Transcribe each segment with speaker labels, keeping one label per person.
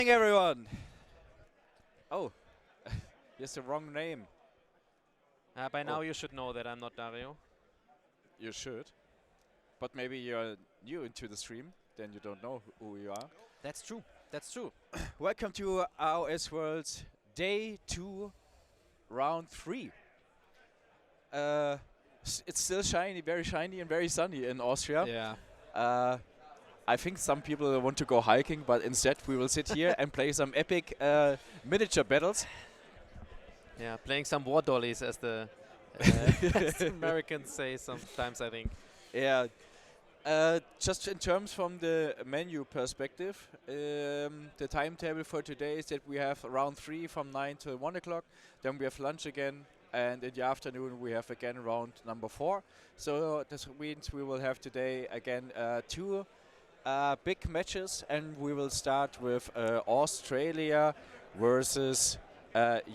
Speaker 1: Morning, everyone. Oh, here's the wrong name.
Speaker 2: By now
Speaker 1: Oh.
Speaker 2: you should know that I'm not Dario.
Speaker 1: You should, but maybe you're new into the stream, then you don't know who you are.
Speaker 2: That's true. That's true.
Speaker 1: Welcome to AoS World's Day 2, Round 3. It's still shiny, very shiny and very sunny in Austria.
Speaker 2: Yeah.
Speaker 1: I think some people want to go hiking, but instead we will sit here and play some epic miniature battles.
Speaker 2: Yeah. Playing some war dollies, as the as the Americans say sometimes, I think.
Speaker 1: Yeah. Just in terms from the menu perspective, the timetable for today is that we have round 3 from 9 to 1 o'clock. Then we have lunch again, and in the afternoon we have again round number 4. So this means we will have today again two big matches, and we will start with Australia versus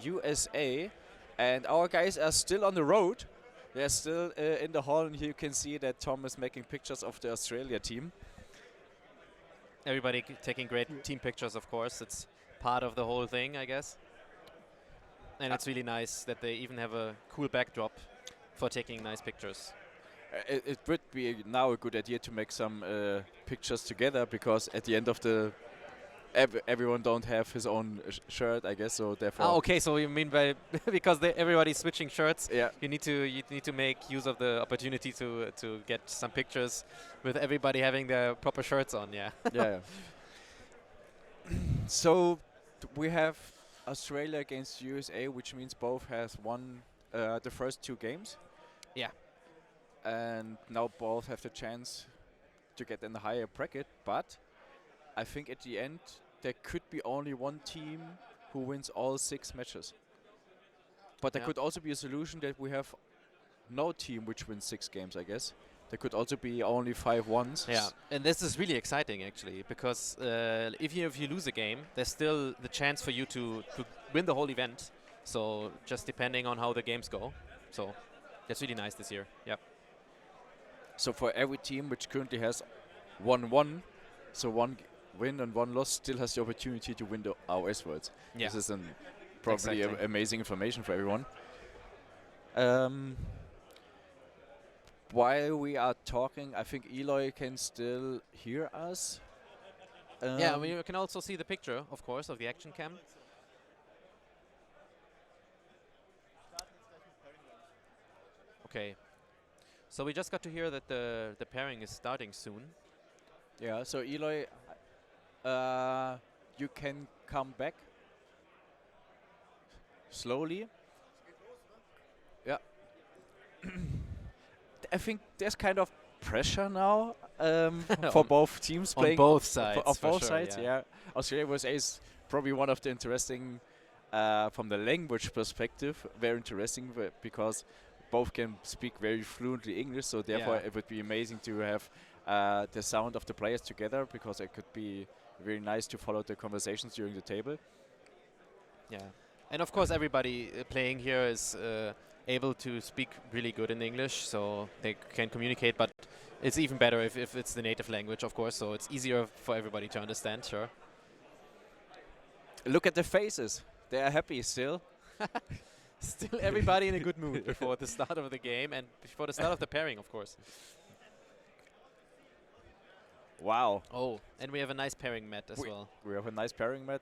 Speaker 1: USA. And our guys are still on the road. They're still in the hall, and here you can see that Tom is making pictures of the Australia team.
Speaker 2: Everybody taking great team pictures, of course. It's part of the whole thing, I guess. And it's really nice that they even have a cool backdrop for taking nice pictures.
Speaker 1: It would be now a good idea to make some pictures together, because at the end of the everyone don't have his own shirt, I guess. So therefore,
Speaker 2: Okay. So you mean by because everybody's switching shirts?
Speaker 1: yeah.
Speaker 2: You need to make use of the opportunity to get some pictures with everybody having their proper shirts on. Yeah.
Speaker 1: Yeah. So we have Australia against USA, which means both has won the first 2 games.
Speaker 2: Yeah.
Speaker 1: And now both have the chance to get in the higher bracket. But I think at the end there could be only one team who wins all 6 matches. But there
Speaker 2: Yeah.
Speaker 1: could also be a solution that we have no team which wins 6 games, I guess. There could also be only 5 ones.
Speaker 2: Yeah, and this is really exciting actually, because if you lose a game, there's still the chance for you to win the whole event. So just depending on how the games go. So that's really nice this year. Yeah.
Speaker 1: So for every team which currently has 1-1, so one win and 1 loss, still has the opportunity to win the AoS Worlds.
Speaker 2: Yeah.
Speaker 1: This is probably
Speaker 2: Exactly.
Speaker 1: amazing information for everyone. While we are talking, I think Eloy can still hear us.
Speaker 2: Yeah, I mean, you can also see the picture, of course, of the action cam. Okay. So we just got to hear that the pairing is starting soon.
Speaker 1: Yeah, so Eloy, you can come back slowly. Yeah. I think there's kind of pressure now for both teams
Speaker 2: On
Speaker 1: playing
Speaker 2: both sides.
Speaker 1: of
Speaker 2: for
Speaker 1: both
Speaker 2: sure,
Speaker 1: sides.
Speaker 2: yeah.
Speaker 1: Yeah, Australia USA is probably one of the interesting from the language perspective. Very interesting because both can speak very fluently English. So therefore,
Speaker 2: Yeah.
Speaker 1: it would be amazing to have the sound of the players together, because it could be very nice to follow the conversations during the table.
Speaker 2: Yeah, and of course everybody playing here is able to speak really good in English, so they can communicate. But it's even better if it's the native language, of course. So it's easier for everybody to understand. Sure.
Speaker 1: Look at the faces; they are happy still.
Speaker 2: Still, everybody in a good mood before the start of the game and before the start of the pairing, of course.
Speaker 1: Wow.
Speaker 2: Oh, and we have a nice pairing mat as well.
Speaker 1: We have a nice pairing mat.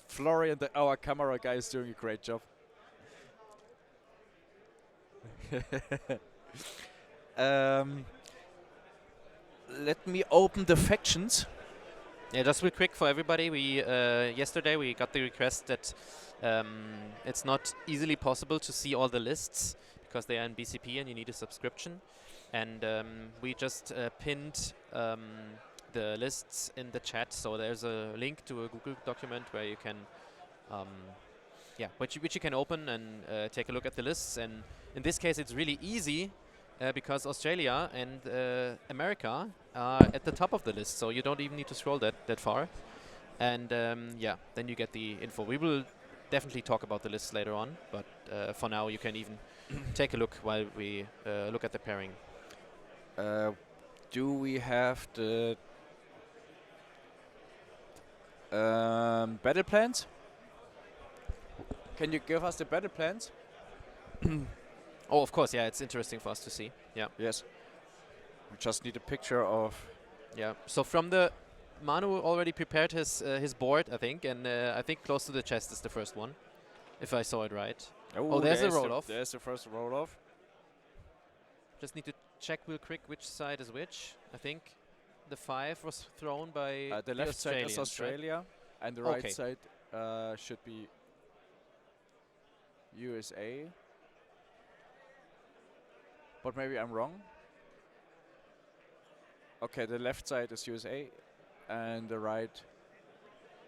Speaker 1: Florian, our camera guy, is doing a great job. Let me open the factions.
Speaker 2: Yeah, just real quick for everybody. We yesterday we got the request that it's not easily possible to see all the lists because they are in BCP and you need a subscription. And we just pinned the lists in the chat. So there's a link to a Google document where you can, which you can open and take a look at the lists. And in this case, it's really easy because Australia and America are at the top of the list. So you don't even need to scroll that far. And then you get the info. We will definitely talk about the lists later on, but for now you can even take a look while we look at the pairing.
Speaker 1: Do we have the Battle plans. Can you give us the battle plans?
Speaker 2: Oh, of course, yeah, it's interesting for us to see. Yeah.
Speaker 1: Yes. We just need a picture of.
Speaker 2: Yeah. So from the Manu already prepared his board, I think, and I think close to the chest is the first one, if I saw it right. Oh, there's a roll-off.
Speaker 1: There's the first roll-off.
Speaker 2: Just need to check real quick which side is which. I think the 5 was thrown by
Speaker 1: the left side is
Speaker 2: Australians,
Speaker 1: Australia,
Speaker 2: right?
Speaker 1: and the right side should be USA. But maybe I'm wrong. Okay, the left side is USA, and the right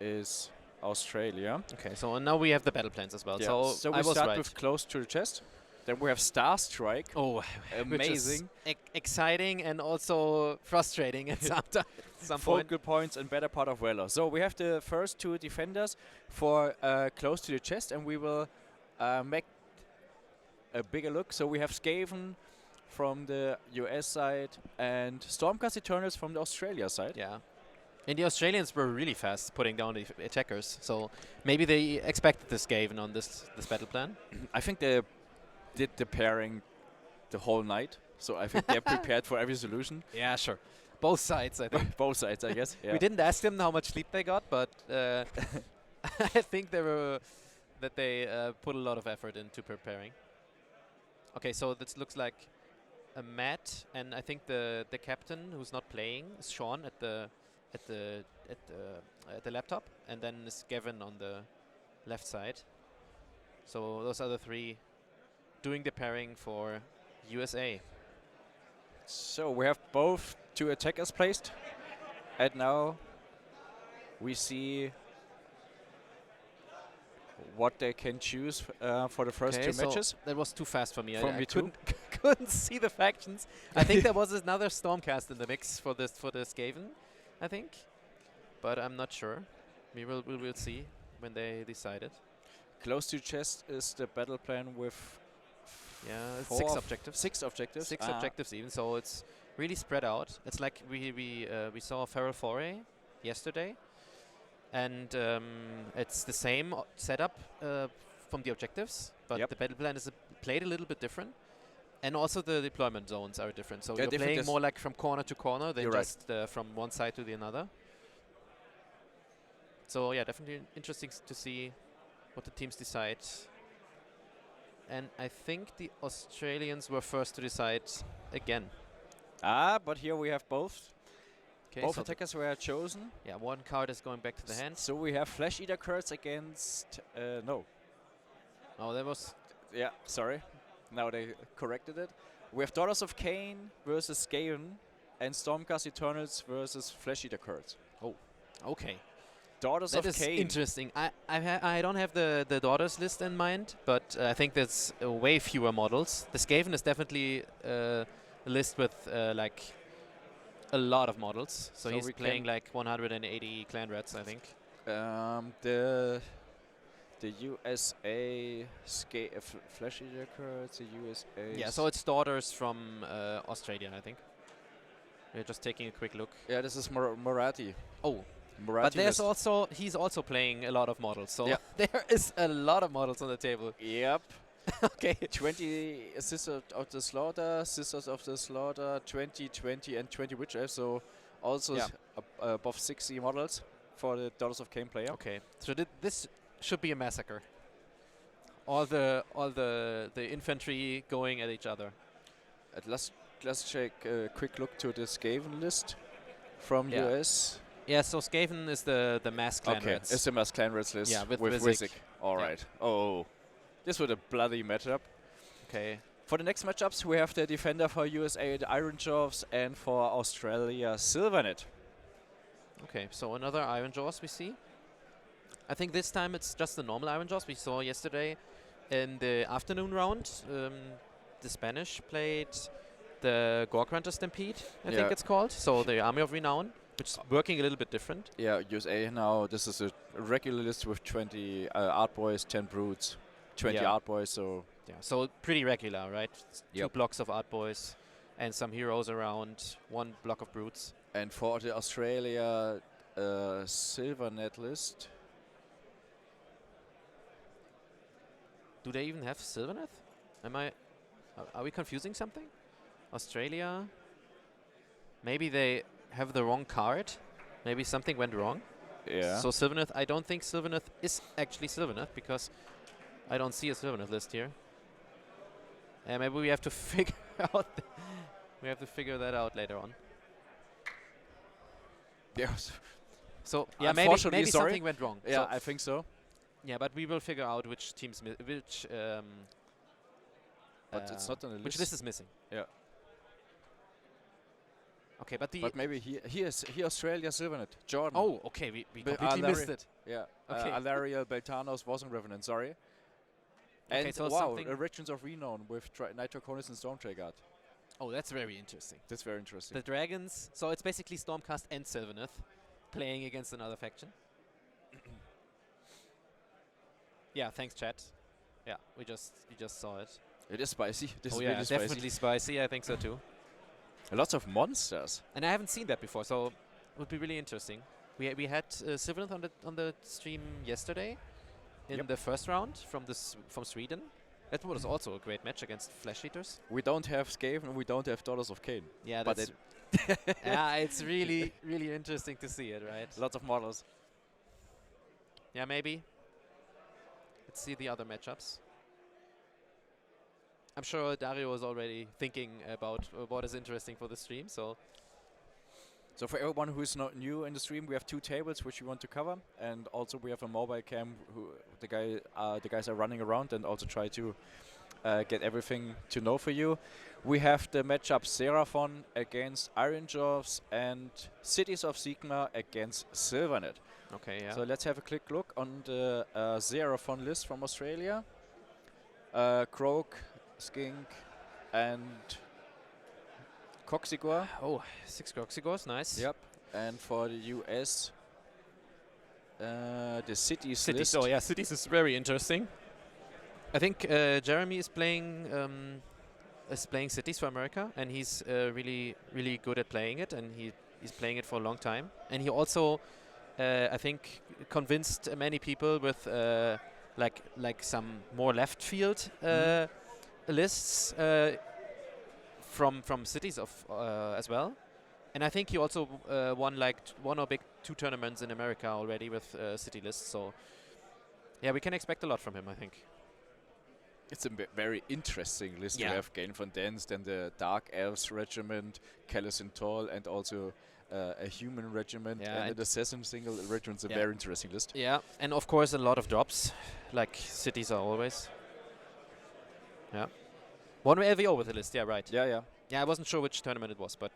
Speaker 1: is Australia.
Speaker 2: Okay, so now we have the battle plans as well.
Speaker 1: Yeah.
Speaker 2: So
Speaker 1: we
Speaker 2: I was
Speaker 1: start
Speaker 2: right.
Speaker 1: with close to the chest. Then we have Star Strike.
Speaker 2: Oh,
Speaker 1: amazing.
Speaker 2: Exciting and also frustrating at some point.
Speaker 1: Focal points and better part of valor. So we have the first 2 defenders for close to the chest, and we will make a bigger look. So we have Skaven from the US side and Stormcast Eternals from the Australia side.
Speaker 2: Yeah. And the Australians were really fast putting down the attackers, so maybe they expected the Skaven on this battle plan.
Speaker 1: I think they did the pairing the whole night, so I think they're prepared for every solution.
Speaker 2: Yeah, sure. Both sides, I think.
Speaker 1: Both sides, I guess. Yeah.
Speaker 2: We didn't ask them how much sleep they got, but I think they put a lot of effort into preparing. Okay, so this looks like a Matt, and I think the captain who's not playing is Sean at the laptop, and then is Gavin on the left side. So those are the 3 doing the pairing for USA.
Speaker 1: So we have both 2 attackers placed, and now we see what they can choose for the first 2 matches.
Speaker 2: That was too fast for me.
Speaker 1: From
Speaker 2: I couldn't see the factions. I think there was another Stormcast in the mix for the Skaven, I think, but I'm not sure. We will see when they decide it.
Speaker 1: Close to chest is the battle plan with
Speaker 2: 6 objectives.
Speaker 1: 6 objectives.
Speaker 2: 6 objectives even, so it's really spread out. It's like we saw Feral Foray yesterday, and it's the same setup from the objectives, but the battle plan is played a little bit different, and also the deployment zones are different. So you're playing more like from corner to corner than just from one side to the other. So yeah, definitely interesting to see what the teams decide. And I think the Australians were first to decide again.
Speaker 1: But here we have both. Both attackers were chosen.
Speaker 2: Yeah, 1 card is going back to the hand.
Speaker 1: So we have Flesh Eater cards against... no.
Speaker 2: Oh, that was...
Speaker 1: Yeah, sorry. Now they corrected it. We have Daughters of Cain versus Skaven, and Stormcast Eternals versus Flesh Eater cards.
Speaker 2: Oh, okay.
Speaker 1: Daughters of Cain.
Speaker 2: That is interesting. I don't have the Daughters list in mind, but I think there's way fewer models. The Skaven is definitely a list with like a lot of models. So he's playing like 180 clan rats, I think.
Speaker 1: The USA Flesh Eater cards, the USA...
Speaker 2: Yeah, so it's Daughters from Australia, I think. We're just taking a quick look.
Speaker 1: Yeah, this is Marathi.
Speaker 2: Oh.
Speaker 1: Marathi
Speaker 2: but there's he's also playing a lot of models, so there is a lot of models on the table.
Speaker 1: Yep.
Speaker 2: Okay.
Speaker 1: 20 Sisters of the Slaughter, 20, 20, and 20 Witch Elves, so also above 60 models for the Daughters of Cain player.
Speaker 2: Okay, so this should be a massacre. All the infantry going at each other.
Speaker 1: Let's take a quick look to the Skaven list from US.
Speaker 2: Yeah, so Skaven is the mass clan rats.
Speaker 1: It's the mass clan rats list
Speaker 2: with
Speaker 1: Wisik. All right. Oh, this was a bloody matchup.
Speaker 2: Okay.
Speaker 1: For the next matchups, we have the defender for USA, the Iron Jaws, and for Australia, Silvernet.
Speaker 2: Okay, so another Iron Jaws we see. I think this time it's just the normal Iron Jaws we saw yesterday in the afternoon round. The Spanish played the Gorkrunter Stampede, I think it's called. So the Army of Renown, which is working a little bit different. Yeah,
Speaker 1: USA now, this is a regular list with 20 Art Boys, 10 Brutes, 20 Art Boys, so...
Speaker 2: Yeah, so pretty regular, right? 2 blocks of Art Boys and some heroes around, 1 block of Brutes.
Speaker 1: And for the Australia, silver net list.
Speaker 2: Do they even have Silvernet? Are we confusing something? Australia? Maybe they have the wrong card. Maybe something went wrong.
Speaker 1: Yeah.
Speaker 2: So Silvernet, I don't think Silvernet is actually Silvernet because I don't see a Silvernet list here. And maybe we have to figure out. We have to figure that out later on.
Speaker 1: Yes.
Speaker 2: So yeah,
Speaker 1: Unfortunately,
Speaker 2: maybe
Speaker 1: sorry.
Speaker 2: something went wrong.
Speaker 1: Yeah,
Speaker 2: So
Speaker 1: I think so.
Speaker 2: yeah, but we will figure out which teams,
Speaker 1: But it's not on the list.
Speaker 2: which list is missing.
Speaker 1: Yeah.
Speaker 2: Okay, but the
Speaker 1: But maybe here Australia Silvernet. Jordan.
Speaker 2: oh, okay, we
Speaker 1: But
Speaker 2: completely missed it.
Speaker 1: Yeah.
Speaker 2: Okay.
Speaker 1: Alaria Beltanos wasn't Revenant, sorry.
Speaker 2: Okay,
Speaker 1: And
Speaker 2: so
Speaker 1: wow,
Speaker 2: something-
Speaker 1: Origins of Renown with Nitro Conus and Stormtrade Guard.
Speaker 2: Oh, that's very interesting.
Speaker 1: That's very interesting.
Speaker 2: The Dragons, so it's basically Stormcast and Sylvaneth playing against another faction. Yeah, thanks chat. Yeah, we just saw it.
Speaker 1: It is spicy. This
Speaker 2: Oh
Speaker 1: is
Speaker 2: yeah,
Speaker 1: really spicy.
Speaker 2: definitely spicy. I think so too.
Speaker 1: Lots of monsters.
Speaker 2: And I haven't seen that before, so it would be really interesting. We had Sylvaneth on the stream yesterday in
Speaker 1: Yep.
Speaker 2: the first round from Sweden. That was also a great match against Flesh Eaters.
Speaker 1: We don't have Skaven and we don't have Daughters of Cain.
Speaker 2: Yeah,
Speaker 1: But
Speaker 2: that's yeah, it's really interesting to see it, right?
Speaker 1: Lots of models.
Speaker 2: Yeah, maybe. Let's see the other matchups. I'm sure Dario is already thinking about what is interesting for the stream. So
Speaker 1: So for everyone who's not new in the stream, we have 2 tables which we want to cover, and also we have a mobile cam. The guys are running around and also try to get everything to know for you. We have the matchup Seraphon against Iron Jaws and Cities of Sigma against Silvernet.
Speaker 2: okay, yeah.
Speaker 1: So let's have a quick look on the Seraphon list from Australia. Croak, Skink, and Coxigor.
Speaker 2: Oh, 6 Croxigors, nice.
Speaker 1: Yep. And for the US, the cities
Speaker 2: Cities.
Speaker 1: list.
Speaker 2: Oh yeah, Cities is very interesting. I think Jeremy is playing Cities for America, and he's really good at playing it, and he's playing it for a long time. And he also, I think, convinced many people with like some more left field lists from Cities of as well. And I think he also won like 1 or 2 tournaments in America already with city lists. So yeah, we can expect a lot from him, I think.
Speaker 1: It's a very interesting list.
Speaker 2: Yeah.
Speaker 1: We have Gain von Dance, then the Dark Elves Regiment, Callus and Tall, and also a Human Regiment,
Speaker 2: Yeah,
Speaker 1: and
Speaker 2: and
Speaker 1: an Assassin single regiment. It's a
Speaker 2: Yeah.
Speaker 1: very interesting list.
Speaker 2: Yeah, and of course a lot of drops, like cities are always. Yeah. 1 LVO with the list, yeah, right.
Speaker 1: Yeah, yeah.
Speaker 2: Yeah, I wasn't sure which tournament it was, but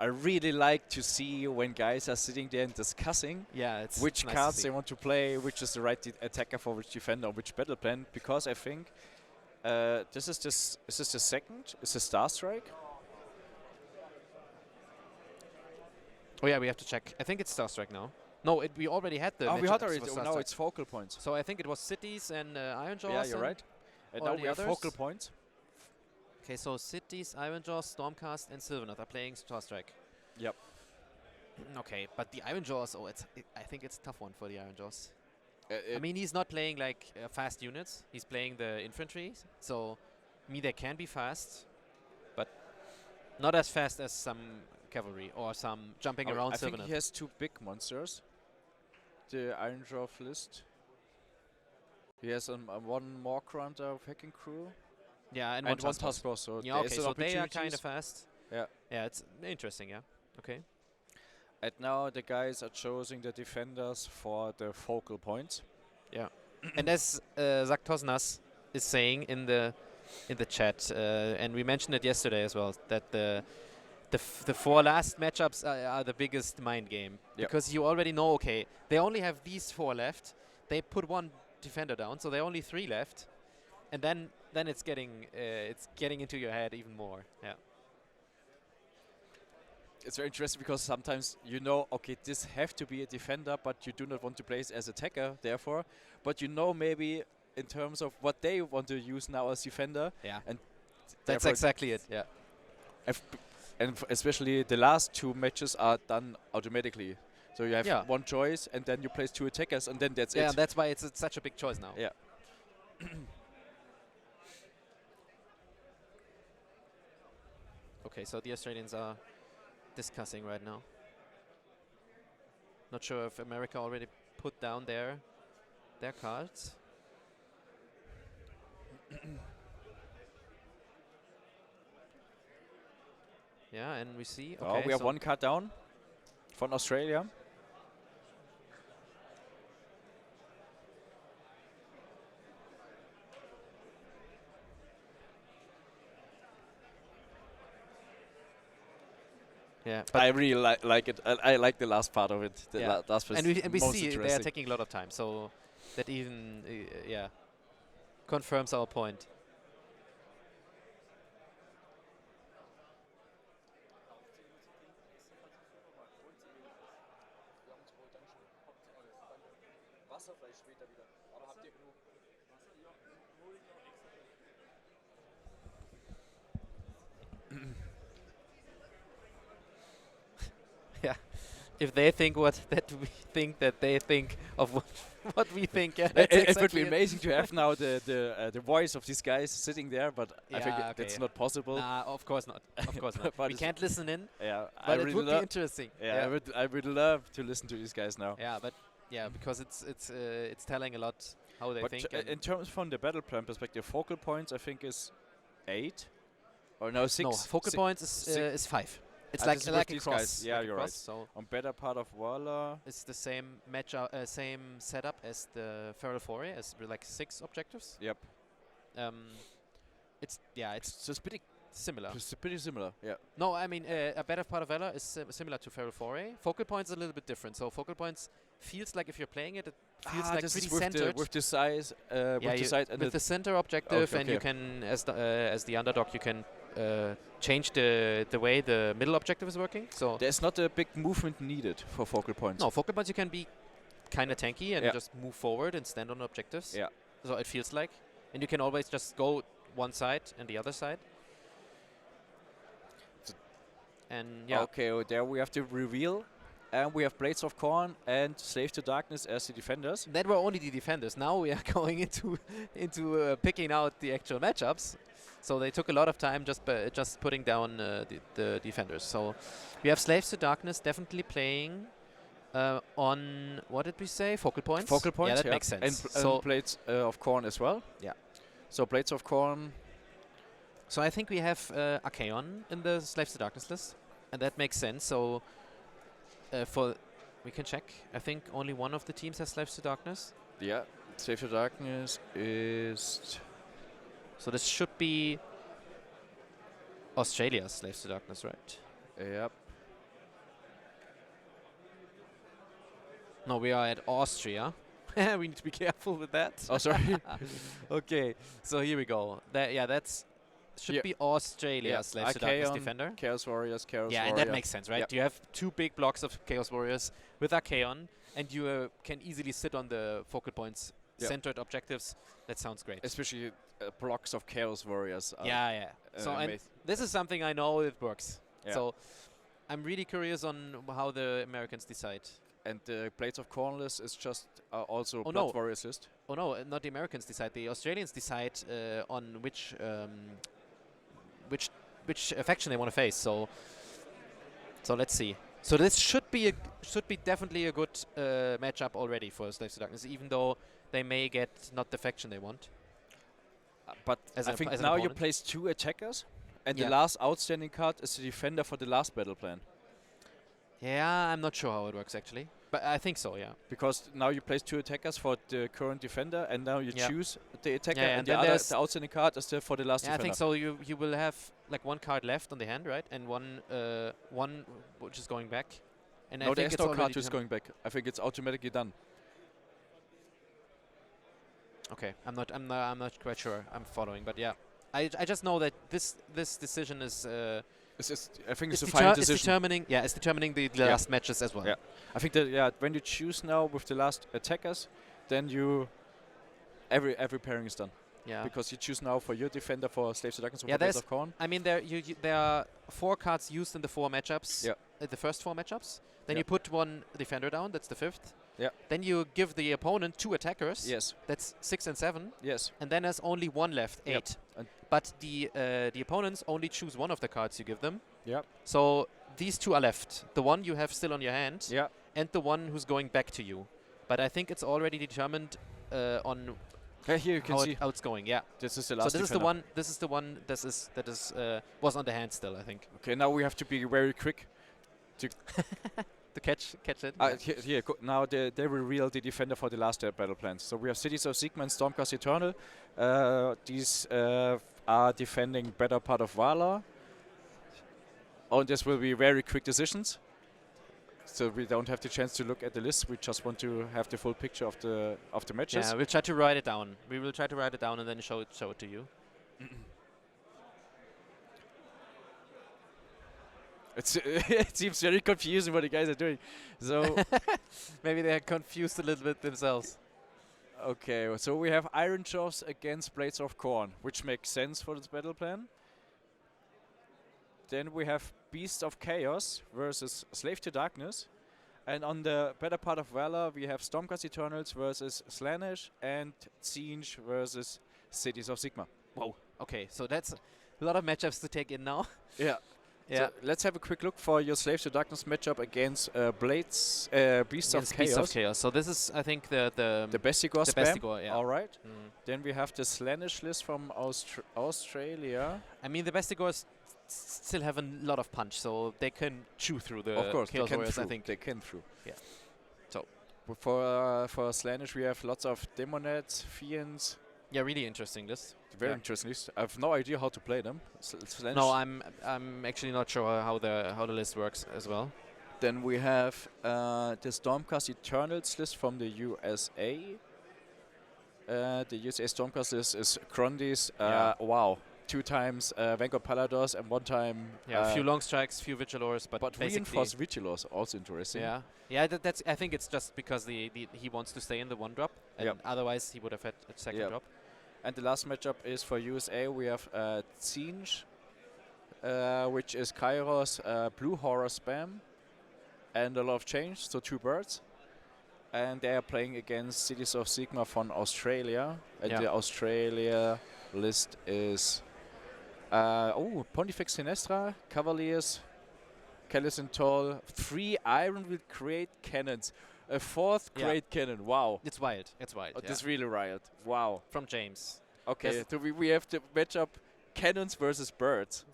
Speaker 1: I really like to see when guys are sitting there and discussing
Speaker 2: yeah, it's
Speaker 1: which
Speaker 2: nice
Speaker 1: cards
Speaker 2: to
Speaker 1: they
Speaker 2: see.
Speaker 1: want to play, which is the right attacker for which defender, or which battle plan. Because I think this is the second. Is the Star Strike?
Speaker 2: Oh yeah, we have to check. I think it's Star Strike now. No, we already had the.
Speaker 1: Oh, we had
Speaker 2: matchups
Speaker 1: already.
Speaker 2: for
Speaker 1: Oh,
Speaker 2: Star
Speaker 1: now
Speaker 2: Strike.
Speaker 1: it's focal points.
Speaker 2: So I think it was cities and Iron Jaws.
Speaker 1: Yeah, you're
Speaker 2: and
Speaker 1: right. And
Speaker 2: all
Speaker 1: now
Speaker 2: the
Speaker 1: we have
Speaker 2: others?
Speaker 1: focal points.
Speaker 2: Okay, so cities, Iron Jaws, Stormcast, and Sylvaneth are playing Star Strike.
Speaker 1: Yep.
Speaker 2: Okay, but the Iron Jaws. Oh, I think it's a tough one for the Iron Jaws. I
Speaker 1: It-
Speaker 2: mean, he's not playing like fast units. He's playing the infantry. So, I mean, they can be fast, but not as fast as some cavalry or some jumping around
Speaker 1: I think
Speaker 2: Sylvaneth.
Speaker 1: he has 2 big monsters. The Iron Jaw list. He has 1 more Grunter of Hacking Crew
Speaker 2: Yeah, and
Speaker 1: and 1
Speaker 2: Task Force.
Speaker 1: Task Force. So
Speaker 2: Yeah,
Speaker 1: there
Speaker 2: okay,
Speaker 1: is an
Speaker 2: so they are kind
Speaker 1: opportunities.
Speaker 2: of fast.
Speaker 1: Yeah.
Speaker 2: Yeah, it's interesting, yeah. Okay.
Speaker 1: And now the guys are choosing the defenders for the focal points.
Speaker 2: And as Zak Tosnas is saying in the chat, and we mentioned it yesterday as well, that the 4 last matchups are the biggest mind game.
Speaker 1: Yep.
Speaker 2: Because you already know, okay, they only have these 4 left. They put 1 defender down, so there are only 3 left. And then it's getting into your head even more. Yeah.
Speaker 1: It's very interesting because sometimes you know, okay, this have to be a defender, but you do not want to place as attacker, therefore. But you know maybe in terms of what they want to use now as defender,
Speaker 2: Yeah. That's
Speaker 1: therefore
Speaker 2: exactly it. Yeah.
Speaker 1: especially the last 2 matches are done automatically. So you have
Speaker 2: Yeah.
Speaker 1: one choice, and then you place 2 attackers, and then that's
Speaker 2: Yeah,
Speaker 1: it.
Speaker 2: and that's why it's such a big choice now.
Speaker 1: Yeah.
Speaker 2: Okay, so the Australians are discussing right now. Not sure if America already put down their cards. Yeah, and we see. Okay,
Speaker 1: Oh, we have
Speaker 2: so
Speaker 1: 1 card down from Australia.
Speaker 2: yeah,
Speaker 1: I really like it. I like the last part of it. The
Speaker 2: Yeah.
Speaker 1: last was
Speaker 2: and we
Speaker 1: most
Speaker 2: see they are
Speaker 1: interesting.
Speaker 2: taking a lot of time, so that even yeah confirms our point. Yeah, if they think that we think that they think of what we think, yeah, that's
Speaker 1: It would
Speaker 2: exactly
Speaker 1: be amazing to have now the voice of these guys sitting there, but I think
Speaker 2: Yeah,
Speaker 1: that's
Speaker 2: okay.
Speaker 1: not possible.
Speaker 2: Nah, of course not. Of course not.
Speaker 1: But
Speaker 2: We
Speaker 1: it's-
Speaker 2: can't listen in,
Speaker 1: Yeah, I
Speaker 2: but it
Speaker 1: really
Speaker 2: would be interesting.
Speaker 1: Yeah, I would love to listen to these guys now.
Speaker 2: Yeah, but yeah, because it's telling a lot how they
Speaker 1: But
Speaker 2: think.
Speaker 1: in terms from the battle plan perspective, focal points I think is 8 or no 6.
Speaker 2: no, focal points is 5. It's
Speaker 1: Ah,
Speaker 2: like
Speaker 1: this is with
Speaker 2: like a
Speaker 1: these
Speaker 2: cross.
Speaker 1: guys. Yeah,
Speaker 2: like a
Speaker 1: you're
Speaker 2: cross,
Speaker 1: right.
Speaker 2: So
Speaker 1: On better part of Walla.
Speaker 2: it's the same same setup as the Feral Foray, as like 6 objectives.
Speaker 1: Yep.
Speaker 2: It's
Speaker 1: So it's pretty
Speaker 2: similar.
Speaker 1: similar. Yeah.
Speaker 2: No, I mean a better part of Valor is similar to Feral Foray. Focal points is a little bit different. So focal points feels like if you're playing it, it feels like
Speaker 1: this
Speaker 2: pretty
Speaker 1: is with
Speaker 2: centered.
Speaker 1: with the size, with
Speaker 2: yeah,
Speaker 1: the
Speaker 2: you-
Speaker 1: size and
Speaker 2: with the center objective,
Speaker 1: Okay,
Speaker 2: and you
Speaker 1: okay.
Speaker 2: can, as the underdog, you can change the way the middle objective is working. So
Speaker 1: there's not a big movement needed for focal points.
Speaker 2: no, focal points you can be kind of tanky and
Speaker 1: Yeah.
Speaker 2: just move forward and stand on objectives.
Speaker 1: Yeah.
Speaker 2: So it feels like, and you can always just go one side and the other side. And yeah,
Speaker 1: Okay, there we have to reveal. And we have Blades of Corn and Slave to Darkness as the defenders.
Speaker 2: that were only the defenders. Now we are going into picking out the actual matchups. So they took a lot of time just putting down the defenders. So we have Slaves to Darkness definitely playing on, what did we say? Focal points?
Speaker 1: Focal points,
Speaker 2: Yeah, that makes sense.
Speaker 1: And
Speaker 2: So
Speaker 1: Blades of Corn as well.
Speaker 2: Yeah.
Speaker 1: So Blades of Corn.
Speaker 2: So I think we have Archaon in the Slaves to Darkness list, and that makes sense. So we can check. I think only one of the teams has Slaves to Darkness.
Speaker 1: Yeah. Slave to Darkness is.
Speaker 2: So this should be Australia's Slaves to Darkness, right?
Speaker 1: Yep.
Speaker 2: No, we are at Austria. We need to be careful with that.
Speaker 1: Oh, sorry.
Speaker 2: Okay, so here we go. That's should
Speaker 1: Yeah.
Speaker 2: be Australia's
Speaker 1: Yeah,
Speaker 2: Slaves to Darkness
Speaker 1: Archaon,
Speaker 2: defender.
Speaker 1: Chaos Warriors, Chaos
Speaker 2: Yeah,
Speaker 1: Warrior.
Speaker 2: and that makes sense, right?
Speaker 1: Yep.
Speaker 2: You have 2 big blocks of Chaos Warriors with Archaon, and you can easily sit on the focal points,
Speaker 1: Yep.
Speaker 2: centered objectives. That sounds great.
Speaker 1: Especially blocks of Chaos Warriors. Are
Speaker 2: Yeah. So and
Speaker 1: amazing.
Speaker 2: this is something I know it works.
Speaker 1: Yeah.
Speaker 2: So I'm really curious on how the Americans decide.
Speaker 1: And the Blades of Corn list is just also
Speaker 2: Oh,
Speaker 1: Blood
Speaker 2: no.
Speaker 1: Warriors list.
Speaker 2: Oh no, not the Americans decide. The Australians decide on which faction they want to face. So let's see. So this should be definitely a good matchup already for Slaves to Darkness, even though they may get not the faction they want.
Speaker 1: But
Speaker 2: As
Speaker 1: I
Speaker 2: an
Speaker 1: think
Speaker 2: as an
Speaker 1: now you
Speaker 2: opponent.
Speaker 1: place 2 attackers, and
Speaker 2: Yeah.
Speaker 1: the last outstanding card is the defender for the last battle plan.
Speaker 2: Yeah, I'm not sure how it works actually, but I think so. Yeah.
Speaker 1: Because now you place 2 attackers for the current defender, and now you
Speaker 2: Yeah.
Speaker 1: choose the attacker,
Speaker 2: Yeah,
Speaker 1: and
Speaker 2: and
Speaker 1: the
Speaker 2: then
Speaker 1: other
Speaker 2: there's-
Speaker 1: the outstanding card is for the last
Speaker 2: Yeah, I
Speaker 1: defender.
Speaker 2: think so. You will have like 1 card left on the hand, right, and one which is going back. And I
Speaker 1: No,
Speaker 2: think
Speaker 1: there's
Speaker 2: it's
Speaker 1: no
Speaker 2: already
Speaker 1: card who's
Speaker 2: determined.
Speaker 1: going back. I think it's automatically done.
Speaker 2: Okay, I'm not quite sure. I'm following, but yeah, I just know that this decision is
Speaker 1: I think it's a
Speaker 2: it's
Speaker 1: final
Speaker 2: it's
Speaker 1: decision.
Speaker 2: determining the
Speaker 1: Yeah.
Speaker 2: last matches as well.
Speaker 1: Yeah. I think that when you choose now with the last attackers, then every pairing is done.
Speaker 2: Yeah.
Speaker 1: because you choose now for your defender for Slaves to Darkness or
Speaker 2: Yeah,
Speaker 1: for Blades
Speaker 2: there's-
Speaker 1: of Corn.
Speaker 2: I mean, there are 4 cards used in the 4 matchups.
Speaker 1: Yeah.
Speaker 2: The first 4 matchups. Then
Speaker 1: Yeah.
Speaker 2: you put 1 defender down. That's the 5th.
Speaker 1: Yeah.
Speaker 2: Then you give the opponent 2 attackers.
Speaker 1: Yes.
Speaker 2: That's 6 and 7.
Speaker 1: Yes.
Speaker 2: And then there's only 1 left, 8.
Speaker 1: Yep. And
Speaker 2: But the opponents only choose 1 of the cards you give them.
Speaker 1: yeah.
Speaker 2: So these 2 are left. The one you have still on your hand,
Speaker 1: Yeah.
Speaker 2: and the one who's going back to you. But I think it's already determined on
Speaker 1: Here you can see.
Speaker 2: how it's going. Yeah.
Speaker 1: This is the
Speaker 2: So
Speaker 1: last.
Speaker 2: this is the
Speaker 1: defender.
Speaker 2: one. This is the one. That is was on the hand still. I think
Speaker 1: Okay, now we have to be very quick.
Speaker 2: to catch it.
Speaker 1: Here, now they reveal the defender for the last battle plans. So we have Cities of Sigma and Stormcast Eternal. These are defending better part of Valor. Oh, and this will be very quick decisions. So we don't have the chance to look at the list. We just want to have the full picture of the matches.
Speaker 2: Yeah, we'll try to write it down. We will try to write it down and then show it to you.
Speaker 1: It seems very confusing what the guys are doing. So
Speaker 2: Maybe they are confused a little bit themselves.
Speaker 1: okay, so we have Iron Jaws against Blades of Corn, which makes sense for this battle plan. Then we have Beast of Chaos versus Slave to Darkness. And on the better part of Valor, we have Stormcast Eternals versus Slaanesh and Siege versus Cities of Sigma.
Speaker 2: Whoa. Okay, so that's a lot of matchups to take in now.
Speaker 1: Yeah.
Speaker 2: Yeah.
Speaker 1: So let's have a quick look for your Slave to Darkness matchup against Beasts of
Speaker 2: Against
Speaker 1: Chaos.
Speaker 2: Beasts of Chaos. So this is, I think, the
Speaker 1: Bestigor
Speaker 2: the
Speaker 1: spam.
Speaker 2: Bestigor, yeah.
Speaker 1: All right.
Speaker 2: Mm.
Speaker 1: Then we have the Slaanesh list from Australia.
Speaker 2: I mean, the Bestigors still have a lot of punch, so they can chew through the
Speaker 1: Of course, they
Speaker 2: Chaos
Speaker 1: can
Speaker 2: Warriors,
Speaker 1: through.
Speaker 2: I think.
Speaker 1: They can through.
Speaker 2: Yeah.
Speaker 1: So for Slaanesh, we have lots of Demonettes, Fiends.
Speaker 2: Yeah, really interesting list.
Speaker 1: Very
Speaker 2: Yeah.
Speaker 1: interesting list. I have no idea how to play them. Slaanesh.
Speaker 2: No, I'm actually not sure how the list works as well.
Speaker 1: Then we have the Stormcast Eternals list from the USA. The USA Stormcast list is Grundys.
Speaker 2: Yeah.
Speaker 1: Wow. 2 times Vanguard Paladors and 1 time.
Speaker 2: Yeah, a few long strikes, few Vigilors, but basically
Speaker 1: reinforced Vigilors also interesting.
Speaker 2: yeah, yeah. That's. I think it's just because he wants to stay in the 1 drop, and
Speaker 1: Yep.
Speaker 2: otherwise he would have had a second
Speaker 1: Yep.
Speaker 2: drop.
Speaker 1: And the last matchup is for USA. We have Siege, which is Kairos Blue Horror spam, and a lot of change. So 2 birds, and they are playing against Cities of Sigma from Australia. And
Speaker 2: Yeah.
Speaker 1: the Australia list is Pontifex Sinestra, Cavaliers, Callison Toll, 3 Iron with great cannons, a 4th
Speaker 2: Yeah.
Speaker 1: great cannon. Wow,
Speaker 2: It's wild. It's wild.
Speaker 1: oh,
Speaker 2: yeah.
Speaker 1: this is really riot. Wow.
Speaker 2: From James.
Speaker 1: Okay,
Speaker 2: Yes.
Speaker 1: so we have to match up cannons versus birds.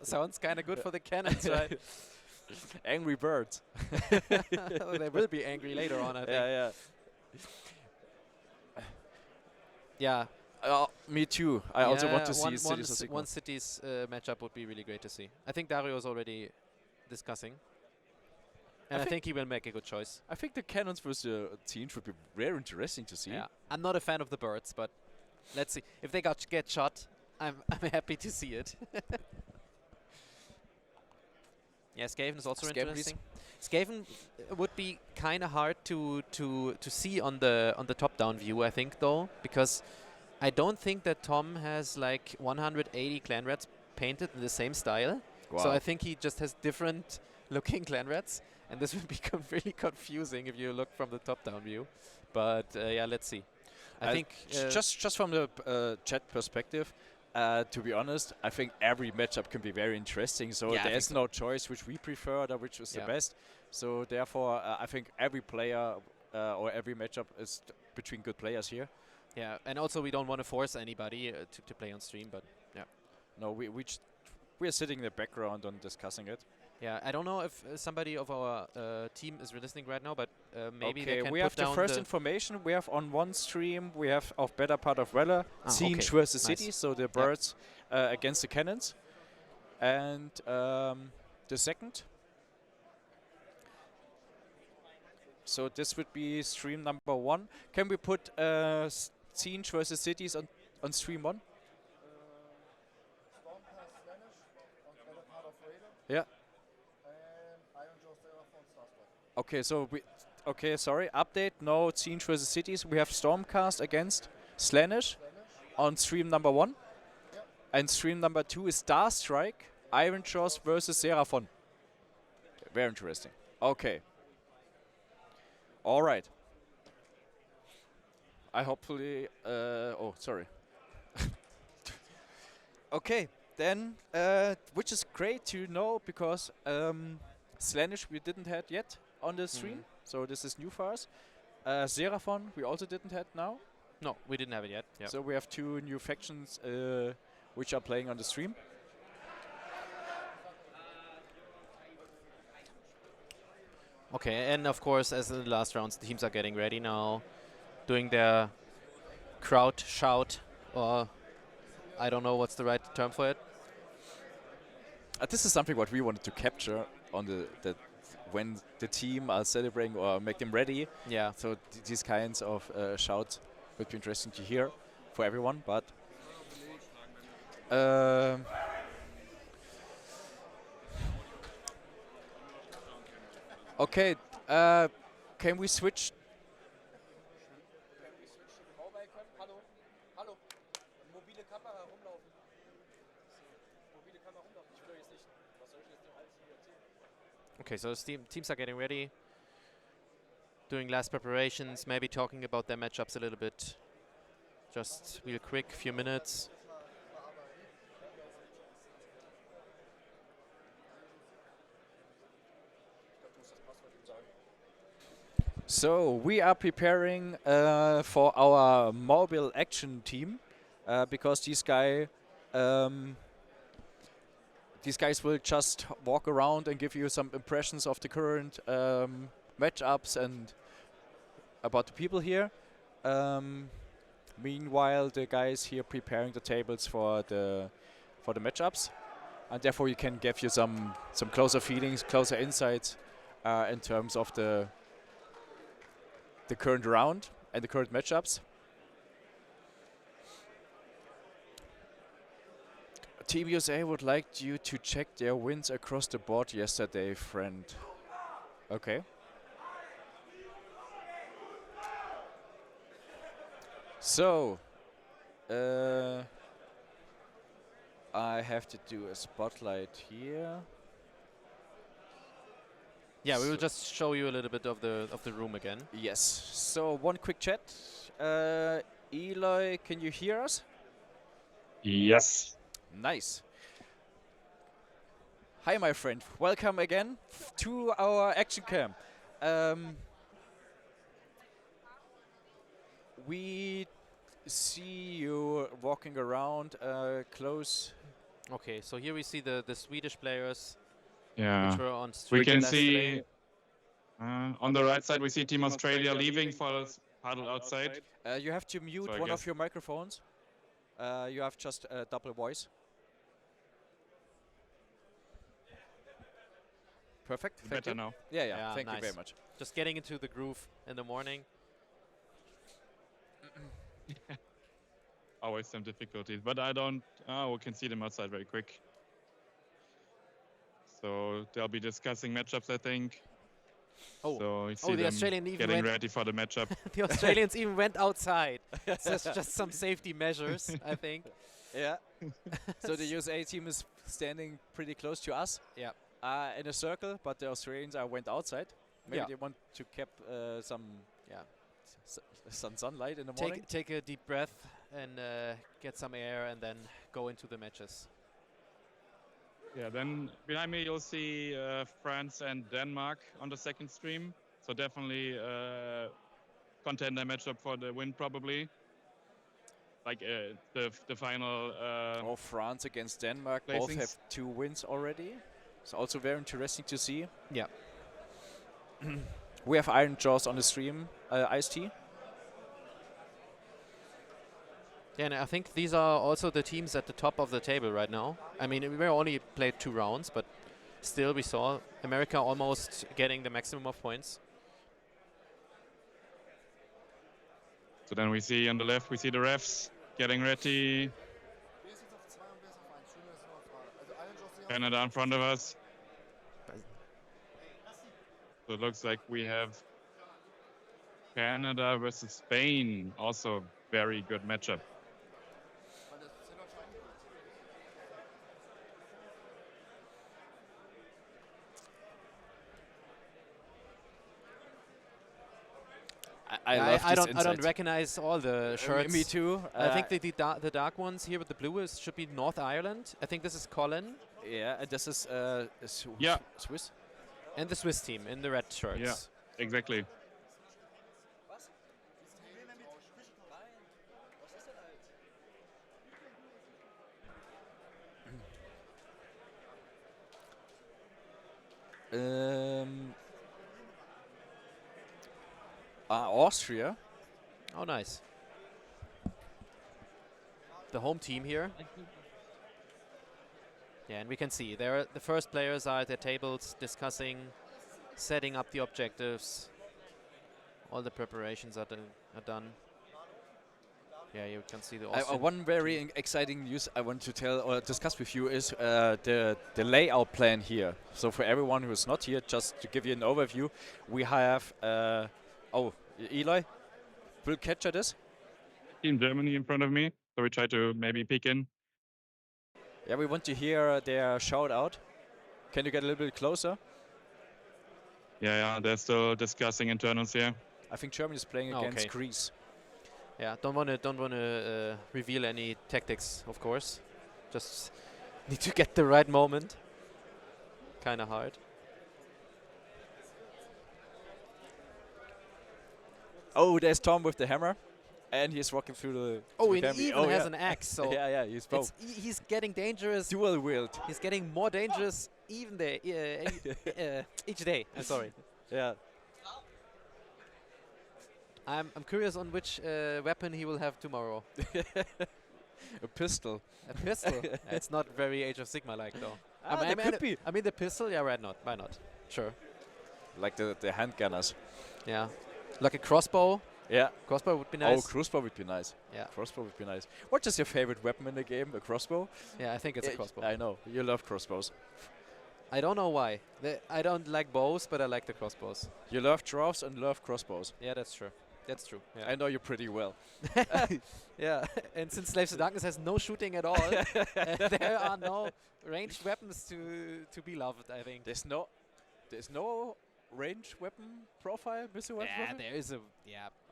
Speaker 2: Sounds kind of good for the cannons, right?
Speaker 1: Angry birds.
Speaker 2: They will be angry later on, I think.
Speaker 1: Yeah,
Speaker 2: Yeah.
Speaker 1: me too. I also want to see
Speaker 2: one
Speaker 1: Cities of Sigma.
Speaker 2: one cities matchup would be really great to see. I think Dario is already discussing, and I think he will make a good choice.
Speaker 1: I think the cannons versus the teams would be very interesting to see.
Speaker 2: Yeah, I'm not a fan of the birds, but let's see if they get shot. I'm happy to see it. Yeah, Skaven is also
Speaker 1: Skaven,
Speaker 2: interesting. Skaven would be kind of hard to see on the top-down view, I think, though, because I don't think that Tom has like 180 clan rats painted in the same style.
Speaker 1: Wow.
Speaker 2: So I think he just has different looking clan rats, and this will become really confusing if you look from the top-down view. But yeah, let's see. I think
Speaker 1: just from the chat perspective, to be honest, I think every matchup can be very interesting. So
Speaker 2: Yeah, I
Speaker 1: there's
Speaker 2: think
Speaker 1: no choice which we prefer or which is the
Speaker 2: Yeah.
Speaker 1: best. So therefore, I think every player or every matchup is between good players here.
Speaker 2: yeah, and also we don't want to force anybody to play on stream, but yeah.
Speaker 1: No, we are sitting in the background and discussing it.
Speaker 2: Yeah, I don't know if somebody of our team is listening right now, but maybe they
Speaker 1: Okay,
Speaker 2: can
Speaker 1: we
Speaker 2: put
Speaker 1: have the
Speaker 2: down
Speaker 1: first information. We have on one stream, we have of better part of Valor, Siege
Speaker 2: okay.
Speaker 1: versus
Speaker 2: Nice.
Speaker 1: City, so the birds against the cannons. And the second. So this would be stream number 1. Can we put Siege versus Cities on stream 1? Yeah. Okay, so Okay, sorry. Update. No Siege versus Cities. We have Stormcast against Slanish on stream number 1. And stream number 2 is Starstrike, Iron Jaws versus Seraphon. Very interesting. Okay. All right. I hopefully... oh, sorry. Okay, then, which is great to know because Slanish we didn't have yet on the stream, so this is new for us. Seraphon we also didn't have now.
Speaker 2: No, we didn't have it yet. Yep.
Speaker 1: So we have 2 new factions which are playing on the stream.
Speaker 2: Okay, and of course, as in the last rounds, the teams are getting ready now, doing their crowd shout, or I don't know what's the right term for it.
Speaker 1: This is something what we wanted to capture on the when the team are celebrating or make them ready.
Speaker 2: Yeah.
Speaker 1: So these kinds of shouts would be interesting to hear for everyone. But okay, can we switch?
Speaker 2: Okay, so the teams are getting ready, doing last preparations, maybe talking about their matchups a little bit. Just real quick, few minutes.
Speaker 1: So we are preparing for our mobile action team because these guys will just walk around and give you some impressions of the current matchups and about the people here. Meanwhile, the guys here preparing the tables for the matchups, and therefore you can give you some closer feelings, closer insights in terms of the current round and the current matchups. Team USA would like you to check their wins across the board yesterday, friend. Okay. So, I have to do a spotlight here.
Speaker 2: Yeah, we will just show you a little bit of the room again.
Speaker 1: Yes. So one quick chat. Eloy, can you hear us?
Speaker 3: Yes.
Speaker 1: Nice. Hi, my friend. Welcome again to our action camp. We see you walking around close.
Speaker 2: Okay, so here we see the Swedish players,
Speaker 3: Yeah.
Speaker 2: which were on
Speaker 3: We
Speaker 2: stream
Speaker 3: can
Speaker 2: yesterday.
Speaker 3: see on the right side we see Team Australia leaving for the huddle outside.
Speaker 1: You have to mute
Speaker 3: So I
Speaker 1: one of
Speaker 3: guess-
Speaker 1: your microphones. You have just a double voice. Perfect. Thank
Speaker 3: Better
Speaker 1: you.
Speaker 3: now.
Speaker 1: Yeah,
Speaker 2: Yeah,
Speaker 1: thank you
Speaker 2: nice.
Speaker 1: very much.
Speaker 2: Just getting into the groove in the morning.
Speaker 3: Always some difficulties, but I don't. We can see them outside very quick. So they'll be discussing matchups, I think.
Speaker 2: Oh.
Speaker 3: So you see
Speaker 2: The
Speaker 3: them
Speaker 2: Australian even
Speaker 3: getting
Speaker 2: went
Speaker 3: ready for the matchup.
Speaker 2: the Australians even went outside. So it's just some safety measures, I think.
Speaker 1: Yeah. So the USA team is standing pretty close to us.
Speaker 2: Yeah.
Speaker 1: In a circle, but the Australians went outside. Maybe
Speaker 2: Yeah.
Speaker 1: they want to keep some sunlight in the morning.
Speaker 2: Take a deep breath and get some air, and then go into the matches.
Speaker 3: Yeah, then behind me you'll see France and Denmark on the second stream. So definitely contender matchup for the win probably. Like the final.
Speaker 1: France against Denmark both have
Speaker 3: placings.
Speaker 1: 2 wins already. It's also very interesting to see.
Speaker 2: Yeah.
Speaker 1: We have Iron Jaws on the stream, Ice-T.
Speaker 2: Yeah, and I think these are also the teams at the top of the table right now. I mean, we only played 2 rounds, but still we saw America almost getting the maximum of points.
Speaker 3: So then we see on the left, we see the refs getting ready. Canada in front of us. So it looks like we have Canada versus Spain, also very good matchup.
Speaker 1: I love
Speaker 2: I
Speaker 1: this
Speaker 2: don't
Speaker 1: insight.
Speaker 2: recognize all the shirts.
Speaker 1: Me too.
Speaker 2: I think the dark ones here with the blue should be North Ireland. I think this is Colin.
Speaker 1: Yeah, and this is
Speaker 3: Yeah.
Speaker 1: Swiss.
Speaker 2: And the Swiss team in the red shirts.
Speaker 3: Yeah, exactly.
Speaker 1: Austria.
Speaker 2: Oh, nice. The home team here. Yeah, and we can see there the first players are at their tables discussing, setting up the objectives. All the preparations are done. Yeah, you can see the Austrian
Speaker 1: One very exciting news I want to tell or discuss with you is the layout plan here. So for everyone who is not here, just to give you an overview, we have Eli will capture this.
Speaker 3: Team Germany in front of me, so we try to maybe peek in.
Speaker 1: Yeah, we want to hear their shout out. Can you get a little bit closer?
Speaker 3: Yeah, they're still discussing internals here.
Speaker 1: I think Germany is playing against Greece.
Speaker 2: Yeah, don't wanna reveal any tactics, of course. Just need to get the right moment. Kind of hard.
Speaker 1: Oh, there's Tom with the hammer, and he's walking through the.
Speaker 2: Oh,
Speaker 1: the
Speaker 2: and he even has an axe. So
Speaker 1: yeah, he's both.
Speaker 2: He's getting dangerous.
Speaker 1: Dual wield.
Speaker 2: He's getting more dangerous even there each day. I'm sorry.
Speaker 1: Yeah.
Speaker 2: I'm curious on which weapon he will have tomorrow.
Speaker 1: A pistol.
Speaker 2: A pistol. It's not very Age of Sigma like though.
Speaker 1: That could be.
Speaker 2: I mean the pistol. Yeah, why not? Sure.
Speaker 1: Like the handgunners.
Speaker 2: Yeah. Like a crossbow.
Speaker 1: Yeah.
Speaker 2: Crossbow would be nice.
Speaker 1: Oh, crossbow would be nice.
Speaker 2: Yeah.
Speaker 1: Crossbow would be nice. What is your favorite weapon in the game? A crossbow?
Speaker 2: Yeah, I think it's a crossbow.
Speaker 1: I know. You love crossbows.
Speaker 2: I don't know why. I don't like bows, but I like the crossbows.
Speaker 1: You love dwarves and love crossbows.
Speaker 2: Yeah, that's true. That's true. Yeah.
Speaker 1: I know you pretty well.
Speaker 2: Yeah, and since Slaves to Darkness has no shooting at all, there are no ranged weapons to be loved, I think.
Speaker 1: There's no ranged weapon profile, missile weapon?
Speaker 2: Yeah, there is a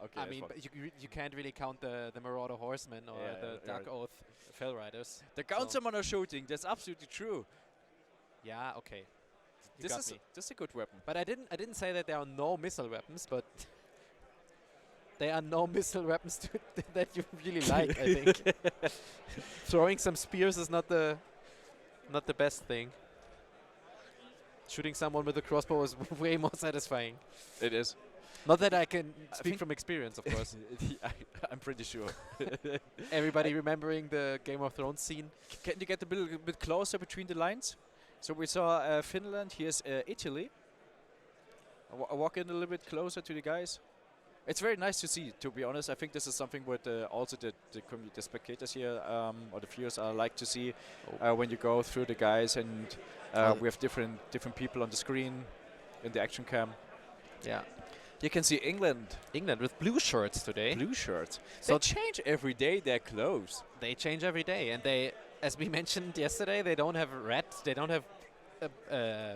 Speaker 1: Okay.
Speaker 2: I mean, but you can't really count the Marauder Horsemen or the Dark Oath Fell Riders.
Speaker 1: The Councilman are shooting. That's absolutely true.
Speaker 2: Yeah, okay.
Speaker 1: This is a good weapon.
Speaker 2: But I didn't say that there are no missile weapons, but there are no missile weapons that you really like, I think. Throwing some spears is not the best thing. Shooting someone with a crossbow is way more satisfying.
Speaker 1: It is.
Speaker 2: Not that I can speak from experience, of course.
Speaker 1: I'm pretty sure.
Speaker 2: Everybody remembering the Game of Thrones scene?
Speaker 1: Can you get a bit closer between the lines? So we saw Finland, here's Italy. Walk in a little bit closer to the guys. It's very nice to see, to be honest. I think this is something what also the spectators here or the viewers like to see when you go through the guys and we have different people on the screen in the action cam.
Speaker 2: Yeah.
Speaker 1: You can see England.
Speaker 2: England with blue shirts today.
Speaker 1: Blue shirts.
Speaker 2: So
Speaker 1: they change every day their clothes.
Speaker 2: They change every day, and they, as we mentioned yesterday, they don't have red. They don't have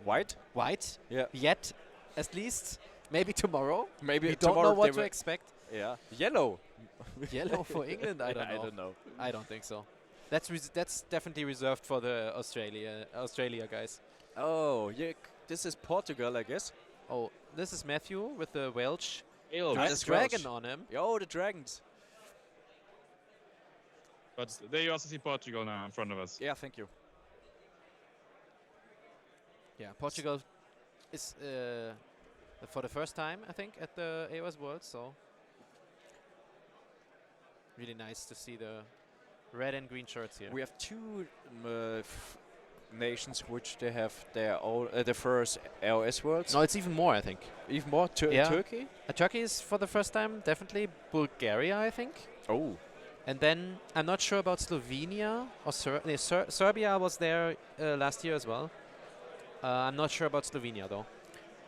Speaker 1: white.
Speaker 2: White.
Speaker 1: Yeah.
Speaker 2: Yet, at least. Maybe tomorrow.
Speaker 1: Maybe
Speaker 2: we
Speaker 1: tomorrow
Speaker 2: don't know what to expect.
Speaker 1: Yeah. Yellow.
Speaker 2: Yellow for England. I don't know.
Speaker 1: I don't know.
Speaker 2: I don't think so. That's definitely reserved for the Australia guys.
Speaker 1: Oh, yeah. This is Portugal, I guess.
Speaker 2: Oh, this is Matthew with the Welsh
Speaker 1: dragon
Speaker 2: on him.
Speaker 1: Yo, the dragons.
Speaker 3: But there you also see Portugal now in front of us.
Speaker 1: Yeah, thank you.
Speaker 2: Yeah, Portugal is for the first time, I think, at the AoS World, so really nice to see the red and green shirts here.
Speaker 1: We have two nations which they have their own the first AoS Worlds.
Speaker 2: No, it's even more, I think.
Speaker 1: Even more? Turkey?
Speaker 2: Turkey is for the first time, definitely. Bulgaria, I think.
Speaker 1: Oh.
Speaker 2: And then I'm not sure about Slovenia or Serbia was there last year as well. I'm not sure about Slovenia though.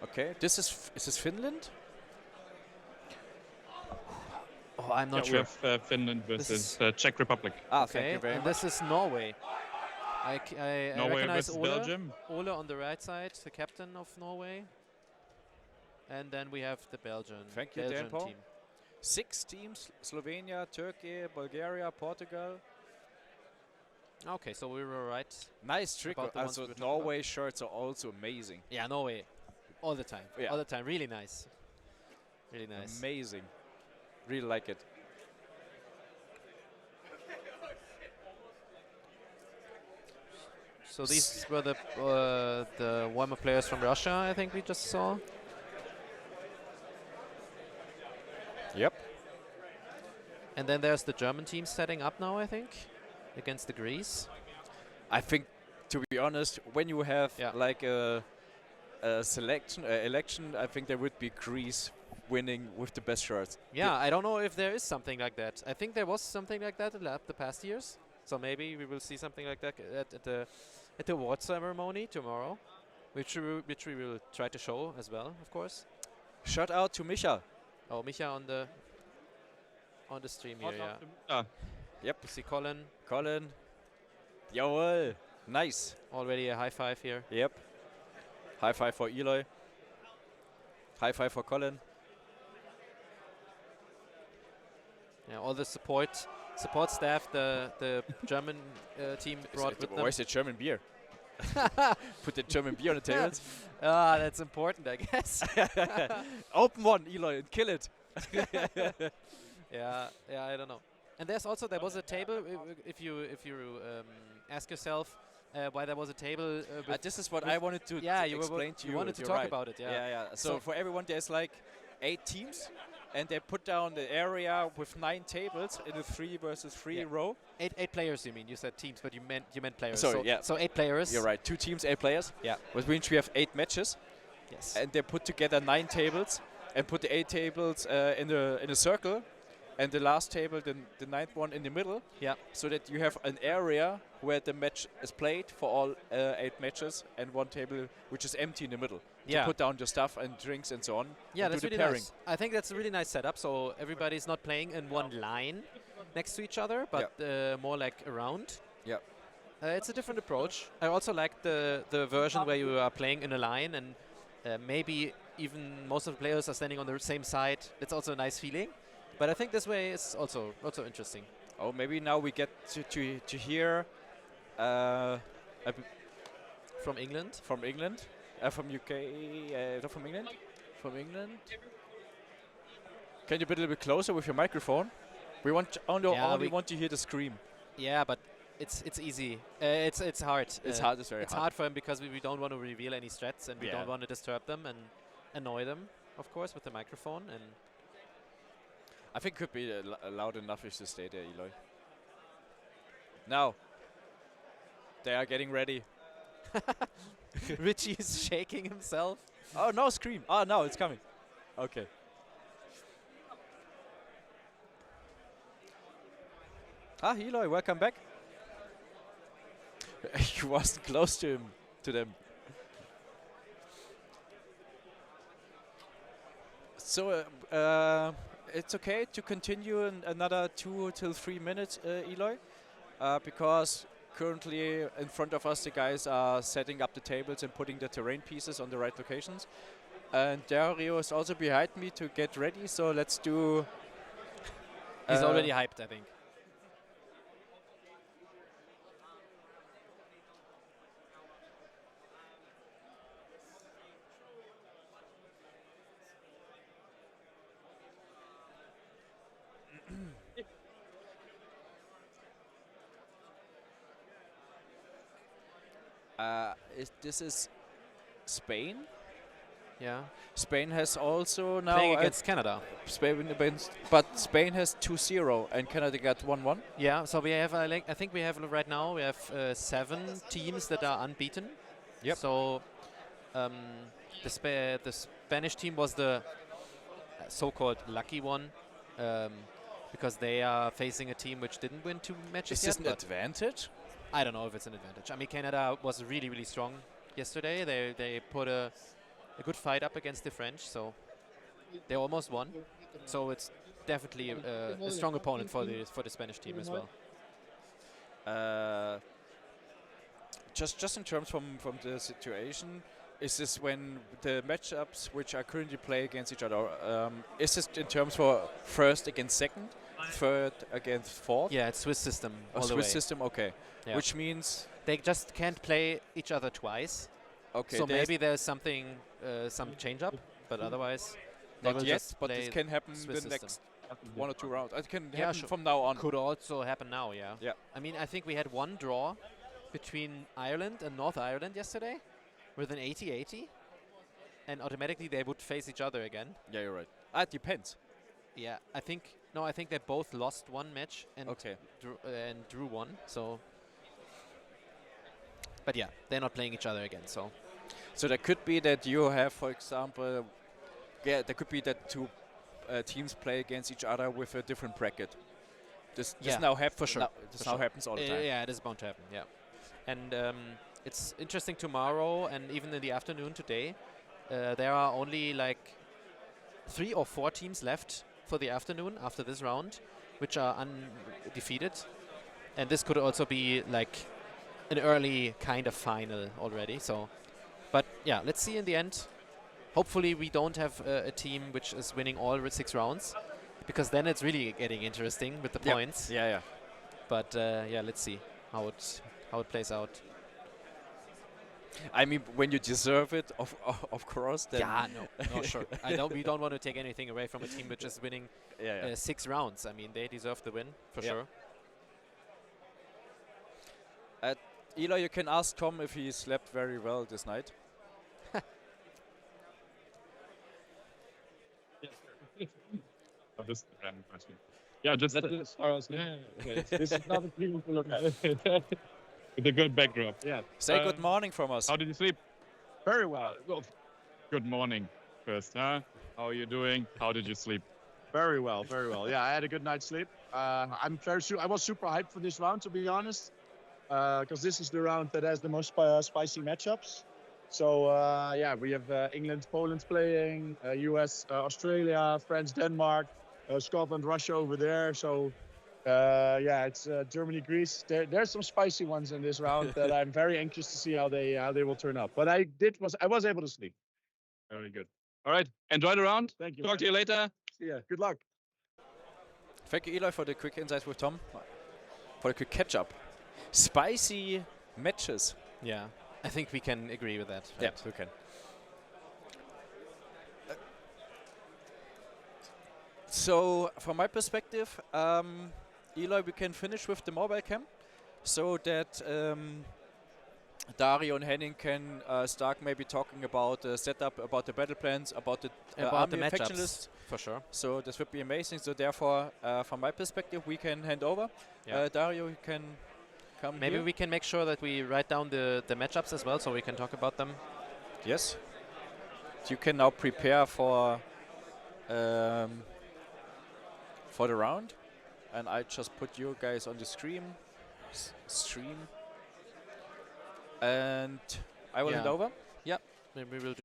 Speaker 1: Okay, is this Finland?
Speaker 2: Oh, I'm not
Speaker 3: We
Speaker 2: sure.
Speaker 3: have Finland
Speaker 2: This
Speaker 3: versus Czech Republic.
Speaker 1: Ah,
Speaker 2: Okay,
Speaker 1: thank you very
Speaker 2: and
Speaker 1: much.
Speaker 2: this is Norway. I
Speaker 3: Norway
Speaker 2: recognize
Speaker 3: versus
Speaker 2: Ole.
Speaker 3: Belgium.
Speaker 2: Ole on the right side, the captain of Norway. And then we have the Belgian
Speaker 1: Dan Paul.
Speaker 2: team.
Speaker 1: 6 teams: Slovenia, Turkey, Bulgaria, Portugal.
Speaker 2: Okay, so we were right.
Speaker 1: Nice trick.
Speaker 2: About the ones
Speaker 1: Also,
Speaker 2: we were talking about.
Speaker 1: Norway shirts are also amazing.
Speaker 2: Yeah, Norway. All the time.
Speaker 1: Yeah.
Speaker 2: All the time. Really nice. Really nice.
Speaker 1: Amazing. Really like it.
Speaker 2: So these were the warm-up players from Russia, I think we just saw.
Speaker 1: Yep.
Speaker 2: And then there's the German team setting up now, I think, against the Greece.
Speaker 1: I think, to be honest, when you have
Speaker 2: Yeah.
Speaker 1: like a election, I think there would be Greece winning with the best shirts.
Speaker 2: Yeah, I don't know if there is something like that. I think there was something like that the past years. So maybe we will see something like that at the award ceremony tomorrow, which we will try to show as well, of course.
Speaker 1: Shout out to Micha.
Speaker 2: Oh, Micha on the stream here, yeah.
Speaker 3: Ah,
Speaker 2: You see Colin,
Speaker 1: Colin. Jawohl. Nice.
Speaker 2: already a high five here.
Speaker 1: Yep. High five for Eloy. High five for Colin.
Speaker 2: Yeah, all the support staff the German team brought with them.
Speaker 1: Where's the German beer? Put the German beer on the tables.
Speaker 2: Ah, that's important, I guess.
Speaker 1: Open one, Eloy, and kill it.
Speaker 2: Yeah, I don't know. And there was a table. If you ask yourself why there was a table.
Speaker 1: This is what I wanted to explain to you.
Speaker 2: You wanted to
Speaker 1: You're
Speaker 2: talk
Speaker 1: right.
Speaker 2: about it, yeah.
Speaker 1: Yeah. So
Speaker 2: So-
Speaker 1: for everyone, there's like 8 teams, and they put down the area with 9 tables in a 3 versus 3
Speaker 2: Yeah.
Speaker 1: row.
Speaker 2: Eight players, you mean? You said teams, but you meant players.
Speaker 1: Sorry,
Speaker 2: so,
Speaker 1: yeah.
Speaker 2: So 8 players.
Speaker 1: You're right. 2 teams, 8 players.
Speaker 2: Yeah.
Speaker 1: Which means we have 8 matches,
Speaker 2: Yes.
Speaker 1: and they put together 9 tables, and put the 8 tables in a circle, and the last table, the 9th one, in the middle.
Speaker 2: Yeah.
Speaker 1: So that you have an area where the match is played for all 8 matches, and 1 table which is empty in the middle.
Speaker 2: Yeah.
Speaker 1: To put down your stuff and drinks and so on.
Speaker 2: Yeah,
Speaker 1: and
Speaker 2: that's
Speaker 1: do the
Speaker 2: really
Speaker 1: pairing.
Speaker 2: nice. I think that's a really nice setup. So everybody's not playing in one line next to each other, but more like around.
Speaker 1: Yeah.
Speaker 2: It's a different approach. I also like the version where you are playing in a line and maybe even most of the players are standing on the same side. It's also a nice feeling. But I think this way is also interesting.
Speaker 1: Oh, maybe now we get to hear
Speaker 2: From England?
Speaker 1: from England, from UK, not from England, from England. Can you be a little bit closer with your microphone? We want only want to hear the scream.
Speaker 2: Yeah, but it's easy. It's hard.
Speaker 1: It's hard. It's very
Speaker 2: It's
Speaker 1: hard.
Speaker 2: hard for him because we don't want to reveal any strats and we
Speaker 1: Yeah.
Speaker 2: don't want to disturb them and annoy them, of course, with the microphone. And
Speaker 1: I think it could be loud enough if you stay there, Eloy. Now, they are getting ready.
Speaker 2: Richie is shaking himself.
Speaker 1: Oh, no scream. Oh, no, it's coming. Okay. Ah, Eloy, welcome back. You wasn't close to them. So, it's okay to continue in another 2 till 3 minutes, Eloy, because currently in front of us the guys are setting up the tables and putting the terrain pieces on the right locations. And Dario is also behind me to get ready, so let's do...
Speaker 2: He's already hyped, I think.
Speaker 1: This is Spain.
Speaker 2: Yeah.
Speaker 1: Spain has also now...
Speaker 2: Playing against Canada.
Speaker 1: But Spain has 2-0 and Canada got 1-1.
Speaker 2: Yeah, so we have, I think we have right now, we have 7 teams that are unbeaten.
Speaker 1: Yep.
Speaker 2: So the Spanish team was the so-called lucky one because they are facing a team which didn't win 2 matches
Speaker 1: Is this
Speaker 2: yet.
Speaker 1: an
Speaker 2: but
Speaker 1: advantage?
Speaker 2: I don't know if it's an advantage. I mean, Canada was really, really strong yesterday. They put a good fight up against the French, so they almost won. So it's definitely a strong opponent for the Spanish team as well.
Speaker 1: Just in terms from the situation, is this when the matchups which are currently play against each other? Is this in terms for first against second, third against fourth?
Speaker 2: Yeah, it's Swiss system.
Speaker 1: A
Speaker 2: all the
Speaker 1: Swiss
Speaker 2: way.
Speaker 1: system, okay.
Speaker 2: Yeah.
Speaker 1: Which means
Speaker 2: They just can't play each other twice.
Speaker 1: okay.
Speaker 2: So maybe there's something, some change up, but otherwise they will
Speaker 1: not yet,
Speaker 2: just
Speaker 1: but
Speaker 2: play
Speaker 1: this can happen
Speaker 2: Swiss
Speaker 1: the
Speaker 2: system.
Speaker 1: next 1 or 2 rounds. It can
Speaker 2: Yeah,
Speaker 1: happen
Speaker 2: sure.
Speaker 1: from now on.
Speaker 2: Could also happen now, yeah.
Speaker 1: Yeah.
Speaker 2: I mean, I think we had one draw between Ireland and North Ireland yesterday with an 80-80, and automatically they would face each other again.
Speaker 1: Yeah, you're right. It depends.
Speaker 2: Yeah, I think they both lost one match and
Speaker 1: Okay.
Speaker 2: drew one. So, but yeah, they're not playing each other again. So
Speaker 1: So there could be that you have, for example, there could be that two teams play against each other with a different bracket. This now happens
Speaker 2: for sure.
Speaker 1: This now happens all the time.
Speaker 2: Yeah, it is bound to happen. Yeah, and it's interesting tomorrow and even in the afternoon today. There are only like 3 or 4 teams left for the afternoon after this round, which are undefeated, and this could also be like an early kind of final already. So, but yeah, let's see in the end. Hopefully we don't have a team which is winning all 6 rounds, because then it's really getting interesting with the points.
Speaker 1: Yeah.
Speaker 2: But yeah, let's see how it plays out.
Speaker 1: I mean, when you deserve it, of course. Then
Speaker 2: Yeah, no, sure. We don't want to take anything away from a team which is winning 6 rounds. I mean, they deserve the win for sure.
Speaker 1: Eli, you can ask Tom if he slept very well this night.
Speaker 3: Oh, this is a random question. Yeah, just this is not a people to look at it. With a good backdrop. Yeah.
Speaker 1: Say good morning from us.
Speaker 3: How did you sleep? Very well. Well, good morning first, huh? How are you doing? How did you sleep?
Speaker 4: Very well, very well. Yeah, I had a good night's sleep. I'm I was super hyped for this round, to be honest, because this is the round that has the most spicy matchups. So yeah, we have England, Poland playing, US, Australia, France, Denmark, Scotland, Russia over there. So yeah, it's Germany, Greece. There's some spicy ones in this round that I'm very anxious to see how they will turn out. But I was able to sleep.
Speaker 3: Very good. All right. Enjoy the round.
Speaker 4: Thank you.
Speaker 3: Talk to you later.
Speaker 4: See ya. Good luck.
Speaker 1: Thank you, Eli, for the quick insights with Tom. For the quick catch-up. Spicy matches.
Speaker 2: Yeah, I think we can agree with that.
Speaker 1: Yeah, we can. So, from my perspective, Eli, we can finish with the mobile cam, so that Dario and Henning can start maybe talking about the setup, about the battle plans, about the army and faction
Speaker 2: matchups,
Speaker 1: list.
Speaker 2: for sure.
Speaker 1: So this would be amazing. So therefore, from my perspective, we can hand over.
Speaker 2: Yeah.
Speaker 1: Dario, you can come
Speaker 2: Maybe
Speaker 1: here.
Speaker 2: we can make sure that we write down the matchups as well, so we can talk about them.
Speaker 1: Yes. You can now prepare for the round, and I just put you guys on the stream, and I will hand
Speaker 2: Yeah.
Speaker 1: over.
Speaker 2: Maybe we'll do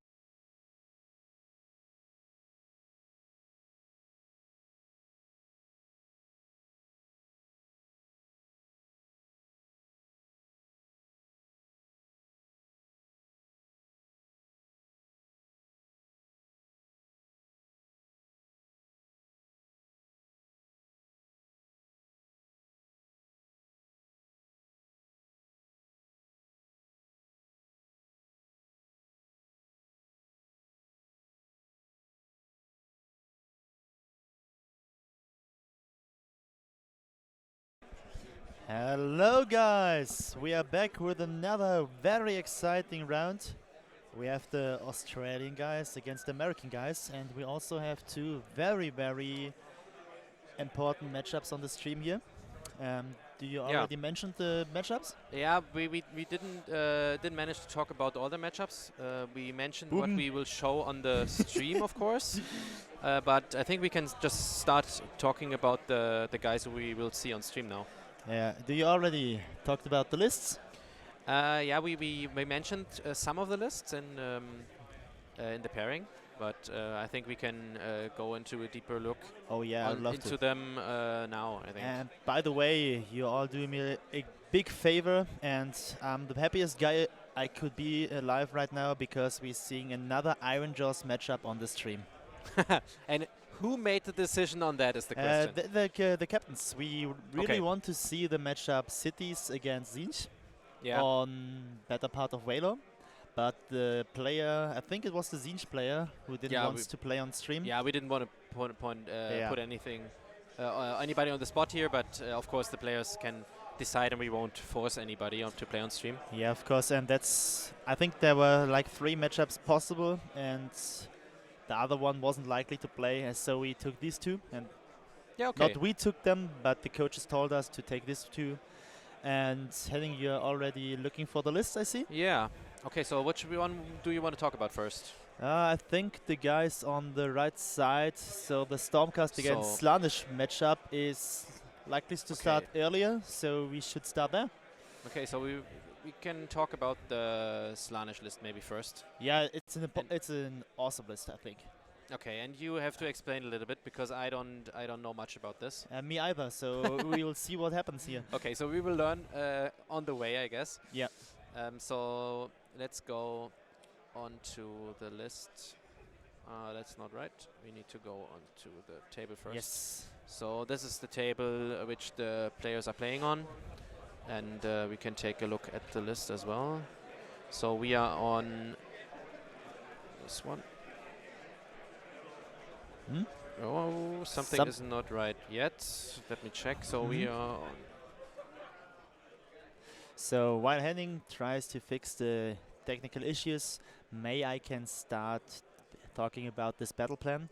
Speaker 5: Hello guys, we are back with another very exciting round. We have the Australian guys against the American guys, and we also have 2 very, very important matchups on the stream here. Do you already mention the matchups?
Speaker 2: Yeah, we didn't manage to talk about all the matchups. We mentioned what we will show on the stream, of course. But I think we can just start talking about the guys who we will see on stream now.
Speaker 5: Yeah. Do you already talked about the lists?
Speaker 2: Yeah, we mentioned some of the lists in the pairing. but I think we can go into a deeper look
Speaker 5: Oh yeah, I'd love
Speaker 2: into
Speaker 5: to.
Speaker 2: them now, I think.
Speaker 5: And by the way, you all do me a big favor, and I'm the happiest guy I could be alive right now because we're seeing another Iron Jaws matchup on the stream.
Speaker 2: And who made the decision on that is the question.
Speaker 5: The captains. We really
Speaker 2: Okay.
Speaker 5: want to see the matchup Cities against Zinj
Speaker 2: Yeah.
Speaker 5: on better part of Valor. But the player, I think it was the Zinj player who didn't
Speaker 2: Yeah,
Speaker 5: want
Speaker 2: we-
Speaker 5: to play on stream.
Speaker 2: Yeah, we didn't want to
Speaker 5: Yeah.
Speaker 2: put anything, anybody on the spot here, but of course the players can decide, and we won't force anybody to play on stream.
Speaker 5: Yeah, of course, and that's. I think there were like 3 matchups possible, and the other one wasn't likely to play, and so we took these 2. And
Speaker 2: Yeah, okay.
Speaker 5: not we took them, but the coaches told us to take these 2. And Henning, you're already looking for the list, I see.
Speaker 2: Yeah. Okay, so which one do you want to talk about first?
Speaker 5: I think the guys on the right side, so the Stormcast against
Speaker 2: So-
Speaker 5: Slanish matchup is likely to start earlier, so we should start there.
Speaker 2: Okay, so we can talk about the Slanish list maybe first.
Speaker 5: Yeah, it's
Speaker 2: And-
Speaker 5: it's an awesome list, I think.
Speaker 2: Okay, and you have to explain a little bit because I don't know much about this.
Speaker 5: Me either, so we will see what happens here.
Speaker 2: Okay, so we will learn on the way, I guess.
Speaker 5: Yeah.
Speaker 2: So let's go on to the list. That's not right. We need to go on to the table first.
Speaker 5: Yes.
Speaker 2: So this is the table which the players are playing on, and we can take a look at the list as well. So we are on this one.
Speaker 5: Hmm?
Speaker 2: Oh, something
Speaker 5: Some-
Speaker 2: is not right yet. Let me check. So we
Speaker 5: Mhm.
Speaker 2: are on.
Speaker 5: So while Henning tries to fix the technical issues, I can start talking about this battle plan.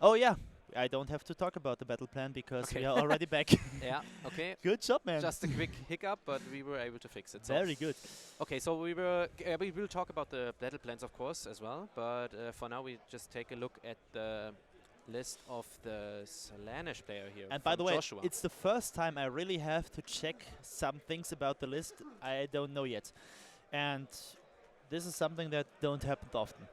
Speaker 5: Oh yeah, I don't have to talk about the battle plan because
Speaker 2: Okay.
Speaker 5: we are already back.
Speaker 2: Yeah. Okay.
Speaker 5: Good job, man.
Speaker 2: Just a quick hiccup, but we were able to fix it. So
Speaker 5: Very good.
Speaker 2: Okay, so we will talk about the battle plans, of course, as well. But for now, we just take a look at the list of the Slanish player here.
Speaker 5: And by
Speaker 2: from
Speaker 5: the way,
Speaker 2: Joshua.
Speaker 5: it's the first time I really have to check some things about the list I don't know yet. And this is something that don't happen often.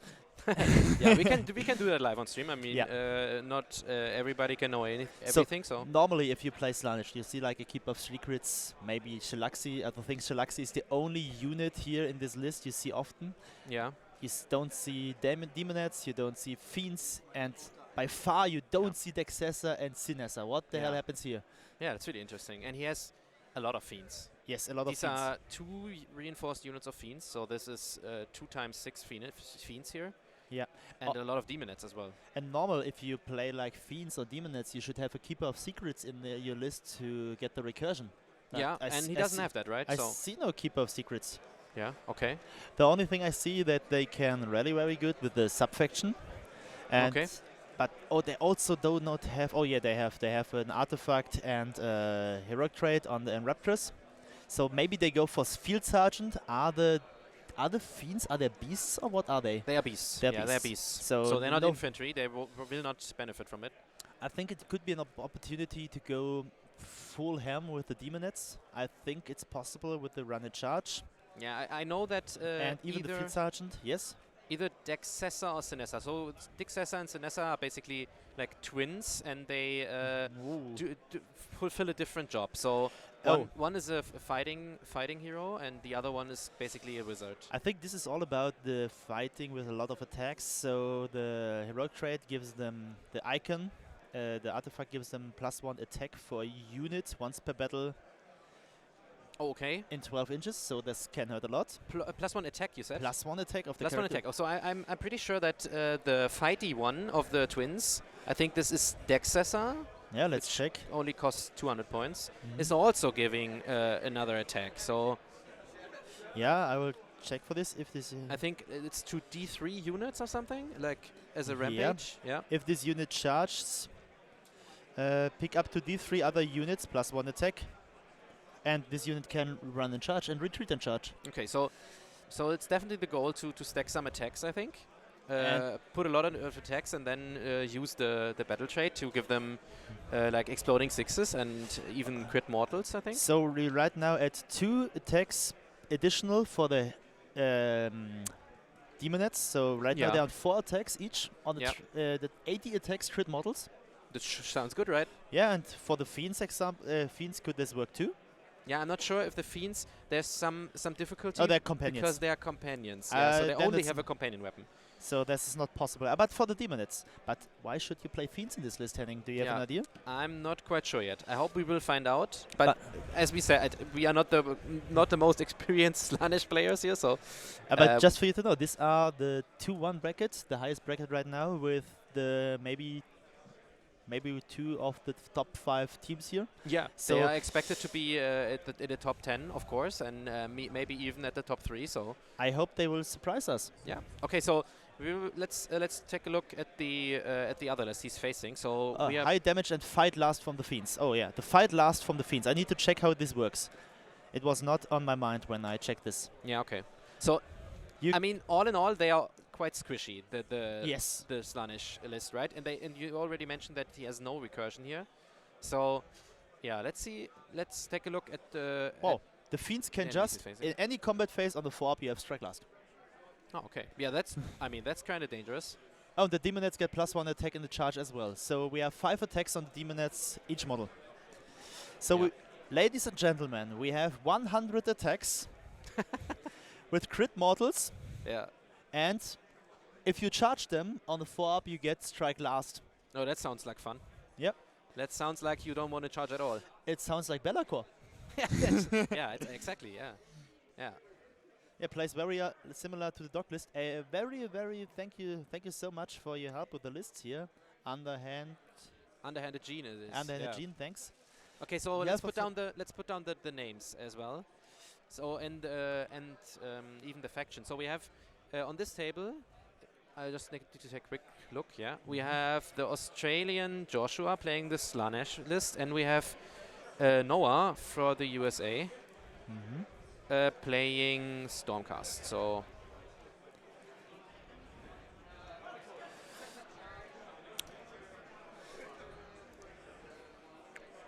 Speaker 2: yeah, we can do that live on stream. I mean,
Speaker 5: Yeah.
Speaker 2: not everybody can know
Speaker 5: So
Speaker 2: everything. So
Speaker 5: normally, if you play Slanish, you see like a keep of secrets, maybe Shalaxi. I think Shalaxi is the only unit here in this list you see often.
Speaker 2: yeah,
Speaker 5: You don't see Demonettes, you don't see Fiends, and by far you don't see Dexessa and Sinessa. What the hell
Speaker 2: Yeah.
Speaker 5: happens here?
Speaker 2: yeah, that's really interesting. And he has a lot of fiends.
Speaker 5: Yes, a lot
Speaker 2: These
Speaker 5: of Fiends.
Speaker 2: are 2 reinforced units of fiends. So this is 2 times 6 fiends here.
Speaker 5: Yeah.
Speaker 2: And
Speaker 5: Oh.
Speaker 2: a lot of demonettes as well.
Speaker 5: And normal, if you play like Fiends or Demonettes, you should have a Keeper of Secrets in your list to get the recursion. But
Speaker 2: yeah,
Speaker 5: I
Speaker 2: and he
Speaker 5: I
Speaker 2: doesn't
Speaker 5: see-
Speaker 2: have that, right?
Speaker 5: I
Speaker 2: so
Speaker 5: see no Keeper of Secrets.
Speaker 2: yeah, okay.
Speaker 5: The only thing I see that they can rally very good with the subfaction. And
Speaker 2: Okay.
Speaker 5: But they also do not have. Oh yeah, they have an artifact and heroic trait on the Enraptors. So maybe they go for Field Sergeant. Are the Fiends, are they beasts or what are they?
Speaker 2: They are beasts.
Speaker 5: They're
Speaker 2: yeah, they're
Speaker 5: beasts.
Speaker 2: beasts.
Speaker 5: So
Speaker 2: they're not
Speaker 5: no-
Speaker 2: infantry. They will not benefit from it.
Speaker 5: I think it could be an opportunity to go full ham with the Demonettes. I think it's possible with the run and charge.
Speaker 2: Yeah, I know that
Speaker 5: And even the Field Sergeant, yes.
Speaker 2: either Dexessa or Sinessa. So Dexessa and Sinessa are basically like twins, and they
Speaker 5: Ooh.
Speaker 2: fulfill a different job. So
Speaker 5: Oh.
Speaker 2: one is a fighting hero, and the other one is basically a wizard.
Speaker 5: I think this is all about the fighting with a lot of attacks. So the heroic trait gives them the icon. The artifact gives them +1 attack for a unit once per battle
Speaker 2: Oh, okay.
Speaker 5: in 12 inches. So this can hurt a lot.
Speaker 2: +1 attack, you said?
Speaker 5: +1 attack of the
Speaker 2: +1
Speaker 5: character.
Speaker 2: attack. Oh, so I'm pretty sure that the fighty one of the twins, I think this is Dexessa,
Speaker 5: Yeah, let's
Speaker 2: Which-
Speaker 5: check.
Speaker 2: only costs 200 points,
Speaker 5: Mhm.
Speaker 2: is also giving another attack. So
Speaker 5: Yeah, I will check for this if this.
Speaker 2: I think it's 2 D3 units or something, like as a
Speaker 5: Yeah.
Speaker 2: rampage. Yeah.
Speaker 5: If this unit charges, pick up to D3 other units +1 attack, and this unit can run and charge and retreat and charge.
Speaker 2: Okay, so it's definitely the goal to stack some attacks, I think.
Speaker 5: And-
Speaker 2: Put a lot of attacks and then use the battle trait to give them like exploding sixes and even crit mortals, I think.
Speaker 5: So we're right now at 2 attacks additional for the Demonettes. So right now
Speaker 2: Yeah.
Speaker 5: they're on 4 attacks each on the,
Speaker 2: Yeah.
Speaker 5: the 80 attacks crit models.
Speaker 2: That sounds good, right?
Speaker 5: Yeah, and for the Fiends Fiends could this work too?
Speaker 2: Yeah, I'm not sure if the Fiends, there's some difficulty
Speaker 5: Oh, they're companions.
Speaker 2: because they are companions. Yeah, so they
Speaker 5: then
Speaker 2: only
Speaker 5: it's
Speaker 2: have a companion weapon.
Speaker 5: So this is not possible. But for the Demonettes. But why should you play Fiends in this list, Henning? Do you have
Speaker 2: Yeah.
Speaker 5: an idea?
Speaker 2: I'm not quite sure yet. I hope we will find out. But as we said, we are not the most experienced Slaanesh players here, so.
Speaker 5: But just for you to know, these are the 2-1 brackets, the highest bracket right now, with the maybe 2 of the top 5 teams here.
Speaker 2: Yeah,
Speaker 5: So
Speaker 2: they are expected to be in the top 10, of course, and maybe even at the top 3. So
Speaker 5: I hope they will surprise us.
Speaker 2: yeah. Okay, so let's take a look at the other list he's facing. So we have
Speaker 5: High damage and fight last from the Fiends. Oh yeah, the fight last from the Fiends. I need to check how this works. It was not on my mind when I checked this.
Speaker 2: yeah. Okay, so
Speaker 5: You
Speaker 2: I mean, all in all, they are quite squishy.
Speaker 5: Yes.
Speaker 2: The Slaanesh list, right? And you already mentioned that he has no recursion here. So yeah, let's see. Let's take a look at the.
Speaker 5: Wow. The Fiends can
Speaker 2: enemies
Speaker 5: just,
Speaker 2: he's facing.
Speaker 5: in any combat phase on the 4-up, you have strike last.
Speaker 2: Oh, okay. Yeah, that's. I mean, that's kind of dangerous.
Speaker 5: Oh, the Demonettes get +1 attack in the charge as well. So we have 5 attacks on the Demonettes each model. So
Speaker 2: Yeah.
Speaker 5: ladies and gentlemen, we have 100 attacks with crit models,
Speaker 2: Yeah.
Speaker 5: and if you charge them on the 4-up, you get strike last.
Speaker 2: Oh, that sounds like fun.
Speaker 5: Yep.
Speaker 2: That sounds like you don't want to charge at all.
Speaker 5: It sounds like Bellacore.
Speaker 2: Yeah, exactly. Yeah. Yeah.
Speaker 5: Yeah, plays very similar to the dog list. Very thank you so much for your help with the lists here.
Speaker 2: Underhanded Gene it is.
Speaker 5: Underhanded
Speaker 2: yeah.
Speaker 5: Gene, thanks.
Speaker 2: Okay, so
Speaker 5: Yeah,
Speaker 2: let's
Speaker 5: for
Speaker 2: put down the names as well. So and even the faction. So we have on this table. I just need to take a quick look. Yeah, we have the Australian Joshua playing the Slaanesh list, and we have Noah for the USA playing Stormcast. So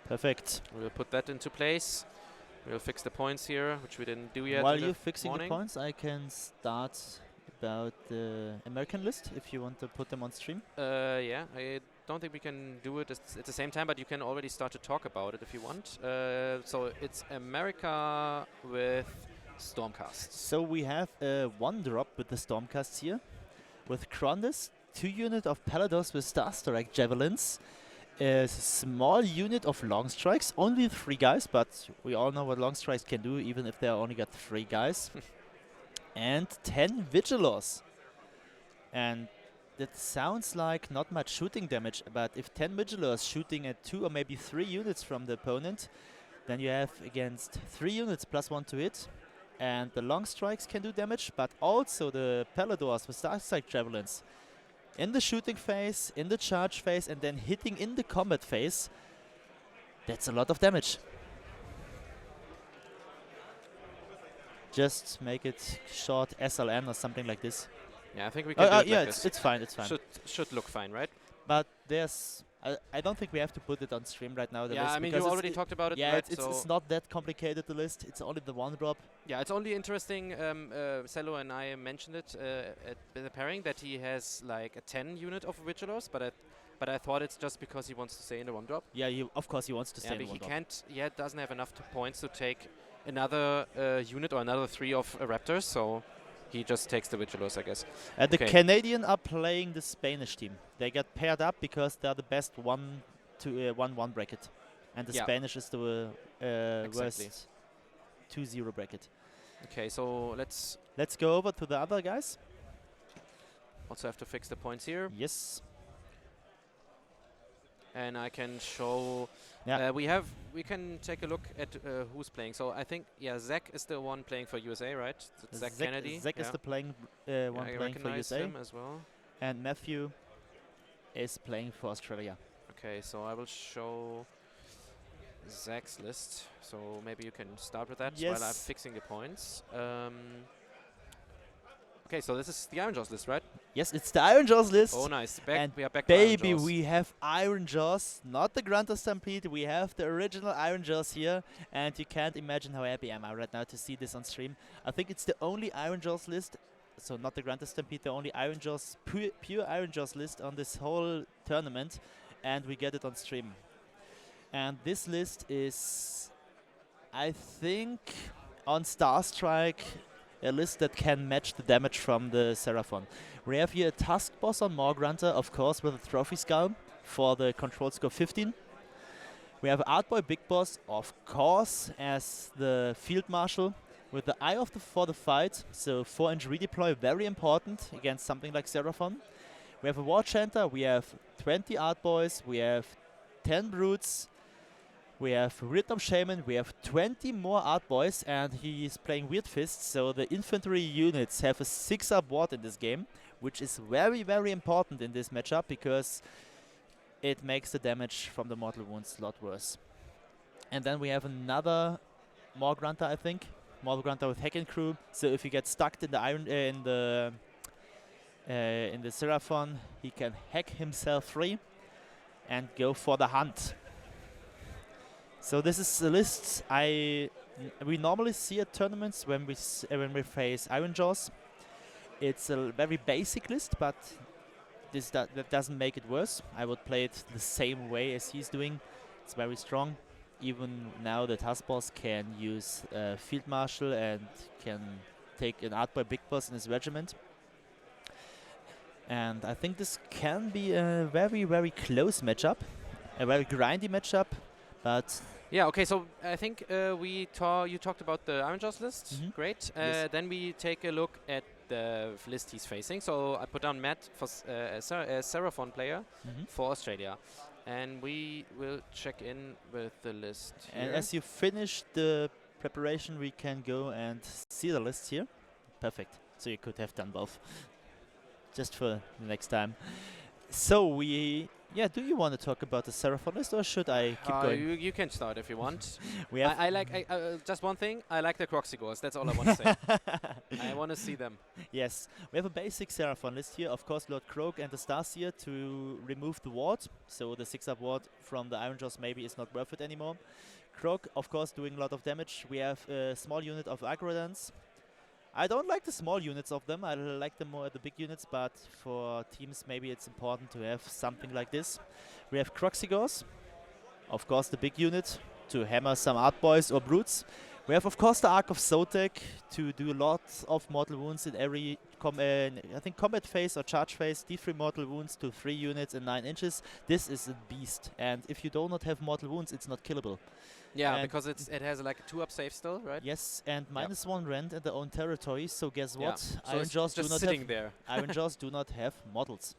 Speaker 5: Perfect.
Speaker 2: we'll put that into place. We'll fix the points here, which we didn't do yet.
Speaker 5: While
Speaker 2: in the
Speaker 5: you're fixing
Speaker 2: morning.
Speaker 5: the points, I can start about the American list if you want to put them on stream.
Speaker 2: Yeah, I don't think we can do it at the same time, but you can already start to talk about it if you want. So it's America with Stormcast.
Speaker 5: So we have a 1-drop with the Stormcasts here, with Krondis, 2 unit of Palados with Star Strike Javelins, a small unit of Long Strikes, only 3 guys, but we all know what Long Strikes can do, even if they only got 3 guys, and 10 Vigilors. And that sounds like not much shooting damage, but if 10 Vigilors shooting at 2 or maybe 3 units from the opponent, then you have against 3 units +1 to hit. And the long strikes can do damage, but also the Paladors with Star Strike Javelins. In the shooting phase, in the charge phase, and then hitting in the combat phase, that's a lot of damage. Just make it short SLN or something like this.
Speaker 2: Yeah, I think we can do it
Speaker 5: Yeah,
Speaker 2: like this.
Speaker 5: it's fine, it's fine.
Speaker 2: Should look fine, right?
Speaker 5: But there's... I don't think we have to put it on stream right now. The
Speaker 2: Yeah,
Speaker 5: list,
Speaker 2: I mean,
Speaker 5: because
Speaker 2: you
Speaker 5: it's
Speaker 2: already talked about it,
Speaker 5: yeah,
Speaker 2: right?
Speaker 5: it's not that complicated, the list. It's only the 1-drop.
Speaker 2: Yeah, it's only interesting. Cello and I mentioned it at the pairing that he has like a 10 unit of Vigilors, but I thought it's just because he wants to stay in the 1-drop.
Speaker 5: Yeah, of course he wants to stay
Speaker 2: Yeah,
Speaker 5: in
Speaker 2: but he
Speaker 5: 1-drop.
Speaker 2: can't yet. Doesn't have enough points to take another unit or another 3 of Raptors, so he just takes the Vigilors, I guess.
Speaker 5: The
Speaker 2: Okay.
Speaker 5: Canadian are playing the Spanish team. They get paired up because they're the best 1-1 bracket, and the
Speaker 2: Yeah.
Speaker 5: Spanish is the
Speaker 2: Exactly.
Speaker 5: worst 2-0 bracket.
Speaker 2: Okay, so let's
Speaker 5: Let's go over to the other guys.
Speaker 2: also have to fix the points here,
Speaker 5: Yes.
Speaker 2: and I can show.
Speaker 5: Yeah.
Speaker 2: We can take a look at who's playing. So I think Zach is the one playing for USA, right? It's Zach Kennedy.
Speaker 5: Zach is
Speaker 2: yeah.
Speaker 5: the playing
Speaker 2: Yeah,
Speaker 5: one
Speaker 2: I
Speaker 5: playing for
Speaker 2: recognize
Speaker 5: USA,
Speaker 2: him as well.
Speaker 5: and Matthew is playing for Australia.
Speaker 2: Okay, so I will show Zach's list. So maybe you can start with that while I'm
Speaker 5: Yes.
Speaker 2: fixing the points. Okay, so this is the Iron Jaws list, right?
Speaker 5: Yes, it's the Iron Jaws list.
Speaker 2: Oh, nice.
Speaker 5: And
Speaker 2: We are back to Iron
Speaker 5: baby,
Speaker 2: Jaws.
Speaker 5: we have Iron Jaws, not the Grunter Stampede. We have the original Iron Jaws here, and you can't imagine how happy am I right now to see this on stream. I think it's the only Iron Jaws list so not the Granta Stampede, the only Iron Jaws, pure Iron Jaws list on this whole tournament, and we get it on stream. And this list is, I think, on Star Strike, a list that can match the damage from the Seraphon. We have here a Task Boss on Morgrunter, of course, with a Trophy Skull for the control score 15. We have Art Boy Big Boss, of course, as the Field Marshal, with the Eye of for the Fight, so 4-inch redeploy, very important against something like Seraphon. We have a War Chanter, we have 20 Art Boys, we have 10 Brutes, we have Rhythm Shaman, we have 20 more Art Boys, and he is playing Weird Fist, so the infantry units have a 6-up ward in this game, which is very, very important in this matchup, because it makes the damage from the mortal wounds a lot worse. And then we have another Morgrunter, I think. Morgrunter with Hack and Crew, so if you get stuck in the in the Seraphon, he can hack himself free and go for the hunt. So this is the list we normally see at tournaments when we face Iron Jaws. It's a very basic list, but that doesn't make it worse. I would play it the same way as he's doing. It's very strong. Even now the Task Boss can use Field Marshal and can take an Art Boy Big Boss in his regiment. And I think this can be a very, very close matchup. A very grindy matchup, but...
Speaker 2: Yeah, okay, so I think you talked about the Iron Jaws list.
Speaker 5: Mhm.
Speaker 2: Great.
Speaker 5: Yes.
Speaker 2: Then we take a look at the list he's facing. So I put down Matt for a Seraphon player for Australia. And we will check in with the list
Speaker 5: And
Speaker 2: here.
Speaker 5: as you finish the preparation, we can go and see the list here. Perfect. So you could have done both. Just for the next time. So do you want to talk about the Seraphon list, or should I keep going?
Speaker 2: You can start if you want.
Speaker 5: We have
Speaker 2: I like just one thing. I like the Croxigors. That's all I want to say. I want to see them.
Speaker 5: Yes, we have a basic Seraphon list here. Of course, Lord Croak and the Starseer to remove the ward. So the 6-up ward from the Iron Jaws maybe is not worth it anymore. Croak, of course, doing a lot of damage. We have a small unit of Aggrodans. I don't like the small units of them. I like them more at the big units, but for teams maybe it's important to have something like this. We have Croxigors, of course the big unit, to hammer some Art Boys or Brutes. We have of course the Ark of Zotek to do a lot of mortal wounds in every I think combat phase or charge phase, D3 mortal wounds to 3 units in 9 inches. This is a beast, and if you do not have mortal wounds, it's not killable.
Speaker 2: Yeah,
Speaker 5: And
Speaker 2: because it has like a 2-up save still, right?
Speaker 5: Yes, and -1 rend in their own territory. So guess
Speaker 2: Yeah.
Speaker 5: what?
Speaker 2: So
Speaker 5: Iron
Speaker 2: it's
Speaker 5: Jaws do
Speaker 2: just
Speaker 5: not
Speaker 2: sitting
Speaker 5: have
Speaker 2: there.
Speaker 5: Iron Jaws do not have models.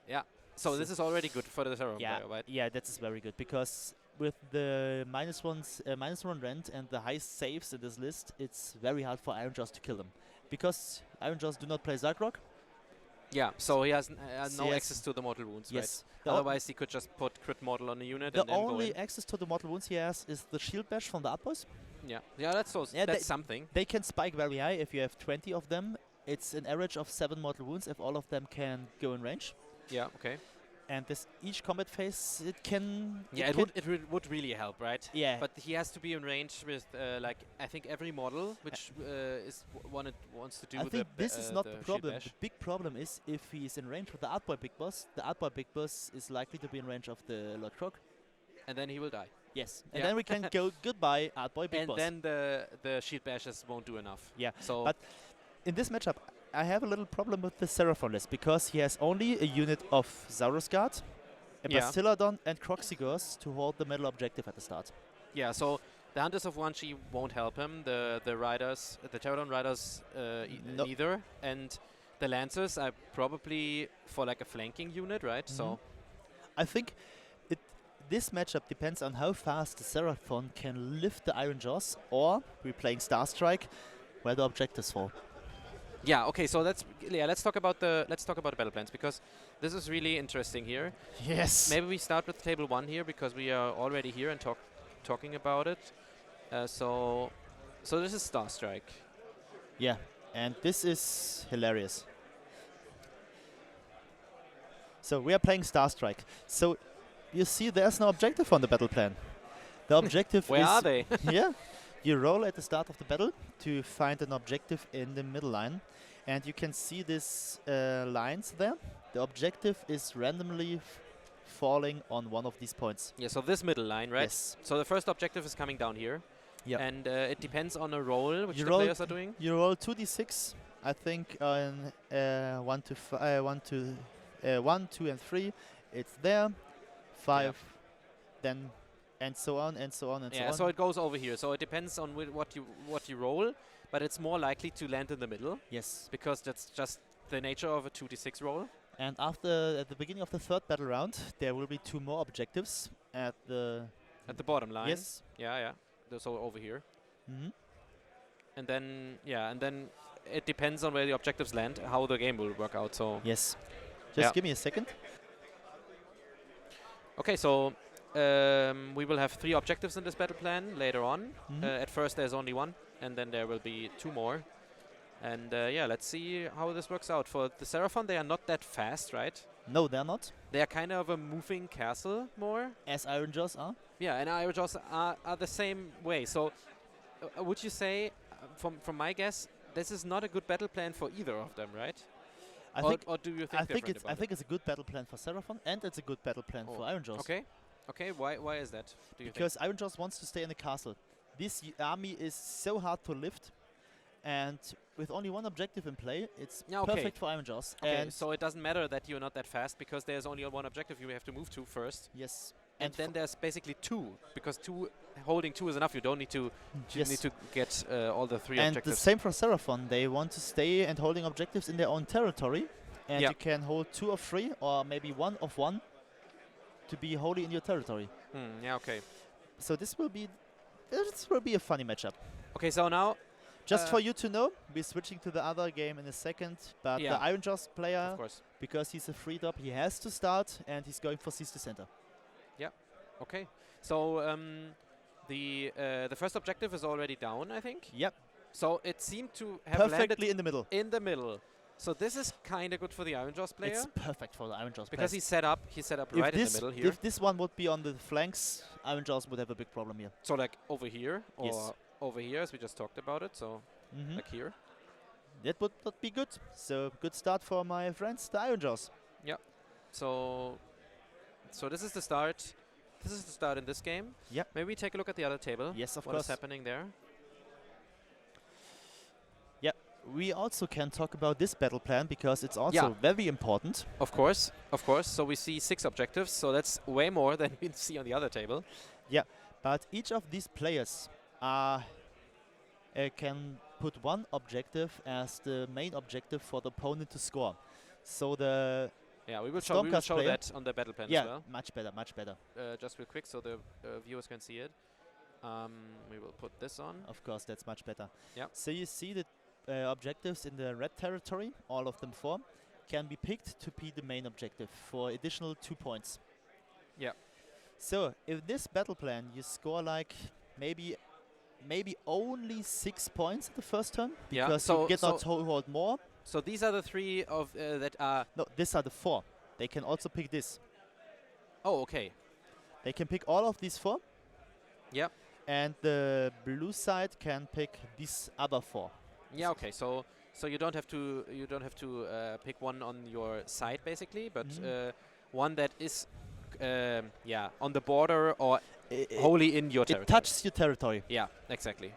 Speaker 2: Yeah. So this is already good for the Seraphon player, right?
Speaker 5: Yeah, that is very good, because with the -1 rend and the highest saves in this list, it's very hard for Iron Jaws to kill them, because Iron Jaws do not play Zagrok.
Speaker 2: Yeah. So he has
Speaker 5: So
Speaker 2: no
Speaker 5: yes.
Speaker 2: access to the mortal wounds,
Speaker 5: Yes.
Speaker 2: right? Otherwise, he could just put crit mortal on the unit
Speaker 5: The
Speaker 2: and then go
Speaker 5: only
Speaker 2: in.
Speaker 5: access to the mortal wounds he has is the shield bash from the Art Boys.
Speaker 2: Yeah. Yeah, that's
Speaker 5: Yeah,
Speaker 2: that's something.
Speaker 5: They can spike very high if you have 20 of them. It's an average of 7 mortal wounds if all of them can go in range.
Speaker 2: Yeah. Okay.
Speaker 5: And this each combat phase, it can...
Speaker 2: Yeah, it would really help, right?
Speaker 5: Yeah.
Speaker 2: But he has to be in range with like I think every model which wants to do.
Speaker 5: I think this is not the
Speaker 2: shield
Speaker 5: problem.
Speaker 2: bash.
Speaker 5: The big problem is if he is in range with the Art Boy Big Boss, the Art Boy Big Boss is likely to be in range of the Lord Croak.
Speaker 2: And then he will die.
Speaker 5: Yes. And
Speaker 2: Yeah.
Speaker 5: then we can go goodbye, Art Boy Big
Speaker 2: And
Speaker 5: Boss.
Speaker 2: then the shield bashes won't do enough.
Speaker 5: Yeah.
Speaker 2: So
Speaker 5: But in this matchup, I have a little problem with the Seraphon list, because he has only a unit of Zaurusguard, a
Speaker 2: Yeah.
Speaker 5: Basiladon and Croxigors to hold the middle objective at the start.
Speaker 2: yeah, so the Hunters of One-Chi won't help him. The Riders, the Pterodon Riders
Speaker 5: No.
Speaker 2: neither. And the Lancers are probably for like a flanking unit, right? So
Speaker 5: I think this matchup depends on how fast the Seraphon can lift the Iron Jaws, or we're playing Star Strike, where the objectives fall.
Speaker 2: yeah, okay, so let's talk about the battle plans, because this is really interesting here.
Speaker 5: Yes.
Speaker 2: Maybe we start with table 1 here, because we are already here and talking about it. So this is Star Strike.
Speaker 5: Yeah, and this is hilarious. So we are playing Star Strike. So you see, there's no objective on the battle plan. The objective
Speaker 2: Where
Speaker 5: is
Speaker 2: are they?
Speaker 5: yeah. You roll at the start of the battle to find an objective in the middle line, and you can see these lines there. The objective is randomly falling on one of these points.
Speaker 2: Yeah, so this middle line, right?
Speaker 5: Yes.
Speaker 2: So the first objective is coming down here.
Speaker 5: Yep.
Speaker 2: And it depends on a roll which
Speaker 5: You
Speaker 2: the
Speaker 5: roll
Speaker 2: players are doing.
Speaker 5: You roll 2d6, I think on 1, 2, and 3. It's there. 5, then, and so on, and so on, and so
Speaker 2: Yeah,
Speaker 5: on.
Speaker 2: so it goes over here. So it depends on what you roll, but it's more likely to land in the middle
Speaker 5: Yes.
Speaker 2: because that's just the nature of a 2d6 roll.
Speaker 5: And at the beginning of the third battle round, there will be 2 more objectives at the...
Speaker 2: At the bottom line.
Speaker 5: Yes.
Speaker 2: Yeah, yeah. So over here.
Speaker 5: Mm-hmm.
Speaker 2: And then it depends on where the objectives land, how the game will work out. So
Speaker 5: Yes. Just
Speaker 2: Yeah.
Speaker 5: give me a second.
Speaker 2: okay, so we will have 3 objectives in this battle plan later on.
Speaker 5: Mhm.
Speaker 2: At first there's only 1, and then there will be 2 more. And yeah, let's see how this works out. For the Seraphon, they are not that fast, right?
Speaker 5: No, they're not.
Speaker 2: They are kind of a moving castle more.
Speaker 5: As Iron Jaws are.
Speaker 2: Yeah, and Iron Jaws are the same way. So would you say, from my guess, this is not a good battle plan for either of them, right? Or do you think different about
Speaker 5: I
Speaker 2: it?
Speaker 5: think it's a good battle plan for Seraphon, and it's a good battle plan for Iron Jaws.
Speaker 2: Okay. Okay, why is that? Do you
Speaker 5: Because Iron Jaws wants to stay in the castle. This army is so hard to lift, and with only 1 objective in play, it's
Speaker 2: Yeah, okay.
Speaker 5: perfect for Iron Jaws.
Speaker 2: think? Okay,
Speaker 5: And
Speaker 2: so it doesn't matter that you're not that fast because there's only 1 objective you have to move to first.
Speaker 5: yes,
Speaker 2: And then there's basically 2, because holding 2 is enough. You don't need to
Speaker 5: yes.
Speaker 2: need to get all the 3
Speaker 5: And the
Speaker 2: objectives.
Speaker 5: same for Seraphon. They want to stay and holding objectives in their own territory, and
Speaker 2: Yeah.
Speaker 5: you can hold 2 of 3 or maybe 1 of 1 to be wholly in your territory.
Speaker 2: Yeah, okay.
Speaker 5: So this will be a funny matchup.
Speaker 2: Okay, so now
Speaker 5: Just for you to know, we're switching to the other game in a second, but
Speaker 2: Yeah.
Speaker 5: the Iron Jaws player,
Speaker 2: of course.
Speaker 5: because he's a free drop, he has to start, and he's going for Seize the Center.
Speaker 2: Okay. So the first objective is already down, I think.
Speaker 5: Yep,
Speaker 2: So it seemed to have
Speaker 5: perfectly
Speaker 2: landed
Speaker 5: in the middle.
Speaker 2: in the middle. So this is kind of good for the Iron Jaws player
Speaker 5: It's perfect for the Iron Jaws
Speaker 2: because
Speaker 5: player.
Speaker 2: he set up right in the middle here.
Speaker 5: If this one would be on the flanks, Iron Jaws would have a big problem here.
Speaker 2: So like over here or
Speaker 5: Yes.
Speaker 2: over here, as we just talked about it. So
Speaker 5: Mhm.
Speaker 2: like here.
Speaker 5: That would not be good. So good start for my friends, the Iron Jaws.
Speaker 2: So this is the start. This is the start in this game.
Speaker 5: Yep.
Speaker 2: Maybe we take a look at the other table.
Speaker 5: Yes, of
Speaker 2: What is
Speaker 5: course.
Speaker 2: happening there?
Speaker 5: We also can talk about this battle plan because it's also
Speaker 2: Yeah.
Speaker 5: very important.
Speaker 2: Of course, of course. So we see 6 objectives. So that's way more than we see on the other table.
Speaker 5: But each of these players can put 1 objective as the main objective for the opponent to score. So the
Speaker 2: Yeah, we will show
Speaker 5: Stormcast player-
Speaker 2: that on the battle plan as
Speaker 5: yeah,
Speaker 2: well.
Speaker 5: much better, much better.
Speaker 2: Just real quick so the viewers can see it. We will put this on.
Speaker 5: Of course, that's much better.
Speaker 2: Yep.
Speaker 5: So you see the objectives in the red territory, all of them 4, can be picked to be the main objective for additional 2 points.
Speaker 2: Yep.
Speaker 5: So if this battle plan you score like maybe only 6 points at the first turn
Speaker 2: Yeah,
Speaker 5: because
Speaker 2: so-
Speaker 5: you get not
Speaker 2: so-
Speaker 5: to hold more.
Speaker 2: So these are the 3 of that are.
Speaker 5: No, these are the 4. They can also pick this.
Speaker 2: Oh, okay.
Speaker 5: They can pick all of these 4.
Speaker 2: Yep.
Speaker 5: And the blue side can pick these other 4.
Speaker 2: Yeah. Okay. So you don't have to pick one on your side basically, but
Speaker 5: Mhm.
Speaker 2: one that is on the border or
Speaker 5: It
Speaker 2: wholly in your territory.
Speaker 5: touches your territory.
Speaker 2: Yeah. Exactly.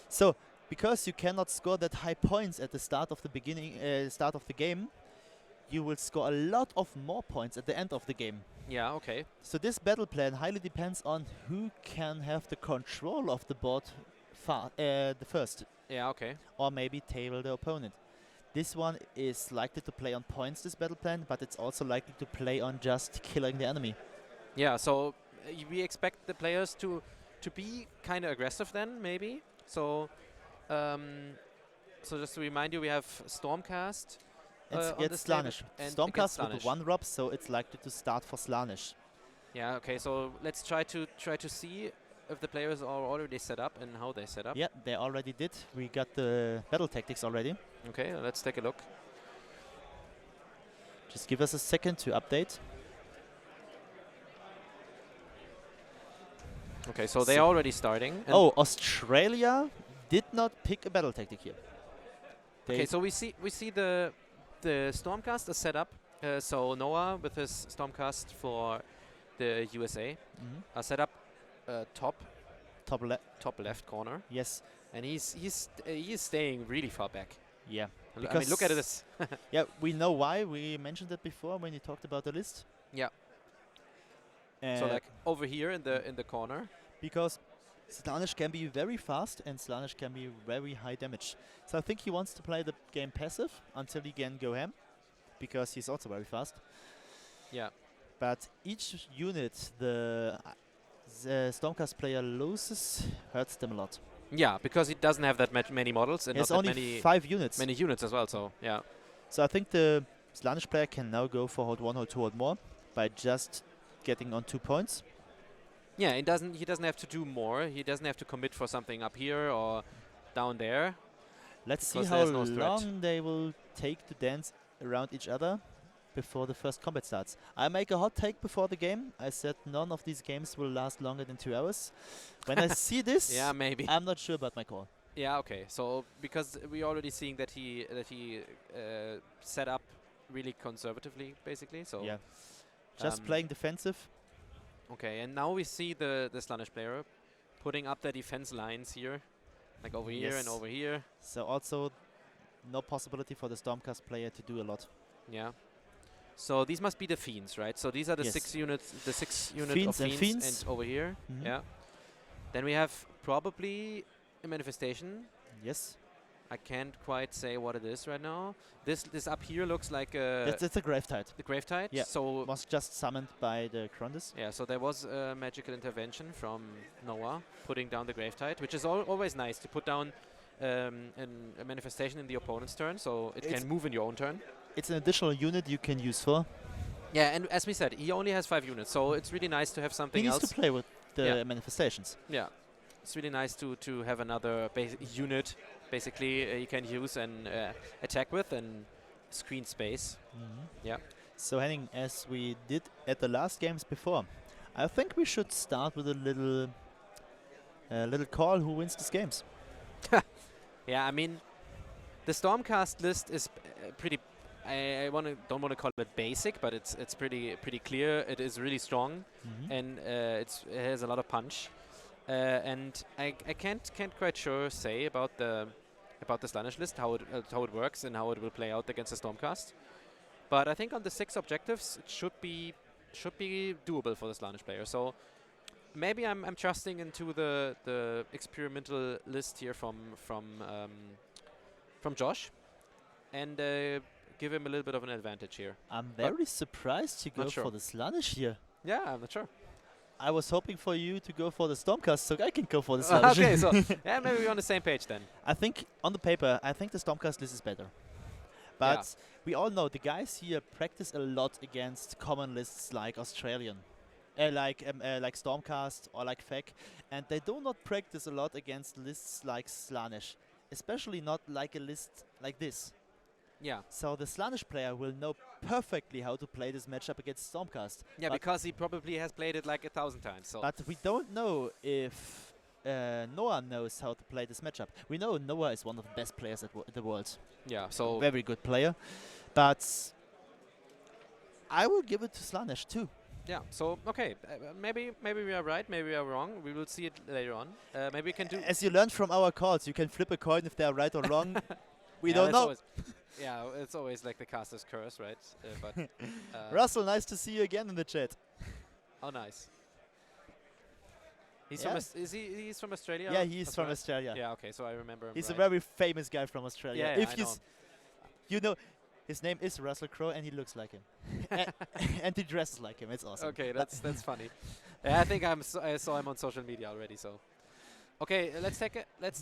Speaker 5: So, because you cannot score that high points at the start of the start of the game, you will score a lot of more points at the end of the game.
Speaker 2: Yeah. Okay.
Speaker 5: So this battle plan highly depends on who can have the control of the board the first,
Speaker 2: Yeah. Okay.
Speaker 5: or maybe table the opponent. This one is likely to play on points, this battle plan, but it's also likely to play on just killing the enemy.
Speaker 2: Yeah. So we expect the players to be kind of aggressive then, maybe. So so just to remind you, we have Stormcast. on
Speaker 5: It's
Speaker 2: this table
Speaker 5: Slaanesh.
Speaker 2: and against
Speaker 5: Stormcast with
Speaker 2: Slaanesh.
Speaker 5: the 1 drop, so it's likely to start for Slaanesh.
Speaker 2: Yeah. Okay. So let's try to see if the players are already set up and how they set up.
Speaker 5: Yeah, they already did. We got the battle tactics already.
Speaker 2: Okay. Let's take a look.
Speaker 5: Just give us a second to update.
Speaker 2: Okay, so they're already starting. And
Speaker 5: Oh, Australia did not pick a battle tactic here.
Speaker 2: okay, so we see the Stormcast is set up. So Noah with his Stormcast for the USA are set up top
Speaker 5: top
Speaker 2: left corner,
Speaker 5: Yes.
Speaker 2: and he's staying really far back.
Speaker 5: Yeah.
Speaker 2: I mean, look at
Speaker 5: Because-
Speaker 2: this.
Speaker 5: Yeah, we know why. We mentioned it before when you talked about the list.
Speaker 2: Yeah. So like over here in the corner.
Speaker 5: because Slaanesh can be very fast and Slaanesh can be very high damage. So I think he wants to play the game passive until he can go ham, because he's also very fast.
Speaker 2: Yeah.
Speaker 5: But each unit the Stormcast player loses hurts them a lot.
Speaker 2: Yeah, because he doesn't have that many models and
Speaker 5: He has
Speaker 2: not that
Speaker 5: only 5 units.
Speaker 2: many units as well. So yeah.
Speaker 5: So I think the Slaanesh player can now go for hold 1, hold 2, hold more by just getting on 2 points.
Speaker 2: Yeah, he doesn't have to do more. He doesn't have to commit for something up here or down there.
Speaker 5: Let's see
Speaker 2: Because
Speaker 5: how
Speaker 2: there's no threat.
Speaker 5: long they will take to dance around each other before the first combat starts. I make a hot take before the game. I said none of these games will last longer than 2 hours. When I see this,
Speaker 2: Yeah, maybe.
Speaker 5: I'm not sure about my call.
Speaker 2: Yeah, okay. So because we're already seeing that he set up really conservatively, basically. So
Speaker 5: Yeah, just playing defensive.
Speaker 2: Okay, and now we see the Slaanesh player putting up the defense lines here, like over here and
Speaker 5: Yes.
Speaker 2: over here.
Speaker 5: So also no possibility for the Stormcast player to do a lot.
Speaker 2: Yeah. So these must be the fiends, right? So these are the
Speaker 5: Yes.
Speaker 2: 6 units, the 6 unit
Speaker 5: Fiends
Speaker 2: of
Speaker 5: and
Speaker 2: fiends,
Speaker 5: fiends.
Speaker 2: and over here.
Speaker 5: Mhm.
Speaker 2: Yeah. Then we have probably a manifestation.
Speaker 5: Yes,
Speaker 2: I can't quite say what it is right now. This up here looks like
Speaker 5: that's a grave tide.
Speaker 2: the grave tide.
Speaker 5: Yeah.
Speaker 2: So
Speaker 5: Was just summoned by the Krondis.
Speaker 2: yeah, so there was a magical intervention from Noah putting down the grave tide, which is always nice to put down a manifestation in the opponent's turn, so it
Speaker 5: It's
Speaker 2: can move in your own turn.
Speaker 5: It's an additional unit you can use for.
Speaker 2: Yeah, and as we said, he only has 5 units, so it's really nice to have
Speaker 5: He
Speaker 2: something
Speaker 5: needs
Speaker 2: else.
Speaker 5: to play with the
Speaker 2: Yeah.
Speaker 5: manifestations.
Speaker 2: Yeah, it's really nice to have another unit, basically, you can use and attack with and screen space. Yeah.
Speaker 5: So Henning, as we did at the last games before, I think we should start with a little call who wins these games.
Speaker 2: Yeah, I mean, the Stormcast list is pretty. I don't want to call it basic, but it's pretty clear. It is really strong, and it has a lot of punch. And I can't quite say about the Slaanesh list, how it works and how it will play out against the Stormcast. But I think on the 6 objectives, it should be doable for the Slaanesh player. So maybe I'm trusting into the experimental list here from Josh, and give him a little bit of an advantage here.
Speaker 5: I'm very surprised you go
Speaker 2: Not sure.
Speaker 5: for the Slaanesh here.
Speaker 2: Yeah, I'm not sure.
Speaker 5: I was hoping for you to go for the Stormcast so I can go for the Slaanesh.
Speaker 2: Okay, so yeah, maybe we're on the same page then.
Speaker 5: I think on the paper, I think the Stormcast list is better. But we all know the guys here practice a lot against common lists like Australian, like Stormcast or like FEC, and they do not practice a lot against lists like Slaanesh, especially not like a list like this.
Speaker 2: Yeah,
Speaker 5: So the Slaanesh player will know perfectly how to play this matchup against Stormcast.
Speaker 2: yeah,
Speaker 5: But-
Speaker 2: because he probably has played it like 1,000 times. So
Speaker 5: But we don't know if Noah knows how to play this matchup. We know Noah is one of the best players in the world.
Speaker 2: yeah, so
Speaker 5: Very good player. But I will give it to Slaanesh too.
Speaker 2: yeah, so okay, maybe we are right, maybe we are wrong. We will see it later on. Maybe we can do.
Speaker 5: As you learned from our calls, you can flip a coin if they are right or wrong. We
Speaker 2: Yeah,
Speaker 5: don't
Speaker 2: that's
Speaker 5: know.
Speaker 2: always- yeah, it's always like the caster's curse, right? But
Speaker 5: Russell, nice to see you again in the chat.
Speaker 2: oh, nice. He's
Speaker 5: Yeah.
Speaker 2: from he's from Australia?
Speaker 5: Yeah, he's
Speaker 2: as
Speaker 5: from
Speaker 2: well?
Speaker 5: Australia.
Speaker 2: Yeah, okay, so I remember him.
Speaker 5: He's
Speaker 2: right.
Speaker 5: a very famous guy from Australia.
Speaker 2: Yeah,
Speaker 5: if
Speaker 2: I
Speaker 5: you
Speaker 2: know.
Speaker 5: you know, his name is Russell Crowe and he looks like him. And he dresses like him. It's awesome.
Speaker 2: Okay, that's funny. Yeah, I think I saw him on social media already. So, okay, let's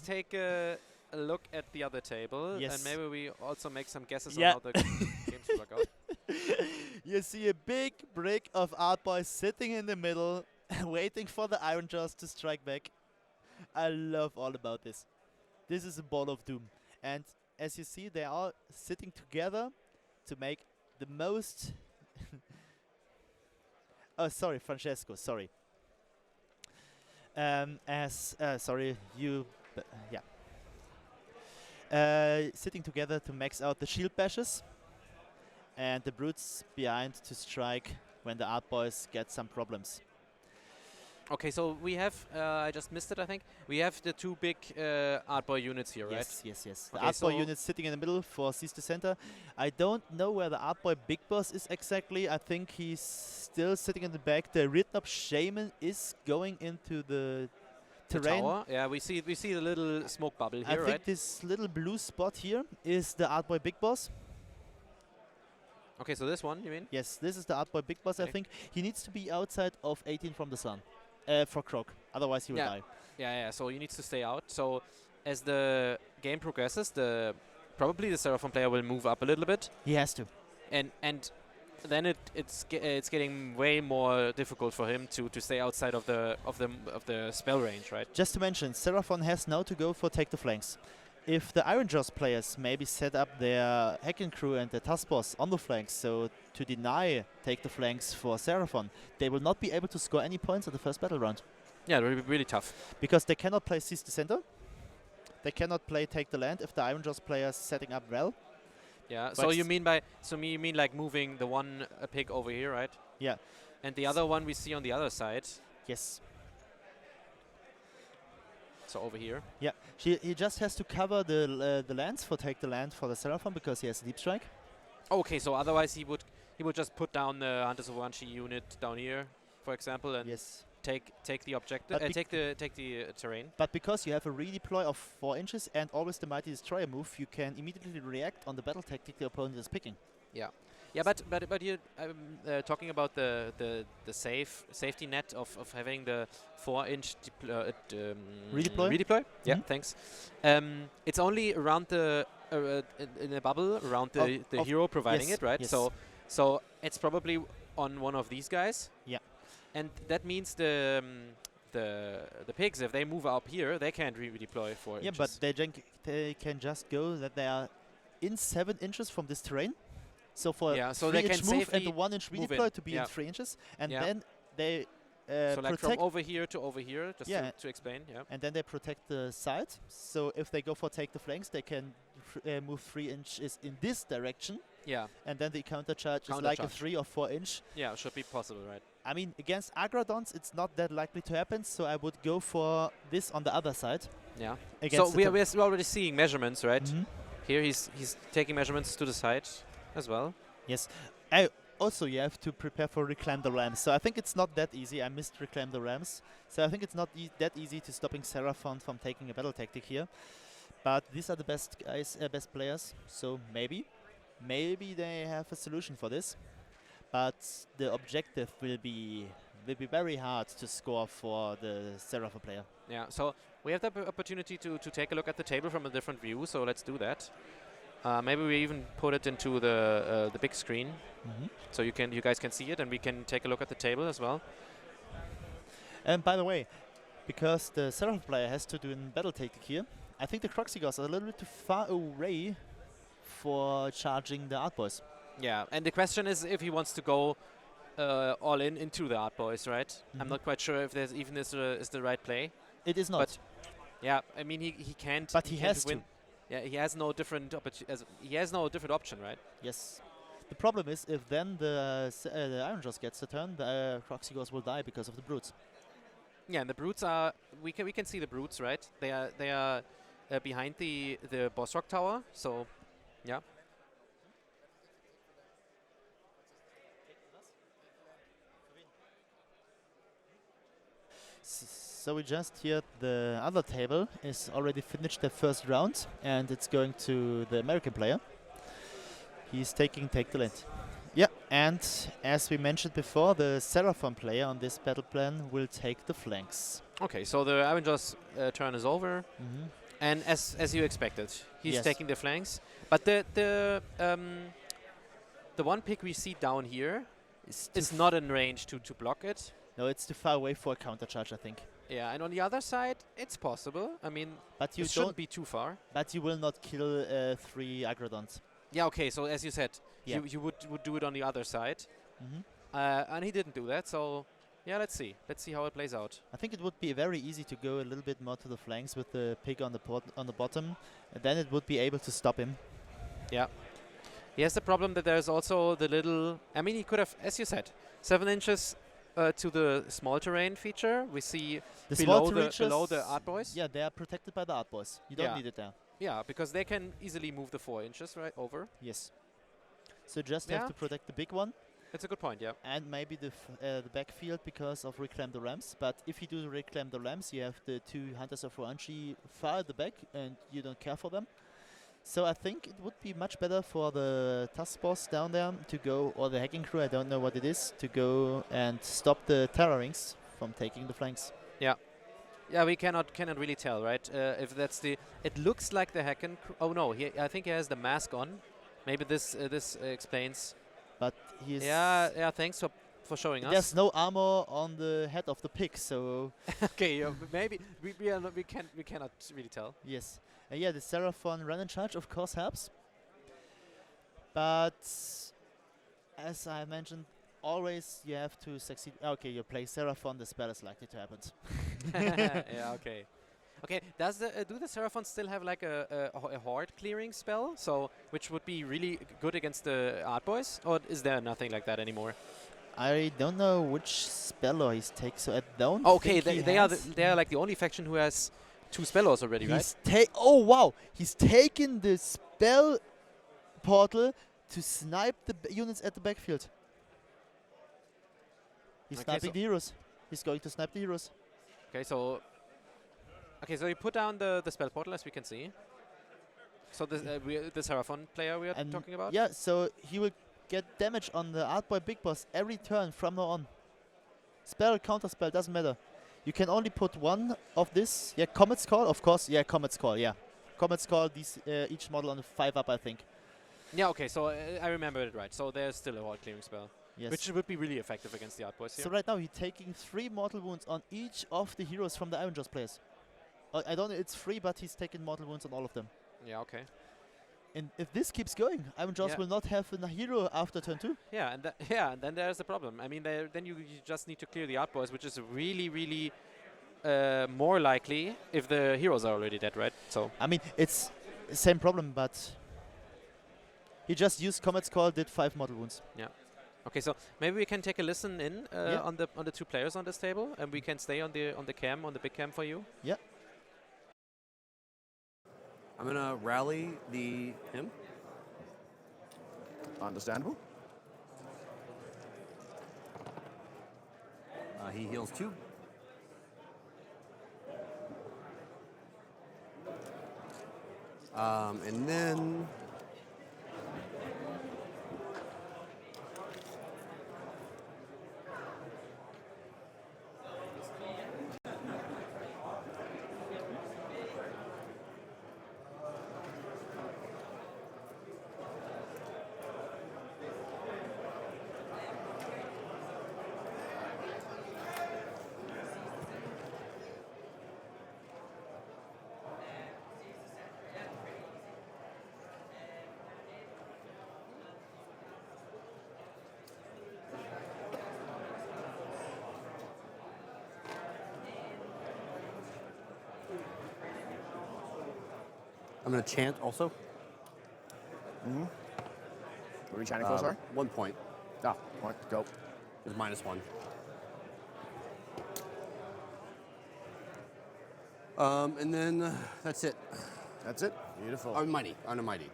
Speaker 2: take a look at the other table,
Speaker 5: Yes.
Speaker 2: and maybe we also make some guesses
Speaker 5: Yeah.
Speaker 2: on how the games will work out.
Speaker 5: You see a big brick of Art Boy sitting in the middle, waiting for the Iron Jaws to strike back. I love all about this. This is a ball of doom. And as you see, they are sitting together to make the most... oh, sorry, Francesco, sorry. Sorry, yeah. Sitting together to max out the shield bashes, and the brutes behind to strike when the art boys get some problems.
Speaker 2: Okay, so we have, I just missed it, I think. We have the two big art boy units here, right?
Speaker 5: Yes. The
Speaker 2: Okay,
Speaker 5: art boy
Speaker 2: so-
Speaker 5: unit sitting in the middle for Sees the center. I don't know where the art boy big boss is exactly. I think he's still sitting in the back. The Ridnop shaman is going into the
Speaker 2: The
Speaker 5: terrain.
Speaker 2: tower. Yeah, we see the little smoke bubble
Speaker 5: I
Speaker 2: here,
Speaker 5: think
Speaker 2: right?
Speaker 5: this little blue spot here is the art boy big boss.
Speaker 2: Okay, so this one, you mean?
Speaker 5: Yes, this is the art boy big boss. I
Speaker 2: Okay.
Speaker 5: think he needs to be outside of 18 from the sun for Croc. Otherwise he will
Speaker 2: Yeah.
Speaker 5: die.
Speaker 2: Yeah. So you need to stay out. So as the game progresses, probably the Seraphon player will move up a little bit,
Speaker 5: He has to.
Speaker 2: and then it's getting way more difficult for him to stay outside of the spell range, right?
Speaker 5: Just to mention, Seraphon has now to go for take the flanks. If the Iron Jaws players maybe set up their Hacking Crew and the Task Boss on the flanks, so to deny take the flanks for Seraphon, they will not be able to score any points at the first battle round.
Speaker 2: Yeah, really tough.
Speaker 5: Because they cannot play Seize the Center, they cannot play Take the Land if the Iron Jaws players setting up well.
Speaker 2: Yeah.
Speaker 5: But
Speaker 2: So you mean like moving the one pig over here, right?
Speaker 5: Yeah.
Speaker 2: And the other one we see on the other side.
Speaker 5: Yes.
Speaker 2: So over here.
Speaker 5: Yeah. He just has to cover the lands for Take the Land for the Seraphon because he has Deep Strike.
Speaker 2: Okay, so otherwise he would just put down the Hunters of Banshee unit down here, for example, and
Speaker 5: Yes.
Speaker 2: take the objective,
Speaker 5: But
Speaker 2: take the terrain.
Speaker 5: But because you have a redeploy of 4 inches and always the Mighty Destroyer move, you can immediately react on the battle tactic the opponent is picking.
Speaker 2: Yeah, but you talking about the safety net of having the 4-inch redeploy. Yeah,
Speaker 5: Mhm.
Speaker 2: thanks. It's only around in a bubble around the
Speaker 5: of
Speaker 2: hero providing
Speaker 5: yes,
Speaker 2: it, right?
Speaker 5: yes.
Speaker 2: So it's probably on one of these guys.
Speaker 5: Yeah.
Speaker 2: And that means the pigs, if they move up here, they can't redeploy 4
Speaker 5: Yeah,
Speaker 2: inches.
Speaker 5: but they can just go that they are in 7 inches from this terrain. So for
Speaker 2: Yeah, so
Speaker 5: 3
Speaker 2: they
Speaker 5: inch
Speaker 2: can
Speaker 5: move and
Speaker 2: safely
Speaker 5: the 1 inch
Speaker 2: move in.
Speaker 5: redeploy to be
Speaker 2: Yeah.
Speaker 5: in 3 inches, and
Speaker 2: Yeah.
Speaker 5: then they
Speaker 2: so like from
Speaker 5: protect
Speaker 2: over here to over here, just
Speaker 5: Yeah.
Speaker 2: to explain. Yeah.
Speaker 5: and then they protect the side. So if they go for take the flanks, they can move 3 inches in this direction,
Speaker 2: Yeah.
Speaker 5: and then the counter charge is
Speaker 2: Counter
Speaker 5: like a
Speaker 2: charge.
Speaker 5: 3 or 4 inch.
Speaker 2: Yeah, should be possible, right?
Speaker 5: I mean, against Agrodons, it's not that likely to happen, so I would go for this on the other side.
Speaker 2: Yeah.
Speaker 5: Against
Speaker 2: So
Speaker 5: the
Speaker 2: we're already seeing measurements, right?
Speaker 5: Mhm.
Speaker 2: Here he's taking measurements to the side as well.
Speaker 5: Yes. Also, you have to prepare for Reclaim the Rams. So I think it's not that easy. I missed Reclaim the Rams. So I think it's not that easy to stopping Seraphon from taking a battle tactic here. But these are the best guys, best players. So maybe they have a solution for this. But the objective will be very hard to score for the Seraphon player.
Speaker 2: Yeah. So we have the opportunity to take a look at the table from a different view. So let's do that. Maybe we even put it into the big screen, so you guys can see it, and we can take a look at the table as well.
Speaker 5: And by the way, because the Seraphon player has to do a battle tactic here, I think the Croxigos are a little bit too far away for charging the Art Boys.
Speaker 2: Yeah. And the question is if he wants to go all into the Art Boys, right? I'm
Speaker 5: Mhm.
Speaker 2: not quite sure if there's even is the right play.
Speaker 5: It is not.
Speaker 2: But yeah, I mean he can't.
Speaker 5: But he
Speaker 2: can't
Speaker 5: has
Speaker 2: win.
Speaker 5: to.
Speaker 2: Yeah, he has no different he has no different option, right?
Speaker 5: Yes. The problem is if then the Iron Jaws gets the turn, the Croxigos will die because of the brutes.
Speaker 2: Yeah, and the brutes are we can see the brutes, right? They are behind the boss rock tower. So yeah.
Speaker 5: So we just hear the other table is already finished the first round, and it's going to the American player. He's taking take the land. Yeah, and as we mentioned before, the Seraphon player on this battle plan will take the flanks.
Speaker 2: Okay, so the Avengers turn is over, and as you expected, he's
Speaker 5: Yes.
Speaker 2: taking the flanks. But the one pick we see down here is not in range to block it.
Speaker 5: No, it's too far away for a counter charge, I think.
Speaker 2: Yeah, and on the other side, it's possible. I mean,
Speaker 5: But you
Speaker 2: it shouldn't
Speaker 5: don't.
Speaker 2: be too far.
Speaker 5: But you will not kill 3 Agrodons.
Speaker 2: Yeah, okay. So as you said,
Speaker 5: Yeah.
Speaker 2: you would do it on the other side,
Speaker 5: Mhm.
Speaker 2: and he didn't do that. So Yeah, let's see. Let's see how it plays out.
Speaker 5: I think it would be very easy to go a little bit more to the flanks with the pig on the bottom, and then it would be able to stop him.
Speaker 2: Yeah. He has the problem that there's also the little... I mean, he could have, as you said, 7 inches to the small terrain feature. We see
Speaker 5: The
Speaker 2: below
Speaker 5: small
Speaker 2: below the art boys.
Speaker 5: Yeah, they are protected by the art boys. You don't
Speaker 2: Yeah.
Speaker 5: need it there.
Speaker 2: Yeah, because they can easily move the 4 inches right over.
Speaker 5: Yes. So just
Speaker 2: Yeah.
Speaker 5: have to protect the big one.
Speaker 2: That's a good point, yeah.
Speaker 5: And maybe the backfield because of reclaim the ramps. But if you do reclaim the ramps, you have the 2 hunters of Fuanchi far at the back, and you don't care for them. So I think it would be much better for the task boss down there to go, or the hacking crew, I don't know what it is, to go and stop the terror rings from taking the flanks.
Speaker 2: Yeah, we cannot really tell, right? If that's the... It looks like the Hacken... Oh, no, I think he has the mask on. Maybe this explains...
Speaker 5: But he's...
Speaker 2: Yeah, thanks for showing us.
Speaker 5: There's no armor on the head of the pig, so...
Speaker 2: Okay, maybe we cannot really tell.
Speaker 5: Yes. Yeah, the Seraphon run in charge of course helps. But as I mentioned, always you have to succeed. Okay, you play Seraphon, the spell is likely to happen.
Speaker 2: Yeah, okay. Okay, do the Seraphons still have like a horde clearing spell? So, which would be really good against the art boys? Or is there nothing like that anymore?
Speaker 5: I don't know which spell he's taken, so I don't
Speaker 2: Okay,
Speaker 5: think
Speaker 2: they are like the only faction who has 2 spellos already, right?
Speaker 5: Oh wow! He's taken the spell portal to snipe the units at the backfield. He's
Speaker 2: Okay,
Speaker 5: sniping
Speaker 2: so
Speaker 5: the heroes. He's going to snipe the heroes.
Speaker 2: Okay, so you put down the spell portal, as we can see. So the Seraphon player we are
Speaker 5: And
Speaker 2: talking about.
Speaker 5: yeah, so he will get damage on the art boy big boss every turn from now on. Spell, counter spell, doesn't matter. You can only put 1 of this. Yeah, Comet's Call, of course. Yeah, Comet's Call, yeah. Comet's Call, these, each model on 5 up, I think.
Speaker 2: Yeah, okay, so I remember it right. So there's still a horde clearing spell,
Speaker 5: Yes.
Speaker 2: which would be really effective against the art boys here.
Speaker 5: So right now he's taking 3 mortal wounds on each of the heroes from the Iron Jaws players. I don't know, it's 3, but he's taking mortal wounds on all of them.
Speaker 2: Yeah, okay.
Speaker 5: And if this keeps going, Iron Jaws
Speaker 2: Yeah.
Speaker 5: will not have a hero after turn 2.
Speaker 2: Yeah, and then there's the problem. I mean, then you just need to clear the art boys, which is really, really more likely if the heroes are already dead, right? So
Speaker 5: I mean, it's the same problem, but he just used Comet's Call, did 5 mortal wounds.
Speaker 2: okay, so maybe we can take a listen in
Speaker 5: Yeah.
Speaker 2: on the 2 players on this table, and we can stay on the big cam for you.
Speaker 5: Yeah.
Speaker 6: I'm gonna rally him.
Speaker 7: Understandable.
Speaker 6: He heals 2. And then I'm gonna chant also.
Speaker 7: What are we chanting for, sorry?
Speaker 6: 1 point.
Speaker 7: Ah, right, go.
Speaker 6: Is -1. And then that's it.
Speaker 7: That's it. Beautiful.
Speaker 6: On a mighty.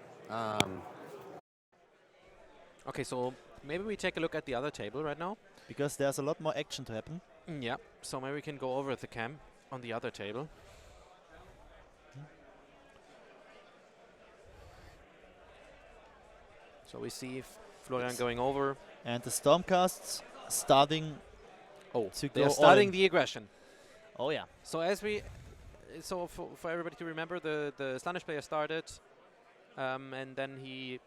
Speaker 2: Okay, so maybe we take a look at the other table right now.
Speaker 5: Because there's a lot more action to happen.
Speaker 2: Yeah, so maybe we can go over the cam on the other table. So we see Florian going over.
Speaker 5: And the Stormcasts starting
Speaker 2: Oh,
Speaker 5: to
Speaker 2: they're
Speaker 5: go
Speaker 2: starting
Speaker 5: all in.
Speaker 2: the aggression.
Speaker 5: Oh yeah.
Speaker 2: So for everybody to remember, the Slanish player started, and then he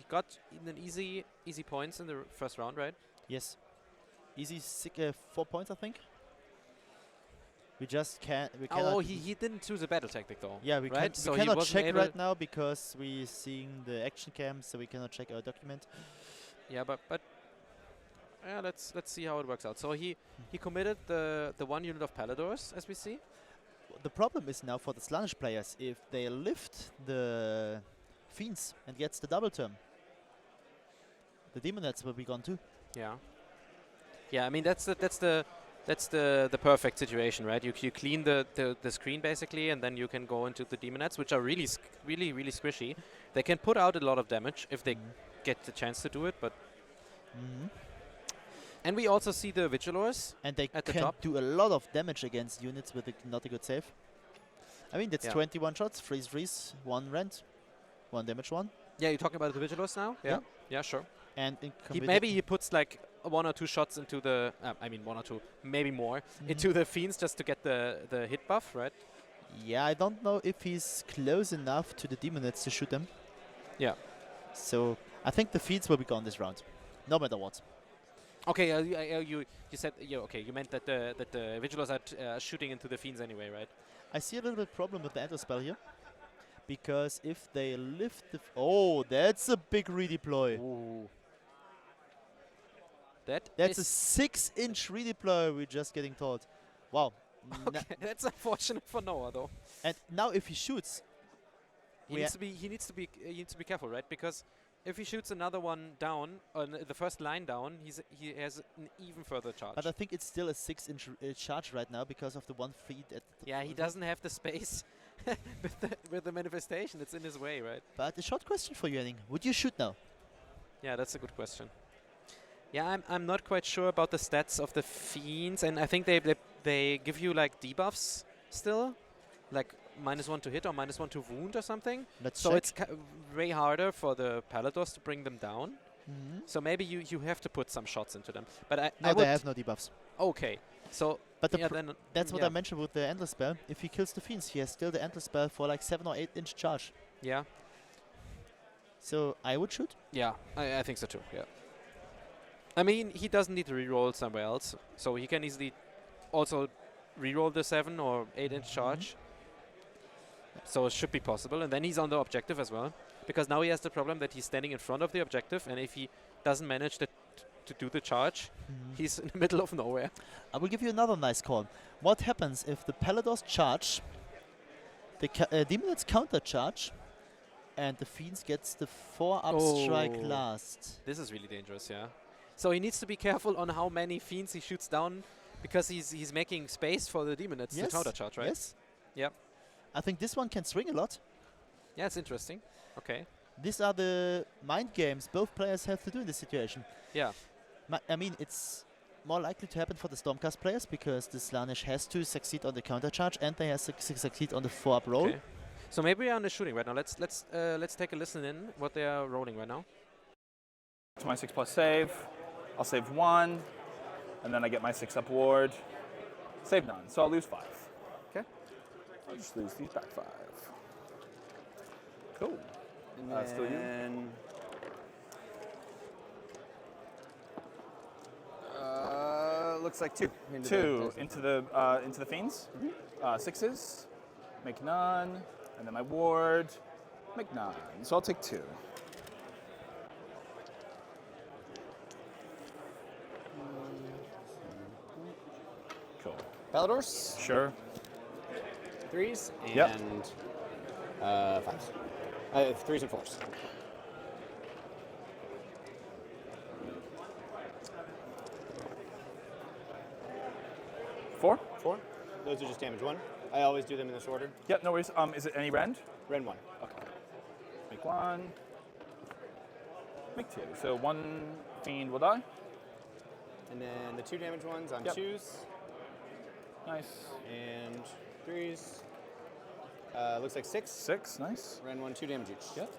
Speaker 2: got in an easy points in the first round, right?
Speaker 5: Yes. Easy 4 points, I think. We just can't. We cannot.
Speaker 2: Oh, he didn't choose a battle tactic though.
Speaker 5: Yeah, we,
Speaker 2: right?
Speaker 5: can,
Speaker 2: So
Speaker 5: we
Speaker 2: he
Speaker 5: cannot
Speaker 2: wasn't
Speaker 5: check
Speaker 2: able
Speaker 5: right now because we're seeing the action cam, so we cannot check our document.
Speaker 2: Yeah, but Yeah, let's see how it works out. So he committed the 1 unit of Paladors, as we see.
Speaker 5: The problem is now for the Slaanesh players, if they lift the Fiends and gets the double turn, the Demonettes will be gone too.
Speaker 2: Yeah. Yeah, I mean that's the perfect situation, right? You clean the screen basically, and then you can go into the Demonettes, which are really really squishy. They can put out a lot of damage if they get the chance to do it, but. And we also see the Vigilors
Speaker 5: And they
Speaker 2: at the
Speaker 5: can
Speaker 2: top.
Speaker 5: do a lot of damage against units with not a good save. I mean, that's 21 shots, freeze, 1 rend, 1 damage 1.
Speaker 2: Yeah, you're talking about the Vigilors now?
Speaker 5: Yeah.
Speaker 2: Yeah, sure.
Speaker 5: And
Speaker 2: Maybe he puts like 1 or 2 shots into the, I mean 1 or 2, maybe more, into the Fiends just to get the hit buff, right?
Speaker 5: Yeah, I don't know if he's close enough to the Demonettes to shoot them.
Speaker 2: Yeah.
Speaker 5: So I think the Fiends will be gone this round, no matter what.
Speaker 2: Okay, you said you meant that the Vigilors are shooting into the Fiends anyway, right?
Speaker 5: I see a little bit problem with the enter spell here, because if they lift the oh, that's a big redeploy.
Speaker 2: Ooh.
Speaker 5: That's a 6-inch redeploy. We're just getting told. Wow.
Speaker 2: Okay, that's unfortunate for Noah though.
Speaker 5: And now if he shoots,
Speaker 2: He needs to be careful, right? Because if he shoots another one down, on the first line down, he has an even further charge.
Speaker 5: but I think it's still a 6-inch charge right now because of the 1 feet at the
Speaker 2: Yeah, he doesn't have the space with the manifestation. It's in his way, right?
Speaker 5: But a short question for you, Henning. Would you shoot now?
Speaker 2: Yeah, that's a good question. Yeah, I'm not quite sure about the stats of the Fiends, and I think they give you like debuffs still, like -1 to hit or -1 to wound or something.
Speaker 5: Let's
Speaker 2: So
Speaker 5: check.
Speaker 2: it's way harder for the Paladors to bring them down. So maybe you have to put some shots into them. But I
Speaker 5: No,
Speaker 2: would
Speaker 5: they have no debuffs.
Speaker 2: Okay, so
Speaker 5: But the
Speaker 2: yeah, then
Speaker 5: that's what
Speaker 2: yeah.
Speaker 5: I mentioned with the Endless Spell. If he kills the Fiends, he has still the Endless Spell for like 7 or 8-inch charge.
Speaker 2: Yeah,
Speaker 5: So I would shoot.
Speaker 2: yeah, I think so too. Yeah. I mean, he doesn't need to reroll somewhere else, so he can easily also reroll the 7 or 8-inch charge. So it should be possible, and then he's on the objective as well, because now he has the problem that he's standing in front of the objective, and if he doesn't manage to do the charge, he's in the middle of nowhere.
Speaker 5: I will give you another nice call. What happens if the Paladors charge, the Demonettes counter charge, and the Fiends gets the 4-up strike
Speaker 2: Oh.
Speaker 5: last?
Speaker 2: This is really dangerous, yeah. So he needs to be careful on how many Fiends he shoots down, because he's making space for the Demonettes to counter charge, right?
Speaker 5: Yes.
Speaker 2: Yep.
Speaker 5: I think this one can swing a lot.
Speaker 2: Yeah, it's interesting. Okay.
Speaker 5: These are the mind games both players have to do in this situation.
Speaker 2: Yeah.
Speaker 5: I mean, it's more likely to happen for the Stormcast players because the Slaanesh has to succeed on the counter charge and they have to succeed on the 4-up roll.
Speaker 2: Okay. So maybe we are on the shooting right now. Let's take a listen in what they are rolling right now.
Speaker 8: To my 6+ save. I'll save 1, and then I get my 6-up ward. Save none, so I'll lose 5. Okay? I'll just lose these back 5. Cool.
Speaker 6: And
Speaker 8: Still you?
Speaker 6: Looks like 2.
Speaker 8: 2 into the Fiends. 6s. Make none. And then my ward. Make 9. So I'll take 2. Cool.
Speaker 6: Paladors?
Speaker 8: Sure.
Speaker 6: 3s and
Speaker 8: Yep.
Speaker 6: 5s. 3s and 4s.
Speaker 8: Four?
Speaker 6: 4. Those are just damage 1. I always do them in this order.
Speaker 8: Yep, no worries. Is it any rend?
Speaker 6: Rend 1.
Speaker 8: Okay. Make 1. Make 2. So 1 fiend will die.
Speaker 6: And then the 2 damage ones on
Speaker 8: Yep.
Speaker 6: 2s
Speaker 8: Nice.
Speaker 6: and 3s. Looks like 6.
Speaker 8: 6, nice.
Speaker 6: Rend 1, 2 damage each.
Speaker 8: Yep.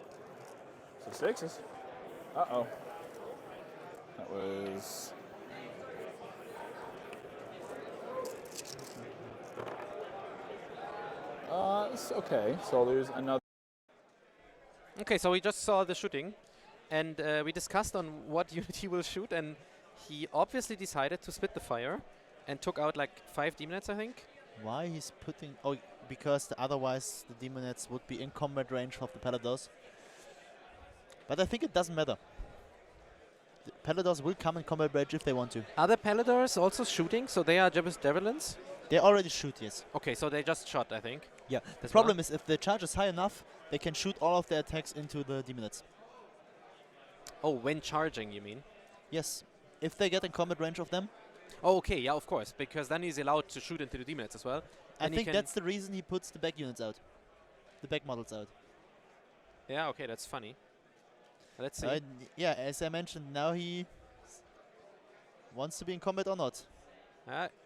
Speaker 8: So 6s. Uh-oh. That was... It's okay. So there's another...
Speaker 2: Okay, so we just saw the shooting, and we discussed on what unit he will shoot, and he obviously decided to split the fire and took out like 5 Demonettes, I think.
Speaker 5: Why he's putting... Oh, because otherwise the Demonettes would be in combat range of the Paladors. But I think it doesn't matter. The Paladors will come in combat range if they want to.
Speaker 2: Are the Paladors also shooting? So they are javelins?
Speaker 5: They already shoot, yes.
Speaker 2: Okay, so they just shot, I think.
Speaker 5: Yeah. The
Speaker 2: As
Speaker 5: problem is if the charge is high enough, they can shoot all of their attacks into the demonettes.
Speaker 2: Oh, when charging, you mean?
Speaker 5: Yes. If they get in combat range of them.
Speaker 2: Oh, okay, yeah, of course, because then he's allowed to shoot into the demonettes as well.
Speaker 5: I
Speaker 2: And he
Speaker 5: think
Speaker 2: can-
Speaker 5: that's the reason he puts the back units out. The back models out.
Speaker 2: Yeah, okay, that's funny. Let's see.
Speaker 5: Yeah, as I mentioned, now he wants to be in combat or not.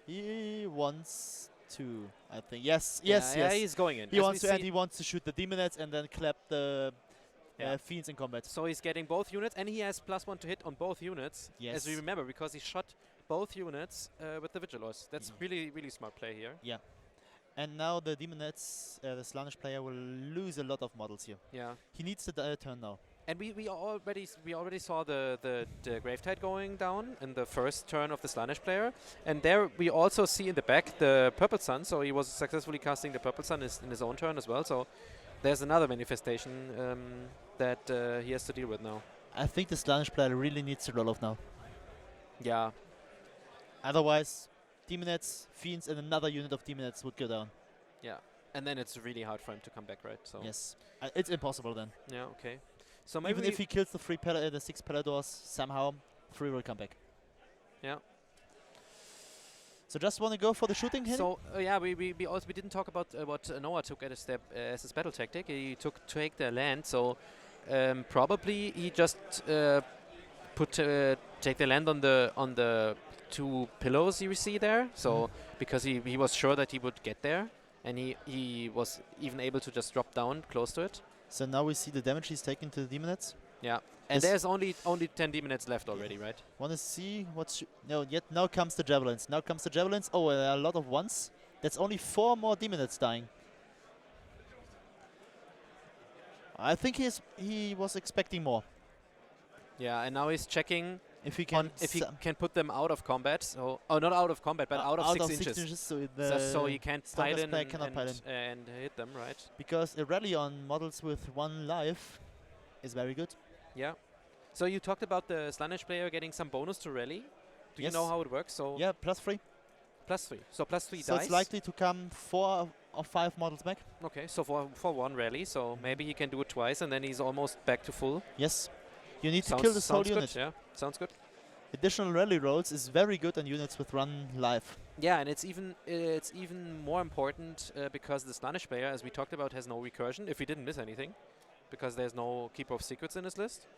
Speaker 5: He wants to, I think. Yes, yes,
Speaker 2: yeah,
Speaker 5: yes.
Speaker 2: he's going in.
Speaker 5: He
Speaker 2: As
Speaker 5: wants
Speaker 2: we
Speaker 5: to, and
Speaker 2: see-
Speaker 5: he wants to shoot the demonettes and then clap the
Speaker 2: Yeah.
Speaker 5: fiends in combat.
Speaker 2: So he's getting both units, and he has +1 to hit on both units, as we
Speaker 5: Yes.
Speaker 2: remember, because he shot both units with the Vigilors. That's
Speaker 5: Yeah.
Speaker 2: really, really smart play here.
Speaker 5: Yeah. And now the demonettes, the Slaanesh player will lose a lot of models here.
Speaker 2: Yeah.
Speaker 5: He needs to turn now.
Speaker 2: And we already saw the Gravetide going down in the first turn of the Slaanesh player, and there we also see in the back the Purple Sun. So he was successfully casting the Purple Sun in his own turn as well. So there's another manifestation that he has to deal with now.
Speaker 5: I think the Slaanesh player really needs to roll off now.
Speaker 2: Yeah.
Speaker 5: Otherwise, demonettes, fiends, and another unit of demonettes would go down.
Speaker 2: Yeah. And then it's really hard for him to come back, right? So
Speaker 5: Yes. It's impossible then.
Speaker 2: yeah. Okay. So maybe
Speaker 5: Even if he kills the the 6 Paladors, somehow 3 will come back.
Speaker 2: Yeah.
Speaker 5: So just want to go for the shooting hit?
Speaker 2: So yeah, we didn't talk about what Noah took at a step as his battle tactic. He took take the land. So probably he just take the land on the 2 pillows you see there. So because he was sure that he would get there, and he was even able to just drop down close to it.
Speaker 5: So now we see the damage he's taking to the demonettes.
Speaker 2: Yeah. And
Speaker 5: This-
Speaker 2: there's only 10 demonettes left already, right?
Speaker 5: Want to see what's... No, yet now comes the javelins. Now comes the javelins. Oh, there are a lot of ones. That's only 4 more demonettes dying. I think he was expecting more.
Speaker 2: Yeah, and now he's checking
Speaker 5: If he can...
Speaker 2: if he can put them out of combat. So not out of combat, but out of 6 inches.
Speaker 5: So,
Speaker 2: So he can't pile
Speaker 5: Strongest
Speaker 2: in
Speaker 5: player cannot pile in.
Speaker 2: and hit them, right?
Speaker 5: Because a rally on models with 1 life is very good.
Speaker 2: Yeah. So you talked about the Slaanesh player getting some bonus to rally. Do you
Speaker 5: Yes.
Speaker 2: know how it works? So
Speaker 5: Yeah, +3.
Speaker 2: +3. So +3
Speaker 5: So
Speaker 2: dice.
Speaker 5: it's likely to come 4 or 5 models back.
Speaker 2: Okay, so for 1 rally, so maybe he can do it twice, and then he's almost back to full.
Speaker 5: Yes. You need to kill this whole
Speaker 2: sounds
Speaker 5: unit.
Speaker 2: good. Yeah, sounds good.
Speaker 5: Additional rally rolls is very good on units with 1 life.
Speaker 2: Yeah, and it's even more important because the Slaanesh player, as we talked about, has no recursion if he didn't miss anything, because there's no Keeper of Secrets in his list.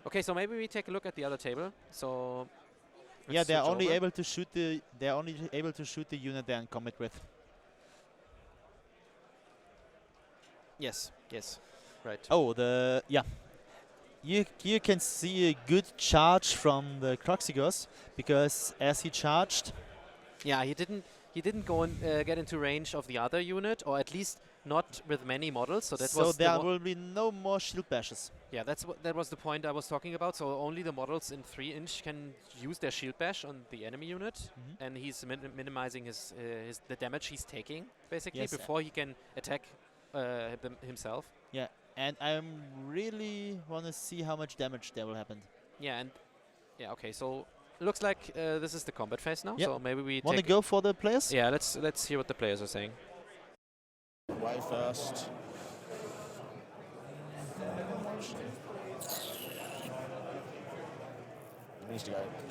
Speaker 2: Okay, so maybe we take a look at the other table. So
Speaker 5: Yeah,
Speaker 2: let's
Speaker 5: they're
Speaker 2: switch
Speaker 5: only
Speaker 2: over.
Speaker 5: able to shoot the unit they're in combat with.
Speaker 2: Yes, right.
Speaker 5: Oh, you can see a good charge from the Croxigos, because as he charged,
Speaker 2: Yeah, he didn't go and get into range of the other unit, or at least not with many models. So that was
Speaker 5: there will be no more shield bashes.
Speaker 2: yeah, that was the point I was talking about. So only the models in 3 inch can use their shield bash on the enemy unit, and he's minimizing the damage he's taking basically
Speaker 5: Yes,
Speaker 2: before he can attack himself.
Speaker 5: Yeah, and I really want to see how much damage there will happen.
Speaker 2: Yeah, and yeah, okay. So looks like this is the combat phase now.
Speaker 5: Yep.
Speaker 2: So maybe we
Speaker 5: Want to
Speaker 2: take
Speaker 5: go for the players?
Speaker 2: Yeah, let's hear what the players are saying.
Speaker 7: Way first.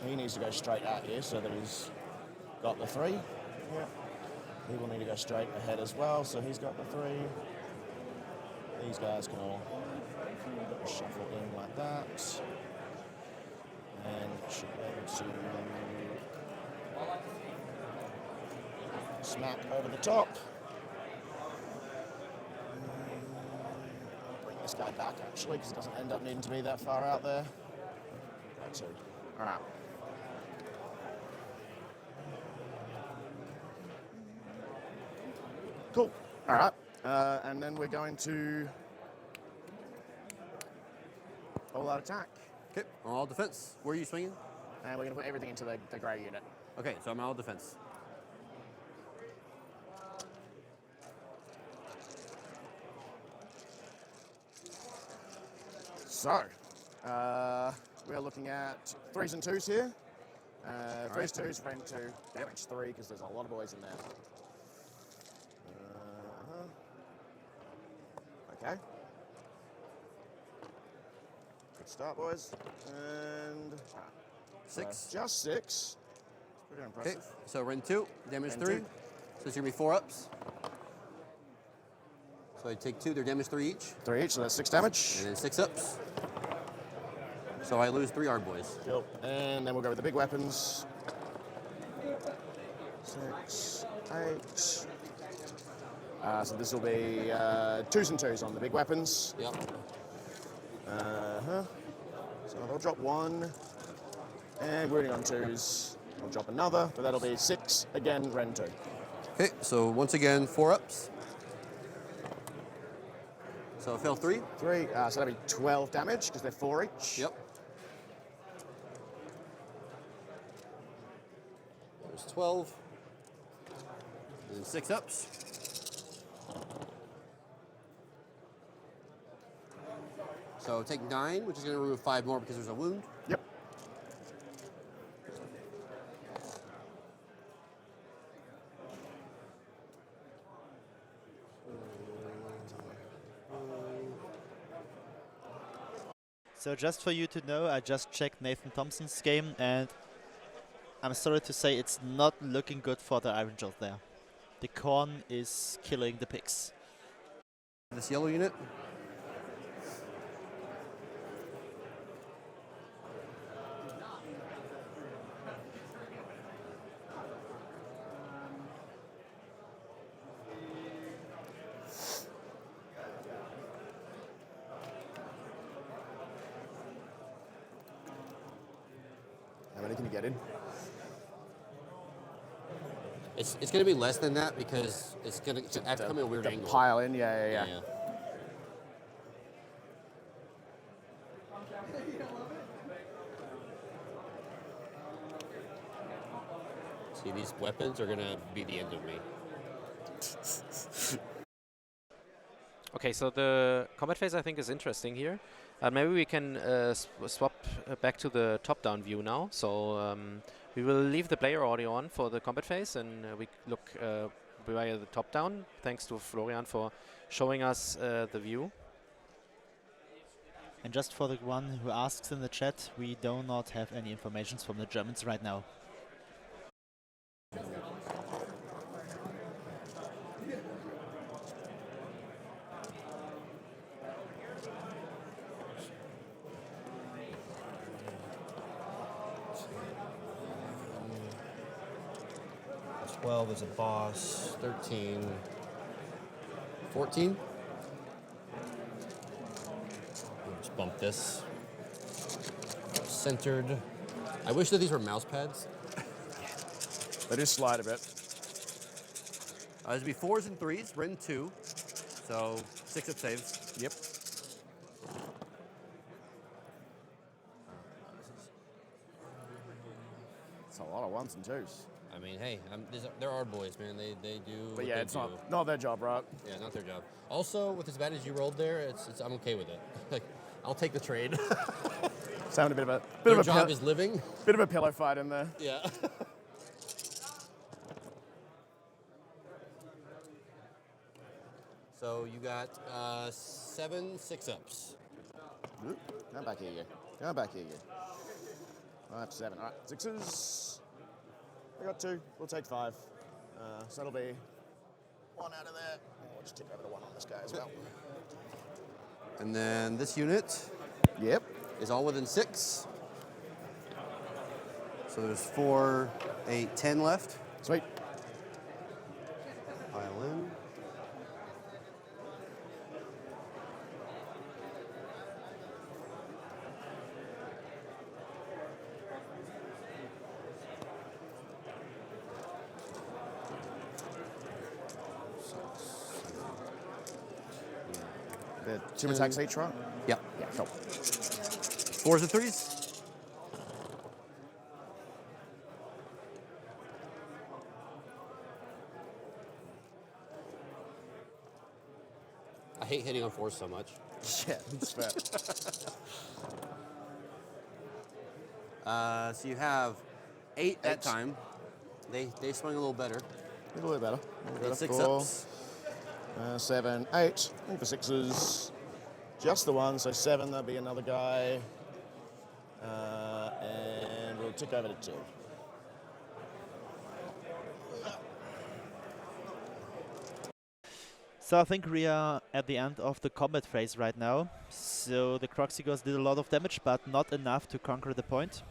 Speaker 7: He needs to go straight at you so that he's got the 3. Yeah. He will need to go straight ahead as well, so he's got the 3. These guys can all shuffle in like that. And should be able to smack over the top. I'll bring this guy back actually, because it doesn't end up needing to be that far out there. Right, so, all right. Cool. All right. And then we're going to all out attack.
Speaker 9: Okay, on all defense. Where are you swinging?
Speaker 7: And we're going to put everything into the grey unit.
Speaker 9: Okay, so I'm on all defense.
Speaker 7: So, We are looking at 3s and 2s here. 3s, 2s, rend 2, damage 3, because there's a lot of boys in there. Okay. Good start, boys. And
Speaker 9: 6.
Speaker 7: Just 6. Pretty impressive.
Speaker 9: Okay, so rend 2, damage
Speaker 7: Rend
Speaker 9: 3.
Speaker 7: 2.
Speaker 9: So it's gonna be 4 ups. So I take 2, they're damage 3 each.
Speaker 7: 3 each, so that's 6 damage.
Speaker 9: And then 6 ups. So I lose 3 hard boys.
Speaker 7: Cool. And then we'll go with the big weapons. 6, 8. So this will be 2s and 2s on the big weapons.
Speaker 9: Yep.
Speaker 7: So they'll drop 1. And we're on 2s. We'll drop another, but that'll be 6 again, rend 2.
Speaker 9: Okay, so once again, 4 ups. So I fail 3.
Speaker 7: 3, so that'll be 12 damage because they're 4 each.
Speaker 9: Yep. There's 12. And then 6 ups. So take 9, which is going to remove 5 more because there's a wound.
Speaker 7: Yep.
Speaker 5: So just for you to know, I just checked Nathan Thompson's game, and I'm sorry to say it's not looking good for the Iron Jolt there. The corn is killing the pigs.
Speaker 9: This yellow unit.
Speaker 7: How many can you get in?
Speaker 9: It's going to be less than that because it's going to have to come in a weird
Speaker 7: The
Speaker 9: angle.
Speaker 7: pile in, yeah.
Speaker 9: See, these weapons are going to be the end of me.
Speaker 2: Okay, so the combat phase I think is interesting here. Maybe we can swap back to the top-down view now. So we will leave the player audio on for the combat phase, and we look via the top-down. Thanks to Florian for showing us the view.
Speaker 5: And just for the one who asks in the chat, we do not have any information from the Germans right now.
Speaker 9: Is a boss. 13. 14. Just bump this. Centered. I wish that these were mouse pads.
Speaker 7: They do slide a bit.
Speaker 9: There's be 4s and 3s, rend 2. So 6 up saves.
Speaker 7: Yep. It's a lot of 1s and 2s.
Speaker 9: I mean, hey, they're our boys, man. They do.
Speaker 7: But yeah,
Speaker 9: what
Speaker 7: it's
Speaker 9: they do.
Speaker 7: not their job, right?
Speaker 9: Yeah, not their job. Also, with as bad as you rolled there, it's I'm okay with it. Like, I'll take the trade.
Speaker 7: It's having a bit of
Speaker 9: Their
Speaker 7: a
Speaker 9: job is living.
Speaker 7: bit of a pillow fight in there.
Speaker 9: Yeah. So you got 7 6-ups.
Speaker 7: Come back here, you. Come back here, you. 5, 7. All right, 6s. We got 2. We'll take 5. So that'll be 1 out of there. And we'll just tick over to 1 on this guy as well.
Speaker 9: And then this unit
Speaker 7: Yep.
Speaker 9: is all within 6. So there's 4, 8, 10 left.
Speaker 7: Sweet.
Speaker 9: Pile in.
Speaker 7: The 2 attacks each, right?
Speaker 9: Yep.
Speaker 7: Yeah, cool.
Speaker 9: 4s and 3s. I hate hitting on 4s so much.
Speaker 7: Yeah, that's fair.
Speaker 9: So you have 8 that time. They swung a little better.
Speaker 7: A little bit better. A little
Speaker 9: Get
Speaker 7: better.
Speaker 9: 6
Speaker 7: 4,
Speaker 9: ups.
Speaker 7: 7, 8. Looking for sixes. Just the one, so 7, there'll be another guy. And we'll tick over to 2.
Speaker 5: So I think we are at the end of the combat phase right now. So the Croxigos did a lot of damage, but not enough to conquer the point.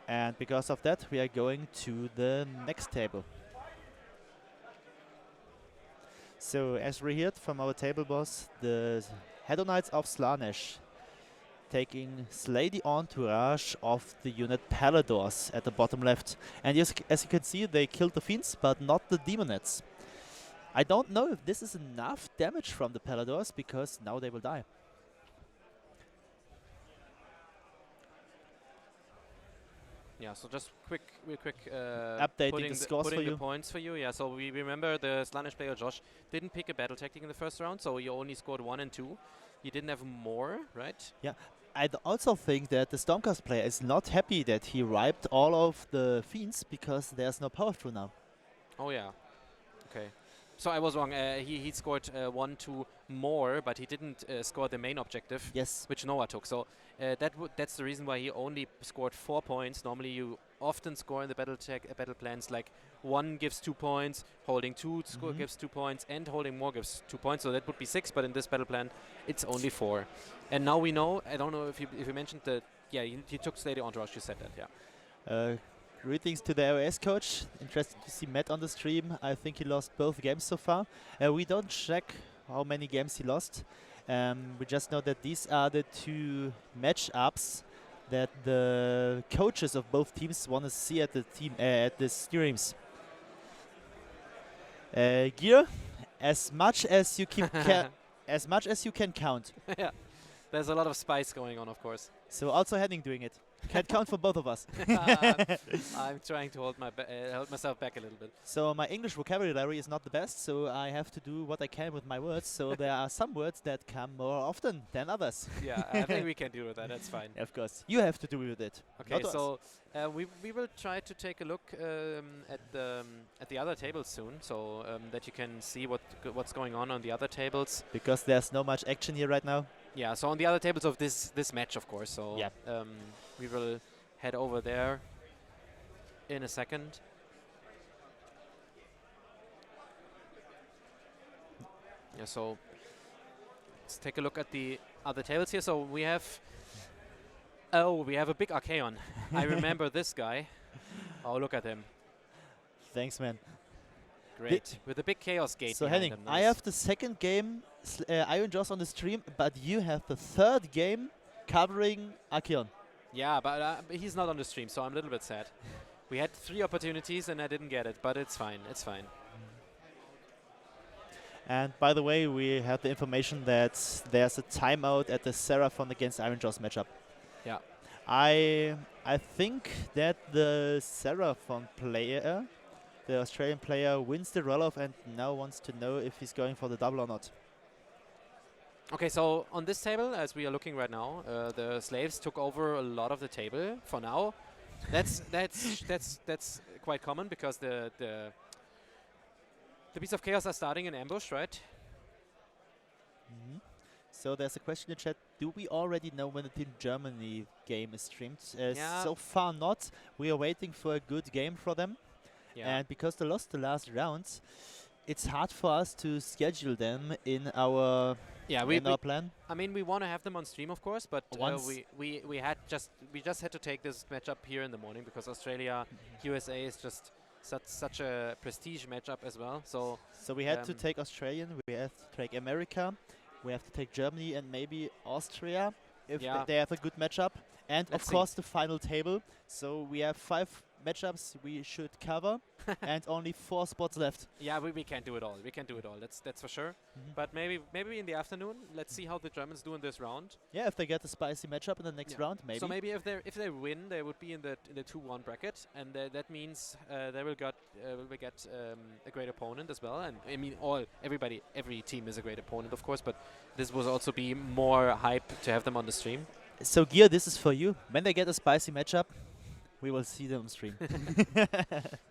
Speaker 5: And because of that, we are going to the next table. So as we heard from our table boss, the Hedonites of Slanesh taking slay the entourage of the unit Paladors at the bottom left. And as you can see, they killed the fiends, but not the demonettes. I don't know if this is enough damage from the Paladors, because now they will die.
Speaker 2: Yeah, so just real quick,
Speaker 5: Updating
Speaker 2: putting
Speaker 5: the scores
Speaker 2: putting
Speaker 5: for
Speaker 2: the
Speaker 5: you.
Speaker 2: points for you. Yeah, so we remember the Slanesh player Josh didn't pick a battle tactic in the first round, so he only scored 1 and 2. He didn't have more, right?
Speaker 5: Yeah, I also think that the Stormcast player is not happy that he wiped all of the fiends, because there's no power through now.
Speaker 2: Oh yeah. Okay. So I was wrong. He scored 1, 2 more, but he didn't score the main objective,
Speaker 5: Yes.
Speaker 2: which Noah took. So that's the reason why he only scored 4 points. Normally you often score in the battle plans like 1 gives 2 points, holding 2 gives 2 points, and holding more gives 2 points. So that would be 6, but in this battle plan it's only 4. And now we know. I don't know if you mentioned that. Yeah, he took Slay the Entourage. You said that. Yeah.
Speaker 5: Greetings to the AoS coach. Interested to see Matt on the stream. I think he lost both games so far. We don't check how many games he lost. We just know that these are the 2 matchups that the coaches of both teams want to see at the streams. Gear, as much as you as much as you can count.
Speaker 2: Yeah. There's a lot of spice going on, of course.
Speaker 5: So also Henning doing it. Can't count for both of us.
Speaker 2: I'm trying to hold myself back a little bit.
Speaker 5: So my English vocabulary is not the best, so I have to do what I can with my words. So there are some words that come more often than others.
Speaker 2: Yeah, I think we can deal with that. That's fine.
Speaker 5: Of course, you have to do with it.
Speaker 2: Okay,
Speaker 5: not us.
Speaker 2: so we will try to take a look at the other tables soon, so that you can see what's going on the other tables.
Speaker 5: Because there's no much action here right now.
Speaker 2: Yeah, so on the other tables of this match, of course. So
Speaker 5: yeah.
Speaker 2: We will head over there in a second. Yeah, so let's take a look at the other tables here. So we have a big Archaon. I remember this guy. Oh, look at him.
Speaker 5: Thanks, man.
Speaker 2: Great. With a big Chaos Gate.
Speaker 5: So
Speaker 2: behind
Speaker 5: Henning,
Speaker 2: him.
Speaker 5: I
Speaker 2: Nice.
Speaker 5: have the second game Iron Jaws on the stream, but you have the third game covering Archaon.
Speaker 2: Yeah, but he's not on the stream, so I'm a little bit sad. We had 3 opportunities and I didn't get it, but it's fine. It's fine.
Speaker 5: And by the way, we have the information that there's a timeout at the Seraphon against Iron Jaws matchup.
Speaker 2: Yeah.
Speaker 5: I think that the Seraphon player, the Australian player, wins the roll-off and now wants to know if he's going for the double or not.
Speaker 2: Okay, so on this table, as we are looking right now, the slaves took over a lot of the table for now. That's quite common because the Beasts of Chaos are starting an ambush, right?
Speaker 5: So there's a question in chat. Do we already know when the Team Germany game is streamed?
Speaker 2: Yeah.
Speaker 5: So far not. We are waiting for a good game for them.
Speaker 2: Yeah.
Speaker 5: And because they lost the last rounds, it's hard for us to schedule them in our our plan.
Speaker 2: I mean, we want to have them on stream, of course, but we just had to take this matchup here in the morning because Australia USA is just such a prestige matchup as well. So
Speaker 5: we had to take Australian, we have to take America, we have to take Germany and maybe Austria if they have a good matchup. And
Speaker 2: Let's
Speaker 5: of course the final table. So we have 5 matchups we should cover and only 4 spots left.
Speaker 2: Yeah, we can't do it all. We can't do it all. That's for sure. But maybe in the afternoon, let's see how the Germans do in this round.
Speaker 5: Yeah, if they get a spicy matchup in the next round, maybe.
Speaker 2: So maybe if they win, they would be in the 2-1 bracket, and that means they will get a great opponent as well. And I mean, every team is a great opponent, of course. But this will also be more hype to have them on the stream.
Speaker 5: So Gear, this is for you. When they get a spicy matchup, we will see them on stream.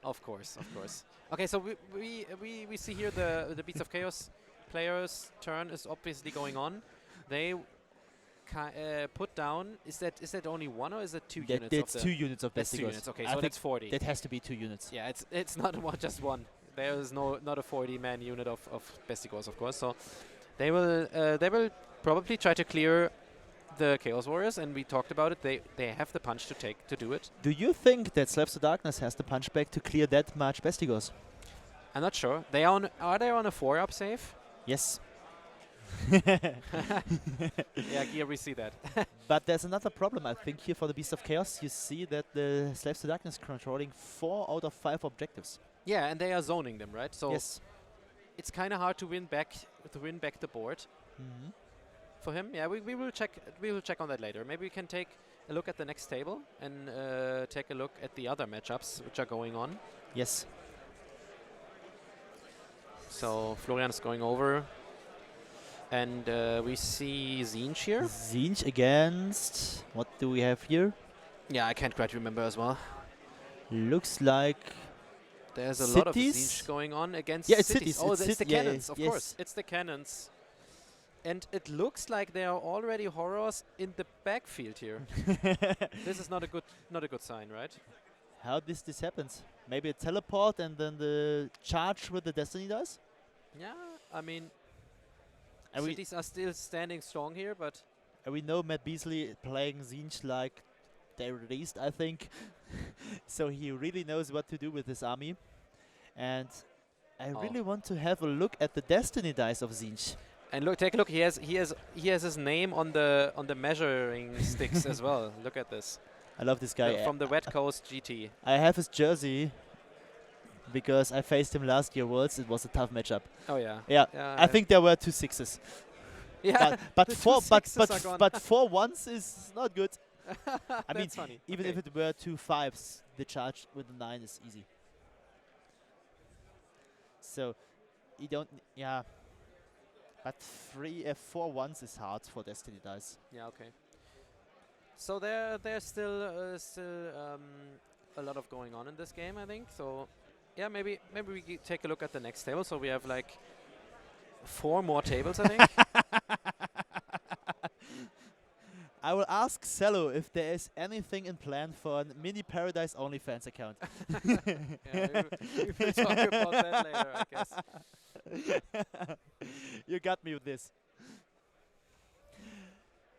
Speaker 2: Of course, of course. Okay, so we see here the Beats of Chaos players' turn is obviously going on. They put down. Is that only one or is it 2 units?
Speaker 5: That's
Speaker 2: of
Speaker 5: 2 units of
Speaker 2: that's 2
Speaker 5: Bestigos.
Speaker 2: units. Okay,
Speaker 5: I
Speaker 2: so
Speaker 5: think
Speaker 2: that's 40.
Speaker 5: that has to be 2 units.
Speaker 2: Yeah, it's not just one. There is not a 40-man unit of Bestigos, of course. So they will probably try to clear the Chaos Warriors, and we talked about it. They have the punch to do it.
Speaker 5: Do you think that Slaves to Darkness has the punchback to clear that much Bestigos?
Speaker 2: I'm not sure. Are they on a 4-up save?
Speaker 5: Yes.
Speaker 2: Yeah, Gear, we see that.
Speaker 5: But there's another problem, I think, here for the Beast of Chaos. You see that the Slaves to Darkness controlling 4 out of 5 objectives.
Speaker 2: Yeah, and they are zoning them, right? So
Speaker 5: Yes.
Speaker 2: it's kind of hard to win back the board
Speaker 5: Mhm.
Speaker 2: for him. Yeah, we will check. We will check on that later. Maybe we can take a look at the next table and take a look at the other matchups which are going on.
Speaker 5: Yes.
Speaker 2: So Florian's going over, and we see Zinch here.
Speaker 5: Zinch against... What do we have here?
Speaker 2: Yeah, I can't quite remember as well.
Speaker 5: Looks like...
Speaker 2: There's a lot of
Speaker 5: Cities?
Speaker 2: Zinch going on against
Speaker 5: Yeah, it's
Speaker 2: cities.
Speaker 5: cities.
Speaker 2: Oh,
Speaker 5: It's
Speaker 2: it's the
Speaker 5: cit- yeah,
Speaker 2: cannons, of
Speaker 5: yes.
Speaker 2: course. It's the cannons. And it looks like there are already horrors in the backfield here. This is not a good sign, right?
Speaker 5: How this happens? Maybe a teleport and then the charge with the Destiny dice?
Speaker 2: Yeah, I mean,
Speaker 5: And we,
Speaker 2: cities are still standing strong here, but
Speaker 5: and we know Matt Beasley playing Zinch like they released, I think. So he really knows what to do with his army. And I really want to have a look at the Destiny dice of Zinch.
Speaker 2: and look, take a look. He has his name on the measuring sticks as well. Look at this.
Speaker 5: I love this guy.
Speaker 2: From the West Coast GT.
Speaker 5: I have his jersey because I faced him last year Worlds. It was a tough matchup.
Speaker 2: Oh yeah.
Speaker 5: Yeah, I think there were 2 6s.
Speaker 2: Yeah.
Speaker 5: But
Speaker 2: the
Speaker 5: four,
Speaker 2: 2
Speaker 5: but
Speaker 2: 6s are gone.
Speaker 5: but 4 1s is not good. I mean,
Speaker 2: That's funny.
Speaker 5: even
Speaker 2: Okay.
Speaker 5: if it were 2 5s, the charge with the 9 is easy. So you don't, yeah. But 4 1s is hard for Destiny dice.
Speaker 2: Yeah. Okay. So there's still a lot of going on in this game, I think. So yeah, maybe we take a look at the next table. So we have like 4 more tables, I think.
Speaker 5: I will ask Cello if there is anything in plan for a Miniparadice OnlyFans account.
Speaker 2: Yeah, we will talk about that later, I guess.
Speaker 5: You got me with this.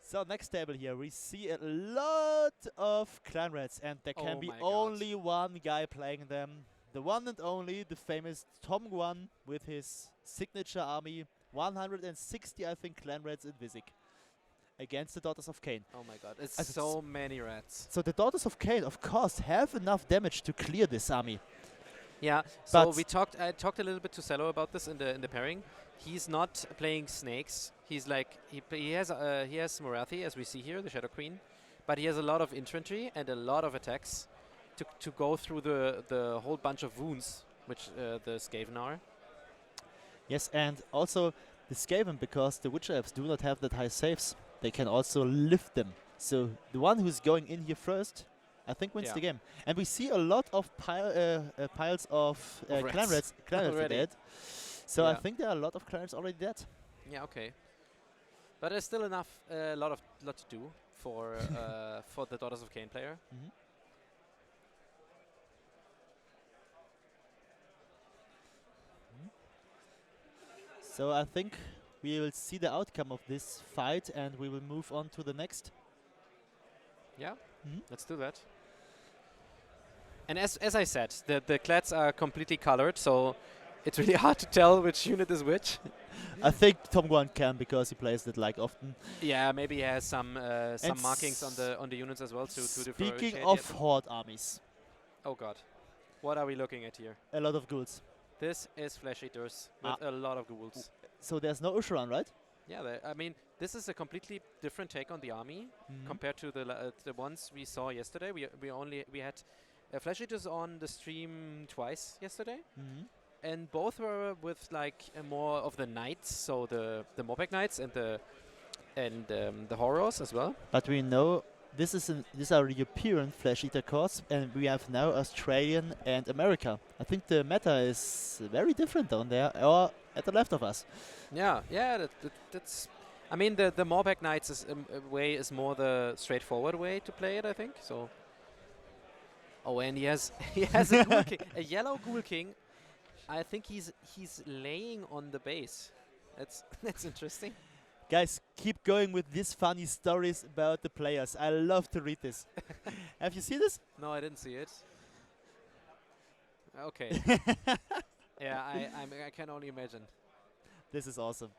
Speaker 5: So next table here, we see a lot of clan rats, and there can
Speaker 2: Oh
Speaker 5: be
Speaker 2: my God.
Speaker 5: only one guy playing them. The one and only, the famous Tom Guan with his signature army, 160, I think, clan rats in Visic against the Daughters of Cain.
Speaker 2: Oh my God, it's
Speaker 5: As
Speaker 2: so many rats.
Speaker 5: So the Daughters of Cain, of course, have enough damage to clear this army.
Speaker 2: Yeah. So
Speaker 5: But
Speaker 2: I talked a little bit to Cello about this in the pairing. He's not playing snakes. He's like he has Morathi, as we see here, the Shadow Queen, but he has a lot of infantry and a lot of attacks to go through the whole bunch of wounds which the Skaven are.
Speaker 5: Yes, and also the Skaven, because the Witcher elves do not have that high saves, they can also lift them. So the one who's going in here first, I think, wins
Speaker 2: Yeah.
Speaker 5: the game. And we see a lot of piles of clan rats
Speaker 2: Already.
Speaker 5: dead. So I
Speaker 2: Yeah.
Speaker 5: think there are a lot of clan rats already dead.
Speaker 2: Yeah, okay. But there's still enough, lot to do for for the Daughters of Cain player.
Speaker 5: Mhm. So I think we will see the outcome of this fight, and we will move on to the next.
Speaker 2: Yeah,
Speaker 5: Mhm.
Speaker 2: let's do that. And as I said, the clads are completely colored, so it's really hard to tell which unit is which.
Speaker 5: I think Tom Guan can, because he plays it like often.
Speaker 2: Yeah, maybe he has some
Speaker 5: And
Speaker 2: markings on the units as well to
Speaker 5: Speaking
Speaker 2: differentiate
Speaker 5: of
Speaker 2: it.
Speaker 5: horde armies,
Speaker 2: Oh god, what are we looking at here?
Speaker 5: a lot of ghouls.
Speaker 2: This is Flesh Eaters with a lot of ghouls.
Speaker 5: So there's no Usharan, right?
Speaker 2: Yeah, I mean, this is a completely different take on the army
Speaker 5: Mhm.
Speaker 2: compared to the ones we saw yesterday. We had Flesh Eaters on the stream twice yesterday,
Speaker 5: Mhm.
Speaker 2: and both were with like more of the knights, so the Mobek knights and the and the horrors as well.
Speaker 5: But we know these are European flesh eater cards, and we have now Australian and America. I think the meta is very different down there, or at the left of us.
Speaker 2: Yeah, that's. I mean, the Morback Knights way is more the straightforward way to play it, I think. So. Oh, and he has a Ghoul King, a yellow Ghoul King. I think he's laying on the base. That's interesting.
Speaker 5: Guys, keep going with these funny stories about the players. I love to read this. Have you seen this?
Speaker 2: No, I didn't see it. Okay. Yeah, I can only imagine.
Speaker 5: This is awesome.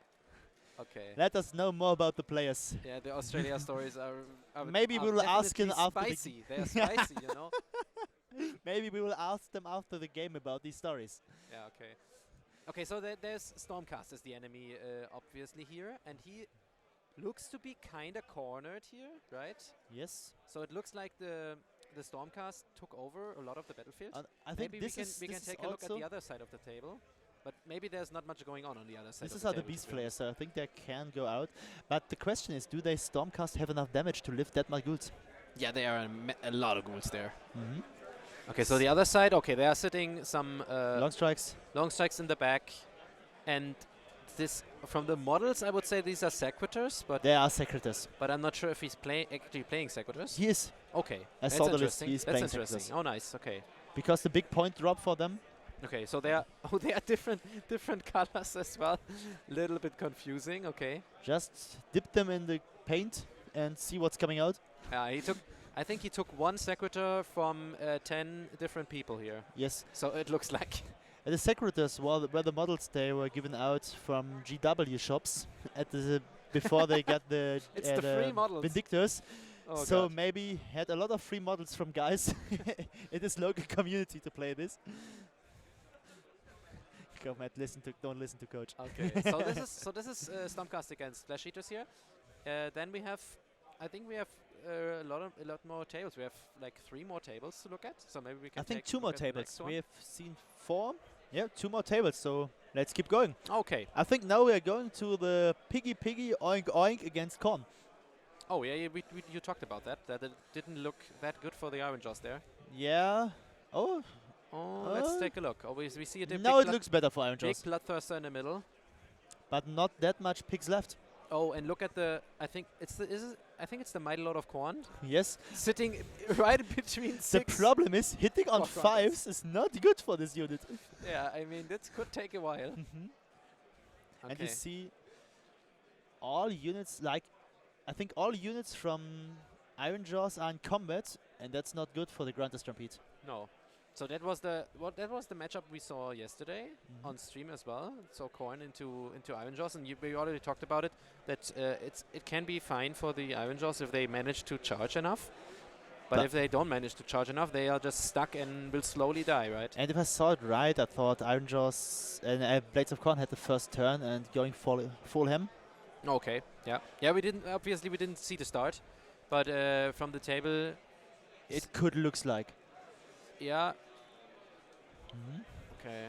Speaker 2: Okay.
Speaker 5: Let us know more about the players.
Speaker 2: Yeah, the Australia stories are
Speaker 5: Maybe we will ask him after
Speaker 2: spicy. They're spicy, you know.
Speaker 5: Maybe we will ask them after the game about these stories.
Speaker 2: Yeah. Okay. Okay. So there's Stormcast as the enemy, obviously here, and he looks to be kind of cornered here, right?
Speaker 5: Yes.
Speaker 2: So it looks like the Stormcast took over a lot of the battlefield.
Speaker 5: I think
Speaker 2: maybe
Speaker 5: this
Speaker 2: we can
Speaker 5: is
Speaker 2: take a look at
Speaker 5: also
Speaker 2: the other side of the table. But maybe there's not much going on the other side.
Speaker 5: This
Speaker 2: of
Speaker 5: is
Speaker 2: the
Speaker 5: how the
Speaker 2: table,
Speaker 5: beast
Speaker 2: to be honest.
Speaker 5: players, so I think they can go out. But the question is, do they Stormcast have enough damage to lift that much ghouls?
Speaker 2: Yeah, there are a lot of ghouls there.
Speaker 5: Mm-hmm.
Speaker 2: Okay, so the other side, okay, they are sitting some
Speaker 5: Long strikes.
Speaker 2: long strikes in the back, and this from the models, I would say these are sequitors, but
Speaker 5: They are secretors.
Speaker 2: I'm not sure if he's actually playing sequitors.
Speaker 5: He is,
Speaker 2: Okay,
Speaker 5: I
Speaker 2: that's
Speaker 5: saw the list,
Speaker 2: interesting.
Speaker 5: he's
Speaker 2: That's
Speaker 5: playing
Speaker 2: interesting.
Speaker 5: sequitors.
Speaker 2: Oh, nice. Okay,
Speaker 5: Because the big point drop for them.
Speaker 2: okay, so they are they are different colors as well. Little bit confusing. Okay,
Speaker 5: Just dip them in the paint and see what's coming out.
Speaker 2: I think he took one sequitur from 10 different people here.
Speaker 5: Yes.
Speaker 2: So it looks like.
Speaker 5: And the secretors were the models they were given out from GW shops at the before they got the
Speaker 2: It's the free models.
Speaker 5: Vindictors.
Speaker 2: Oh
Speaker 5: So
Speaker 2: God.
Speaker 5: maybe had a lot of free models from guys in this local community to play this. Go, Matt, don't listen to coach.
Speaker 2: Okay, so this is Stormcast against Flash Eaters here. Then we have, I think we have a lot more tables. We have like 3 more tables to look at. So maybe we can.
Speaker 5: I think
Speaker 2: take
Speaker 5: 2
Speaker 2: a
Speaker 5: more
Speaker 2: look at the
Speaker 5: tables.
Speaker 2: next one.
Speaker 5: We have seen 4. Yeah, 2 more tables. So let's keep going.
Speaker 2: Okay.
Speaker 5: I think now we are going to the piggy oink oink against corn.
Speaker 2: Oh yeah, you talked about that. That it didn't look that good for the Iron Jaws there.
Speaker 5: Yeah. Oh.
Speaker 2: Oh, let's take a look. Oh, we see a
Speaker 5: Now it looks better for Iron
Speaker 2: big
Speaker 5: Jaws.
Speaker 2: Bloodthirster in the middle.
Speaker 5: But not that much pigs left.
Speaker 2: Oh, and look at the. I think it's the Mighty Lord of Corn
Speaker 5: Yes.
Speaker 2: sitting right between
Speaker 5: The
Speaker 2: 6.
Speaker 5: problem is hitting on
Speaker 2: Rock Runners.
Speaker 5: 5s is not good for this unit.
Speaker 2: Yeah, I mean that could take a while.
Speaker 5: And
Speaker 2: Okay.
Speaker 5: you see all units, like, I think all units from Iron Jaws are in combat, and that's not good for the Grunter Stampede.
Speaker 2: No. So that was the matchup we saw yesterday on stream as well. So Corn into Iron Jaws, and we already talked about it. That it can be fine for the Iron Jaws if they manage to charge enough. But if they don't manage to charge enough, they are just stuck and will slowly die, right?
Speaker 5: And if I saw it right, I thought Iron Jaws and Blades of Corn had the first turn and going full hem.
Speaker 2: Okay. Yeah. Yeah. We didn't see the start, but from the table,
Speaker 5: It could looks like.
Speaker 2: yeah. Okay.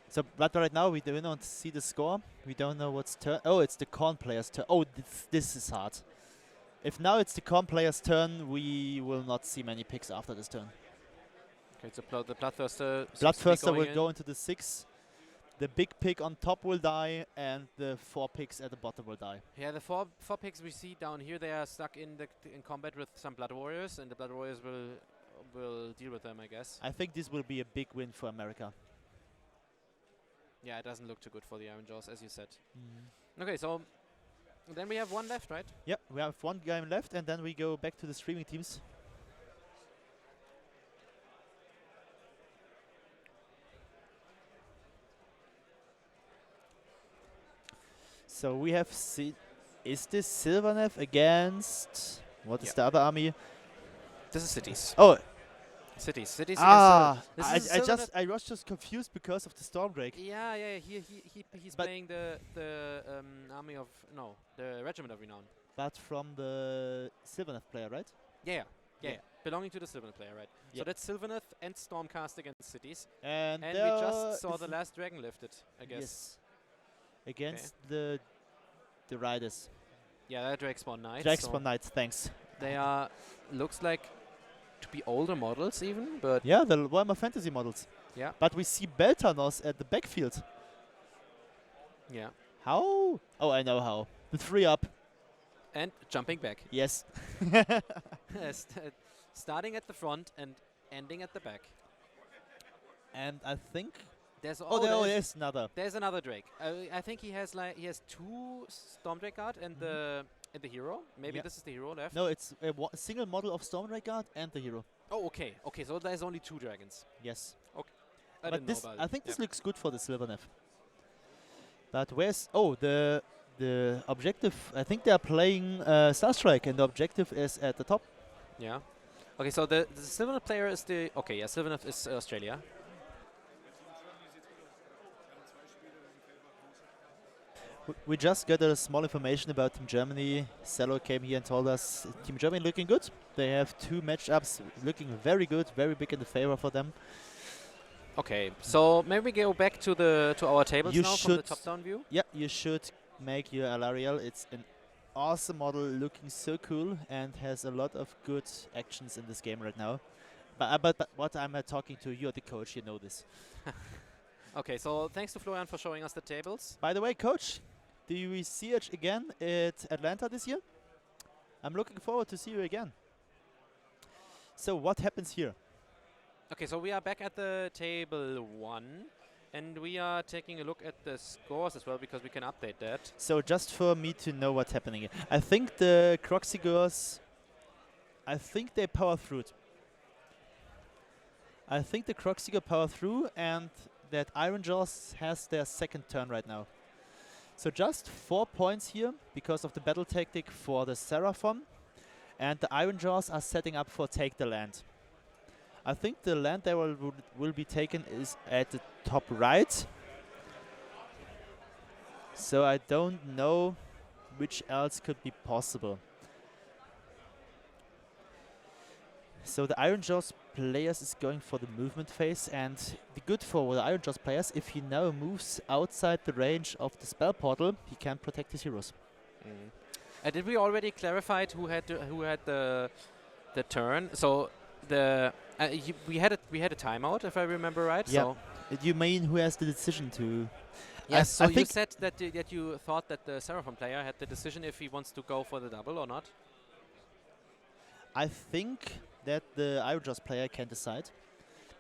Speaker 5: So, but right now we don't see the score. We don't know what's turn. Oh, it's the Corn player's turn. Oh, this is hard. If now it's the Corn player's turn, we will not see many picks after this turn.
Speaker 2: Okay. So the Bloodthirster. seems to be
Speaker 5: Bloodthirster
Speaker 2: going
Speaker 5: will
Speaker 2: in.
Speaker 5: go into the 6. The big pick on top will die, and the 4 picks at the bottom will die.
Speaker 2: Yeah, the four picks we see down here, they are stuck in combat with some Blood Warriors, and the Blood Warriors will deal with them, I guess.
Speaker 5: I think this will be a big win for America.
Speaker 2: Yeah, it doesn't look too good for the Iron Jaws, as you said. Okay, so then we have one left, right?
Speaker 5: Yeah, we have 1 game left, and then we go back to the streaming teams. So we have seen. Is this Silvernev against what is
Speaker 2: Yeah.
Speaker 5: the other army?
Speaker 2: This is Cities.
Speaker 5: Oh,
Speaker 2: Cities against
Speaker 5: I was just confused because of the Stormbreak.
Speaker 2: Yeah, he's
Speaker 5: But
Speaker 2: playing the army of the Regiment of Renown.
Speaker 5: But from the Silvernev player, right?
Speaker 2: Yeah.
Speaker 5: Yeah.
Speaker 2: Belonging to the Sylvaneth player, right? So
Speaker 5: Yep.
Speaker 2: that's Sylvaneth and Stormcast against Cities.
Speaker 5: And
Speaker 2: we
Speaker 5: there
Speaker 2: just saw
Speaker 5: is
Speaker 2: the last dragon lifted, I guess.
Speaker 5: Yes. Against the Riders.
Speaker 2: Yeah, they're Drake Spawn Knights.
Speaker 5: Drake
Speaker 2: so
Speaker 5: Spawn Knights, thanks.
Speaker 2: They are, looks like, to be older models even, but
Speaker 5: Yeah, the Warhammer Fantasy models.
Speaker 2: yeah,
Speaker 5: But we see Beltanos at the backfield.
Speaker 2: yeah.
Speaker 5: How? Oh, I know how. The 3-up.
Speaker 2: And jumping back.
Speaker 5: Yes.
Speaker 2: Starting at the front and ending at the back.
Speaker 5: And I think...
Speaker 2: There's
Speaker 5: Oh, there is another.
Speaker 2: There's another Drake. I think he has 2 Storm Drake Guard and the hero. Maybe
Speaker 5: Yeah.
Speaker 2: this is the hero left.
Speaker 5: No, it's a single model of Storm Drake Guard and the hero.
Speaker 2: Oh, okay. Okay, so there's only 2 dragons.
Speaker 5: Yes.
Speaker 2: I
Speaker 5: But
Speaker 2: didn't
Speaker 5: this,
Speaker 2: know about
Speaker 5: I
Speaker 2: it.
Speaker 5: think this
Speaker 2: Yeah.
Speaker 5: looks good for the Silvernev. But where's... Oh, the objective... I think they are playing Star Strike and the objective is at the top.
Speaker 2: Yeah. Okay, so the Sylvaneth player is the... Okay, yeah, Sylvaneth is Australia.
Speaker 5: We just got a small information about Team Germany. Cello came here and told us Team Germany looking good. They have 2 matchups looking very good, very big in the favor for them.
Speaker 2: Okay, so maybe we go back to our tables
Speaker 5: You
Speaker 2: now from the
Speaker 5: should-
Speaker 2: top-down view.
Speaker 5: Yeah, you should make your Alariel. It's an awesome model, looking so cool, and has a lot of good actions in this game right now. But what I'm talking to, you're the coach, you know this.
Speaker 2: Okay, so thanks to Florian for showing us the tables.
Speaker 5: By the way, coach, do we see it again at Atlanta this year? I'm looking forward to see you again. So what happens here?
Speaker 2: Okay, so we are back at the table 1, and we are taking a look at the scores as well because we can update that.
Speaker 5: So just for me to know what's happening here. I think the Croxigors, I think they power through it. I think the Croxigor power through and that Iron Jaws has their second turn right now. So just 4 points here because of the battle tactic for the Seraphon, and the Iron Jaws are setting up for take the land. I think the land that will be taken is at the top right. So I don't know which else could be possible. So the Iron Jaws players is going for the movement phase, and the good for the Iron Jaws players, if he now moves outside the range of the spell portal, he can protect his heroes.
Speaker 2: Did we already clarify who had the turn? So the we had a timeout, if I remember right.
Speaker 5: Yeah.
Speaker 2: So
Speaker 5: You mean who has the decision to...
Speaker 2: yes. So
Speaker 5: I
Speaker 2: you
Speaker 5: think
Speaker 2: said that you thought that the Seraphon player had the decision if he wants to go for the double or not.
Speaker 5: I think that the Iron Jaws player can decide,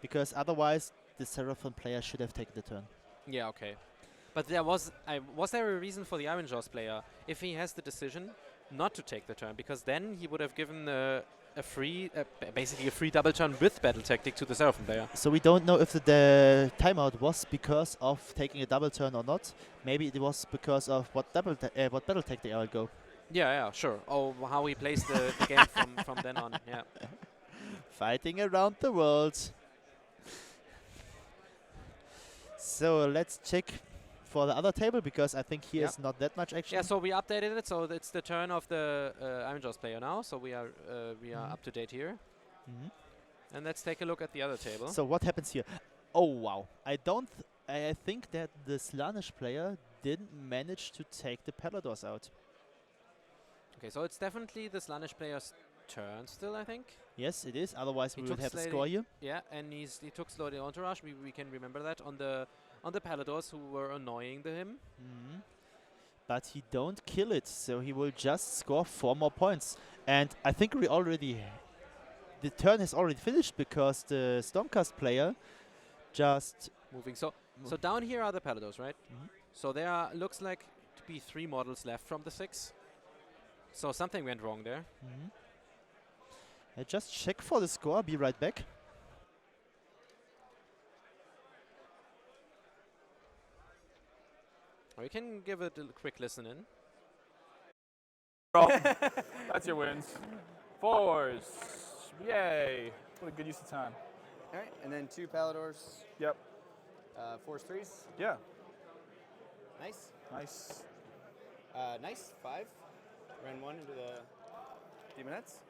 Speaker 5: because otherwise the Seraphon player should have taken the turn.
Speaker 2: Yeah. Okay. But was there a reason for the Iron Jaws player if he has the decision not to take the turn? Because then he would have given basically a free double turn with battle tactic to the Seraphon player.
Speaker 5: So we don't know if the timeout was because of taking a double turn or not. Maybe it was because of what battle tactic I will go.
Speaker 2: Yeah, sure. Oh, how he plays the game from then on. Yeah.
Speaker 5: Fighting around the world. So let's check for the other table, because I think here is not that much action.
Speaker 2: Yeah, so we updated it, so it's the turn of the Iron Jaws player now, so we are up to date here. And let's take a look at the other table.
Speaker 5: So what happens here? Oh wow! I think that the Slaanesh player didn't manage to take the Paladors out.
Speaker 2: Okay, so it's definitely the Slaanesh player's turn still, I think.
Speaker 5: Yes, it is. Otherwise,
Speaker 2: He
Speaker 5: we would
Speaker 2: took
Speaker 5: have a
Speaker 2: slightly-
Speaker 5: score here.
Speaker 2: Yeah, and he took slowly entourage. We can remember that on the Paladors who were annoying him.
Speaker 5: But he don't kill it, so he will just score 4 more points. And I think the turn has already finished, because the Stormcast player just
Speaker 2: Moving. So down here are the Paladors, right? So there looks like to be 3 models left from the 6. So something went wrong there.
Speaker 5: I just check for the score. Be right back.
Speaker 2: Or you can give it a quick listen in.
Speaker 8: That's your wins. 4s. Yay. What a good use of time.
Speaker 6: All right, and then 2 Paladors.
Speaker 8: Yep.
Speaker 6: 4s, 3s.
Speaker 8: Yeah.
Speaker 6: Nice.
Speaker 8: Nice.
Speaker 6: Nice. 5. Ran 1 into the Demonettes.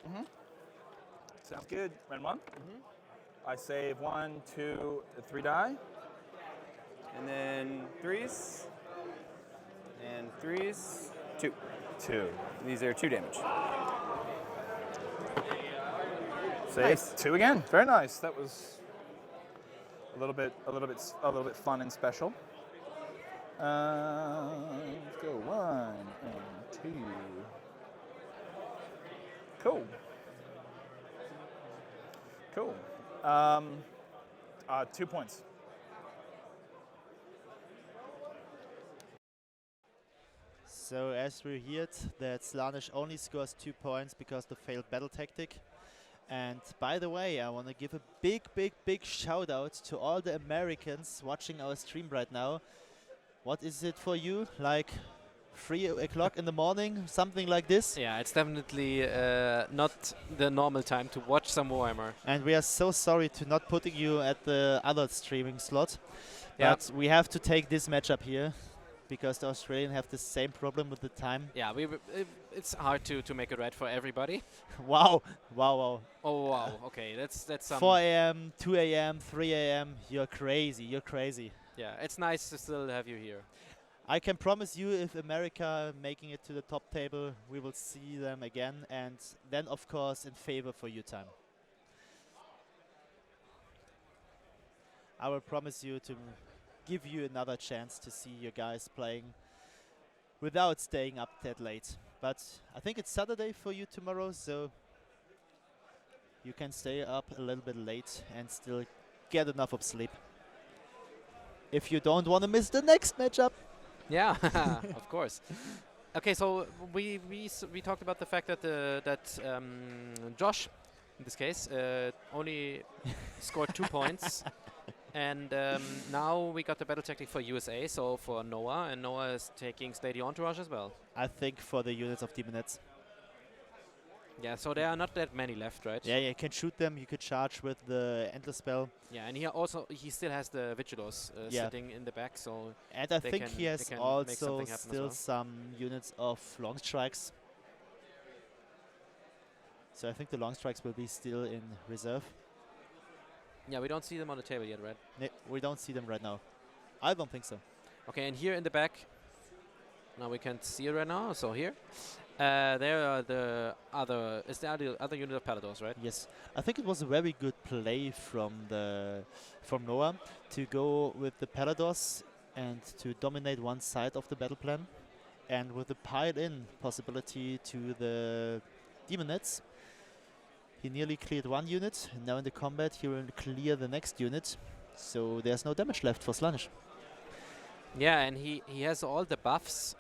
Speaker 8: Sounds good. Ran 1. I save 1, 2, 3 die.
Speaker 6: And then 3s. And 3s. 2.
Speaker 8: 2.
Speaker 6: These are 2 damage.
Speaker 8: Save.
Speaker 6: Nice.
Speaker 8: 2 again. Very nice. That was a little bit fun and special. Let's go 1 and 2. Cool. Cool. 2 points.
Speaker 5: So as we heard, that Slanish only scores 2 points because the failed battle tactic. And by the way, I want to give a big shout out to all the Americans watching our stream right now. What is it for you? Like 3 o'clock in the morning, something like this?
Speaker 2: Yeah, it's definitely not the normal time to watch some Warhammer.
Speaker 5: And we are so sorry to not putting you at the other streaming slot.
Speaker 2: Yeah.
Speaker 5: But we have to take this matchup here because the Australians have the same problem with the time.
Speaker 2: Yeah, it's hard to make it right for everybody.
Speaker 5: Wow.
Speaker 2: Oh wow, okay, that's
Speaker 5: 4 a.m., 2 a.m., 3 a.m. You're crazy.
Speaker 2: Yeah, it's nice to still have you here.
Speaker 5: I can promise you, if America making it to the top table, we will see them again, and then of course in favor for you time. I will promise you to give you another chance to see your guys playing without staying up that late. But I think it's Saturday for you tomorrow, so you can stay up a little bit late and still get enough of sleep. If you don't want to miss the next matchup.
Speaker 2: Yeah, of course. Okay, so we talked about the fact that Josh, in this case, only scored 2 points, and now we got the battle tactic for USA. So for Noah, and Noah is taking Slady Entourage as well.
Speaker 5: I think for the units of Demonets.
Speaker 2: Yeah, so there are not that many left, right?
Speaker 5: Yeah, you can shoot them. You could charge with the Endless Spell.
Speaker 2: Yeah, and he still has the Vigilos sitting in the back, so.
Speaker 5: And I think he has also still
Speaker 2: well.
Speaker 5: some units of long strikes. So I think the long strikes will be still in reserve.
Speaker 2: Yeah, we don't see them on the table yet, right?
Speaker 5: We don't see them right now. I don't think so.
Speaker 2: Okay, and here in the back, now we can't see it right now. So here, there are the other. Is there the other unit of Paladors, right?
Speaker 5: Yes, I think it was a very good play from Noah to go with the Paladors and to dominate one side of the battle plan, and with the pile-in possibility to the Demonets. He nearly cleared one unit, and now in the combat he will clear the next unit, so there's no damage left for Slanish.
Speaker 2: Yeah, and he has all the buffs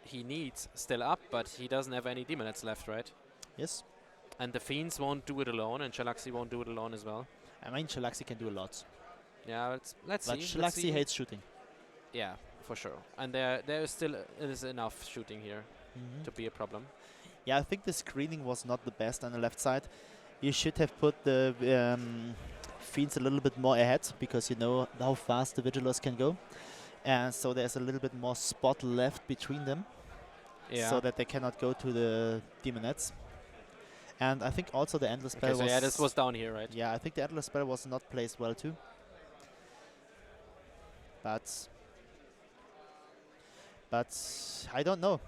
Speaker 2: he needs still up, but he doesn't have any Demonets left, right?
Speaker 5: Yes.
Speaker 2: And the Fiends won't do it alone, and Shalaxi won't do it alone as well.
Speaker 5: I mean, Shalaxi can do a lot.
Speaker 2: Yeah, let's see.
Speaker 5: But Shalaxi hates shooting.
Speaker 2: Yeah, for sure. And there is enough shooting here to be a problem.
Speaker 5: Yeah, I think the screening was not the best on the left side. You should have put the Fiends a little bit more ahead, because you know how fast the Vigilos can go. And so there's a little bit more spot left between them, so that they cannot go to the Demonets. And I think also the Endless Spell was...
Speaker 2: yeah, this was down here, right?
Speaker 5: Yeah, I think the Endless Spell was not placed well too. But I don't know.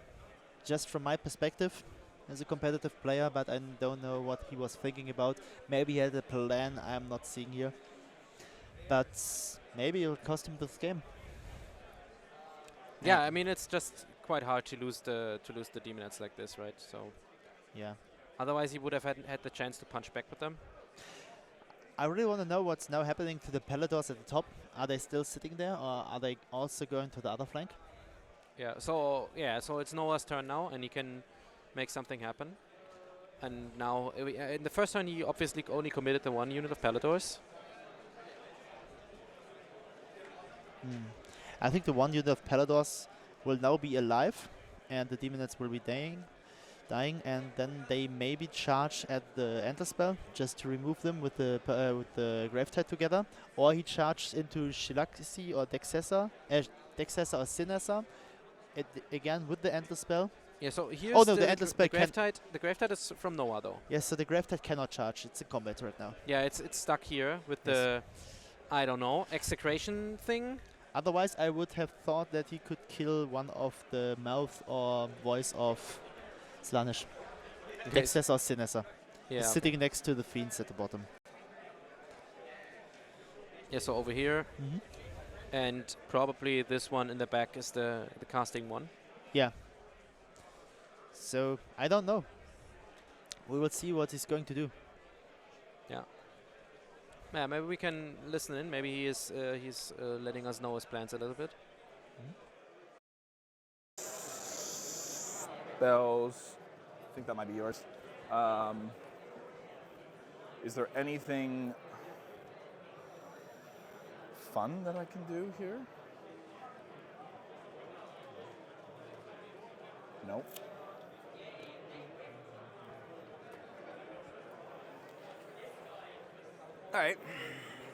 Speaker 5: Just from my perspective, as a competitive player, but I don't know what he was thinking about. Maybe he had a plan I'm not seeing here. But maybe it will cost him this game.
Speaker 2: Yeah, I mean, it's just quite hard to lose the Demonets like this, right? So
Speaker 5: yeah.
Speaker 2: Otherwise, he would have had the chance to punch back with them.
Speaker 5: I really want to know what's now happening to the Paladors at the top. Are they still sitting there, or are they also going to the other flank?
Speaker 2: Yeah. So it's Noah's turn now, and he can make something happen. And now, in the first turn, he obviously only committed the one unit of Paladors.
Speaker 5: I think the one unit of Paladors will now be alive, and the Demonets will be dying, and then they maybe charge at the Enter spell just to remove them with the Gravetide together, or he charges into Shalaxi or Dexessa or Sinessa, again with the Enter spell.
Speaker 2: Yeah, so here's
Speaker 5: the Endless Spell
Speaker 2: the Gravetide is from Noah, though.
Speaker 5: Yes, so the Gravetide cannot charge. It's in combat right now.
Speaker 2: Yeah, it's stuck here with the, I don't know, execration thing.
Speaker 5: Otherwise, I would have thought that he could kill one of the mouth or voice of Slaanesh.
Speaker 2: Okay,
Speaker 5: Texas or Sinessa.
Speaker 2: yeah.
Speaker 5: He's sitting next to the fiends at the bottom.
Speaker 2: Yeah, so over here,
Speaker 5: Mhm.
Speaker 2: and probably this one in the back is the casting one.
Speaker 5: Yeah. So I don't know. We will see what he's going to do.
Speaker 2: Yeah, maybe we can listen in. Maybe he's letting us know his plans a little bit.
Speaker 8: Spells. I think that might be yours. Is there anything fun that I can do here? Nope.
Speaker 6: All right.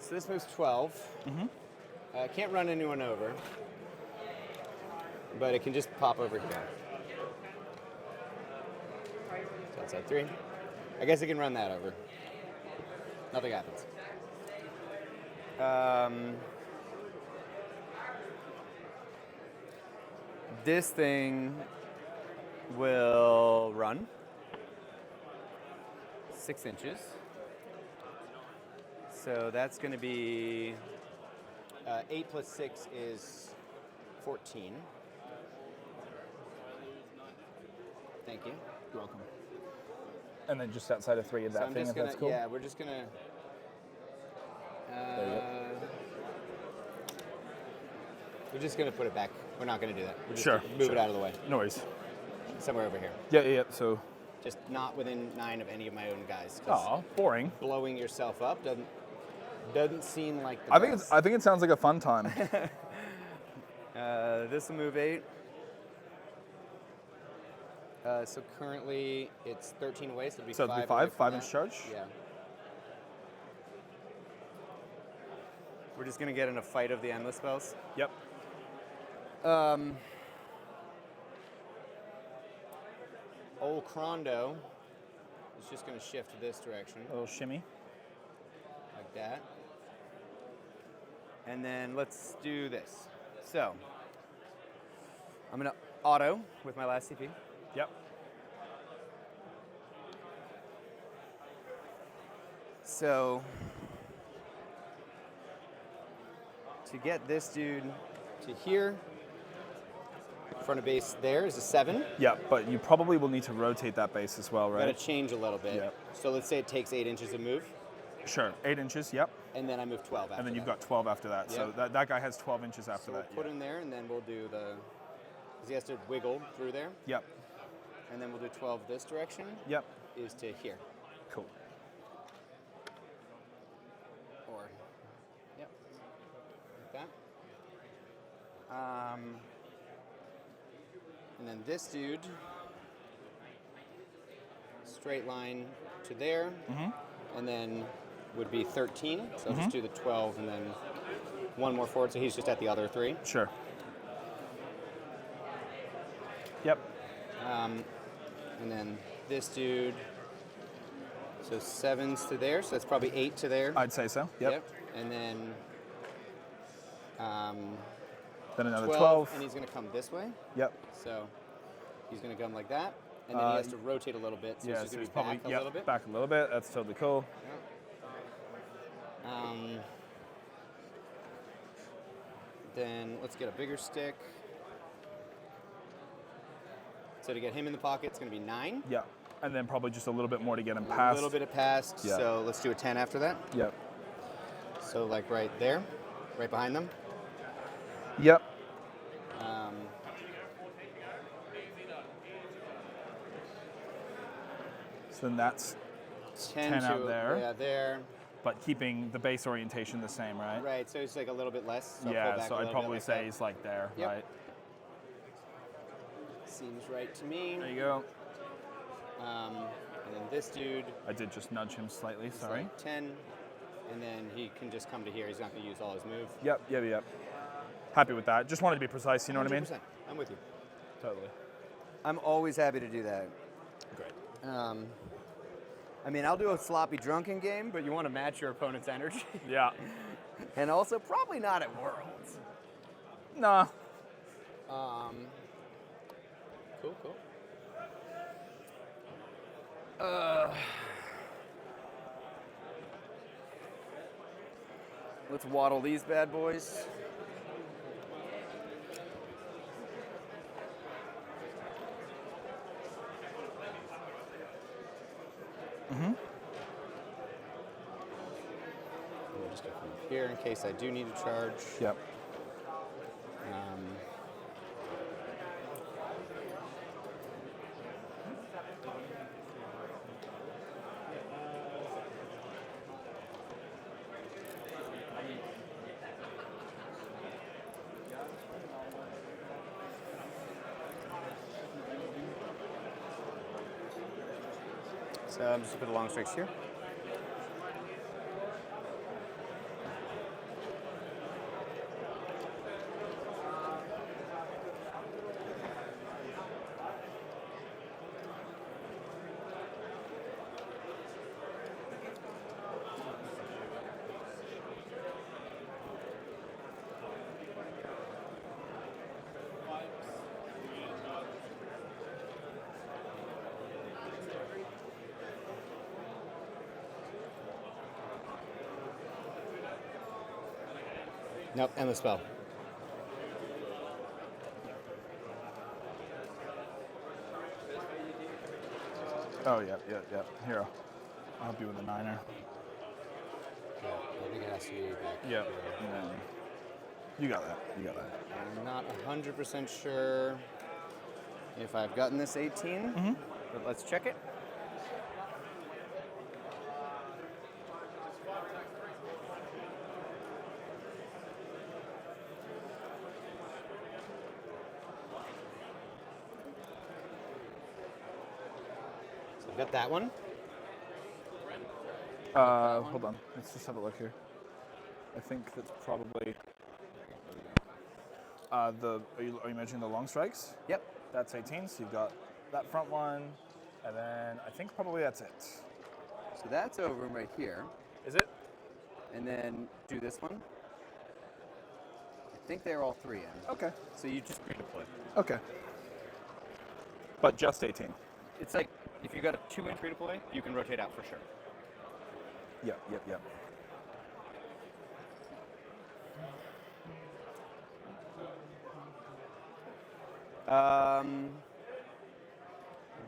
Speaker 6: So this moves 12.
Speaker 8: Mhm.
Speaker 6: Can't run anyone over, but it can just pop over here. So that's at 3. I guess it can run that over. Nothing happens. This thing will run 6 inches. So that's going to be 8 plus 6 is 14. Thank you.
Speaker 8: You're welcome. And then just outside of 3 of that
Speaker 6: I'm
Speaker 8: thing,
Speaker 6: just
Speaker 8: if
Speaker 6: gonna,
Speaker 8: that's cool.
Speaker 6: yeah, we're just gonna.
Speaker 8: There you go.
Speaker 6: We're just gonna put it back. We're not gonna do that. We're just
Speaker 8: Sure,
Speaker 6: gonna move
Speaker 8: sure.
Speaker 6: it out of the way,
Speaker 8: No worries.
Speaker 6: somewhere over here.
Speaker 8: Yeah. So,
Speaker 6: Just not within 9 of any of my own guys. 'Cause
Speaker 8: aw, boring.
Speaker 6: blowing yourself up doesn't seem like the
Speaker 8: I
Speaker 6: best.
Speaker 8: think it sounds like a fun time.
Speaker 6: This will move 8. So currently it's 13 away, so it'll be
Speaker 8: So
Speaker 6: 5.
Speaker 8: it'll be
Speaker 6: away
Speaker 8: 5
Speaker 6: from
Speaker 8: inch
Speaker 6: that.
Speaker 8: charge.
Speaker 6: Yeah. We're just gonna get in a fight of the endless spells.
Speaker 8: Yep.
Speaker 6: Old Crondo is just gonna shift this direction,
Speaker 8: A little shimmy.
Speaker 6: like that. And then let's do this. So, I'm gonna auto with my last CP.
Speaker 8: Yep.
Speaker 6: So, to get this dude to here, front of base there is a 7.
Speaker 8: Yeah, but you probably will need to rotate that base as well,
Speaker 6: Gotta
Speaker 8: right?
Speaker 6: change a little bit.
Speaker 8: Yep.
Speaker 6: So let's say it takes 8 inches to move,
Speaker 8: Sure. 8 inches. Yep.
Speaker 6: and then I move 12 after
Speaker 8: And then you've
Speaker 6: that.
Speaker 8: got 12 after that. So
Speaker 6: Yep.
Speaker 8: that guy has 12 inches after
Speaker 6: So
Speaker 8: that.
Speaker 6: we'll put
Speaker 8: Yeah.
Speaker 6: him there, and then we'll do the, because he has to wiggle through there,
Speaker 8: Yep.
Speaker 6: and then we'll do 12 this direction,
Speaker 8: Yep.
Speaker 6: is to here.
Speaker 8: Cool.
Speaker 6: Or, yep, like that. And then this dude, straight line to there, and then would be 13. So I'll just do the 12 and then one more forward, so he's just at the other 3.
Speaker 8: Sure. Yep.
Speaker 6: And then this dude, so 7's to there, so that's probably 8 to there.
Speaker 8: I'd say so. Yep.
Speaker 6: And then
Speaker 8: Then another
Speaker 6: 12, and he's going to come this way.
Speaker 8: Yep.
Speaker 6: So he's going to come like that, and then he has to rotate a little bit, so
Speaker 8: Yeah,
Speaker 6: he's
Speaker 8: so
Speaker 6: just
Speaker 8: it's
Speaker 6: going to be
Speaker 8: probably
Speaker 6: back a little bit.
Speaker 8: back a little bit. That's totally cool.
Speaker 6: Then let's get a bigger stick. So to get him in the pocket, it's going to be 9.
Speaker 8: Yeah. And then probably just a little bit more to get him
Speaker 6: A
Speaker 8: past.
Speaker 6: little bit of passed,
Speaker 8: Yeah.
Speaker 6: so let's do a 10 after that.
Speaker 8: Yep.
Speaker 6: So like right there, right behind them.
Speaker 8: Yep. So then that's
Speaker 6: 10
Speaker 8: 10
Speaker 6: to,
Speaker 8: out there.
Speaker 6: Yeah, there.
Speaker 8: but keeping the base orientation the same, right?
Speaker 6: Right, so it's like a little bit less. So I'll pull
Speaker 8: Yeah,
Speaker 6: back
Speaker 8: so
Speaker 6: a
Speaker 8: I'd
Speaker 6: little bit
Speaker 8: probably
Speaker 6: like
Speaker 8: say
Speaker 6: that.
Speaker 8: he's like there,
Speaker 6: Yep.
Speaker 8: right?
Speaker 6: Seems right to me.
Speaker 8: There you go.
Speaker 6: And then this dude
Speaker 8: I did just nudge him slightly,
Speaker 6: is
Speaker 8: sorry.
Speaker 6: like 10, and then he can just come to here. He's not going to use all his move.
Speaker 8: Yep. Happy with that. Just wanted to be precise, you know what I mean?
Speaker 6: 100%. I'm with you.
Speaker 8: Totally.
Speaker 6: I'm always happy to do that.
Speaker 8: Great.
Speaker 6: I mean, I'll do a sloppy drunken game, but you want to match your opponent's energy.
Speaker 8: Yeah.
Speaker 6: And also, probably not at Worlds.
Speaker 8: Nah.
Speaker 6: Cool, cool.
Speaker 10: Let's waddle these bad boys.
Speaker 6: We'll just go from here in case I do need to charge.
Speaker 8: Yep.
Speaker 6: So I'm just put the long strikes here. Nope, endless spell.
Speaker 8: Oh, yeah. Here, I'll help you with a 9er.
Speaker 6: Yeah, I think it has to be back
Speaker 8: Yep.
Speaker 6: here.
Speaker 8: And then you got that.
Speaker 6: I'm not 100% sure if I've gotten this 18, but let's check it. So I've got that one.
Speaker 8: Hold on. Let's just have a look here. I think that's probably are you mentioning the long strikes?
Speaker 6: Yep.
Speaker 8: That's 18. So you've got that front one, and then I think probably that's it.
Speaker 10: So that's over right here.
Speaker 8: Is it?
Speaker 10: And then do this one. I think they're all 3 in.
Speaker 8: Okay.
Speaker 10: So you just redeploy.
Speaker 8: Okay. But just 18.
Speaker 10: It's like if you got a 2-inch redeploy, you can rotate out for sure.
Speaker 8: Yep.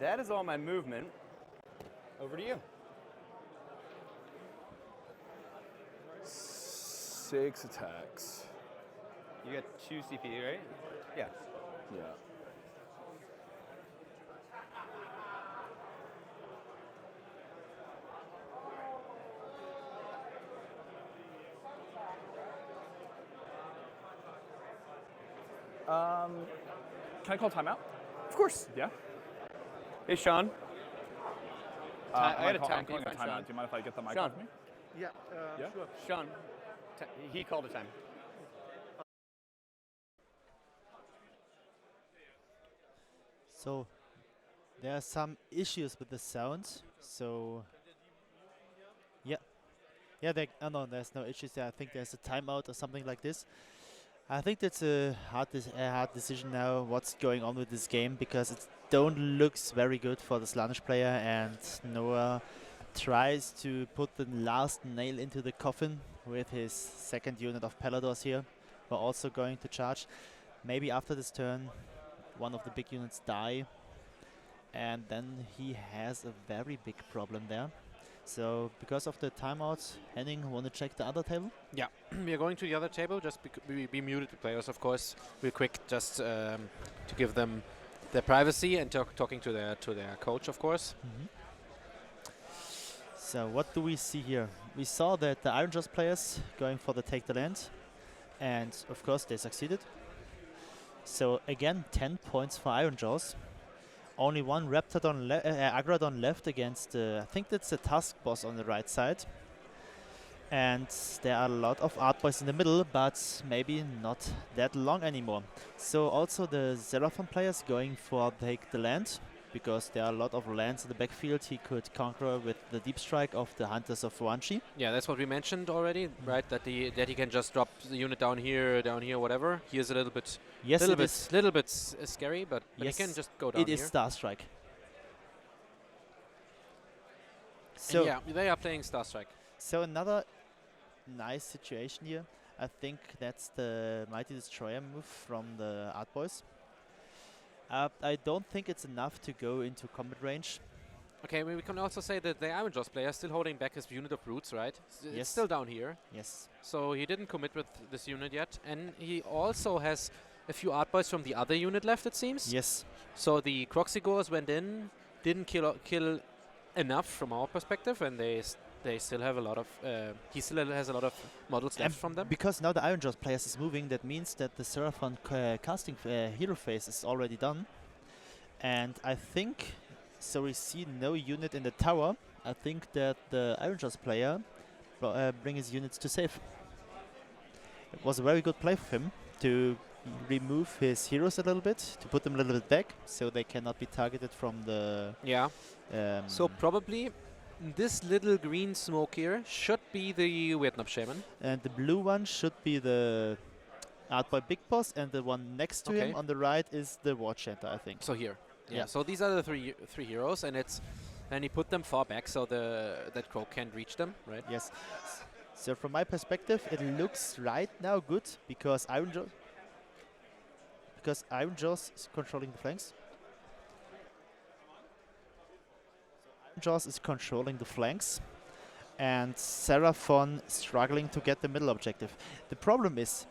Speaker 10: That is all my movement. Over to you.
Speaker 8: 6 attacks.
Speaker 10: You got 2 CP, right? Yeah.
Speaker 8: Yeah. Can I call timeout?
Speaker 10: Of course.
Speaker 8: Yeah.
Speaker 10: Hey, Sean. I got a time.
Speaker 8: I'm calling a timeout. Do you mind if I get the mic
Speaker 10: Sean.
Speaker 8: off me?
Speaker 4: Yeah,
Speaker 8: Yeah?
Speaker 4: sure.
Speaker 10: Sean, he called a time.
Speaker 5: So there are some issues with the sound. So yeah, oh no, there's no issues there. I think there's a timeout or something like this. I think that's a hard decision now. What's going on with this game, because it don't looks very good for the Slaanesh player, and Noah tries to put the last nail into the coffin with his second unit of Paladors here. We're also going to charge. Maybe after this turn, one of the big units die, and then he has a very big problem there. So because of the timeout, Henning, want to check the other table?
Speaker 2: Yeah, we are going to the other table. Just we muted the players, of course, real quick, just to give them their privacy and talking to their coach, of course.
Speaker 5: So what do we see here? We saw that the Iron Jaws players going for the take the land, and of course they succeeded. So again, 10 points for Iron Jaws. Only one Raptodon Agrodon left against, I think that's the Tusk boss on the right side. And there are a lot of art boys in the middle, but maybe not that long anymore. So also the Xeraphon players going for take the land. because there are a lot of lands in the backfield he could conquer with the deep strike of the Hunters of Wanshi.
Speaker 2: Yeah, that's what we mentioned already, right? That he can just drop the unit down here, whatever. Here's a little bit,
Speaker 5: Yes, it is.
Speaker 2: little bit scary, but he
Speaker 5: Yes,
Speaker 2: can just go down
Speaker 5: it is
Speaker 2: here.
Speaker 5: Star Strike.
Speaker 2: And
Speaker 5: So
Speaker 2: yeah, they are playing Star Strike.
Speaker 5: So another nice situation here. I think that's the Mighty Destroyer move from the Art Boys. I don't think it's enough to go into combat range.
Speaker 2: Okay, we can also say that the Iron Jaws player is still holding back his unit of brutes, right? It's
Speaker 5: Yes.
Speaker 2: still down here.
Speaker 5: Yes.
Speaker 2: So he didn't commit with this unit yet. And he also has a few Art Boys from the other unit left, it seems.
Speaker 5: Yes.
Speaker 2: So the Croxigors went in, didn't kill enough from our perspective, and they still have a lot of he still has a lot of models left from them.
Speaker 5: Because now the Iron Jaws players is moving, that means that the Seraphon casting hero phase is already done. And I think, so we see no unit in the tower. I think that the Iron Jaws player bring his units to save. It was a very good play for him to remove his heroes a little bit, to put them a little bit back, so they cannot be targeted from the...
Speaker 2: Yeah. So probably this little green smoke here should be the Vietnam Shaman.
Speaker 5: And the blue one should be the Art Boy Big Boss, and the one next to him on the right is the War Chanter, I think.
Speaker 2: So here.
Speaker 5: Yeah.
Speaker 2: So these are the three heroes, and he put them far back so that crow can't reach them, right?
Speaker 5: Yes. So from my perspective, it looks right now good because Iron Jaws is controlling the flanks. Iron Jaws is controlling the flanks, and Seraphon struggling to get the middle objective. The problem is,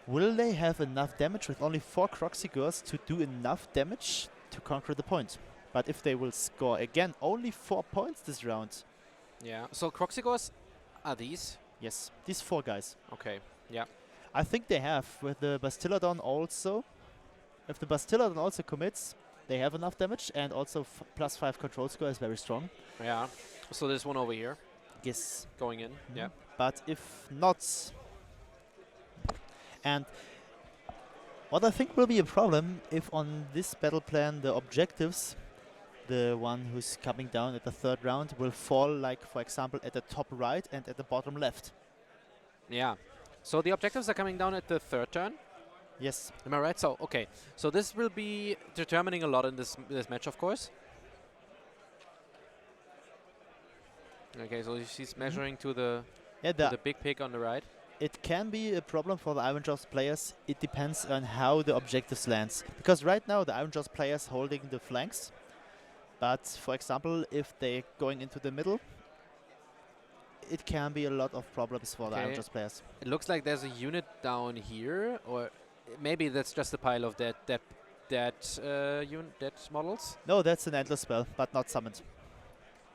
Speaker 5: will they have enough damage with only 4 Croxigors to do enough damage to conquer the point? But if they will score again only 4 points this round...
Speaker 2: Yeah. So Croxigors are these?
Speaker 5: Yes, these 4 guys.
Speaker 2: Okay, yeah.
Speaker 5: I think they have, with the Bastiladon also. If the Bastiladon also commits, they have enough damage, and also +5 control score is very strong.
Speaker 2: Yeah. So there's one over here.
Speaker 5: Yes.
Speaker 2: Going in, yeah.
Speaker 5: But if not... And what I think will be a problem if on this battle plan the objectives, the one who's coming down at the 3rd round, will fall, like, for example, at the top right and at the bottom left.
Speaker 2: Yeah. So the objectives are coming down at the 3rd turn.
Speaker 5: Yes.
Speaker 2: Am I right? So, okay. So this will be determining a lot in this match, of course. Okay, so she's measuring to the big pig on the right.
Speaker 5: It can be a problem for the Iron Jaws players. It depends on how the objectives lands. Because right now the Iron Jaws players holding the flanks. But for example, if they're going into the middle, it can be a lot of problems for the Iron Jaws players.
Speaker 2: It looks like there's a unit down here, or maybe that's just a pile of dead models.
Speaker 5: No, that's an endless spell, but not summoned.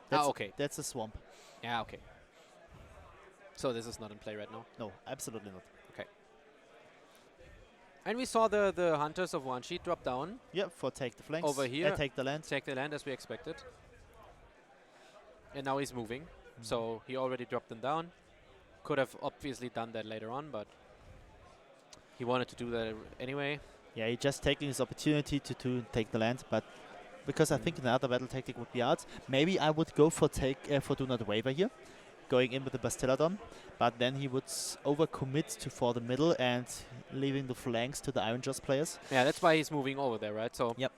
Speaker 5: That's
Speaker 2: okay.
Speaker 5: That's a swamp.
Speaker 2: Yeah, okay. So this is not in play right now?
Speaker 5: No, absolutely not.
Speaker 2: Okay. And we saw the Hunters of Wanshi drop down.
Speaker 5: Yeah, for take the flanks.
Speaker 2: Over here.
Speaker 5: Take the land.
Speaker 2: Take the land as we expected. And now he's moving. So he already dropped them down. Could have obviously done that later on, but he wanted to do that anyway.
Speaker 5: Yeah, he just taking his opportunity to take the land, but because I think another battle tactic would be out. Maybe I would go for do not waver here, going in with the Bastiladon, but then he would overcommit for the middle and leaving the flanks to the Iron Jaws players.
Speaker 2: Yeah, that's why he's moving over there, right? So
Speaker 5: yep.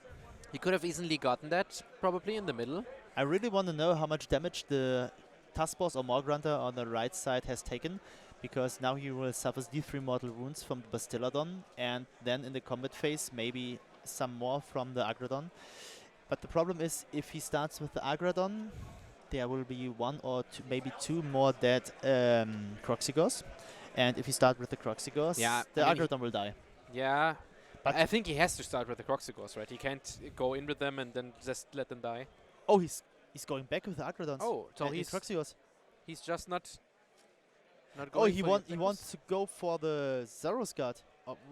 Speaker 2: He could have easily gotten that probably in the middle.
Speaker 5: I really want to know how much damage the Taskboss or Morgrunter on the right side has taken, because now he will suffer D3 mortal wounds from the Bastiladon, and then in the combat phase maybe some more from the Agradon. But the problem is, if he starts with the Agradon, there will be 1 or maybe 2 more dead Croxigors. And if you start with the Croxigors, the Agradon will die.
Speaker 2: Yeah, but I think he has to start with the Croxigors, right? He can't go in with them and then just let them die.
Speaker 5: Oh, he's going back with the Agradons.
Speaker 2: Oh, so
Speaker 5: he's Croxigors.
Speaker 2: He's just not going.
Speaker 5: Oh, he wants to go for the Zaros Guard.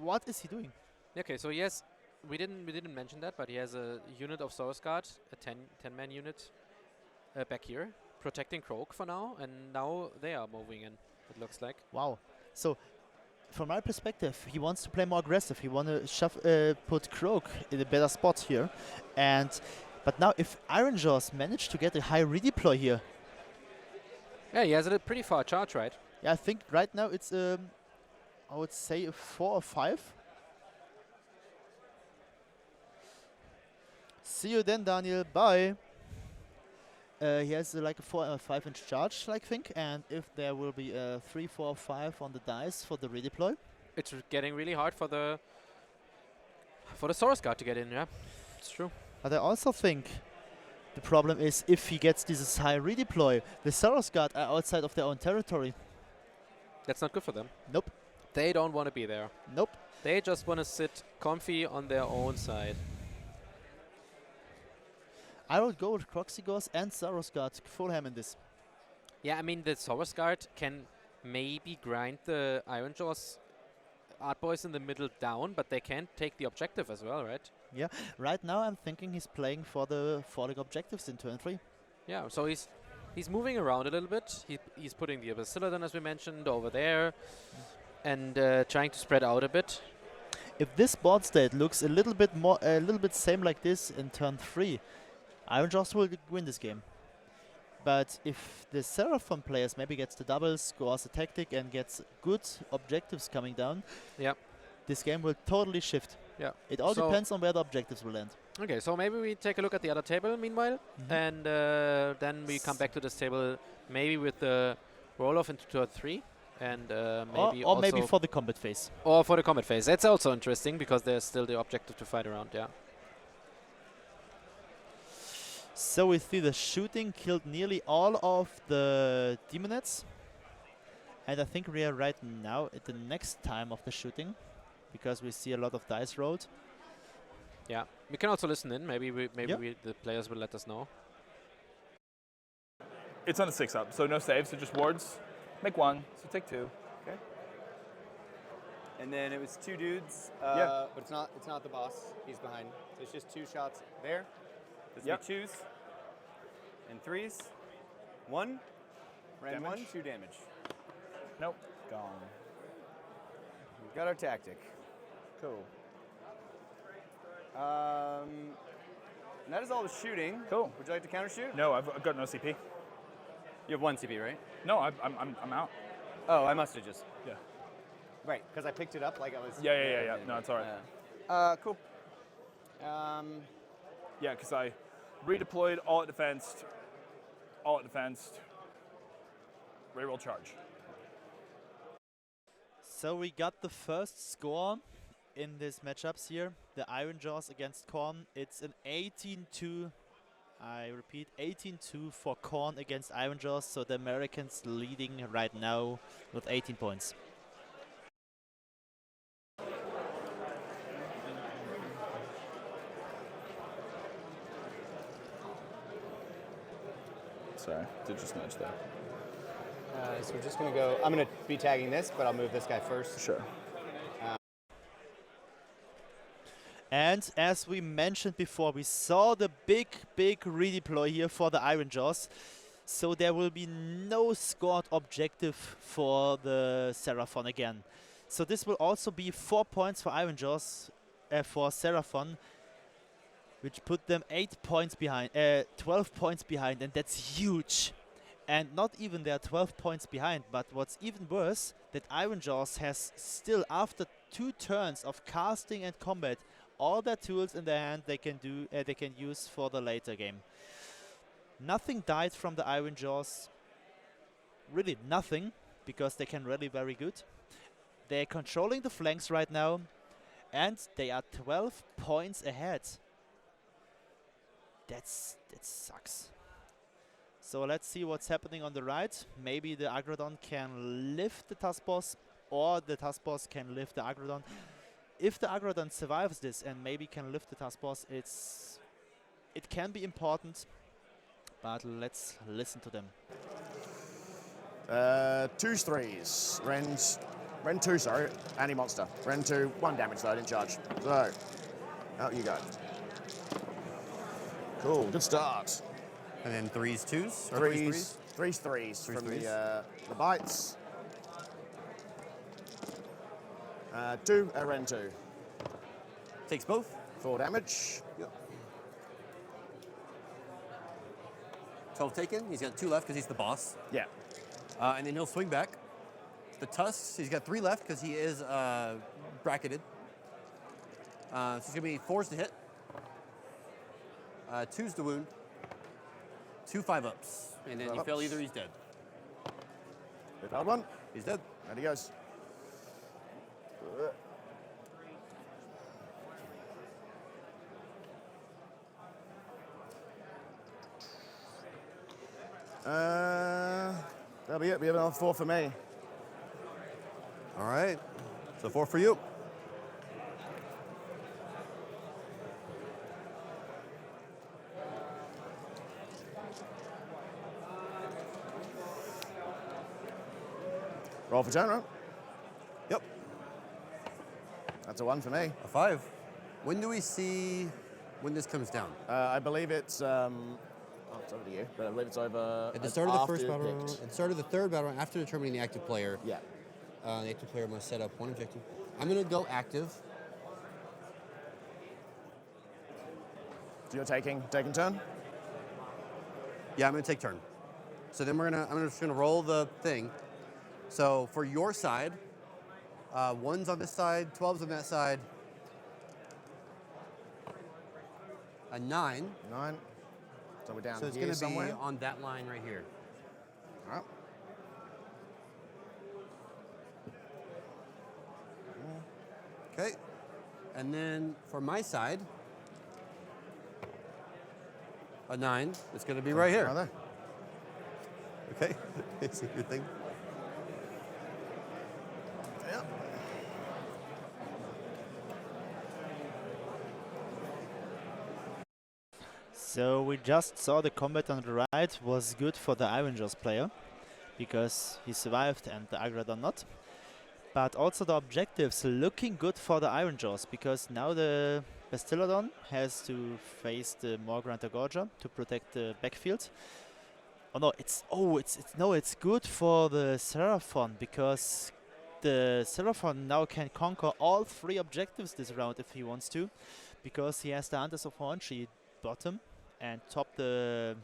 Speaker 5: What is he doing?
Speaker 2: Okay, so yes, we didn't mention that, but he has a unit of Zaros Guard, a 10-man unit back here, protecting Croak for now, and now they are moving in. It looks like.
Speaker 5: Wow. So from my perspective, he wants to play more aggressive. He want to put Croak in a better spot here. But now if Iron Jaws manage to get a high redeploy here,
Speaker 2: Yeah, he has a pretty far charge, right?
Speaker 5: yeah, I think right now it's I would say a 4 or 5. See you then, Daniel. Bye. He has like a 4 or 5 inch charge, I think, and if there will be a 3, 4, 5 on the dice for the redeploy.
Speaker 2: It's getting really hard for the Source Guard to get in, yeah. It's true.
Speaker 5: But I also think the problem is if he gets this high redeploy, the Source Guard are outside of their own territory.
Speaker 2: That's not good for them.
Speaker 5: Nope.
Speaker 2: They don't want to be there.
Speaker 5: Nope.
Speaker 2: They just want to sit comfy on their own side.
Speaker 5: I would go with Croxigos and Saros Guard full ham in this.
Speaker 2: Yeah, I mean, the Source Guard can maybe grind the Iron Jaws Art Boys in the middle down, but they can't take the objective as well, right?
Speaker 5: Yeah. Right now I'm thinking he's playing for the falling objectives in turn 3.
Speaker 2: Yeah, so he's moving around a little bit. He's putting the Basiladon, as we mentioned, over there, and trying to spread out a bit.
Speaker 5: If this board state looks a little bit same like this in turn 3, Iron Jaws will win this game. But if the Seraphon players maybe gets the double, scores a tactic and gets good objectives coming down, this game will totally shift.
Speaker 2: Yeah.
Speaker 5: It all depends on where the objectives will land.
Speaker 2: Okay, so maybe we take a look at the other table meanwhile, and then we come back to this table maybe with the roll-off into turn 3, and
Speaker 5: or maybe for the combat phase.
Speaker 2: Or for the combat phase. That's also interesting because there's still the objective to fight around, yeah.
Speaker 5: So we see the shooting killed nearly all of the demonettes. And I think we are right now at the next time of the shooting, because we see a lot of dice rolled.
Speaker 2: Yeah, we can also listen in. Maybe the players will let us know.
Speaker 8: It's on a 6-up, so no saves, so just wards. Make 1, so take 2.
Speaker 10: Okay. And then it was 2 dudes.
Speaker 6: But it's not the boss. He's behind. So it's just 2 shots there.
Speaker 10: There's 2s and 3s. 1. Ran
Speaker 8: Damage.
Speaker 10: 1, 2 damage.
Speaker 8: Nope, gone.
Speaker 10: We've got our tactic. Cool. And that is all the shooting.
Speaker 8: Cool.
Speaker 10: Would you like to counter shoot?
Speaker 8: No, I've got no CP.
Speaker 10: You have 1 CP, right?
Speaker 8: No, I'm out.
Speaker 10: Oh, I must have just.
Speaker 8: Yeah.
Speaker 10: Right, because I picked it up like I was.
Speaker 8: Yeah. No, it's all right.
Speaker 10: Cool.
Speaker 8: Yeah, because I redeployed, all at defense, reroll charge.
Speaker 5: So we got the first score in these matchups here. The Iron Jaws against Korn. It's an 18-2. I repeat, 18-2 for Korn against Iron Jaws. So the Americans leading right now with 18 points.
Speaker 8: Sorry, did just nudge there.
Speaker 6: So we're just going to go. I'm going to be tagging this, but I'll move this guy first.
Speaker 8: Sure.
Speaker 5: And as we mentioned before, we saw the big redeploy here for the Iron Jaws. So there will be no scored objective for the Seraphon again. So this will also be 4 points for Iron Jaws for Seraphon, which put them 8 points behind, 12 points behind, and that's huge. And not even they're 12 points behind, but what's even worse, that Iron Jaws has still, after 2 turns of casting and combat, all their tools in their hand they can use for the later game. Nothing died from the Iron Jaws. Really nothing, because they can rally very good. They're controlling the flanks right now, and they are 12 points ahead. That sucks. So let's see what's happening on the right. Maybe the Agrodon can lift the task boss, or the task boss can lift the Agrodon. If the Agrodon survives this and maybe can lift the task boss, it can be important. But let's listen to them.
Speaker 7: 2s, 3s. Ren 2, sorry. Anti-monster. Ren 2, 1 damage though, I didn't charge. So, out you go. Cool, good start.
Speaker 9: And then 3s, 2s? Or
Speaker 7: 3s, 3s from the bites. 2, rend 2.
Speaker 9: Takes both.
Speaker 7: 4 damage.
Speaker 9: Yep. 12 taken. He's got 2 left because he's the boss.
Speaker 7: Yeah.
Speaker 9: And then he'll swing back. The tusks, he's got 3 left because he is bracketed. So it's going to be 4s to hit. 2s to wound. 2 5-ups. And then you fail either, he's dead.
Speaker 7: Good hard one.
Speaker 9: He's dead.
Speaker 7: There he goes. That'll be it. We have another 4 for me.
Speaker 9: All right. So 4 for you.
Speaker 7: Roll for turn, right?
Speaker 9: Yep.
Speaker 7: That's a 1 for me.
Speaker 9: A 5. When do we see when this comes down?
Speaker 7: I believe it's it's over to you, but I believe it's over
Speaker 9: At the start of the first
Speaker 7: after
Speaker 9: battle
Speaker 7: picked.
Speaker 9: round, at the start of the third battle round, after determining the active player,
Speaker 7: Yeah.
Speaker 9: the active player must set up 1 objective. I'm going to go active.
Speaker 7: So you're taking turn?
Speaker 9: Yeah, I'm going to take turn. So then I'm just going to roll the thing. So for your side, 1's on this side, 12's on that side. A 9.
Speaker 7: 9. So we're down
Speaker 9: So it's
Speaker 7: here
Speaker 9: going to be
Speaker 7: somewhere.
Speaker 9: on that line right here.
Speaker 7: All right.
Speaker 9: Okay. And then for my side, a 9. It's going to be right here.
Speaker 7: Right there.
Speaker 9: Okay. See your thing.
Speaker 7: Yep.
Speaker 5: So we just saw the combat on the right was good for the Iron Jaws player because he survived and the Agradon not. But also the objectives looking good for the Iron Jaws because now the Battlereports has to face the Morgrant Gorger to protect the backfield. It's good for the Seraphon because the Seraphon now can conquer all 3 objectives this round if he wants to, because he has the Hunters of Hornshe bottom and top the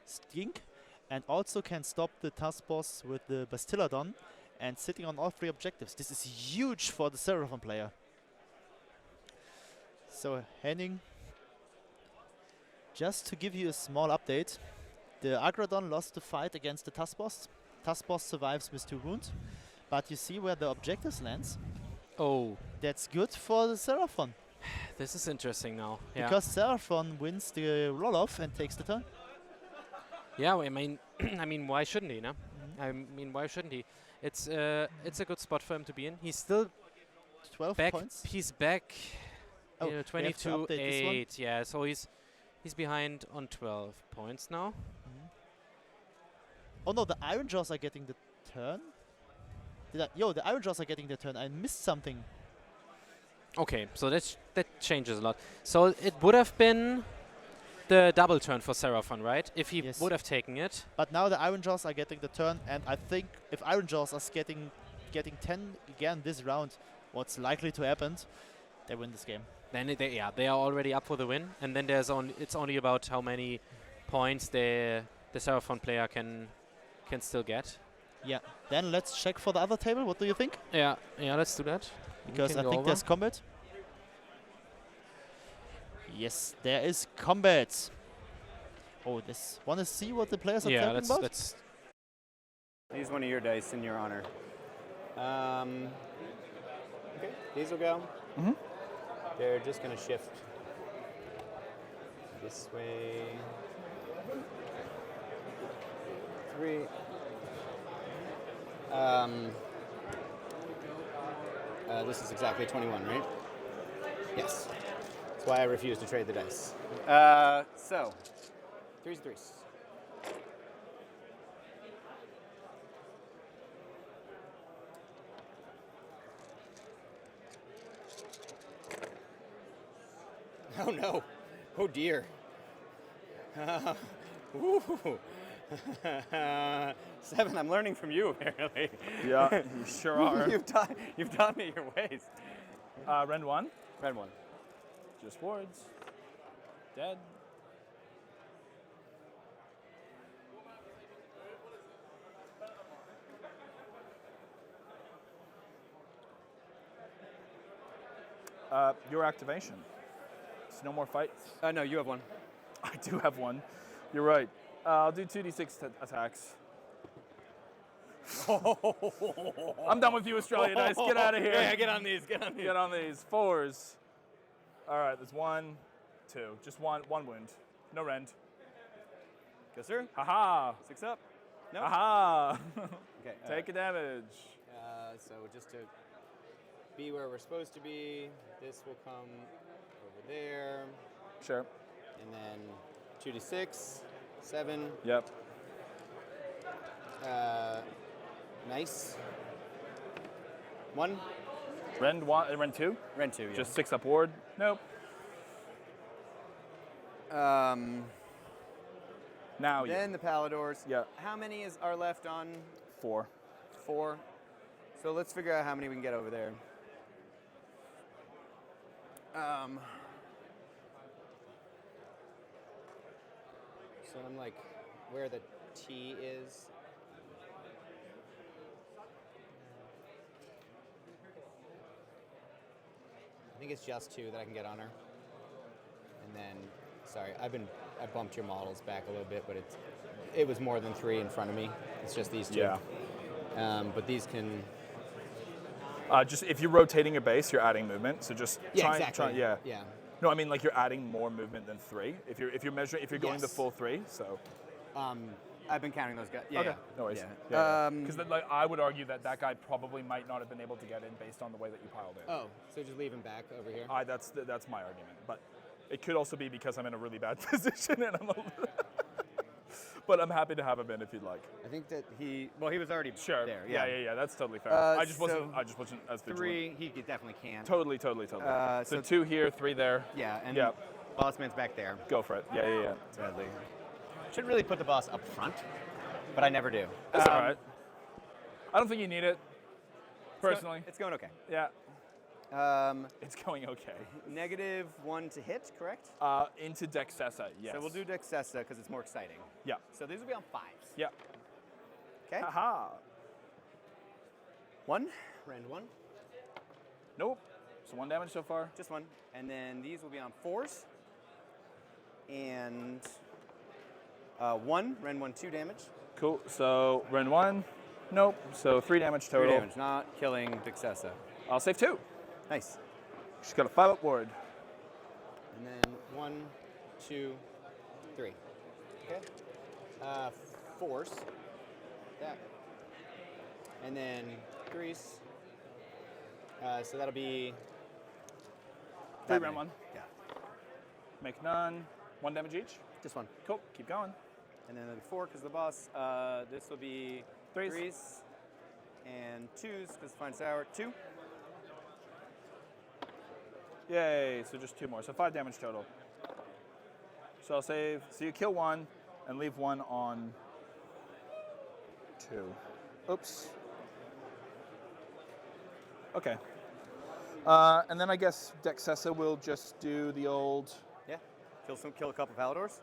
Speaker 5: Skink, and also can stop the task boss with the Battlereports and sitting on all 3 objectives. This is huge for the Seraphon player. So Henning, just to give you a small update, the Agradon lost the fight against the task boss. Task boss survives with 2 wounds, but you see where the objectives lands.
Speaker 2: Oh,
Speaker 5: That's good for the Seraphon.
Speaker 2: this is interesting now. Yeah.
Speaker 5: Because Seraphon wins the roll-off and takes the turn.
Speaker 2: Yeah, I mean, why shouldn't he? No, why shouldn't he? It's a good spot for him to be in. He's still
Speaker 5: 12
Speaker 2: back.
Speaker 5: points.
Speaker 2: He's back.
Speaker 5: Oh, we have to
Speaker 2: 22
Speaker 5: update this one.
Speaker 2: 8. Yeah, so he's behind on 12 points now.
Speaker 5: Oh no, the Iron Jaws are getting the turn. The Iron Jaws are getting the turn. I missed something.
Speaker 2: Okay, so that changes a lot. So it would have been the double turn for Seraphon, right? If he
Speaker 5: Yes.
Speaker 2: would have taken it.
Speaker 5: But now the Iron Jaws are getting the turn, and I think if Iron Jaws are getting 10 again this round, what's likely to happen, they win this game.
Speaker 2: Then they are already up for the win, and then it's only about how many points the Seraphon player can still get.
Speaker 5: Yeah. Then let's check for the other table. What do you think?
Speaker 2: Yeah, let's do that. We
Speaker 5: Because
Speaker 2: can
Speaker 5: I
Speaker 2: go
Speaker 5: think
Speaker 2: over.
Speaker 5: there's combat. Yes, there is combat. Oh, this. Want to see what the players are
Speaker 2: Yeah,
Speaker 5: talking about?
Speaker 2: let's.
Speaker 6: Use one of your dice in your honor. Okay, these will go.
Speaker 8: Mhm.
Speaker 6: They're just going to shift this way. 3. This is exactly 21, right? Yes. That's why I refuse to trade the dice. So, 3s, 3s. Oh no! Oh dear! Ooh. 7. I'm learning from you, apparently.
Speaker 8: Yeah, you sure are.
Speaker 6: You've taught me your ways.
Speaker 8: Rend 1.
Speaker 6: Red 1.
Speaker 8: Just wards. Dead. Your activation. So no more fights.
Speaker 6: No, you have 1.
Speaker 8: I do have 1. You're right. I'll do 2d6 attacks. I'm done with you, Australia Dice. Get out of here.
Speaker 6: Yeah, get on these. Get on these.
Speaker 8: Get on these. 4s. All right, there's 1, 2. Just one wound. No rend.
Speaker 6: Go, sir.
Speaker 8: Haha.
Speaker 6: 6 up. No.
Speaker 8: Aha.
Speaker 6: Okay.
Speaker 8: Take a damage.
Speaker 6: So just to be where we're supposed to be, this will come over there.
Speaker 8: Sure.
Speaker 6: And then 2d6, 7.
Speaker 8: Yep.
Speaker 6: Nice. 1.
Speaker 8: Rend 1. Rend 2.
Speaker 6: Rend 2. Yeah.
Speaker 8: Just 6 up ward. Nope. Now you.
Speaker 6: Then the Paladors.
Speaker 8: Yeah.
Speaker 6: How many are left on
Speaker 8: 4.
Speaker 6: 4? So let's figure out how many we can get over there. So I'm like where the T is. I think it's just 2 that I can get on her. And then, sorry, I bumped your models back a little bit, but it was more than 3 in front of me. It's just these 2.
Speaker 8: Yeah.
Speaker 6: But these can.
Speaker 8: Just if you're rotating your base, you're adding movement. So just
Speaker 6: Yeah, exactly.
Speaker 8: yeah.
Speaker 6: Yeah.
Speaker 8: No, I mean like you're adding more movement than 3. If you're measuring, if you're going the
Speaker 6: Yes.
Speaker 8: full 3, so.
Speaker 6: I've been counting those guys. Yeah.
Speaker 8: Okay.
Speaker 6: Yeah.
Speaker 8: No worries.
Speaker 6: Yeah.
Speaker 8: Because like I would argue that guy probably might not have been able to get in based on the way that you piled in.
Speaker 6: Oh, so just leave him back over here.
Speaker 8: That's my argument, but it could also be because I'm in a really bad position and I'm. But I'm happy to have him in if you'd like.
Speaker 6: I think that he was already
Speaker 8: Sure.
Speaker 6: there.
Speaker 8: Yeah. That's totally fair. I just wasn't as vigilant.
Speaker 6: 3, he definitely can.
Speaker 8: Totally. So 2 here, 3 there.
Speaker 6: Yeah, and
Speaker 8: Yeah.
Speaker 6: boss man's back there.
Speaker 8: Go for it. Yeah.
Speaker 6: Sadly. Should really put the boss up front, but I never do.
Speaker 8: That's all right. I don't think you need it, personally.
Speaker 6: It's going okay.
Speaker 8: Yeah. It's going okay.
Speaker 6: -1 to hit, correct?
Speaker 8: Into Dexessa, yes.
Speaker 6: So we'll do Dexessa because it's more exciting.
Speaker 8: Yeah.
Speaker 6: So these will be on 5s.
Speaker 8: Yeah.
Speaker 6: Okay.
Speaker 8: Haha.
Speaker 6: 1, rend 1,
Speaker 8: Nope. So 1 damage so far.
Speaker 6: just 1, and then these will be on 4s. And 1, rend 1, 2 damage.
Speaker 8: Cool. So rend 1. Nope. So 3 damage total.
Speaker 6: 3 damage, not killing Dexessa.
Speaker 8: I'll save 2.
Speaker 6: Nice.
Speaker 8: She's got a 5 up ward.
Speaker 6: And then 1, 2, 3. Okay. 4s. That. And then 3s. So that'll be
Speaker 8: 3 rend 1.
Speaker 6: Yeah.
Speaker 8: Make none. 1 damage each.
Speaker 6: Just 1.
Speaker 8: Cool. Keep going.
Speaker 6: And then 4 because the boss. This will be
Speaker 8: 3s.
Speaker 6: 3s. And 2s because fine sour. 2.
Speaker 8: Yay. So just 2 more. So 5 damage total. So I'll save. So you kill 1 and leave 1 on 2. Oops. Okay. And then I guess Dexessa will just do the old
Speaker 6: Yeah. Kill a couple Paladors.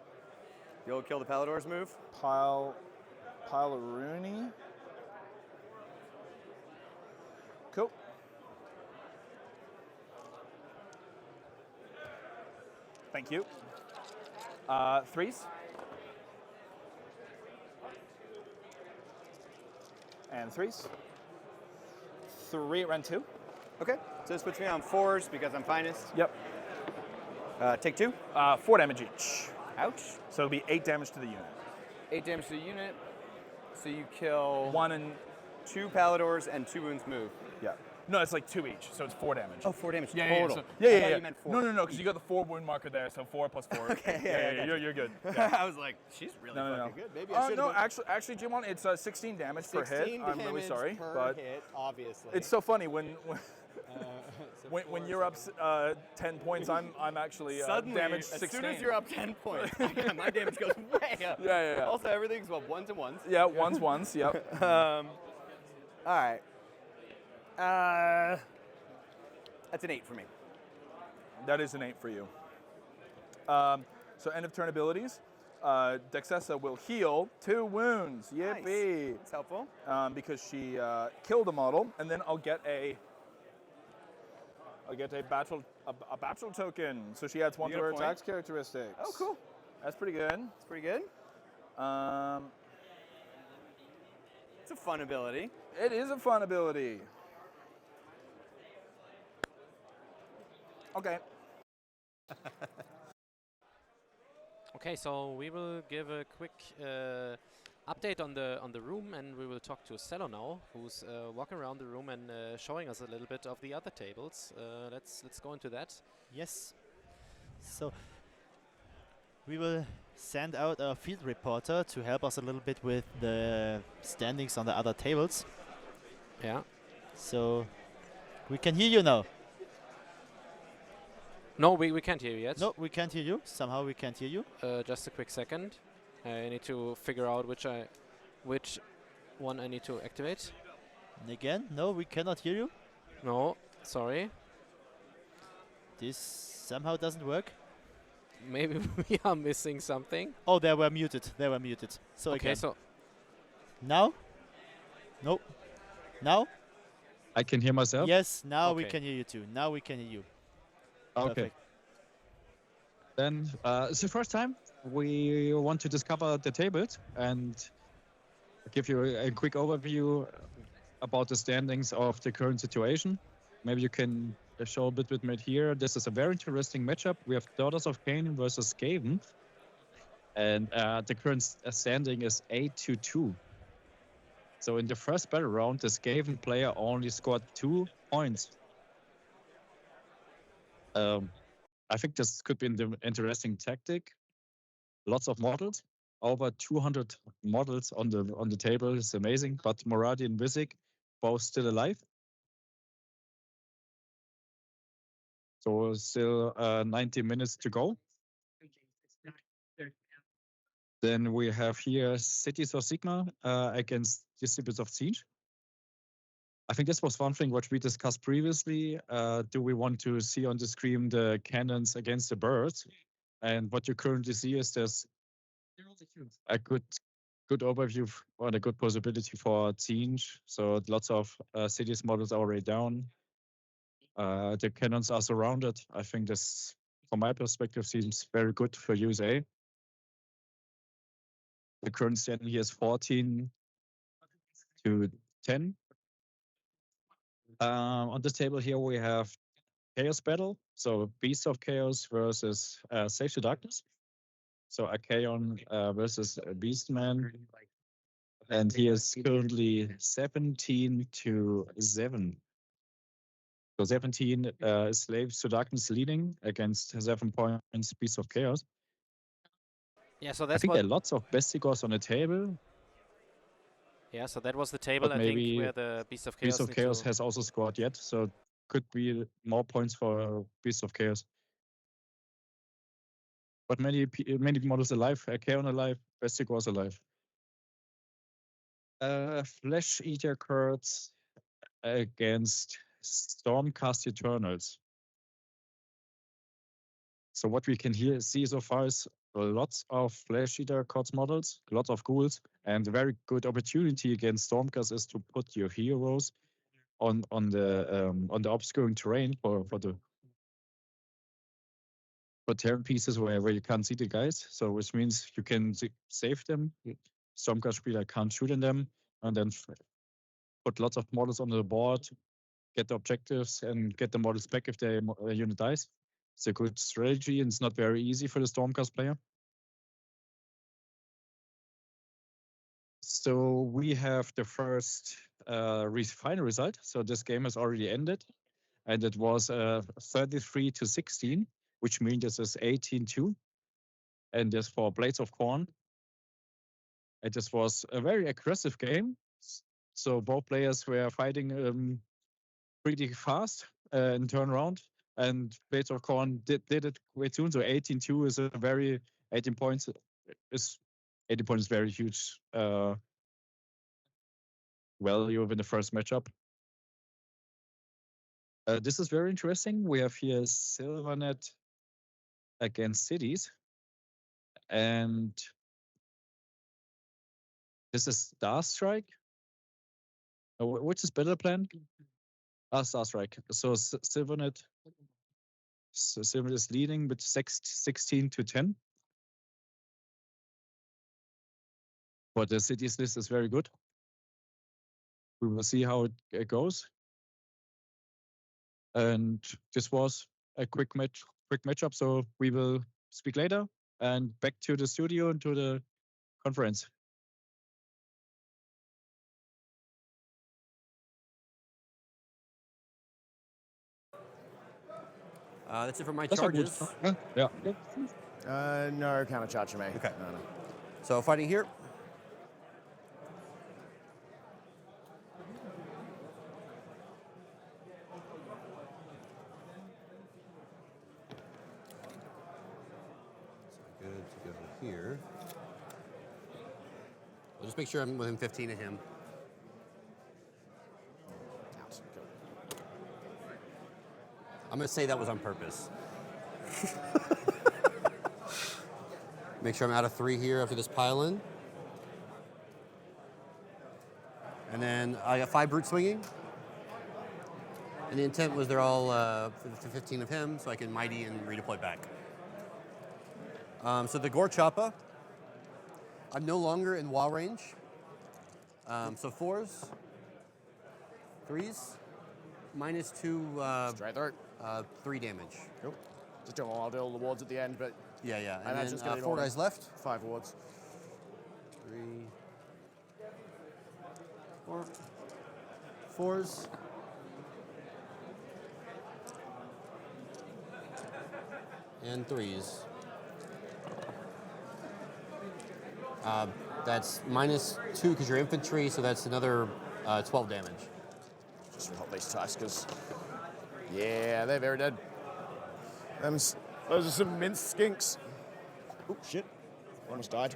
Speaker 6: The old kill the Paladors move.
Speaker 8: pile of Rooney. Cool. Thank you. 3s. And 3s. 3 rend 2.
Speaker 6: Okay. So this puts me on 4s because I'm finest.
Speaker 8: Yep.
Speaker 6: Take 2.
Speaker 8: 4 damage each.
Speaker 6: Ouch.
Speaker 8: So it'll be 8 damage to the unit.
Speaker 6: 8 damage to the unit. So you kill
Speaker 8: 1 and
Speaker 6: 2 Paladors and 2 wounds move.
Speaker 8: yeah. No, it's like 2 each, so it's 4 damage.
Speaker 6: Oh, 4 damage
Speaker 8: Yeah,
Speaker 6: total.
Speaker 8: so-
Speaker 6: I thought you meant 4.
Speaker 8: No, because you got the 4 wound marker there, so 4 plus 4.
Speaker 6: Okay, yeah, I got
Speaker 8: you're good. Yeah.
Speaker 6: I was like, she's really
Speaker 8: No.
Speaker 6: fucking good. Maybe I should
Speaker 8: No,
Speaker 6: have
Speaker 8: actually, Jimon, it's 16 damage per hit.
Speaker 6: 16
Speaker 8: I'm really
Speaker 6: damage
Speaker 8: sorry,
Speaker 6: per
Speaker 8: but
Speaker 6: hit, obviously.
Speaker 8: it's so funny when
Speaker 6: So
Speaker 8: When
Speaker 6: four,
Speaker 8: you're up
Speaker 6: seven.
Speaker 8: 10 points, I'm actually
Speaker 6: Suddenly,
Speaker 8: damaged
Speaker 6: as
Speaker 8: 16.
Speaker 6: soon as you're up 10 points, my damage goes way up.
Speaker 8: Yeah.
Speaker 6: Also, everything's ones and ones.
Speaker 8: Yeah, ones, yep.
Speaker 6: All right. That's an 8 for me.
Speaker 8: That is an 8 for you. So end of turn abilities. Dexessa will heal 2 wounds. Yippee!
Speaker 6: Nice. That's helpful.
Speaker 8: Because she killed a model, and then I'll get a battle token. So she adds 1
Speaker 6: You
Speaker 8: to
Speaker 6: get a
Speaker 8: her
Speaker 6: point?
Speaker 8: attacks characteristics.
Speaker 6: Oh, cool.
Speaker 8: That's pretty good.
Speaker 6: That's pretty good. It's a fun ability.
Speaker 8: It is a fun ability. Okay.
Speaker 2: Okay, so we will give a quick update on the room, and we will talk to Cello now, who's walking around the room and showing us a little bit of the other tables. Let's go into that.
Speaker 5: Yes. So we will send out a field reporter to help us a little bit with the standings on the other tables.
Speaker 2: Yeah.
Speaker 5: So we can hear you now.
Speaker 2: No, we can't hear you yet.
Speaker 5: No, we can't hear you. Somehow we can't hear you.
Speaker 2: Just a quick second. I need to figure out which one I need to activate.
Speaker 5: And again, no, we cannot hear you.
Speaker 2: No, sorry.
Speaker 5: This somehow doesn't work.
Speaker 2: Maybe we are missing something.
Speaker 5: Oh, they were muted. They were muted. So
Speaker 2: Okay,
Speaker 5: again.
Speaker 2: so
Speaker 5: Now? Nope. Now?
Speaker 11: I can hear myself?
Speaker 5: Yes, now we
Speaker 2: Okay.
Speaker 5: can hear you too. Now we can hear you.
Speaker 11: Okay.
Speaker 5: Perfect.
Speaker 11: Then it's the first time we want to discover the tables and give you a quick overview about the standings of the current situation. Maybe you can show a bit with me here. This is a very interesting matchup. We have Daughters of Cain versus Skaven. And the current standing is 8-2. So in the first battle round, the Skaven player only scored 2 points. I think this could be an interesting tactic. Lots of models, over 200 models on the table is amazing. But Moradi and Visic both still alive. So still 90 minutes to go. Then we have here Cities of Sigma against Distributors of Siege. I think this was one thing what we discussed previously. Do we want to see on the screen the cannons against the birds? And what you currently see is there's a good overview or a good possibility for Siege. So lots of cities models are already down. The cannons are surrounded. I think this, from my perspective, seems very good for USA. The current standing here is 14-10. On this table here, we have Chaos Battle. So Beast of Chaos versus Sage to Darkness. So Archaon versus Beastman. And he is currently 17-7. So 17 Slaves to Darkness leading against 7 points Beast of Chaos.
Speaker 2: yeah, so
Speaker 11: I
Speaker 2: that's
Speaker 11: think
Speaker 2: what.
Speaker 11: there are lots of Bestigors on the table.
Speaker 2: Yeah, so that was the table,
Speaker 11: But
Speaker 2: I think,
Speaker 11: maybe
Speaker 2: where the Beast of Chaos.
Speaker 11: Beast of
Speaker 2: need
Speaker 11: Chaos
Speaker 2: to-
Speaker 11: has also scored yet, so could be more points for Beast of Chaos. But many models alive, Archaon alive, Bestigors alive. Flesh Eater cards against Stormcast Eternals. So what we can here see so far is lots of Flesh Eater cards models, lots of ghouls, and a very good opportunity against Stormcast is to put your heroes on the obscuring terrain for terrain pieces where you can't see the guys. So which means you can save them. Stormcast Spieler can't shoot in them, and then put lots of models on the board, get the objectives, and get the models back if their unit dies. It's a good strategy, and it's not very easy for the Stormcast player. So we have the first final result. So this game has already ended, and it was 33-16, which means this is 18-2. And this for Blades of Corn. And this was a very aggressive game. So both players were fighting pretty fast in turnaround. And Blades of Corn did it way soon. So 18-2 is a very 18 points is 80 points is very huge value in the first matchup. This is very interesting. We have here Silvernet against Cities, and this is Star Strike. Which is better plan? Star Strike. So Silvernet is leading with 16-10. But the Cities list is very good. We will see how it goes. And this was a quick matchup. So we will speak later and back to the studio and to the conference.
Speaker 9: That's it for my
Speaker 11: That's all good.
Speaker 9: charges.
Speaker 11: Yeah.
Speaker 7: No counter charge for me.
Speaker 9: Okay.
Speaker 7: No.
Speaker 9: So fighting here. So good to go here. I'll just make sure I'm within 15 of him.
Speaker 7: Out. Go.
Speaker 9: I'm going to say that was on purpose. Make sure I'm out of 3 here after this pile in. And then I got 5 brute swinging. And the intent was they're all 15 of him, so I can mighty and redeploy back. So the Gore Choppa, I'm no longer in wall range. So 4s, 3s, -2.
Speaker 7: Straight through.
Speaker 9: 3 damage.
Speaker 7: Cool. Just do I'll do all the wards at the end, but
Speaker 9: Yeah, yeah.
Speaker 7: And that's
Speaker 9: then
Speaker 7: just gonna be
Speaker 9: 4
Speaker 7: normal.
Speaker 9: guys left.
Speaker 7: 5 wards.
Speaker 9: 3, 4, 4s. And 3s. That's -2 because you're infantry, so that's another 12 damage.
Speaker 7: Just reroll these dice because, yeah, they're very dead. Those are some minced skinks. Oh shit! Almost died.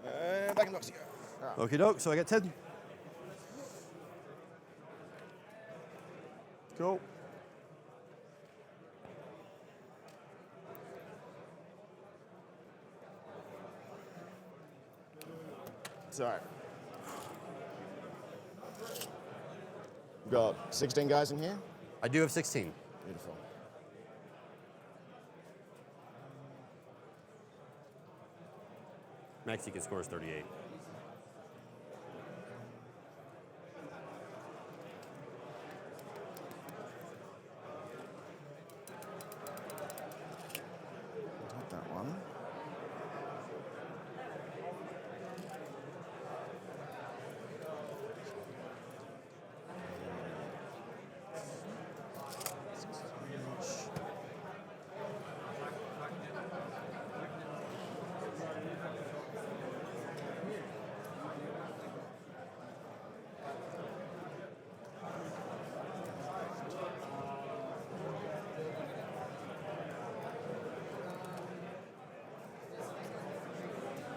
Speaker 7: Back in the box you go.
Speaker 9: Okie doke, so I got 10.
Speaker 7: Cool. So, we've got 16 guys in here.
Speaker 9: I do have 16.
Speaker 7: Beautiful.
Speaker 9: Max you can score is 38.
Speaker 7: Take that one.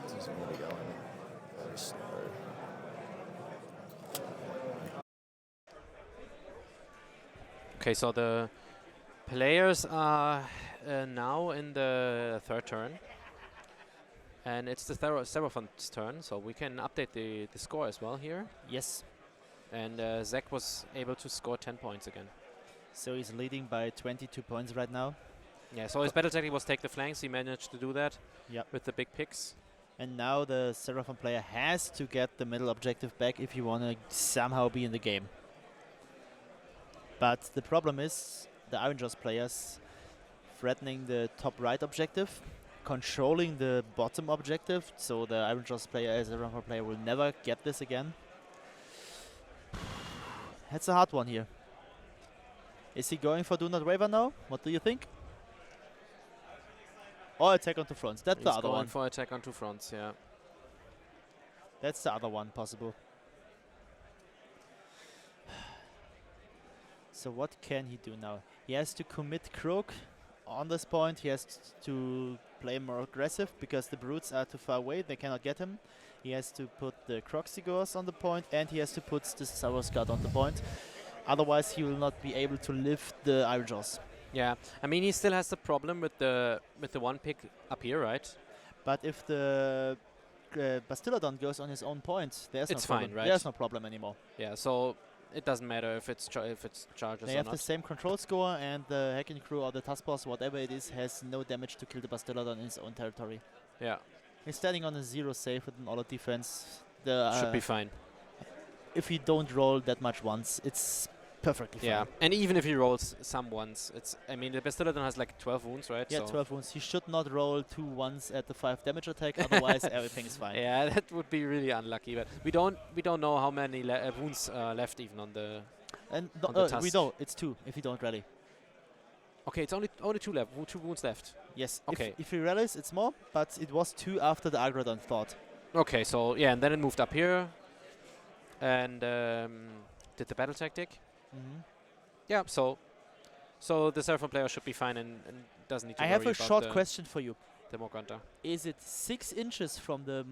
Speaker 7: This is really going very slow.
Speaker 2: Okay, so the players are now in the 3rd turn. And it's the Seraphon's turn, so we can update the score as well here.
Speaker 5: Yes.
Speaker 2: And Zach was able to score 10 points again.
Speaker 5: So he's leading by 22 points right now.
Speaker 2: Yeah, so his battle tactic was take the flanks. He managed to do that with the big picks.
Speaker 5: And now the Seraphon player has to get the middle objective back if you want to somehow be in the game. But the problem is the Iron Jaws players threatening the top right objective, controlling the bottom objective, so the Iron Jaws player as a Seraphon player will never get this again. That's a hard one here. Is he going for Do Not Waver now? What do you think? Or Attack on Two Fronts? That's the
Speaker 2: He's
Speaker 5: other
Speaker 2: going
Speaker 5: one.
Speaker 2: for attack on 2 fronts, yeah.
Speaker 5: That's the other one possible. So what can he do now? He has to commit Croak on this point. He has to play more aggressive because the brutes are too far away. They cannot get him. He has to put the Croxigors on the point, and he has to put the Saurosguard on the point. Otherwise, he will not be able to lift the Iron Jaws.
Speaker 2: Yeah, I mean he still has the problem with the one pick up here, right?
Speaker 5: But if the Bastiladon goes on his own point, there's
Speaker 2: It's
Speaker 5: no problem.
Speaker 2: fine, right?
Speaker 5: There's no problem anymore.
Speaker 2: Yeah, so it doesn't matter if it's charges
Speaker 5: They
Speaker 2: or
Speaker 5: have the
Speaker 2: not.
Speaker 5: same control score, and the Hacking Crew or the Task Boss, whatever it is, has no damage to kill the Bastiladon in his own territory.
Speaker 2: Yeah,
Speaker 5: He's standing on a 0 save with an auto defense. The
Speaker 2: should be fine.
Speaker 5: if he don't roll that much once, it's perfectly fine.
Speaker 2: Yeah, and even if he rolls some ones, it's. I mean the Bastiladon has like 12 wounds, right?
Speaker 5: Yeah,
Speaker 2: so
Speaker 5: 12 wounds. He should not roll 2 ones at the 5 damage attack, otherwise everything is fine.
Speaker 2: Yeah, that would be really unlucky. But we don't know how many wounds left even on the.
Speaker 5: And
Speaker 2: on the
Speaker 5: we
Speaker 2: task.
Speaker 5: know it's 2 if you don't rally.
Speaker 2: Okay, it's only 2 left. 2 wounds left.
Speaker 5: Yes.
Speaker 2: Okay.
Speaker 5: If he rallies, it's more, but it was 2 after the Agrodon thought.
Speaker 2: Okay, so yeah, and then it moved up here, and did the battle tactic.
Speaker 5: Mm-hmm.
Speaker 2: Yeah, so the Seraphon player should be fine and doesn't need to
Speaker 5: I
Speaker 2: worry
Speaker 5: have a
Speaker 2: about
Speaker 5: short
Speaker 2: the
Speaker 5: question for you.
Speaker 2: Morganta.
Speaker 5: Is it 6 inches from the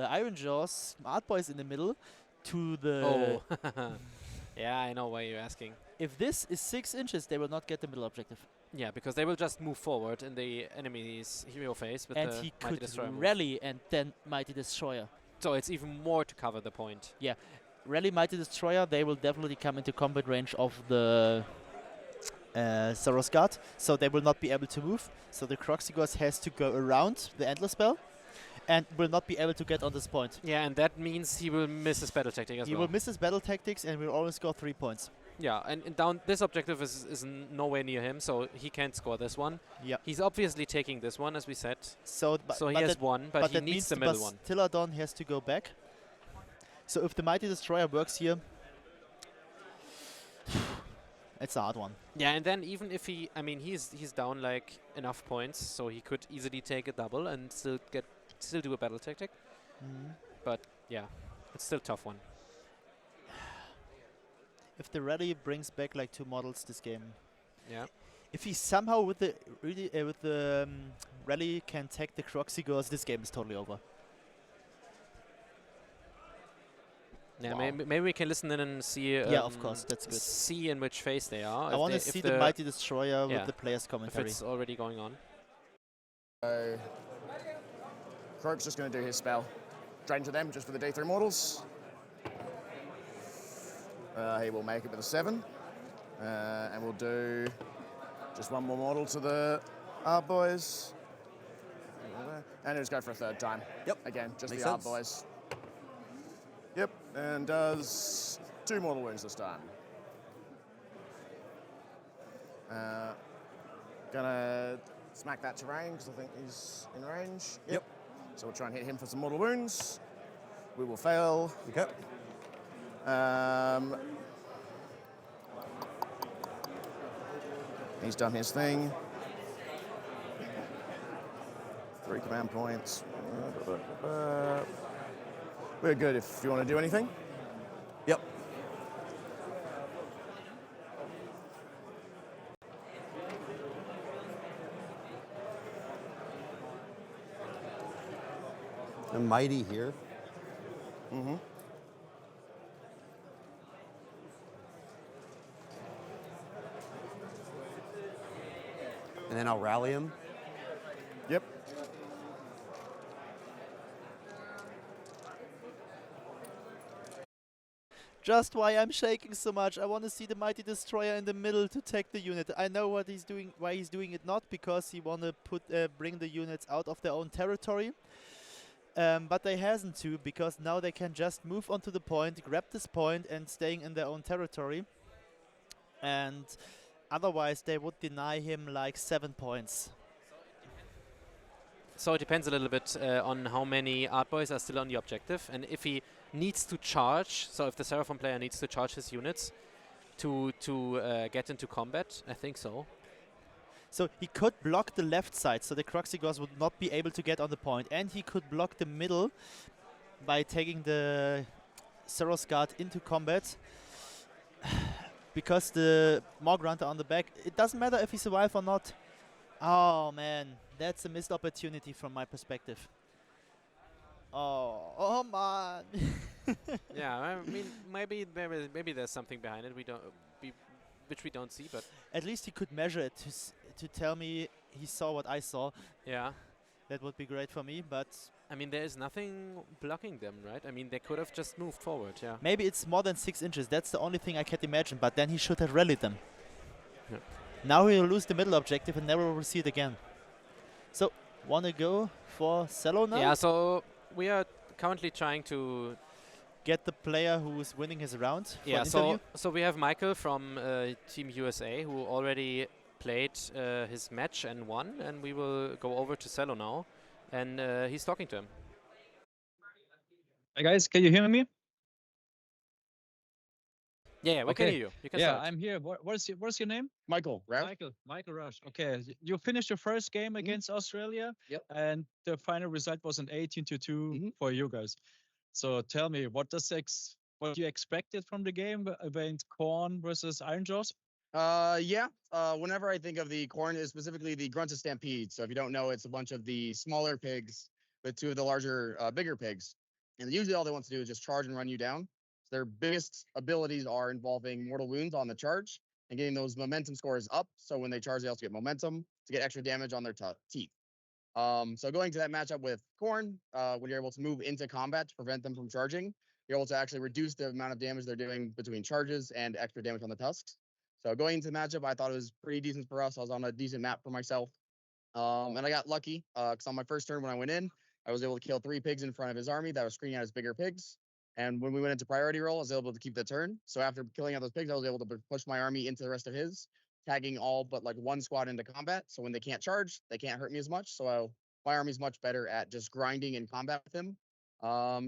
Speaker 5: Iron Jaws Art Boys in the middle to the...
Speaker 2: Oh, yeah, I know why you're asking.
Speaker 5: If this is 6 inches, they will not get the middle objective.
Speaker 2: Yeah, because they will just move forward in the enemy's hero phase with
Speaker 5: And
Speaker 2: the
Speaker 5: he
Speaker 2: Mighty
Speaker 5: could
Speaker 2: Destroyer move.
Speaker 5: rally and then Mighty Destroyer.
Speaker 2: So it's even more to cover the point.
Speaker 5: Yeah, rally Mighty Destroyer, they will definitely come into combat range of the Saurosguard, so they will not be able to move. So the Croxigors has to go around the Endless Spell and will not be able to get on this point.
Speaker 2: Yeah, and that means he will miss his battle tactic as
Speaker 5: He
Speaker 2: well.
Speaker 5: will miss his battle tactics and will always score 3 points.
Speaker 2: Yeah, and down this objective is nowhere near him, so he can't score this one.
Speaker 5: Yeah.
Speaker 2: He's obviously taking this one, as we said.
Speaker 5: So,
Speaker 2: So he has one, but he
Speaker 5: that
Speaker 2: needs
Speaker 5: means
Speaker 2: the middle one.
Speaker 5: Bastiladon has to go back. So if the Mighty Destroyer works here, it's a hard one.
Speaker 2: Yeah, and then even if he, I mean, he's down like enough points, so he could easily take a double and still do a battle tactic. But yeah, it's still a tough one.
Speaker 5: If the rally brings back like 2 models this game,
Speaker 2: Yeah.
Speaker 5: if he somehow with the rally can tag the Croxigors, this game is totally over.
Speaker 2: Yeah,
Speaker 5: Wow.
Speaker 2: maybe we can listen in and see.
Speaker 5: Yeah, of course, that's good.
Speaker 2: See in which phase they are.
Speaker 5: I want to see the Mighty Destroyer
Speaker 2: yeah,
Speaker 5: with the players'
Speaker 2: if
Speaker 5: commentary.
Speaker 2: it's already going on.
Speaker 7: So, Croak's just going to do his spell. Drain to them just for the D3 models. He will make it with a 7. And we'll do just 1 more model to the Art Boys. And he'll just go for a 3rd time.
Speaker 9: Yep.
Speaker 7: Again, just
Speaker 9: Makes
Speaker 7: the Art
Speaker 9: sense.
Speaker 7: Boys. Yep, and does 2 mortal wounds this time. Gonna smack that terrain because I think he's in range.
Speaker 9: Yep.
Speaker 7: So we'll try and hit him for some mortal wounds. We will fail.
Speaker 9: Okay.
Speaker 7: He's done his thing. 3 command points. We're good if you want to do anything.
Speaker 9: Yep. A mighty here.
Speaker 7: Mm-hmm.
Speaker 9: And then I'll rally him.
Speaker 7: Yep.
Speaker 5: Just why I'm shaking so much. I want to see the Mighty Destroyer in the middle to take the unit. I know what he's doing. Why he's doing it not because he want to bring the units out of their own territory. But they hasn't to because now they can just move onto the point, grab this point, and staying in their own territory. And otherwise, they would deny him like 7 points.
Speaker 2: So it depends a little bit on how many Art Boys are still on the objective, and if he needs to charge, so if the Seraphon player needs to charge his units to get into combat, I think so.
Speaker 5: So he could block the left side, so the Croxigors would not be able to get on the point, and he could block the middle by taking the Saurosguard into combat. because the more grunt are on the back. It doesn't matter if he survive or not. Oh man, that's a missed opportunity from my perspective. Oh man.
Speaker 2: Yeah, I mean, maybe there's something behind it which we don't see, but
Speaker 5: At least he could measure it to tell me he saw what I saw.
Speaker 2: yeah.
Speaker 5: That would be great for me, but
Speaker 2: I mean, there is nothing blocking them, right? I mean, they could have just moved forward, yeah.
Speaker 5: maybe it's more than 6 inches. That's the only thing I can imagine, but then he should have rallied them.
Speaker 2: Yeah.
Speaker 5: Now he'll lose the middle objective and never will see it again. So, wanna go for Cello now?
Speaker 2: Yeah, so we are currently trying to
Speaker 5: Get the player who's winning his round for
Speaker 2: yeah,
Speaker 5: an interview.
Speaker 2: so we have Michael from Team USA who already played his match and won, and we will go over to Cello now, and he's talking to him.
Speaker 11: Hi guys, can you hear me?
Speaker 2: Yeah, we can
Speaker 11: Okay.
Speaker 2: hear you. You can
Speaker 11: Yeah,
Speaker 2: start.
Speaker 11: I'm here. What's your name?
Speaker 4: Michael, right?
Speaker 11: Michael Rush. Okay, you finished your first game against Australia.
Speaker 4: Yep.
Speaker 11: And the final result was an 18-2 for you guys. So tell me, what you expected from the game against Corn versus Iron Jaws?
Speaker 4: Yeah. Whenever I think of the corn, is specifically the grunted stampede. So if you don't know, it's a bunch of the smaller pigs with two of the larger, bigger pigs, and usually all they want to do is just charge and run you down. So their biggest abilities are involving mortal wounds on the charge and getting those momentum scores up. So when they charge, they also get momentum to get extra damage on their teeth. So going to that matchup with Corn, when you're able to move into combat to prevent them from charging, you're able to actually reduce the amount of damage they're doing between charges and extra damage on the tusks. So going into the matchup, I thought it was pretty decent for us. I was on a decent map for myself. And I got lucky because on my first turn when I went in, I was able to kill 3 pigs in front of his army that was screening out his bigger pigs. And when we went into priority roll, I was able to keep the turn. So after killing out those pigs, I was able to push my army into the rest of his, tagging all but like 1 squad into combat. So when they can't charge, they can't hurt me as much. So my army's much better at just grinding in combat with him.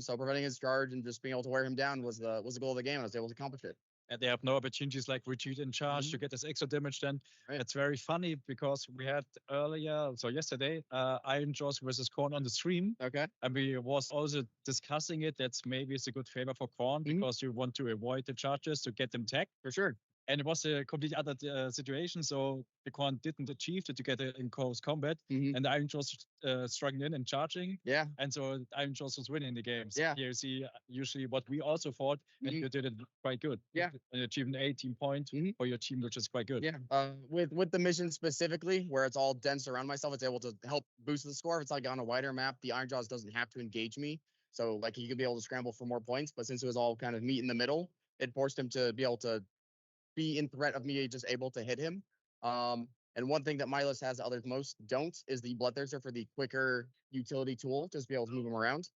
Speaker 4: So preventing his charge and just being able to wear him down was the goal of the game, and I was able to accomplish it.
Speaker 11: And they have no opportunities like retreat and charge to get this extra damage then.
Speaker 4: Right.
Speaker 11: It's very funny because we had yesterday, Iron Jaws versus Corn on the stream.
Speaker 4: Okay.
Speaker 11: And we was also discussing it. That's maybe it's a good favor for Corn because you want to avoid the charges to get them tagged.
Speaker 4: For sure.
Speaker 11: And it was a completely other situation. So the Corn didn't achieve to get it in close combat. And the Iron Jaws struggling in and charging.
Speaker 4: Yeah.
Speaker 11: And so Iron Jaws was winning the games.
Speaker 4: Yeah.
Speaker 11: Here you see usually what we also thought, and you did it quite good.
Speaker 4: Yeah.
Speaker 11: And you achieved an 18 point for your team, which is quite good.
Speaker 4: Yeah. With the mission specifically, where it's all dense around myself, it's able to help boost the score. If it's like on a wider map, the Iron Jaws doesn't have to engage me. So like he could be able to scramble for more points, but since it was all kind of meet in the middle, it forced him to be able to be in threat of me just able to hit him. And one thing that my list has that others most don't is the Bloodthirster for the quicker utility tool, just be able to move him around.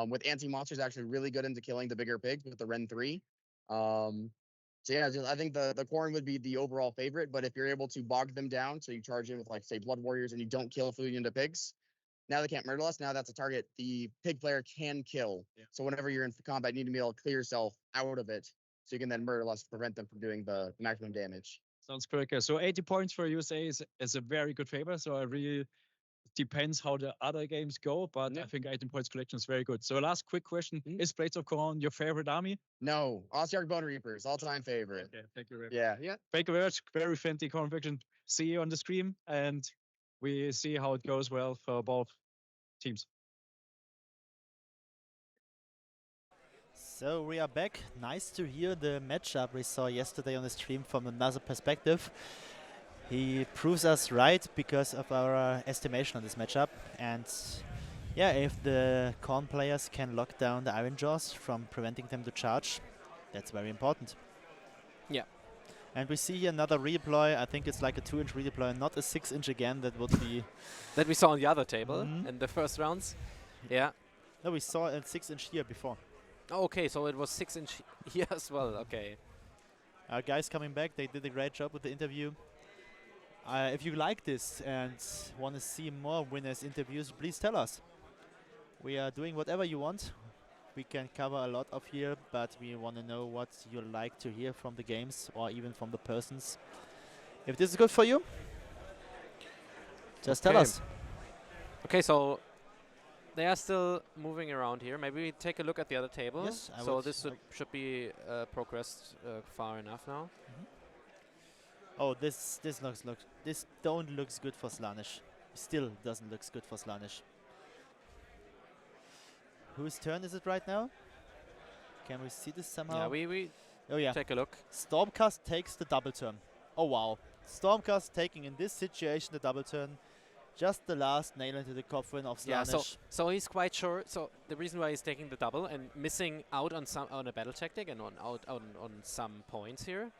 Speaker 4: With anti-monsters actually really good into killing the bigger pigs with the Ren 3. So yeah, I think the Corn would be the overall favorite, but if you're able to bog them down, so you charge in with like say Blood Warriors and you don't kill food into pigs, now they can't murder us. Now that's a target the pig player can kill. Yeah. So whenever you're in combat, you need to be able to clear yourself out of it, so you can then murder less to prevent them from doing the maximum damage.
Speaker 11: Sounds pretty good. So 80 points for USA is a very good favor. So it really depends how the other games go, but I think 18 points collection is very good. So last quick question, is Blades of Corn your favorite army?
Speaker 4: No, Ossiarch Bone Reapers, all-time favorite.
Speaker 11: Okay, thank you very much.
Speaker 4: Yeah.
Speaker 11: Thank you very much. Very fancy conviction. See you on the stream, and we see how it goes well for both teams.
Speaker 5: So we are back. Nice to hear the matchup we saw yesterday on the stream from another perspective. He proves us right because of our estimation on this matchup. And yeah, if the Corn players can lock down the Iron Jaws from preventing them to charge, that's very important.
Speaker 2: Yeah.
Speaker 5: And we see here another redeploy. I think it's like a 2-inch redeploy, not a 6-inch again. That would be...
Speaker 2: that we saw on the other table in the first rounds. Yeah.
Speaker 5: No, we saw a 6-inch here before.
Speaker 2: Oh, okay, so it was 6-inch here as well. Okay.
Speaker 5: Our guys coming back, they did a great job with the interview. If you like this and want to see more winners interviews, please tell us. We are doing whatever you want. We can cover a lot of here, but we want to know what you like to hear from the games or even from the persons. If this is good for you, just tell us.
Speaker 2: Okay, so they are still moving around here. Maybe we take a look at the other table.
Speaker 5: Yes, I
Speaker 2: so
Speaker 5: would-
Speaker 2: this should be progressed far enough now.
Speaker 5: Oh, this don't looks good for Slaanesh. Still doesn't looks good for Slaanesh. Whose turn is it right now? Can we see this somehow?
Speaker 2: Yeah, we
Speaker 5: Oh yeah.
Speaker 2: take a look.
Speaker 5: Stormcast takes the double turn. Oh wow. Stormcast taking in this situation the double turn. Just the last nail into the coffin of
Speaker 2: Yeah,
Speaker 5: Slaanesh.
Speaker 2: so he's quite sure. So the reason why he's taking the double and missing out on a battle tactic and on some points here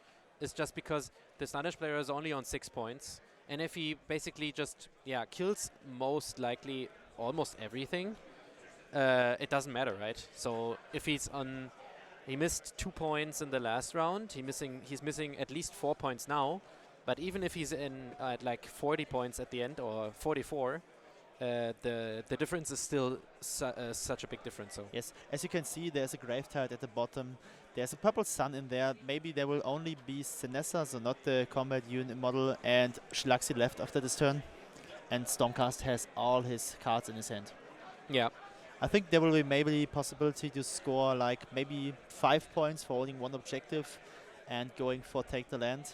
Speaker 2: is just because the Slaanesh player is only on 6 points, and if he basically just kills most likely almost everything, it doesn't matter, right? So if he missed 2 points in the last round, he's missing at least 4 points now. But even if he's at like 40 points at the end or 44, the difference is still such a big difference. So
Speaker 5: Yes, as you can see, there's a Gravetide at the bottom. There's a purple sun in there. Maybe there will only be Sinessa, so not the combat unit model, and Schlaxi left after this turn. And Stormcast has all his cards in his hand.
Speaker 2: yeah,
Speaker 5: I think there will be maybe possibility to score like maybe 5 points for holding one objective and going for take the land.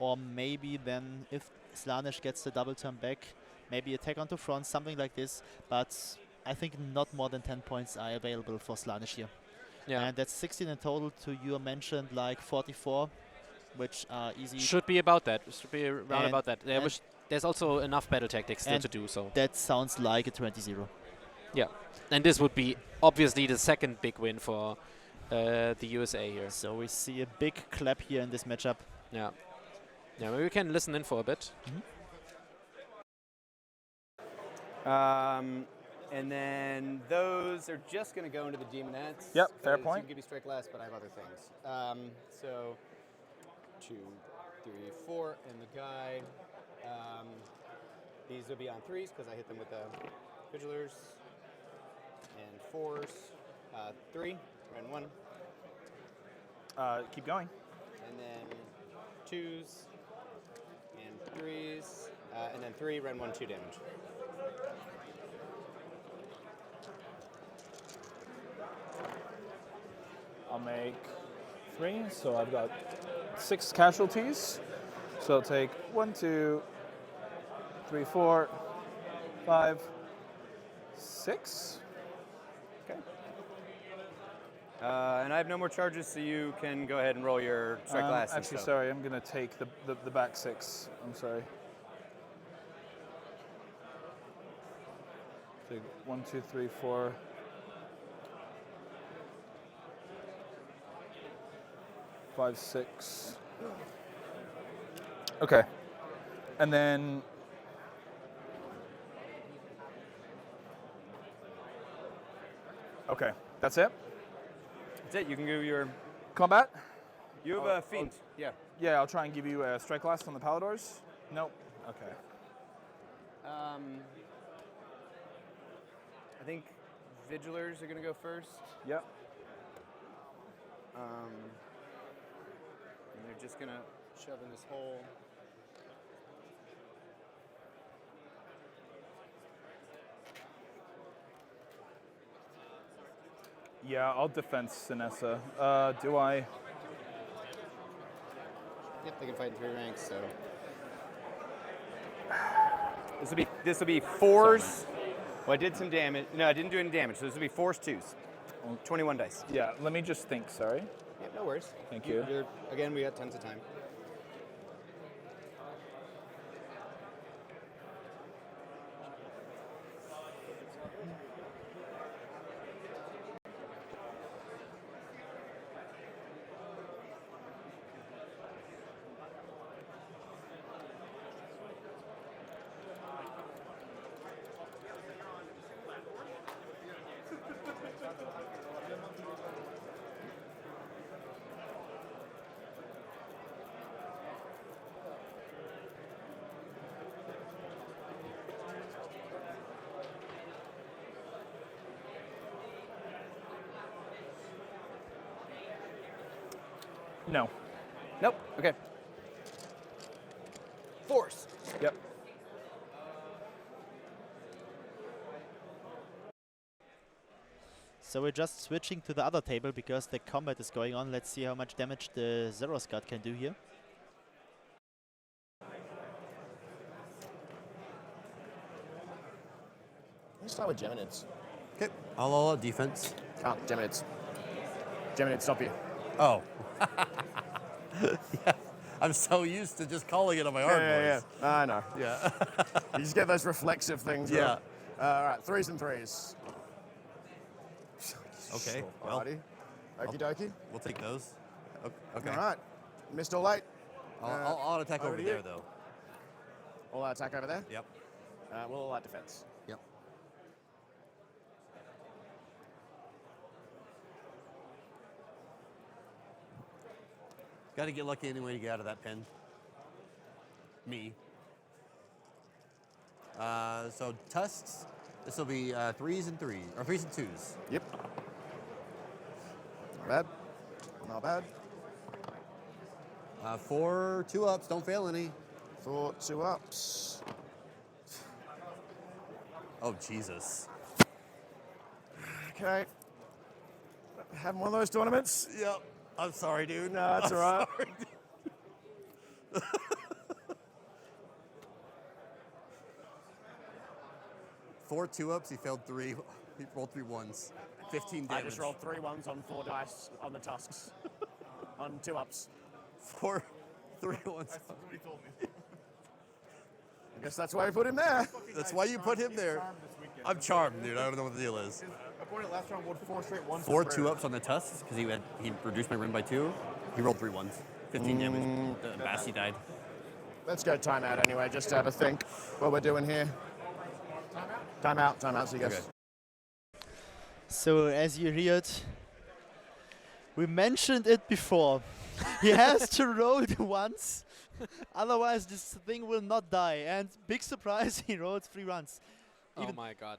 Speaker 5: Or maybe then if Slaanesh gets the double turn back, maybe attack onto front, something like this. But I think not more than 10 points are available for Slaanesh here.
Speaker 2: yeah.
Speaker 5: And that's 16 in total to your mentioned like 44, which are easy.
Speaker 2: Should be about that. Should be around
Speaker 5: And-
Speaker 2: about that.
Speaker 5: and-
Speaker 2: There's also enough battle tactics still
Speaker 5: and
Speaker 2: to do so.
Speaker 5: That sounds like a 20-0.
Speaker 2: Yeah, and this would be obviously the second big win for the USA here.
Speaker 5: So we see a big clap here in this matchup.
Speaker 2: Yeah, yeah. Maybe we can listen in for a bit.
Speaker 6: And then those are just going to go into the Demonettes.
Speaker 8: Yep, fair
Speaker 6: 'cause
Speaker 8: point.
Speaker 6: You can give me strike last, but I have other things. So 2, 3, 4, and the guide. These will be on 3s because I hit them with the Vigilers. And 4s. 3, run 1.
Speaker 8: Keep going.
Speaker 6: And then 2s and 3s. And then 3, run 1, 2 damage.
Speaker 8: I'll make 3, so I've got 6 casualties. So I'll take 1, 2, 3, 4, 5, 6. Okay.
Speaker 6: And I have no more charges, so you can go ahead and roll your strike last. and
Speaker 8: Actually,
Speaker 6: stuff.
Speaker 8: sorry, I'm gonna take the back 6. I'm sorry. Take 1, 2, 3, 4. 5, 6. Okay. And then okay, that's it.
Speaker 6: That's it. You can do your.
Speaker 8: Combat?
Speaker 6: You have a feint. Yeah.
Speaker 8: Yeah, I'll try and give you a strike last on the Paladors. Nope. Okay.
Speaker 6: I think Vigilers are going to go first.
Speaker 8: Yep.
Speaker 6: And they're just going to shove in this hole.
Speaker 8: Yeah, I'll defend Sinessa. Do I?
Speaker 6: Yep, they can fight in 3 ranks. So this will be 4s. Well, I did some damage. No, I didn't do any damage. So this will be 4s, 2s. 21 dice.
Speaker 8: Yeah, let me just think, sorry.
Speaker 6: Yep, no worries.
Speaker 8: Thank you.
Speaker 6: Again, we got tons of time.
Speaker 8: No.
Speaker 6: Nope. Okay. Force.
Speaker 8: Yep.
Speaker 5: So we're just switching to the other table because the combat is going on. Let's see how much damage the Zeros God can do here.
Speaker 7: Let's start with Geminids.
Speaker 9: Okay, I'll all out defense.
Speaker 7: Can't, Geminids. Geminid, stop you.
Speaker 9: Oh. Yeah, I'm so used to just calling it on my arm voice.
Speaker 7: I know.
Speaker 9: Yeah.
Speaker 7: You just get those reflexive things.
Speaker 9: Yeah.
Speaker 7: All right, 3s and 3s.
Speaker 9: Okay, well,
Speaker 7: Alrighty. Okie dokie.
Speaker 9: we'll take those. Okay.
Speaker 7: All right. Missed all late.
Speaker 9: I'll attack
Speaker 7: over
Speaker 9: over
Speaker 7: to
Speaker 9: there,
Speaker 7: you.
Speaker 9: though.
Speaker 7: All out attack over there.
Speaker 9: Yep.
Speaker 7: We'll all out defense.
Speaker 9: Yep. Got to get lucky anyway to get out of that pin. Me. So tusks. This will be 3s and 3s, or 3s and 2s.
Speaker 7: Yep. Not bad. Not bad.
Speaker 9: 4 2-ups. Don't fail any.
Speaker 7: 4 2-ups.
Speaker 9: Oh Jesus.
Speaker 7: Okay. Having one of those tournaments.
Speaker 9: Yep. I'm sorry, dude.
Speaker 7: No, that's all right.
Speaker 9: Sorry. 4 2-ups. He failed 3. He rolled 3 1s. 15 damage.
Speaker 7: I just rolled 3 1s on 4 dice on the tusks. On 2-ups.
Speaker 9: 4 3 1s.
Speaker 7: That's what he told me. I guess that's why we put him there.
Speaker 9: That's why you put him there. I'm charmed, dude. I don't know what the deal is.
Speaker 7: Opponent last round rolled 4 straight 1s.
Speaker 9: 4 2-ups on the tusks because he reduced my run by 2. He rolled 3 1s. 15 damage. Bassy died.
Speaker 7: Let's go timeout anyway, just to have a think what we're doing here. Timeout, so you guys.
Speaker 9: Okay.
Speaker 5: So as you heard, we mentioned it before. He has to roll it once, otherwise this thing will not die. And big surprise, he rolled 3 runs.
Speaker 2: Oh my god.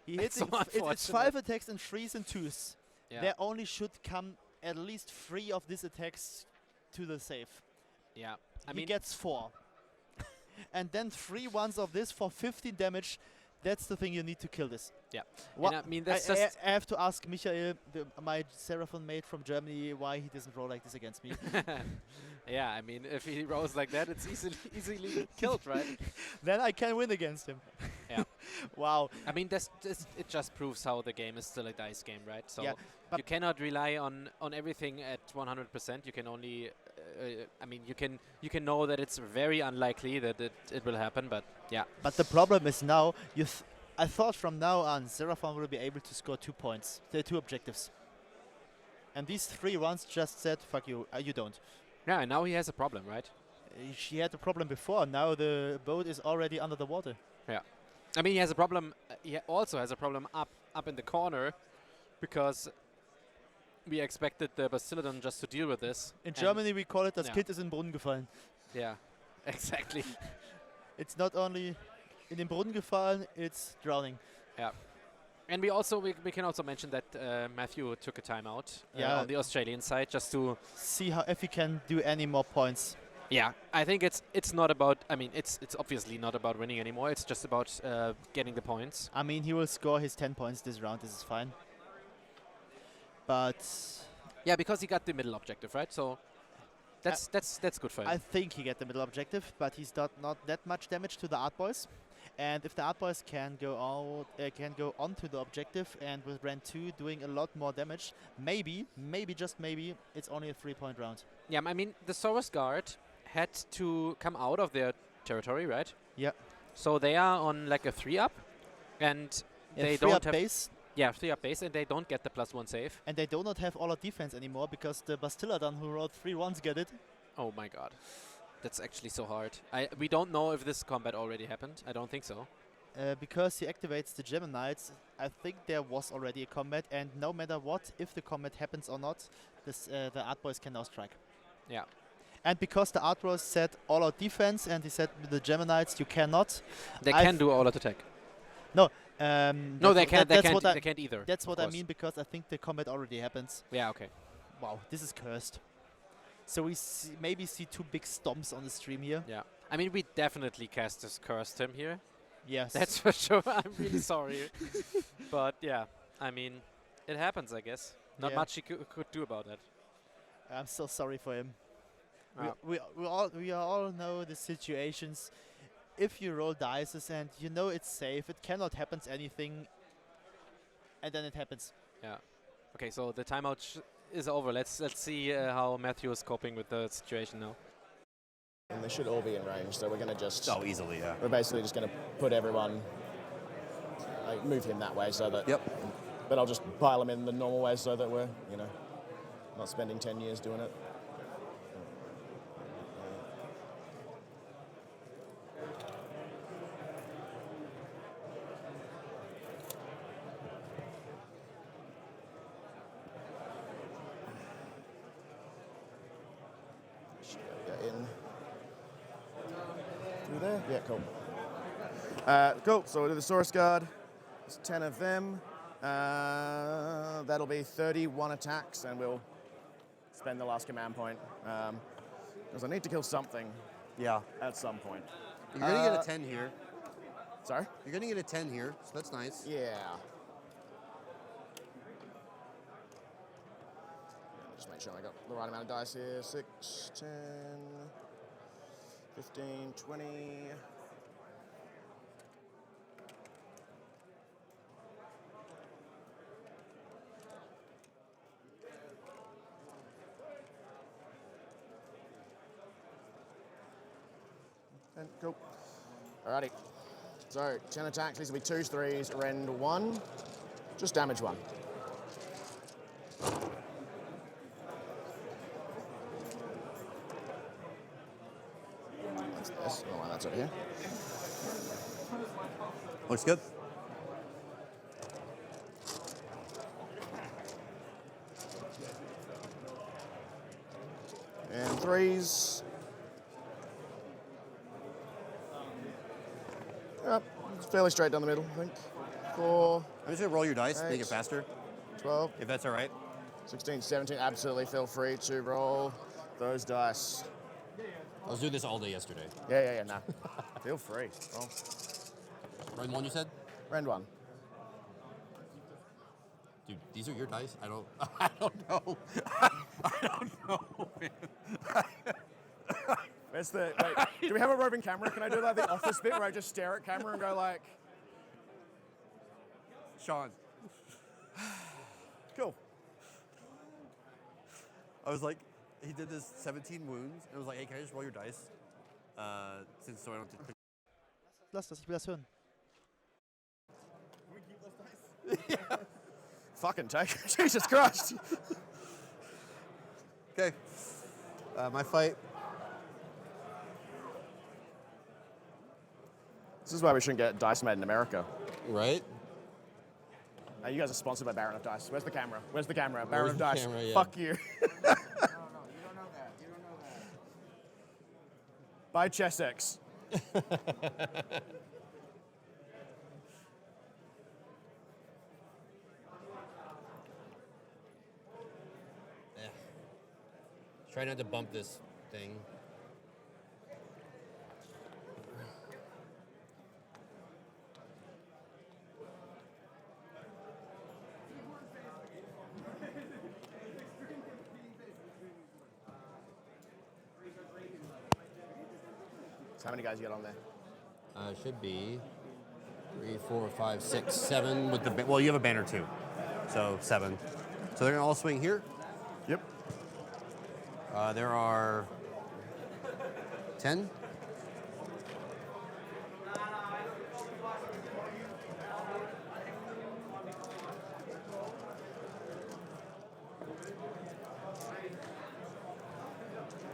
Speaker 5: He hit
Speaker 2: so
Speaker 5: it's 5 attacks and 3s and 2s.
Speaker 2: Yeah.
Speaker 5: There only should come at least 3 of these attacks to the save.
Speaker 2: Yeah. I
Speaker 5: He
Speaker 2: mean,
Speaker 5: gets 4. And then 3 ones of this for 15 damage. That's the thing you need to kill this.
Speaker 2: yeah.
Speaker 5: Wha-
Speaker 2: And I mean, that's
Speaker 5: I
Speaker 2: just.
Speaker 5: have to ask Michael, my Seraphon mate from Germany, why he doesn't roll like this against me.
Speaker 2: Yeah, I mean, if he rolls like that, it's easily killed, right?
Speaker 5: Then I can win against him.
Speaker 2: Yeah.
Speaker 5: Wow.
Speaker 2: I mean, it just proves how the game is still a dice game, right? So
Speaker 5: Yeah, but
Speaker 2: you cannot rely on everything at 100%. You can only, I mean, you can know that it's very unlikely that it will happen, but yeah.
Speaker 5: But the problem is now, I thought from now on, Seraphon will be able to score 2 points. There are 2 objectives. And these 3 runs just said, fuck you, you don't.
Speaker 2: Yeah, and now he has a problem, right?
Speaker 5: She had a problem before, now the boat is already under the water.
Speaker 2: Yeah. I mean, he has a problem. He also has a problem up in the corner, because we expected the Bastiladon just to deal with this.
Speaker 5: In Germany we call it, das
Speaker 2: Yeah.
Speaker 5: Kind ist in den Brunnen gefallen.
Speaker 2: Yeah, exactly.
Speaker 5: It's not only in den Brunnen gefallen, it's drowning.
Speaker 2: Yeah. And we can also mention that Matthew took a timeout
Speaker 5: Yeah.
Speaker 2: on the Australian side just to
Speaker 5: See how if he can do any more points.
Speaker 2: Yeah, I think it's not about. I mean, it's obviously not about winning anymore. It's just about getting the points.
Speaker 5: I mean, he will score his 10 points this round. This is fine. But
Speaker 2: Yeah, because he got the middle objective, right? So that's good for him.
Speaker 5: I think he get the middle objective, but he's not that much damage to the Art Boys. And if the Art Boys can go on to the objective, and with Brand 2 doing a lot more damage, maybe just maybe, it's only a 3-point round.
Speaker 2: Yeah, I mean, the Soros Guard had to come out of their territory, right?
Speaker 5: Yeah.
Speaker 2: So they are on like a 3-up, and they
Speaker 5: free
Speaker 2: don't
Speaker 5: up
Speaker 2: have
Speaker 5: base,
Speaker 2: yeah 3-up base, and they don't get the +1 save.
Speaker 5: and they do not have all of defense anymore because the Bastiladon who rolled 3 ones get it.
Speaker 2: Oh my god, that's actually so hard. We don't know if this combat already happened. I don't think so.
Speaker 5: Because he activates the Geminids, I think there was already a combat, and no matter what, if the combat happens or not, the Art Boys can now strike.
Speaker 2: Yeah.
Speaker 5: And because the Art Boys said all out defense, and he said with the Geminids you cannot.
Speaker 2: They can do all out attack.
Speaker 5: No,
Speaker 2: No, they can't. They can't either.
Speaker 5: That's
Speaker 2: of
Speaker 5: what I
Speaker 2: course.
Speaker 5: mean, because I think the combat already happens.
Speaker 2: Yeah. Okay.
Speaker 5: Wow, this is cursed. So we maybe see 2 big stomps on the stream here.
Speaker 2: Yeah. I mean, we definitely cursed him here.
Speaker 5: Yes.
Speaker 2: That's for sure. I'm really sorry. But yeah, I mean, It happens, I guess. Not
Speaker 5: Yeah.
Speaker 2: much he could do about it.
Speaker 5: I'm so sorry for him.
Speaker 2: Ah.
Speaker 5: We all know the situations. If you roll dice and you know it's safe, it cannot happen anything, and then it happens.
Speaker 2: Yeah. Okay, so the timeout is over. Let's see how Matthew is coping with the situation now.
Speaker 7: And they should all be in range, so we're going to just...
Speaker 9: Oh, easily, yeah.
Speaker 7: We're basically just going to put everyone... Like, move him that way so that...
Speaker 9: Yep.
Speaker 7: But I'll just pile him in the normal way so that we're, you know, not spending 10 years doing it. Get in. Through there? Yeah, cool. Cool, so we'll do the source guard. There's 10 of them. That'll be 31 attacks, and we'll spend the last command point. Because I need to kill something
Speaker 9: Yeah.
Speaker 7: at some point.
Speaker 9: You're going to get a 10 here.
Speaker 7: Sorry?
Speaker 9: You're going to get a 10 here, so that's nice.
Speaker 7: Yeah. Just make sure I got the right amount of dice here. 6, 10, 15, 20. And cool. Alrighty. So 10 attacks. These will be 2s, 3s, rend 1. Just damage 1. That's this. Oh, that's over here.
Speaker 9: Looks good.
Speaker 7: And 3s. Yep, it's fairly straight down the middle, I think. 4.
Speaker 9: I'm just going to roll your dice, make it
Speaker 7: 8,
Speaker 9: faster,
Speaker 7: 12,
Speaker 9: if that's all right.
Speaker 7: 16, 17. Absolutely feel free to roll those dice.
Speaker 9: I was doing this all day yesterday.
Speaker 7: Yeah, nah. Feel free. Roll.
Speaker 9: Run 1, you said?
Speaker 7: Rend 1.
Speaker 9: Dude, these are your dice? I don't know. I don't know, man.
Speaker 7: Where's the... Wait, do we have a roving camera? Can I do like the office bit where I just stare at camera and go like...
Speaker 9: Sean.
Speaker 7: Cool.
Speaker 9: I was like, he did this 17 wounds, and I was like, hey, can I just roll your dice? Since so I don't have to...
Speaker 5: Lass das, ich will das hören.
Speaker 7: Yeah. Fucking take it. Jesus Christ.
Speaker 9: Okay. My fight.
Speaker 7: This is why we shouldn't get dice made in America.
Speaker 9: Right?
Speaker 7: You guys are sponsored by Baron of Dice. Where's the camera? Where's the camera? Baron
Speaker 9: Where's
Speaker 7: of
Speaker 9: the
Speaker 7: Dice.
Speaker 9: camera? Yeah.
Speaker 7: Fuck you.
Speaker 6: No, you don't know that. You don't know that.
Speaker 7: Buy Chessex.
Speaker 9: Try not to bump this thing.
Speaker 7: So how many guys you got on there?
Speaker 9: Should be 3, 4, 5, 6, 7 with the... Well, you have a banner too. So 7. So they're going to all swing here.
Speaker 7: Yep.
Speaker 9: There are 10.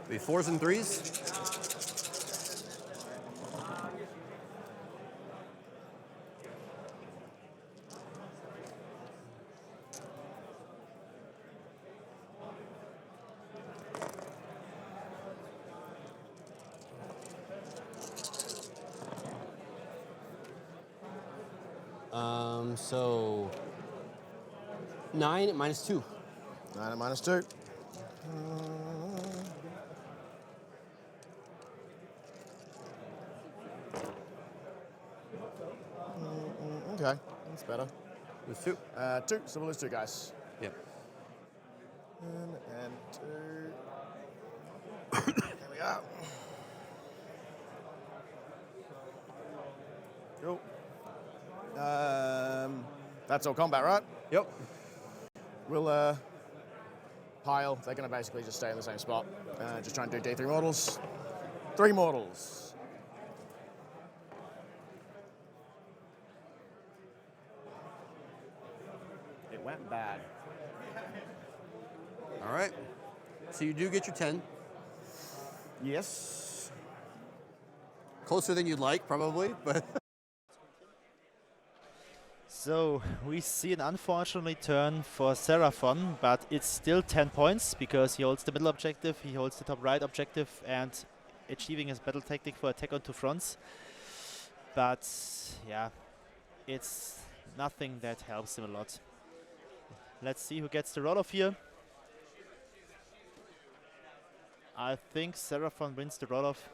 Speaker 9: Be 4s and 3s. So 9 minus 2.
Speaker 7: 9 and minus 2. Okay, that's better.
Speaker 9: Lose 2.
Speaker 7: 2, so we'll lose 2 guys.
Speaker 9: Yep.
Speaker 7: And 2. There we go. Cool. That's all combat, right?
Speaker 9: Yep.
Speaker 7: We'll pile. They're going to basically just stay in the same spot. Just try and do D3 mortals. 3 mortals. It went bad.
Speaker 9: All right. So you do get your 10.
Speaker 7: Yes.
Speaker 9: Closer than you'd like, probably, but.
Speaker 5: So we see an unfortunately turn for Seraphon, but it's still 10 points because he holds the middle objective, he holds the top right objective, and achieving his battle tactic for attack on 2 fronts. But yeah, it's nothing that helps him a lot. Let's see who gets the roll-off here. I think Seraphon wins the roll-off.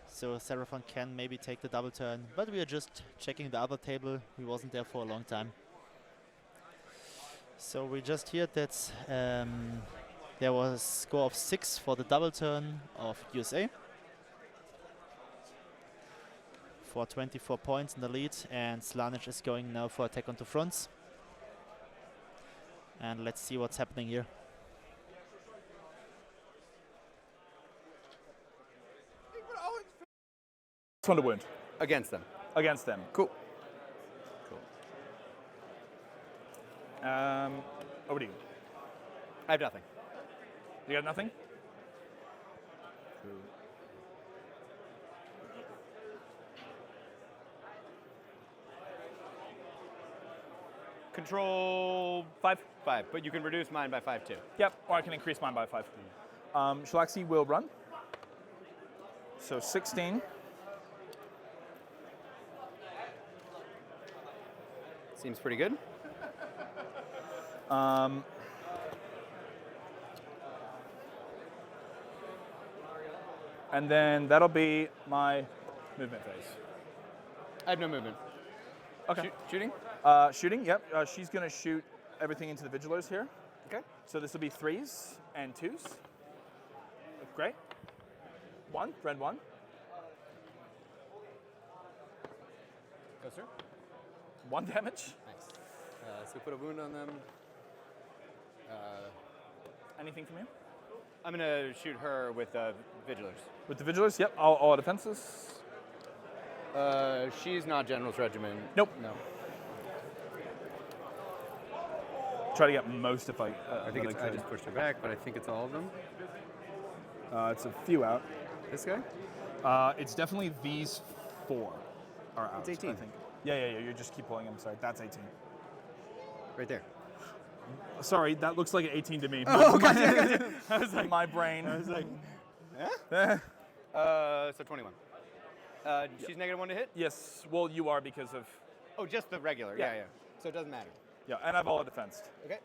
Speaker 5: So Seraphon can maybe take the double turn, but we are just checking the other table. He wasn't there for a long time. So we just heard that there was a score of 6 for the double turn of USA. For 24 points in the lead, and Slanic is going now for attack on 2 fronts. And let's see what's happening here.
Speaker 8: One to wound.
Speaker 10: Against them.
Speaker 8: Against them.
Speaker 10: Cool.
Speaker 8: Over to you.
Speaker 10: I have nothing.
Speaker 8: You got nothing?
Speaker 10: Control
Speaker 8: 5.
Speaker 10: 5, but you can reduce mine by 5 too.
Speaker 8: Yep, or I can increase mine by 5. Shalaxi will run. So 16.
Speaker 10: Seems pretty good.
Speaker 8: And then that'll be my movement phase.
Speaker 10: I have no movement.
Speaker 8: Okay.
Speaker 10: Shooting?
Speaker 8: Shooting, yep. She's going to shoot everything into the Vigilers here.
Speaker 10: Okay.
Speaker 8: So this will be 3s and 2s. Great. 1, red 1.
Speaker 10: Go, sir.
Speaker 8: 1 damage.
Speaker 10: Nice. So put a wound on them.
Speaker 8: Anything from you?
Speaker 10: I'm going to shoot her with Vigilers.
Speaker 8: With the Vigilers, yep. All defenses.
Speaker 10: She's not General's Regiment.
Speaker 8: Nope.
Speaker 10: No.
Speaker 8: Try to get most if I
Speaker 10: think I just pushed her back, but I think it's all of them.
Speaker 8: It's a few out.
Speaker 10: This guy?
Speaker 8: It's definitely these 4 are out.
Speaker 10: It's 18.
Speaker 8: I think. Yeah. You just keep pulling them. Sorry, that's 18.
Speaker 10: Right there.
Speaker 8: Sorry, that looks like an 18 to me.
Speaker 10: Oh, gotcha.
Speaker 8: I was like, my brain.
Speaker 10: I was like, so 21. She's -1 to hit?
Speaker 8: Yes. Well, you are because of.
Speaker 10: Oh, just the regular.
Speaker 8: Yeah.
Speaker 10: Yeah. So it doesn't matter.
Speaker 8: Yeah, and I've all defensed.
Speaker 10: Okay.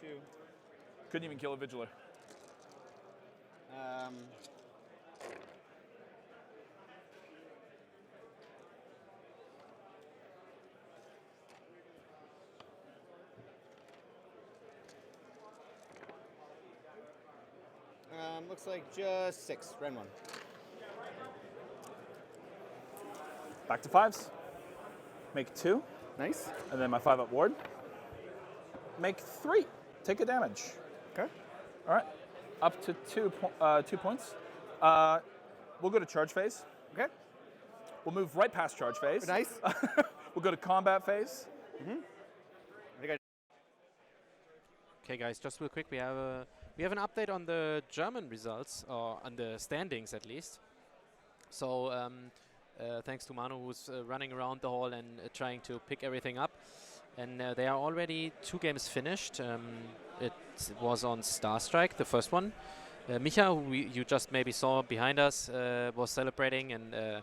Speaker 10: Shoot.
Speaker 8: Couldn't even kill a Vigiler.
Speaker 10: Looks like just 6. Ren 1.
Speaker 8: Back to 5s. Make 2.
Speaker 10: Nice.
Speaker 8: And then my 5-up ward. Make 3. Take a damage.
Speaker 10: Okay.
Speaker 8: All right. Up to 2 points. We'll go to charge phase.
Speaker 10: Okay.
Speaker 8: We'll move right past charge phase.
Speaker 10: Nice.
Speaker 8: We'll go to combat phase.
Speaker 2: Okay, guys, just real quick, we have an update on the German results, or on the standings at least. So thanks to Manu, who's running around the hall and trying to pick everything up. And they are already 2 games finished. It was on Star Strike, the first one. Micha, who you just maybe saw behind us, was celebrating and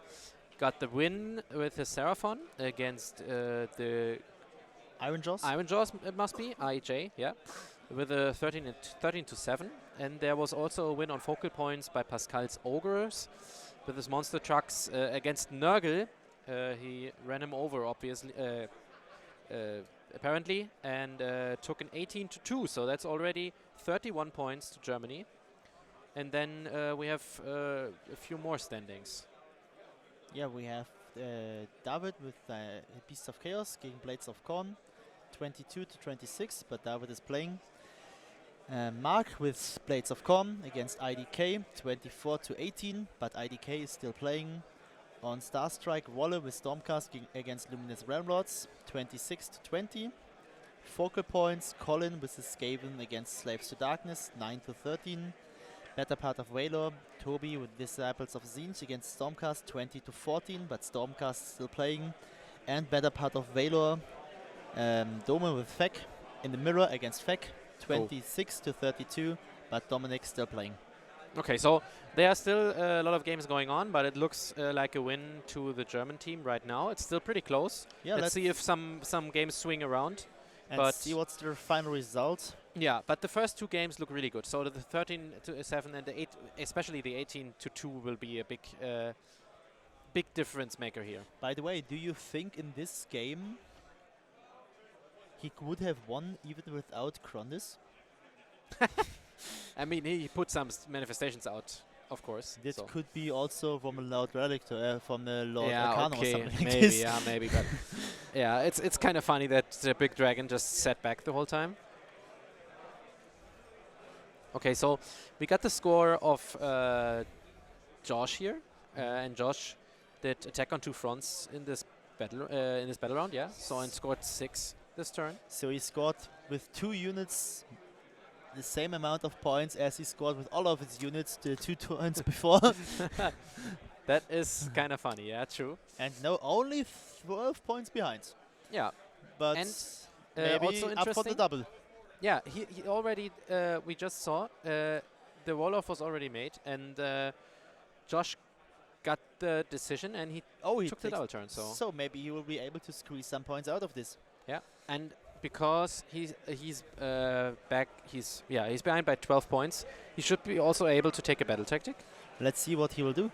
Speaker 2: got the win with his Seraphon against the
Speaker 5: Iron Jaws?
Speaker 2: Iron Jaws, it must be, IJ, yeah. With a 13 to 7. And there was also a win on focal points by Pascal's Ogres with his monster trucks against Nurgle, 14 to 7. he ran him over, obviously, apparently, and took an 18-2. So that's already 31 points to Germany. And then we have a few more standings.
Speaker 5: Yeah, we have David with Beasts of Chaos gegen Blades of Corn, 22-26, but David is playing. Mark with Blades of Corn against IDK, 24-18, but IDK is still playing. On Starstrike, Walle with Stormcast against Luminous Realmlords, 26-20. Focal points, Colin with his Skaven against Slaves to Darkness, 9-13. Better part of Valor, Toby with Disciples of Zinj against Stormcast, 20-14, but Stormcast is still playing. And better part of Valor, Dome with Feck in the mirror against Feck, 26-32, but Dominic still playing.
Speaker 2: Okay, so there are still a lot of games going on, but it looks like a win to the German team right now. It's still pretty close.
Speaker 5: Yeah,
Speaker 2: let's see if some games swing around.
Speaker 5: And
Speaker 2: but
Speaker 5: see what's the final result.
Speaker 2: Yeah, but the first two games look really good. So the 13-7 and the 8, especially the 18-2, will be a big difference maker here.
Speaker 5: By the way, do you think in this game he would have won even without Krondis?
Speaker 2: I mean, he put some manifestations out, of course.
Speaker 5: This
Speaker 2: so.
Speaker 5: could be also from a Lord Relic, from the Lord
Speaker 2: yeah,
Speaker 5: Arcana
Speaker 2: okay,
Speaker 5: or something like
Speaker 2: maybe,
Speaker 5: this.
Speaker 2: yeah, maybe, but yeah, it's kind of funny that the big dragon just sat back the whole time. Okay, so we got the score of Josh here, and Josh did attack on 2 fronts in this battle round, yeah. So and scored 6 this turn.
Speaker 5: So he scored with 2 units the same amount of points as he scored with all of his units the 2 turns before.
Speaker 2: That is kind of funny, yeah, true.
Speaker 5: And no, only 12 points behind.
Speaker 2: Yeah,
Speaker 5: but
Speaker 2: and
Speaker 5: maybe
Speaker 2: also
Speaker 5: up for the double.
Speaker 2: Yeah, he already, we just saw, the roll-off was already made, and Josh got the decision, and he took the double turn.
Speaker 5: So maybe he will be able to squeeze some points out of this.
Speaker 2: Yeah, and because he's back, he's behind by 12 points. He should be also able to take a battle tactic.
Speaker 5: Let's see what he will do.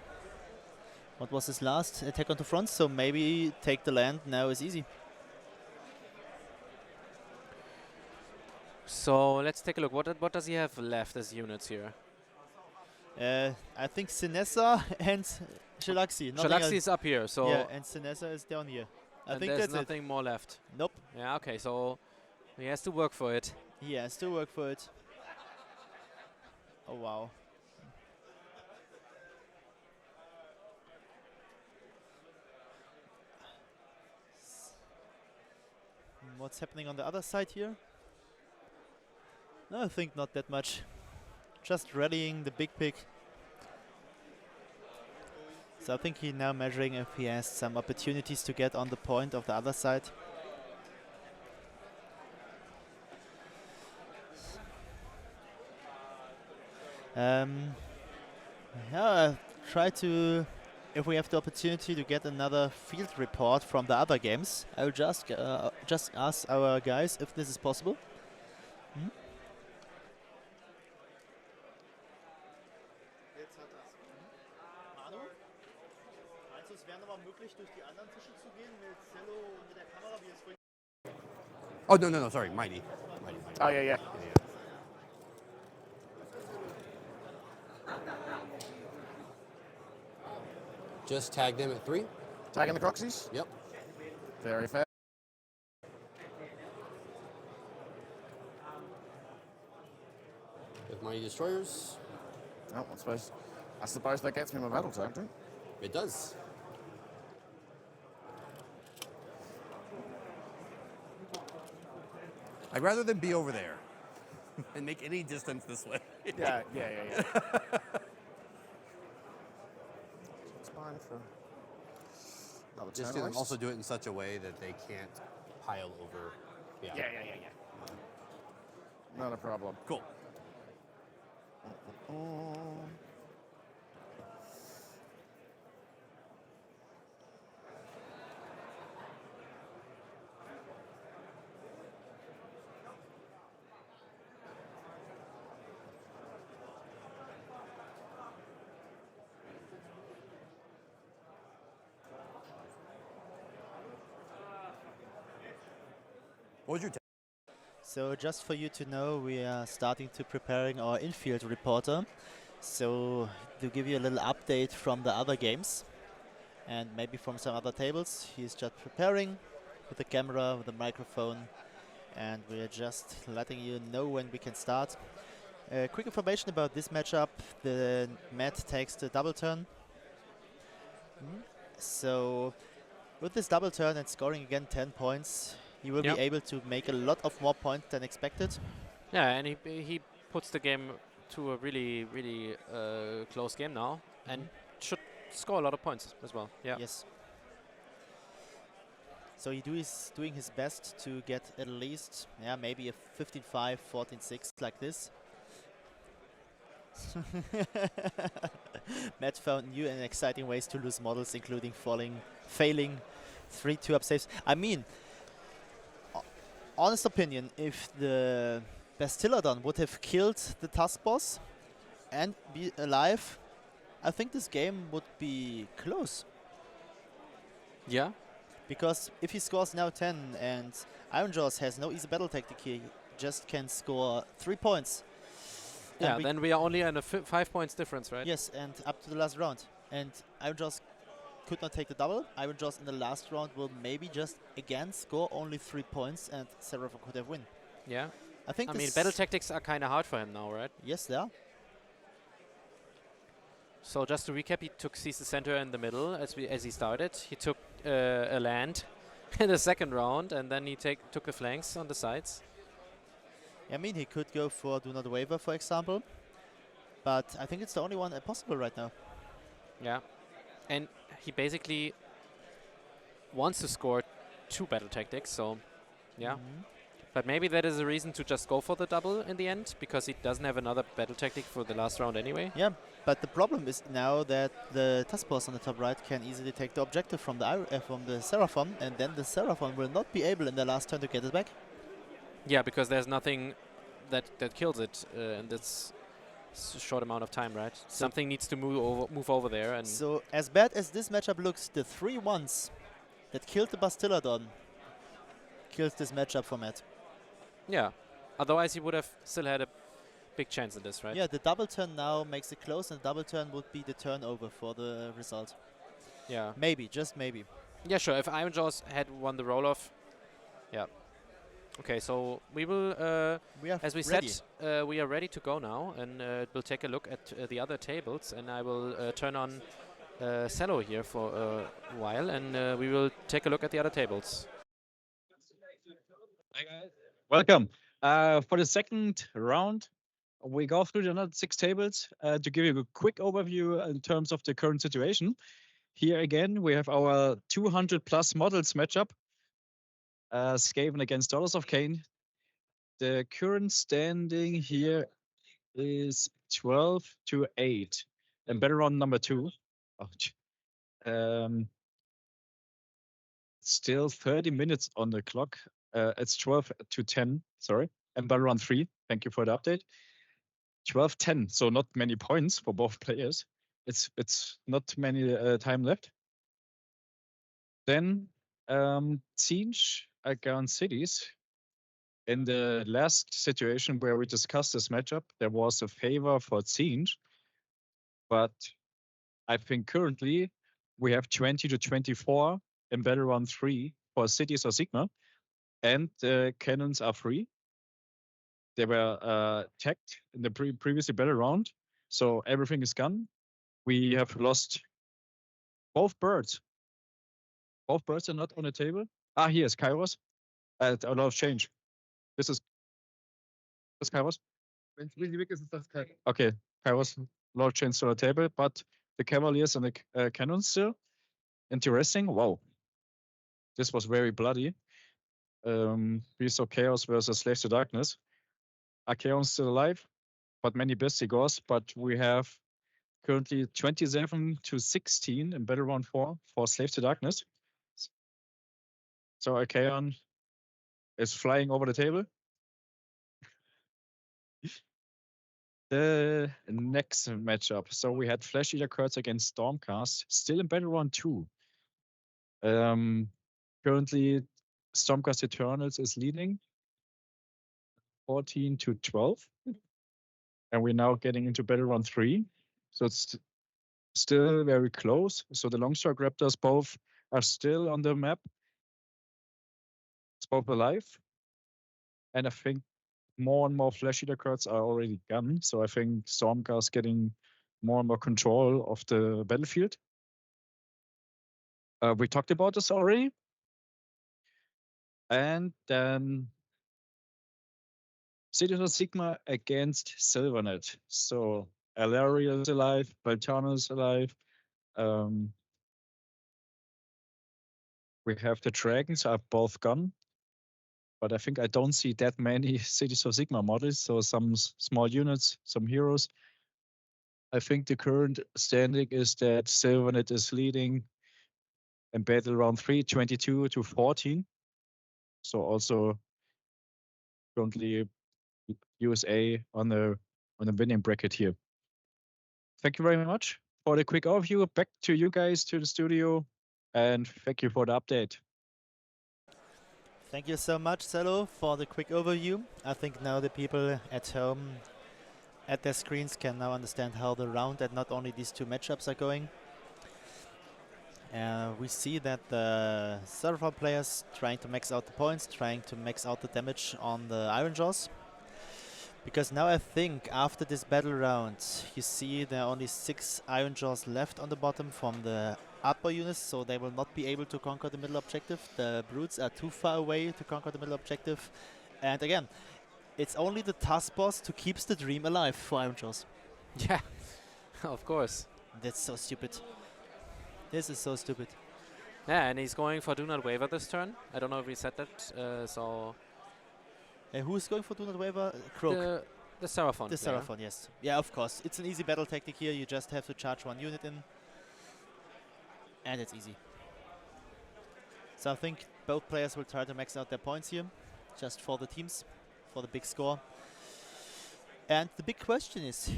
Speaker 5: What was his last attack on 2 fronts? So maybe take the land now is easy.
Speaker 2: So let's take a look. What does he have left as units here?
Speaker 5: I think Sinessa and Shalaxi.
Speaker 2: Shalaxi is up here, so
Speaker 5: yeah, and Sinessa is down here. I think
Speaker 2: there's
Speaker 5: that's
Speaker 2: nothing more left.
Speaker 5: Nope.
Speaker 2: Yeah, okay, so he has to work for it.
Speaker 5: He has to work for it. Oh wow. What's happening on the other side here? No, I think not that much. Just rallying the big pig. So I think he's now measuring if he has some opportunities to get on the point of the other side. Yeah, try to, if we have the opportunity to get another field report from the other games, I will just ask our guys if this is possible. Hmm?
Speaker 9: Oh, no, sorry, Mighty.
Speaker 7: Oh, yeah.
Speaker 9: Just tag them at 3.
Speaker 7: Tagging the Croxies?
Speaker 9: Yep.
Speaker 7: Very fair.
Speaker 9: With Mighty Destroyers.
Speaker 7: Oh, I suppose that gets me my battle tag, too.
Speaker 9: It does. I'd rather than be over there and make any distance this way.
Speaker 7: Yeah. It's fine for another
Speaker 9: Just
Speaker 7: turn.
Speaker 9: also do it in such a way that they can't pile over. Yeah.
Speaker 7: Not a problem.
Speaker 9: Cool. What was your take?
Speaker 5: So just for you to know, we are starting to preparing our infield reporter. So to give you a little update from the other games and maybe from some other tables, he's just preparing with the camera, with the microphone, and we're just letting you know when we can start. Quick information about this matchup: the mat takes the double turn. So with this double turn and scoring again 10 points, he will
Speaker 2: Yep.
Speaker 5: be able to make a lot of more points than expected.
Speaker 2: Yeah, and he puts the game to a really close game now, and should score a lot of points as well. Yeah.
Speaker 5: Yes. So he is doing his best to get at least, yeah, maybe a 15-5, 14-6 like this. Matt found new and exciting ways to lose models, including failing 3 2-up saves. I mean, honest opinion, if the Battlereports would have killed the task boss and be alive, I think this game would be close.
Speaker 2: Yeah.
Speaker 5: Because if he scores now 10 and Iron Jaws has no easy battle tactic, he just can score 3 points.
Speaker 2: Yeah,
Speaker 5: And
Speaker 2: then we are only in a 5 points difference, right?
Speaker 5: yes, and up to the last round. And Iron Jaws could not take the double. Iron Jaws in the last round will maybe just again score only 3 points, and Seraphim could have win.
Speaker 2: Yeah.
Speaker 5: I think
Speaker 2: I mean, battle tactics are kind of hard for him now, right?
Speaker 5: Yes, they are.
Speaker 2: So just to recap, he took sees the center in the middle as he started. He took a land in the second round, and then he took the flanks on the sides.
Speaker 5: I mean, he could go for Do Not Waver, for example. But I think it's the only one possible right now.
Speaker 2: Yeah. And he basically wants to score 2 battle tactics, so yeah. But maybe that is a reason to just go for the double in the end, because he doesn't have another battle tactic for the last round anyway.
Speaker 5: Yeah, but the problem is now that the task boss on the top right can easily take the objective from the Seraphim, and then the Seraphim will not be able in the last turn to get it back.
Speaker 2: Yeah, because there's nothing that kills it in this short amount of time, right? Something needs to move over there. And
Speaker 5: so as bad as this matchup looks, the 3 ones that killed the Battlereports kills this matchup for Matt.
Speaker 2: yeah, otherwise he would have still had a big chance in this, right?
Speaker 5: Yeah, the double turn now makes it close, and double turn would be the turnover for the result.
Speaker 2: Yeah.
Speaker 5: Maybe, just maybe.
Speaker 2: Yeah, sure. If Iron Jaws had won the roll-off, yeah. Okay, so we will, as we said, we are ready to go now, and we'll take a look at the other tables, and I will turn on Cello here for a while, and we will take a look at the other tables.
Speaker 11: Hi guys. Welcome. For the second round, we go through the another 6 tables to give you a quick overview in terms of the current situation. Here again, we have our 200 plus models matchup. Skaven against Daughters of Cain. The current standing here is 12-8. And better on number 2. Still 30 minutes on the clock. It's 12-10, sorry. And better on 3. Thank you for the update. 12-10, so not many points for both players. It's not many time left. Then Siege against Cities. In the last situation where we discussed this matchup, there was a favor for Siege, but I think currently we have 20-24 in battle round 3 for Cities or Sigma, and the cannons are free. They were tagged in the previously battle round, so everything is gone. We have lost both birds. Both birds are not on the table. Here's Kairos. A lot of change. This is Kairos. Okay, Kairos, a lot of change on the table, but the Cavaliers and the cannons still. Interesting. Wow. This was very bloody. Beast of Chaos versus Slaves to Darkness. Archaon still alive, but many Bestigors, but we have currently 27-16 in battle round 4 for Slaves to Darkness. So Archaon is flying over the table. The next matchup. So we had Flesh Eater Kurtz against Stormcast, still in battle round 2. Currently Stormcast Eternals is leading 14-12. And we're now getting into battle round 3. So it's still very close. So the Longshark Raptors both are still on the map. It's both alive. And I think more and more Flesh Eater cards are already gone. So I think Stormcast getting more and more control of the battlefield. We talked about this already. And then Cities of Sigma against Silvernet. So Alaria is alive, Baltana is alive. We have the dragons are both gone. But I think I don't see that many Cities of Sigma models. So some small units, some heroes. I think the current standing is that Silvernet is leading in battle round 3, 22-14. So also currently USA on the winning bracket here. Thank you very much for the quick overview. Back to you guys to the studio, and thank you for the update.
Speaker 5: Thank you so much, Cello, for the quick overview. I think now the people at home at their screens can now understand how the round and not only these two matchups are going. We see that the several players trying to max out the points, trying to max out the damage on the Iron Jaws. Because now I think after this battle round, you see there are only 6 Iron Jaws left on the bottom from the upper units, so they will not be able to conquer the middle objective. The brutes are too far away to conquer the middle objective. And again, it's only the task boss who keeps the dream alive for Iron Jaws.
Speaker 2: Yeah, of course.
Speaker 5: That's so stupid. This is so stupid.
Speaker 2: Yeah, and he's going for Do Not Waver this turn. I don't know if we said that, so...
Speaker 5: Who's going for Do Not Waver? Croak.
Speaker 2: The Seraphon.
Speaker 5: The Seraphon, yes. Yeah, of course. It's an easy battle tactic here. You just have to charge 1 unit in. And it's easy. So I think both players will try to max out their points here. Just for the teams. For the big score. And the big question is,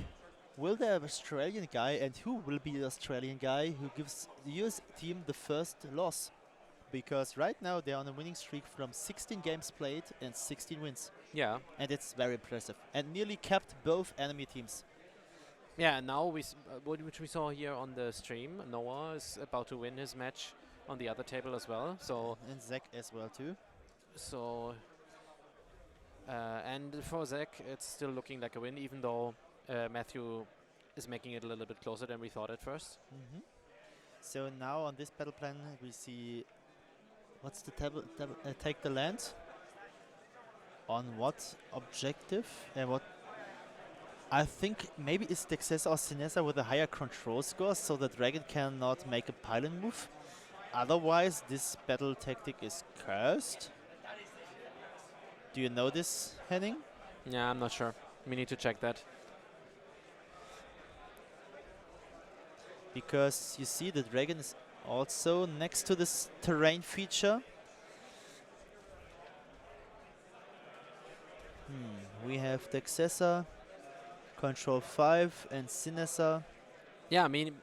Speaker 5: will there be an Australian guy, and who will be the Australian guy who gives the US team the first loss? Because right now they're on a winning streak from 16 games played and 16 wins.
Speaker 2: Yeah.
Speaker 5: And it's very impressive. And nearly kept both enemy teams.
Speaker 2: Yeah, and now which we saw here on the stream, Noah is about to win his match on the other table as well. So
Speaker 5: and Zach as well too.
Speaker 2: So and for Zach, it's still looking like a win, even though Matthew is making it a little bit closer than we thought at first.
Speaker 5: So now on this battle plan we see, what's the table? Take the land. On what objective? And what? I think maybe it's Dexesa or Sinesa with a higher control score, so the dragon cannot make a pylon move. Otherwise, this battle tactic is cursed. Do you know this, Henning?
Speaker 2: Yeah, I'm not sure. We need to check that.
Speaker 5: Because you see the dragon is also next to this terrain feature. We have Dexesa, Control 5 and Sinesa.
Speaker 2: Yeah, I mean,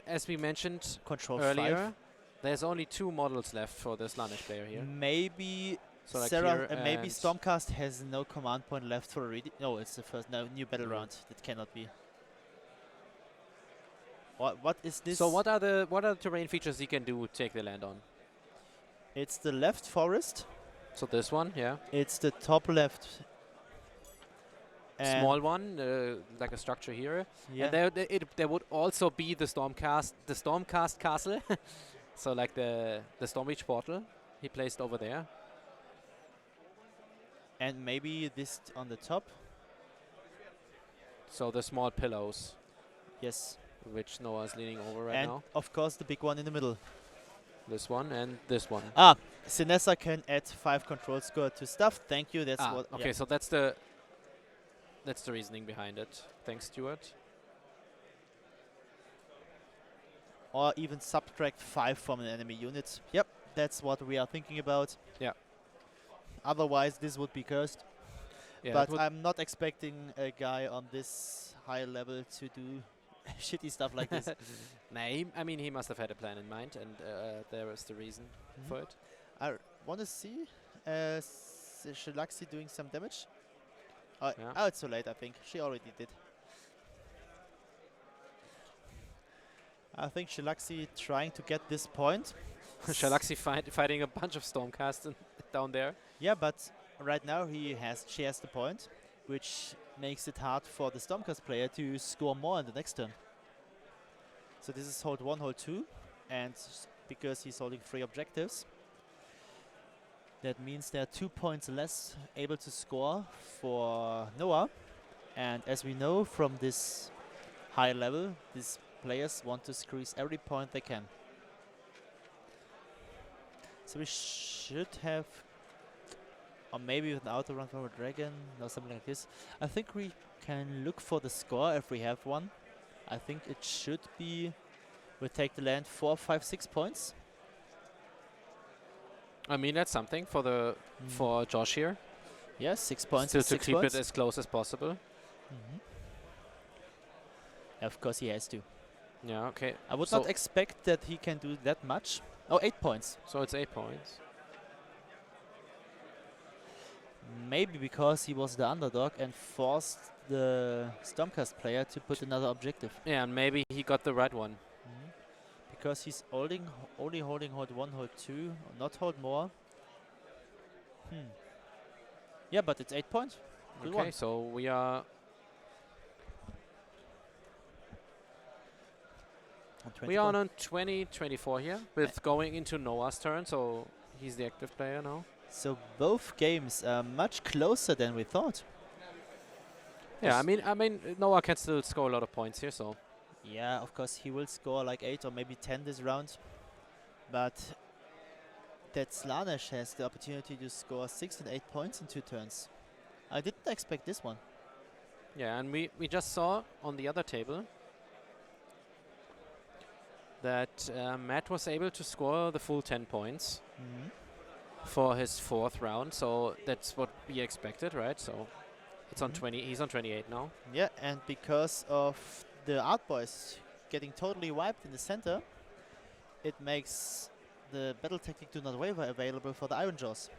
Speaker 2: as we mentioned
Speaker 5: Control
Speaker 2: earlier,
Speaker 5: 5.
Speaker 2: there's only 2 models left for the Slaanesh player here.
Speaker 5: Maybe
Speaker 2: so like
Speaker 5: Sarah, maybe Stormcast has no command point left for reading. No, it's the first new battle round. That cannot be. What is this?
Speaker 2: So what are the terrain features he can do take the land on?
Speaker 5: It's the left forest.
Speaker 2: So this one, yeah.
Speaker 5: It's the top left.
Speaker 2: Small one, like a structure here.
Speaker 5: Yeah.
Speaker 2: And there would also be the Stormcast castle. So like the Stormreach portal he placed over there.
Speaker 5: And maybe this on the top.
Speaker 2: So the small pillows.
Speaker 5: Yes.
Speaker 2: Which Noah is leaning over right
Speaker 5: and
Speaker 2: now.
Speaker 5: Of course the big one in the middle.
Speaker 2: This one and this one.
Speaker 5: Ah, Sinesa can add 5 control score to stuff. Thank you. That's what.
Speaker 2: Okay, so that's the reasoning behind it. Thanks, Stuart.
Speaker 5: Or even subtract 5 from an enemy unit. Yep, that's what we are thinking about.
Speaker 2: Yeah.
Speaker 5: Otherwise, this would be cursed.
Speaker 2: Yeah,
Speaker 5: but I'm not expecting a guy on this high level to do shitty stuff like this.
Speaker 2: Nah, I mean, he must have had a plan in mind, and there is the reason for it.
Speaker 5: want to see Shalaxi doing some damage.
Speaker 2: Yeah.
Speaker 5: Oh, it's too late, I think. She already did. I think Shalaxi trying to get this point.
Speaker 2: Shalaxi fighting a bunch of Stormcast down there.
Speaker 5: Yeah, but right now she has the point, which makes it hard for the Stormcast player to score more in the next turn. So this is hold 1, hold 2, and because he's holding 3 objectives, that means there are 2 points less able to score for Noah. And as we know from this high level, these players want to squeeze every point they can. So we should have, or maybe with an auto run from a dragon or something like this. I think we can look for the score if we have one. I think it should be, we take the land 4, 5, 6 points.
Speaker 2: I mean, that's something for the for Josh here.
Speaker 5: Yes, 6 points.
Speaker 2: Still
Speaker 5: is
Speaker 2: to
Speaker 5: 6
Speaker 2: keep
Speaker 5: points.
Speaker 2: it as close as possible.
Speaker 5: Of course he has to.
Speaker 2: Yeah, okay.
Speaker 5: I would
Speaker 2: So-
Speaker 5: not expect that he can do that much. Oh, 8 points.
Speaker 2: So it's 8 points.
Speaker 5: Maybe because he was the underdog and forced the Stormcast player to put another objective.
Speaker 2: Yeah, and maybe he got the right one.
Speaker 5: Because he's only holding hold 1, hold 2, not hold more. Yeah, but it's 8 points. Good
Speaker 2: Okay,
Speaker 5: one.
Speaker 2: so we are on 20-24 here, with going into Noah's turn, so he's the active player now.
Speaker 5: So both games are much closer than we thought.
Speaker 2: Yeah, I mean Noah can still score a lot of points here, so
Speaker 5: Yeah, of course he will score like 8 or maybe 10 this round. But that Slanesh has the opportunity to score 6 and 8 points in 2 turns. I didn't expect this one.
Speaker 2: yeah, and we just saw on the other table that Matt was able to score the full 10 points for his 4th round, so that's what we expected, right? So it's on 20. He's on 28 now.
Speaker 5: Yeah, and because of the Art Boys getting totally wiped in the center, it makes the battle tactic do not waver available for the Iron Jaws.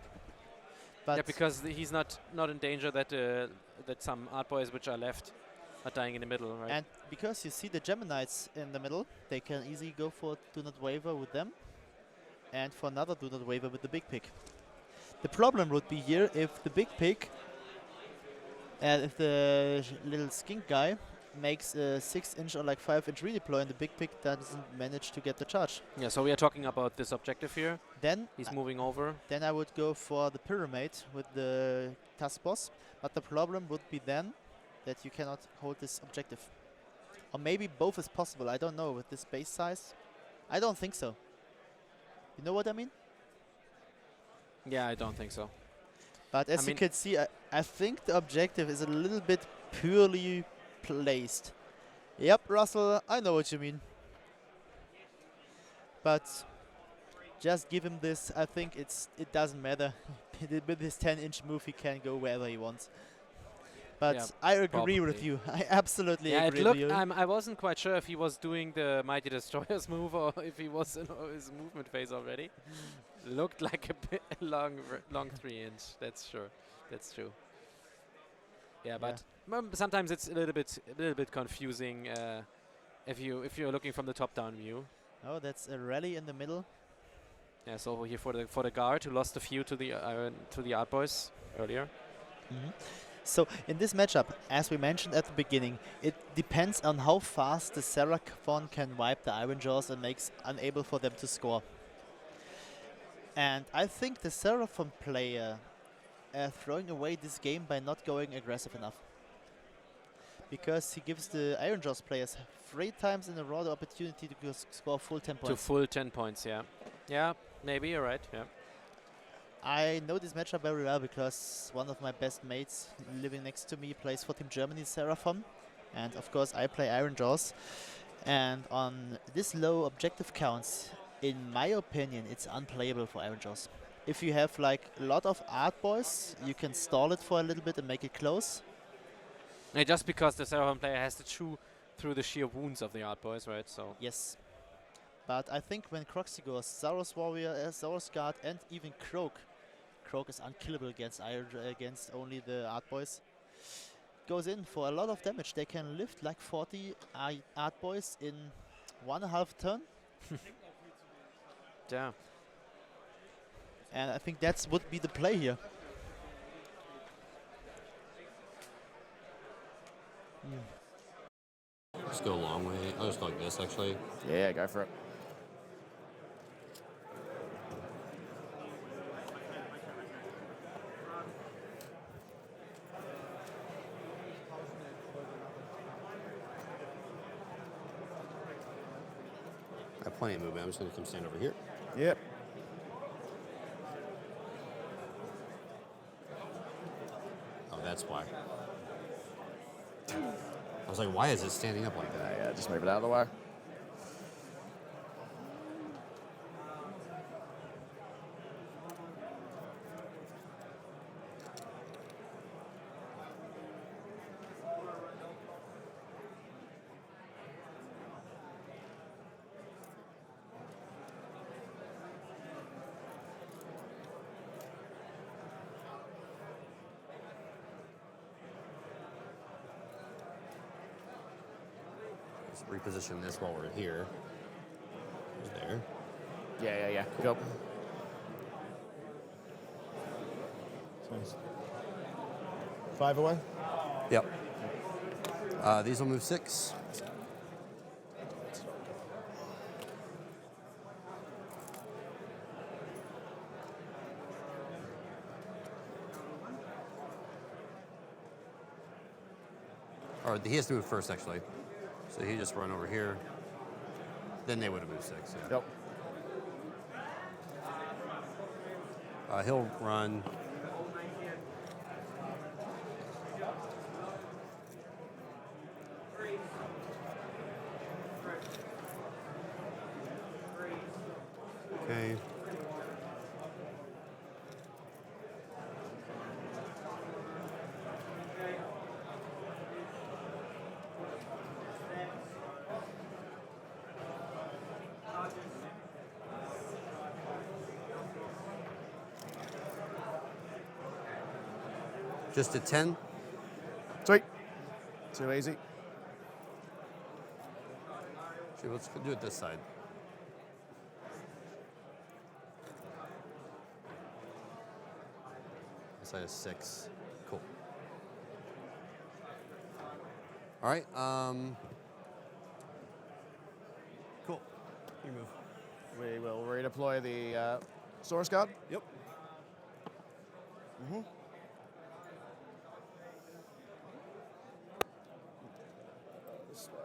Speaker 5: But
Speaker 2: Yeah, because he's not in danger that that some art boys which are left are dying in the middle, right?
Speaker 5: and because you see the Geminites in the middle, they can easily go for do not waver with them, and for another do not waver with the big pig. The problem would be here if the big pig, if the little skink guy makes a 6-inch or like 5-inch redeploy and the big pig doesn't manage to get the charge.
Speaker 2: Yeah, so we are talking about this objective here.
Speaker 5: Then
Speaker 2: He's moving over.
Speaker 5: Then I would go for the pyramid with the task boss, but the problem would be then that you cannot hold this objective. Or maybe both is possible, I don't know, with this base size. I don't think so. You know what I mean?
Speaker 2: Yeah, I don't think so.
Speaker 5: But as you can see, I think the objective is a little bit purely placed. Yep, Russell, I know what you mean. But just give him this. I think it doesn't matter. With his 10-inch move, he can go wherever he wants. But
Speaker 2: Yeah,
Speaker 5: I agree with
Speaker 2: probably.
Speaker 5: you. I absolutely
Speaker 2: Yeah,
Speaker 5: agree
Speaker 2: it looked.
Speaker 5: with you.
Speaker 2: I wasn't quite sure if he was doing the Mighty Destroyer's move or if he was in his movement phase already. Looked like a bit long 3-inch. That's sure. That's true. Yeah, but sometimes it's a little bit confusing if you're looking from the top-down view.
Speaker 5: Oh, that's a rally in the middle.
Speaker 2: Yeah, so here for the guard who lost a few to the art boys earlier.
Speaker 5: So in this matchup, as we mentioned at the beginning, it depends on how fast the Seraphon can wipe the Iron Jaws and makes unable for them to score. And I think the Seraphon player throwing away this game by not going aggressive enough. Because he gives the Iron Jaws players 3 times in a row the opportunity to score full 10 points.
Speaker 2: To full 10 points, yeah. Yeah, maybe you're right, yeah.
Speaker 5: I know this matchup very well because one of my best mates living next to me plays for Team Germany Seraphon, and of course I play Iron Jaws. And on this low objective counts, in my opinion, it's unplayable for Iron Jaws. If you have like a lot of art boys, you can stall it for a little bit and make it close.
Speaker 2: Yeah, just because the Seraphon player has to chew through the sheer wounds of the art boys, right? So
Speaker 5: yes. But I think when Croxy goes Zaros Warrior, Zaros Guard, and even Croak is unkillable against only the Art Boys. Goes in for a lot of damage. They can lift like 40 Art Boys in 1.5 turn.
Speaker 2: Yeah.
Speaker 5: And I think that would be the play here.
Speaker 9: Just go a long way. I'll just go like this, actually.
Speaker 7: Yeah, go for it.
Speaker 9: I have plenty of movement. I'm just going to come stand over here.
Speaker 7: Yep.
Speaker 9: Oh, that's why. I was like, why is it standing up like that?
Speaker 7: Yeah, just move it out of the way.
Speaker 9: Just reposition this while we're here. There.
Speaker 7: Yeah. Go. 5 away.
Speaker 9: Yep. These will move 6. Or he has to move first, actually. So he just run over here. Then they would have moved 6. Yeah.
Speaker 7: Yep.
Speaker 9: He'll run. Okay. Just a 10.
Speaker 7: Sweet. Too easy.
Speaker 9: Actually, let's do it this side. This side is 6. Cool. All right. Cool. You move.
Speaker 7: We will redeploy the source guard.
Speaker 9: Yep.
Speaker 7: Mm-hmm. This way.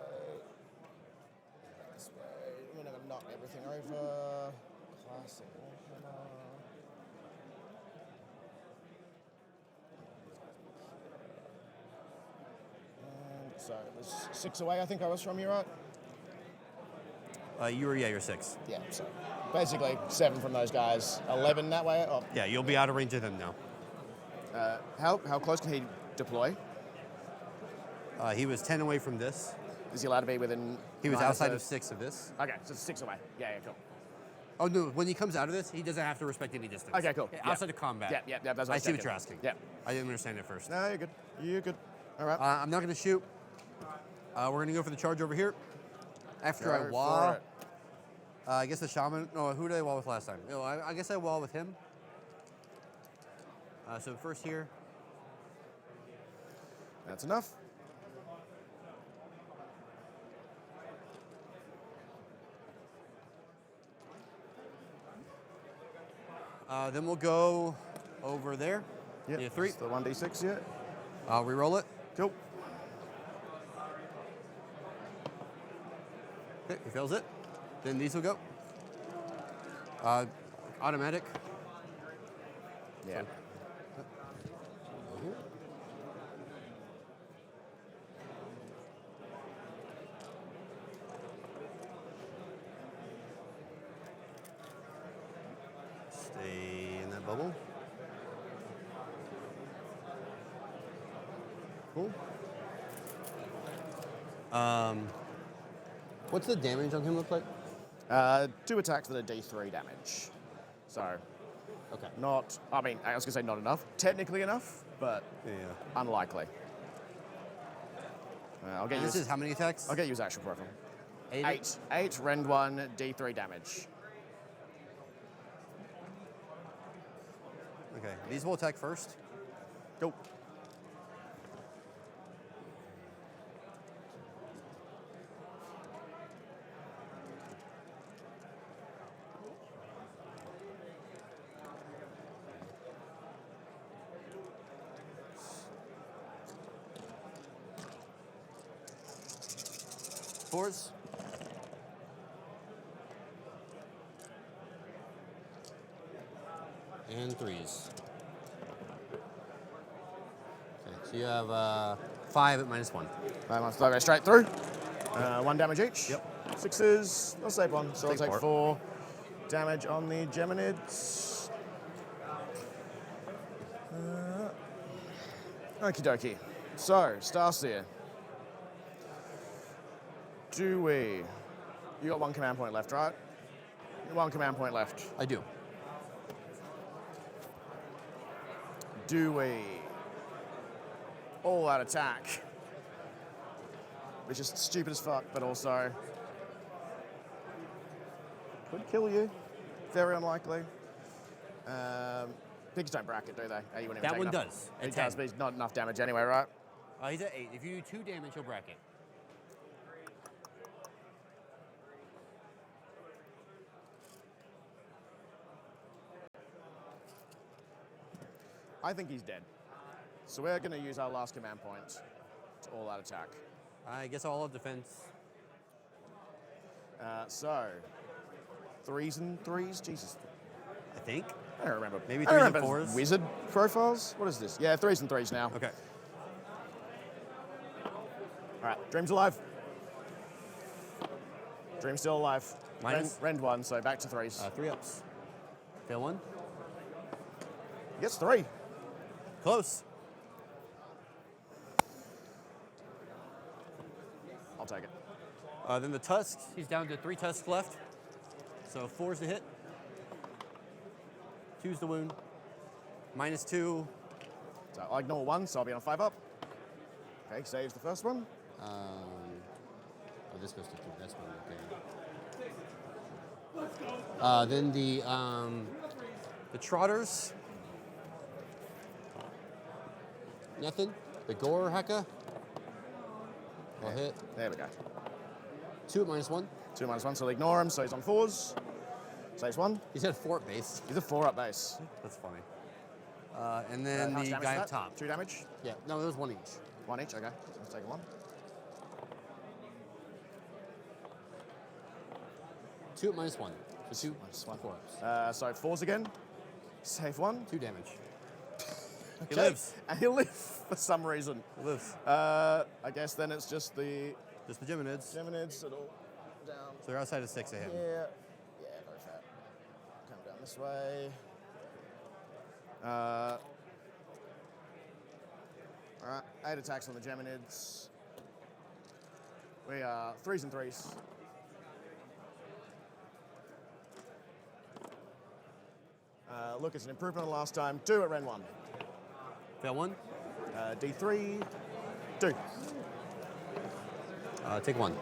Speaker 7: This way. We're going to knock everything over. Classic. And so it was 6 away, I think I was from you, right?
Speaker 9: You're 6.
Speaker 7: Yeah, so basically 7 from those guys, 11 that way. Oh,
Speaker 9: Yeah, you'll be out of range of them now.
Speaker 7: how close can he deploy?
Speaker 9: He was 10 away from this.
Speaker 7: Is he allowed to be within?
Speaker 9: He was
Speaker 7: minus
Speaker 9: outside
Speaker 7: a-
Speaker 9: of 6 of this.
Speaker 7: Okay, so 6 away. Yeah, cool.
Speaker 9: Oh, no, when he comes out of this, he doesn't have to respect any distance.
Speaker 7: Okay, cool.
Speaker 9: Yeah, outside of combat.
Speaker 7: Yeah, that's what
Speaker 9: I
Speaker 7: was
Speaker 9: see what
Speaker 7: checking.
Speaker 9: you're asking.
Speaker 7: Yeah.
Speaker 9: I didn't understand it first.
Speaker 7: No, you're good. You're good. All right.
Speaker 9: I'm not going to shoot. We're going to go for the charge over here. After
Speaker 7: Go
Speaker 9: I
Speaker 7: for
Speaker 9: wall,
Speaker 7: it.
Speaker 9: I guess the shaman. No, who did I wall with last time? No, I guess I wall with him. So first here.
Speaker 7: That's enough.
Speaker 9: Then we'll go over there.
Speaker 7: Yeah.
Speaker 9: Need a 3.
Speaker 7: The 1d6, yeah.
Speaker 9: I'll re-roll it.
Speaker 7: Cool.
Speaker 9: Okay, he fails it. Then these will go. Automatic.
Speaker 7: Yeah.
Speaker 9: Stay in that bubble. Cool. What's the damage on him look like?
Speaker 7: 2 attacks that are D3 damage. So,
Speaker 9: Okay.
Speaker 7: not, I mean, I was going to say not enough. Technically enough, but
Speaker 9: Yeah.
Speaker 7: unlikely. I'll get
Speaker 9: This
Speaker 7: you.
Speaker 9: is how many attacks?
Speaker 7: I'll get you his actual profile.
Speaker 9: 8.
Speaker 7: 8, rend 1, D3 damage.
Speaker 9: Okay. These will attack first.
Speaker 7: Go.
Speaker 9: Fours. And 3s. Okay, so you have 5 at -1.
Speaker 7: I'll go straight through. 1 damage each.
Speaker 9: Yep.
Speaker 7: 6s. I'll save 1, so I'll
Speaker 9: Take
Speaker 7: take
Speaker 9: 4.
Speaker 7: 4 damage on the Geminids. Okie dokie. So, Starseer. Do we? You got 1 command point left, right? 1 command point left.
Speaker 9: I do.
Speaker 7: Do we? All out attack. Which is stupid as fuck, but also could kill you. Very unlikely. Pigs don't bracket, do they? Oh, you wouldn't even
Speaker 9: That
Speaker 7: take
Speaker 9: one
Speaker 7: enough.
Speaker 9: does.
Speaker 7: It
Speaker 9: At
Speaker 7: does,
Speaker 9: 10.
Speaker 7: but it's not enough damage anyway, right?
Speaker 9: He's at 8. If you do 2 damage, he'll bracket.
Speaker 7: I think he's dead. So we're going to use our last command point to all out attack.
Speaker 9: I guess all of defense.
Speaker 7: So, 3s and 3s? Jesus.
Speaker 9: I think.
Speaker 7: I don't remember.
Speaker 9: Maybe
Speaker 7: I don't
Speaker 9: 3s and
Speaker 7: remember
Speaker 9: 4s.
Speaker 7: Wizard profiles? What is this? Yeah, 3s and 3s now.
Speaker 9: Okay.
Speaker 7: All right, Dream's alive. Dream's still alive.
Speaker 9: Minus?
Speaker 7: Rend 1, so back to 3s.
Speaker 9: 3 ups. Fail 1.
Speaker 7: He gets 3.
Speaker 9: Close.
Speaker 7: I'll take it.
Speaker 9: Then the tusks. He's down to 3 tusks left. So 4's to hit. 2's the wound. -2.
Speaker 7: So I'll ignore 1, so I'll be on 5 up. Okay, saves the first one.
Speaker 9: Oh, this goes to 2. That's one. Okay. Then the trotters. Nothing. The gore haka. I'll hit.
Speaker 7: There we go.
Speaker 9: 2 at -1.
Speaker 7: 2 -1, so I'll ignore him, so he's on 4s. Saves 1.
Speaker 9: He's at 4 at base.
Speaker 7: He's a 4 up base.
Speaker 9: That's funny. And then
Speaker 7: How much
Speaker 9: the
Speaker 7: damage
Speaker 9: guy
Speaker 7: is
Speaker 9: up
Speaker 7: that?
Speaker 9: top.
Speaker 7: 2 damage?
Speaker 9: Yeah, no, it was 1 each.
Speaker 7: 1 each, okay. Let's take 1.
Speaker 9: 2 at -1. So 2
Speaker 7: -1.
Speaker 9: 4 ups.
Speaker 7: So 4s again. Save 1.
Speaker 9: 2 damage. He
Speaker 7: Okay.
Speaker 9: lives.
Speaker 7: And he'll live for some reason.
Speaker 9: He lives.
Speaker 7: I guess then it's just the
Speaker 9: Just the Geminids.
Speaker 7: Geminids that'll down.
Speaker 9: So they're outside of 6 of him.
Speaker 7: Yeah, very fat. Come down this way. All right, 8 attacks on the Geminids. We are 3s and 3s. Look, it's an improvement on last time. 2 at Ren 1.
Speaker 9: Fail 1.
Speaker 7: D3, 2.
Speaker 9: Take 1.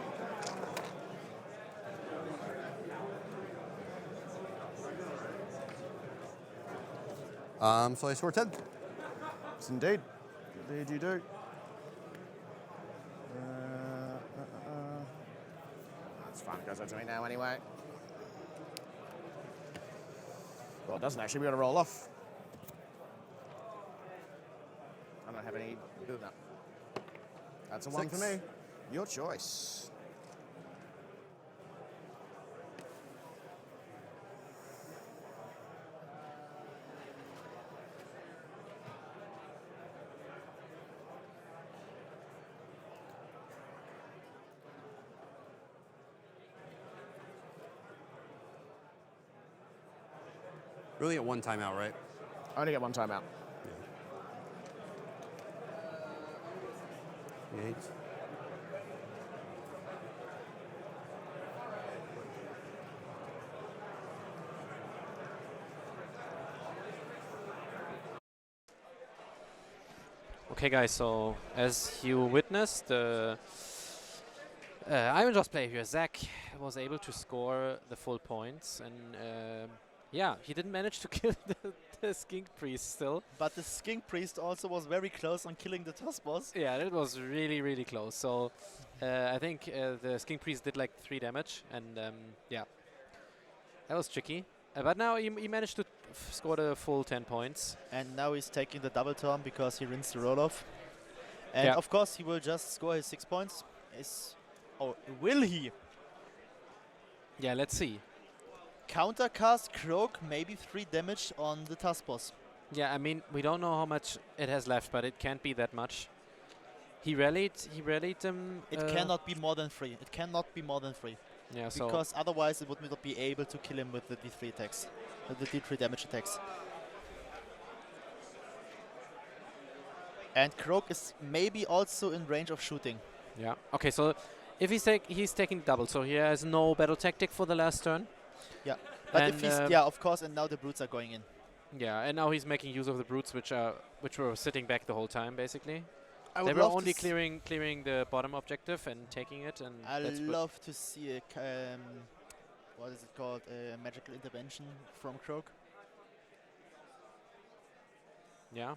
Speaker 9: So I score 10.
Speaker 7: Yes, indeed. Indeed you do. That's fine. It goes over to me now anyway. Well, it doesn't actually. We've got to roll off. I don't have any. No. That's a 1 for
Speaker 9: 6.
Speaker 7: me. Your choice.
Speaker 9: Really at 1 timeout, right?
Speaker 7: I only get 1 timeout.
Speaker 9: 8.
Speaker 2: Okay, guys, so as you witnessed, the Iron Jaws player here, Zach, was able to score the full points, and yeah, he didn't manage to kill the Skink Priest still.
Speaker 5: But the Skink Priest also was very close on killing the Toss boss.
Speaker 2: Yeah, it was really, really close. So I think the Skink Priest did like 3 damage, and yeah, that was tricky. But now he managed to score the full 10 points.
Speaker 5: And now he's taking the double turn because he rinsed the roll off. And
Speaker 2: Yeah.
Speaker 5: of course he will just score his 6 points. Oh, will he?
Speaker 2: Yeah, let's see.
Speaker 5: Countercast Croak, maybe 3 damage on the Task boss.
Speaker 2: Yeah, I mean, we don't know how much it has left, but it can't be that much. He rallied them.
Speaker 5: It cannot be more than 3. It cannot be more than 3.
Speaker 2: Yeah, so
Speaker 5: Because otherwise it would not be able to kill him with the D3 attacks. With the D3 damage attacks. And Croak is maybe also in range of shooting.
Speaker 2: yeah. Okay, so if he's taking double, so he has no battle tactic for the last turn.
Speaker 5: Yeah. But
Speaker 2: And,
Speaker 5: if he's yeah, of course, and now the brutes are going in.
Speaker 2: Yeah, and now he's making use of the brutes, which were sitting back the whole time, basically.
Speaker 5: I
Speaker 2: They
Speaker 5: would
Speaker 2: were
Speaker 5: love
Speaker 2: only
Speaker 5: to
Speaker 2: clearing the bottom objective and taking it, and
Speaker 5: I
Speaker 2: that's what-
Speaker 5: love to see a what is it called? A magical intervention from Croak.
Speaker 2: yeah.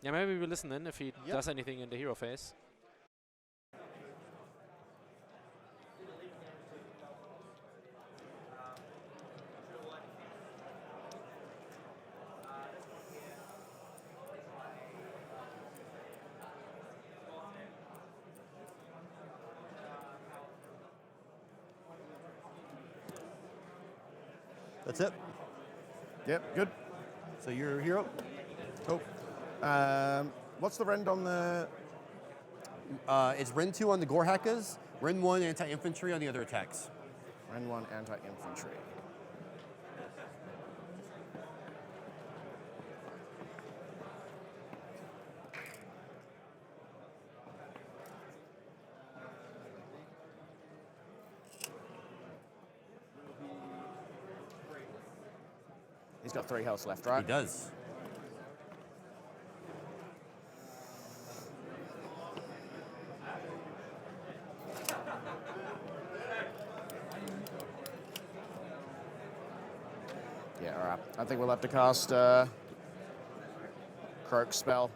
Speaker 2: Yeah, maybe we'll listen in if he
Speaker 5: Yep.
Speaker 2: does anything in the hero phase.
Speaker 9: That's it.
Speaker 7: Yep, good.
Speaker 9: So you're a hero.
Speaker 7: Cool. What's the rend on the...
Speaker 9: It's Ren 2 on the Gore Hackers, Ren 1 anti-infantry on the other attacks.
Speaker 7: Rend 1 anti-infantry. He's got 3 health left, right?
Speaker 9: He does.
Speaker 7: Yeah, all right. I think we'll have to cast Croak spell.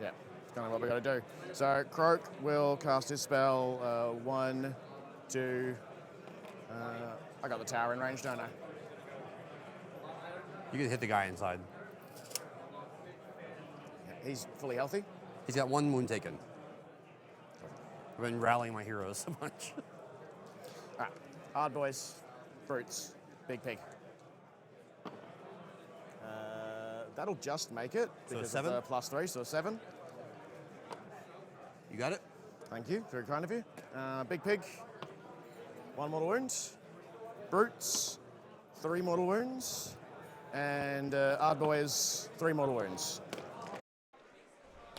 Speaker 7: Yeah, it's kind of what we got to do. So Croak will cast his spell. 1, 2. I got the tower in range, don't I?
Speaker 9: You can hit the guy inside.
Speaker 7: He's fully healthy.
Speaker 9: He's got 1 wound taken. I've been rallying my heroes a bunch.
Speaker 7: All right, hard boys, brutes, big pig. That'll just make it
Speaker 9: So
Speaker 7: because
Speaker 9: 7?
Speaker 7: of the +3, so 7.
Speaker 9: You got it?
Speaker 7: Thank you, very kind of you. Big pig, 1 mortal wound. Brutes, 3 mortal wounds. And hard boys, 3 mortal wounds.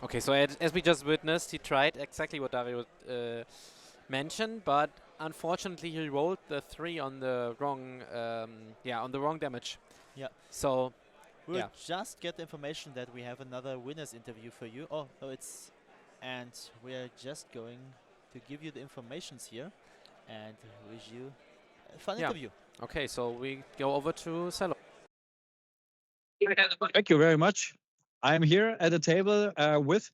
Speaker 2: Okay, so as we just witnessed, he tried exactly what Dario mentioned, but unfortunately he rolled the 3 on the wrong, on the wrong damage.
Speaker 5: Yeah.
Speaker 2: So,
Speaker 5: We'll
Speaker 2: yeah.
Speaker 5: just get the information that we have another winners interview for you. Oh, no, and we are just going to give you the informations here and wish you a fun
Speaker 2: Yeah.
Speaker 5: interview.
Speaker 2: Okay, so we go over to Cello.
Speaker 11: Thank you very much. I'm here at the table with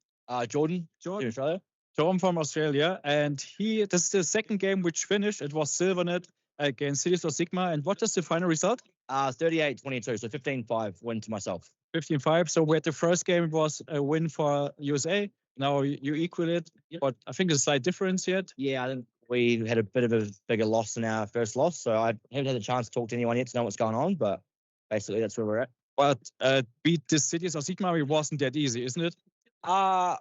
Speaker 11: Jordan in Australia. Jordan from Australia, and this is the second game which finished. It was Silvernet against Cities of Sigma. And what is the final result?
Speaker 12: 38-22, so 15-5 win to myself.
Speaker 11: 15-5. So we had the first game, it was a win for USA. Now you equal it, but I think there's a slight difference yet.
Speaker 12: Yeah, I think we had a bit of a bigger loss than our first loss, so I haven't had a chance to talk to anyone yet to know what's going on, but basically that's where we're at.
Speaker 11: But beat the Cities of Sigma, it wasn't that easy, isn't it?
Speaker 12: I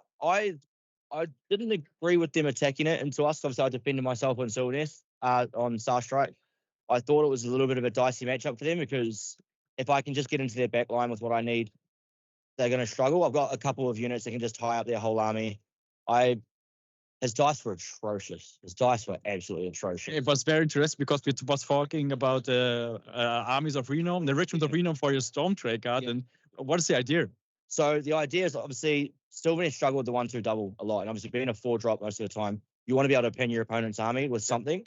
Speaker 12: didn't agree with them attacking it into us. Obviously, I defended myself on Silverness on Star Strike. I thought it was a little bit of a dicey matchup for them because if I can just get into their back line with what I need, they're going to struggle. I've got a couple of units that can just tie up their whole army. His dice were atrocious. His dice were absolutely atrocious.
Speaker 11: It was very interesting because we was talking about the armies of Renown, the regiment of Renown for your Storm Trade card.
Speaker 12: Yeah.
Speaker 11: And what is the idea?
Speaker 12: So the idea is obviously still going to struggle with the 1-2 double a lot. And obviously being a 4-drop most of the time, you want to be able to pin your opponent's army with something.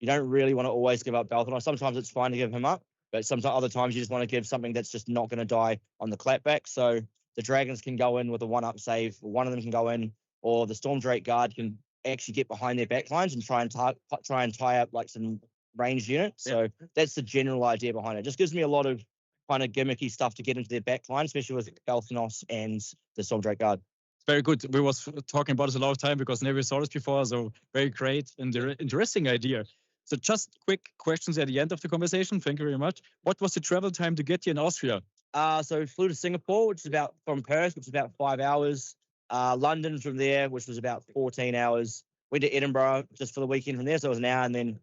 Speaker 12: You don't really want to always give up Balthazar. Sometimes it's fine to give him up, but sometimes other times you just want to give something that's just not going to die on the clapback. So the dragons can go in with a 1-up save, one of them can go in, or the Storm Drake Guard can actually get behind their backlines and try and tie up like some ranged units. So that's the general idea behind it. Just gives me a lot of kind of gimmicky stuff to get into their backline, especially with Balthanos and the Storm Drake Guard.
Speaker 11: Very good. We was talking about this a lot of time because never saw this before. So very great and interesting idea. So just quick questions at the end of the conversation. Thank you very much. What was the travel time to get here in Austria?
Speaker 12: So we flew to Singapore, which is about from Perth, which is about 5 hours. London from there, which was about 14 hours. Went to Edinburgh just for the weekend from there, so it was an hour, and then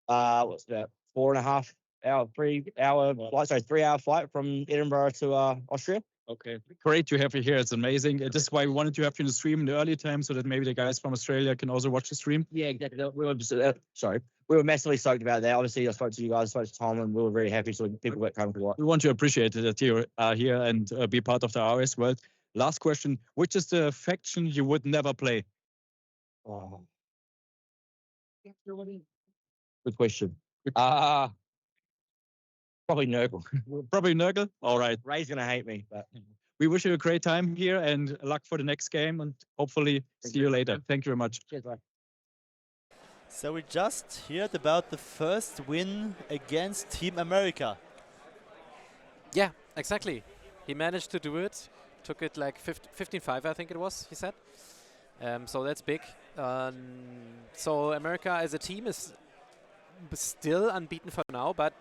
Speaker 12: what's about 4.5 hour, 3 hour flight. Sorry, 3 hour flight from Edinburgh to Austria.
Speaker 11: Okay, great to have you here. It's amazing. This is why we wanted to have you in the stream in the early time, so that maybe the guys from Australia can also watch the stream.
Speaker 12: Yeah, exactly. We were massively stoked about that. Obviously, I spoke to you guys, I spoke to Tom, and we were very happy. So people were coming to watch.
Speaker 11: We want to appreciate that you are here and be part of the AoS world. Last question: which is the faction you would never play?
Speaker 12: Oh. Good question. Probably Nurgle.
Speaker 11: Probably Nurgle. All right.
Speaker 12: Ray's gonna hate me, but
Speaker 11: we wish you a great time here and luck for the next game, and hopefully see you later. Thank you very much.
Speaker 12: Cheers, bye.
Speaker 5: So we just heard about the first win against Team America.
Speaker 2: Yeah, exactly. He managed to do it. Took it like 15-5, I think it was, he said. So that's big. So America as a team is still unbeaten for now, but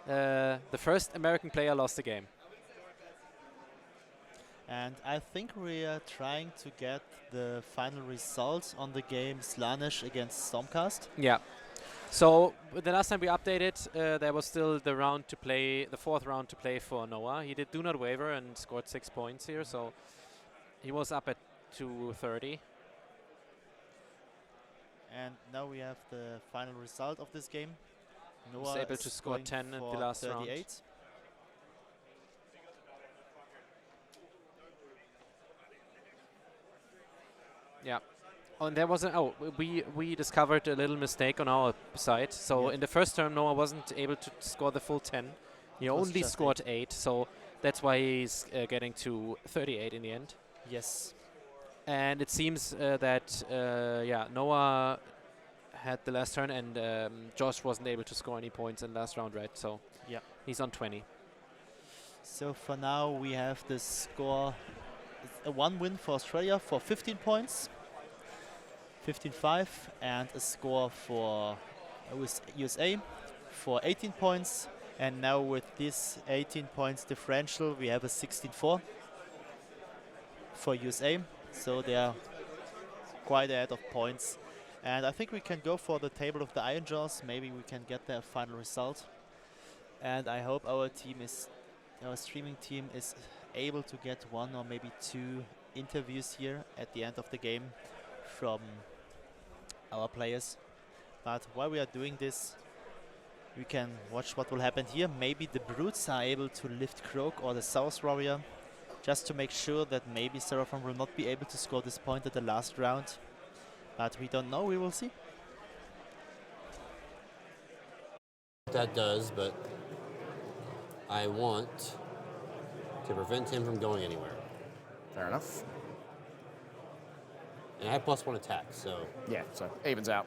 Speaker 2: the first American player lost the game.
Speaker 5: And I think we are trying to get the final result on the game Slaanesh against Stormcast.
Speaker 2: Yeah. So the last time we updated, there was still the round to play, the fourth round to play for Noah. He did Do Not Waver and scored 6 points here, so he was up at 230.
Speaker 5: And now we have the final result of this game. Noah
Speaker 2: was able
Speaker 5: is
Speaker 2: to score
Speaker 5: going
Speaker 2: 10 in the
Speaker 5: for
Speaker 2: last
Speaker 5: 38.
Speaker 2: round. Yeah. Oh, and there was we discovered a little mistake on our side. So in the first term, Noah wasn't able to score the full 10. He only scored 8. So that's why he's getting to 38 in the end.
Speaker 5: Yes.
Speaker 2: And it seems that Noah had the last turn, and Josh wasn't able to score any points in the last round, right? So
Speaker 5: yeah,
Speaker 2: he's on 20.
Speaker 5: So for now we have the score, a 1 win for Australia for 15 points, 15-5, and a score for USA for 18 points. And now with this 18 points differential, we have a 16-4 for USA. So they are quite ahead of points. And I think we can go for the table of the Iron Jaws. Maybe we can get the final result. And I hope our streaming team is able to get 1 or maybe 2 interviews here at the end of the game from our players. But while we are doing this, we can watch what will happen here. Maybe the Brutes are able to lift Croak or the South Warrior, just to make sure that maybe Seraphon will not be able to score this point at the last round. But we don't know, we will see.
Speaker 9: That does, but I want to prevent him from going anywhere.
Speaker 7: Fair enough.
Speaker 9: And I have +1 attack, so...
Speaker 7: Yeah, so evens out.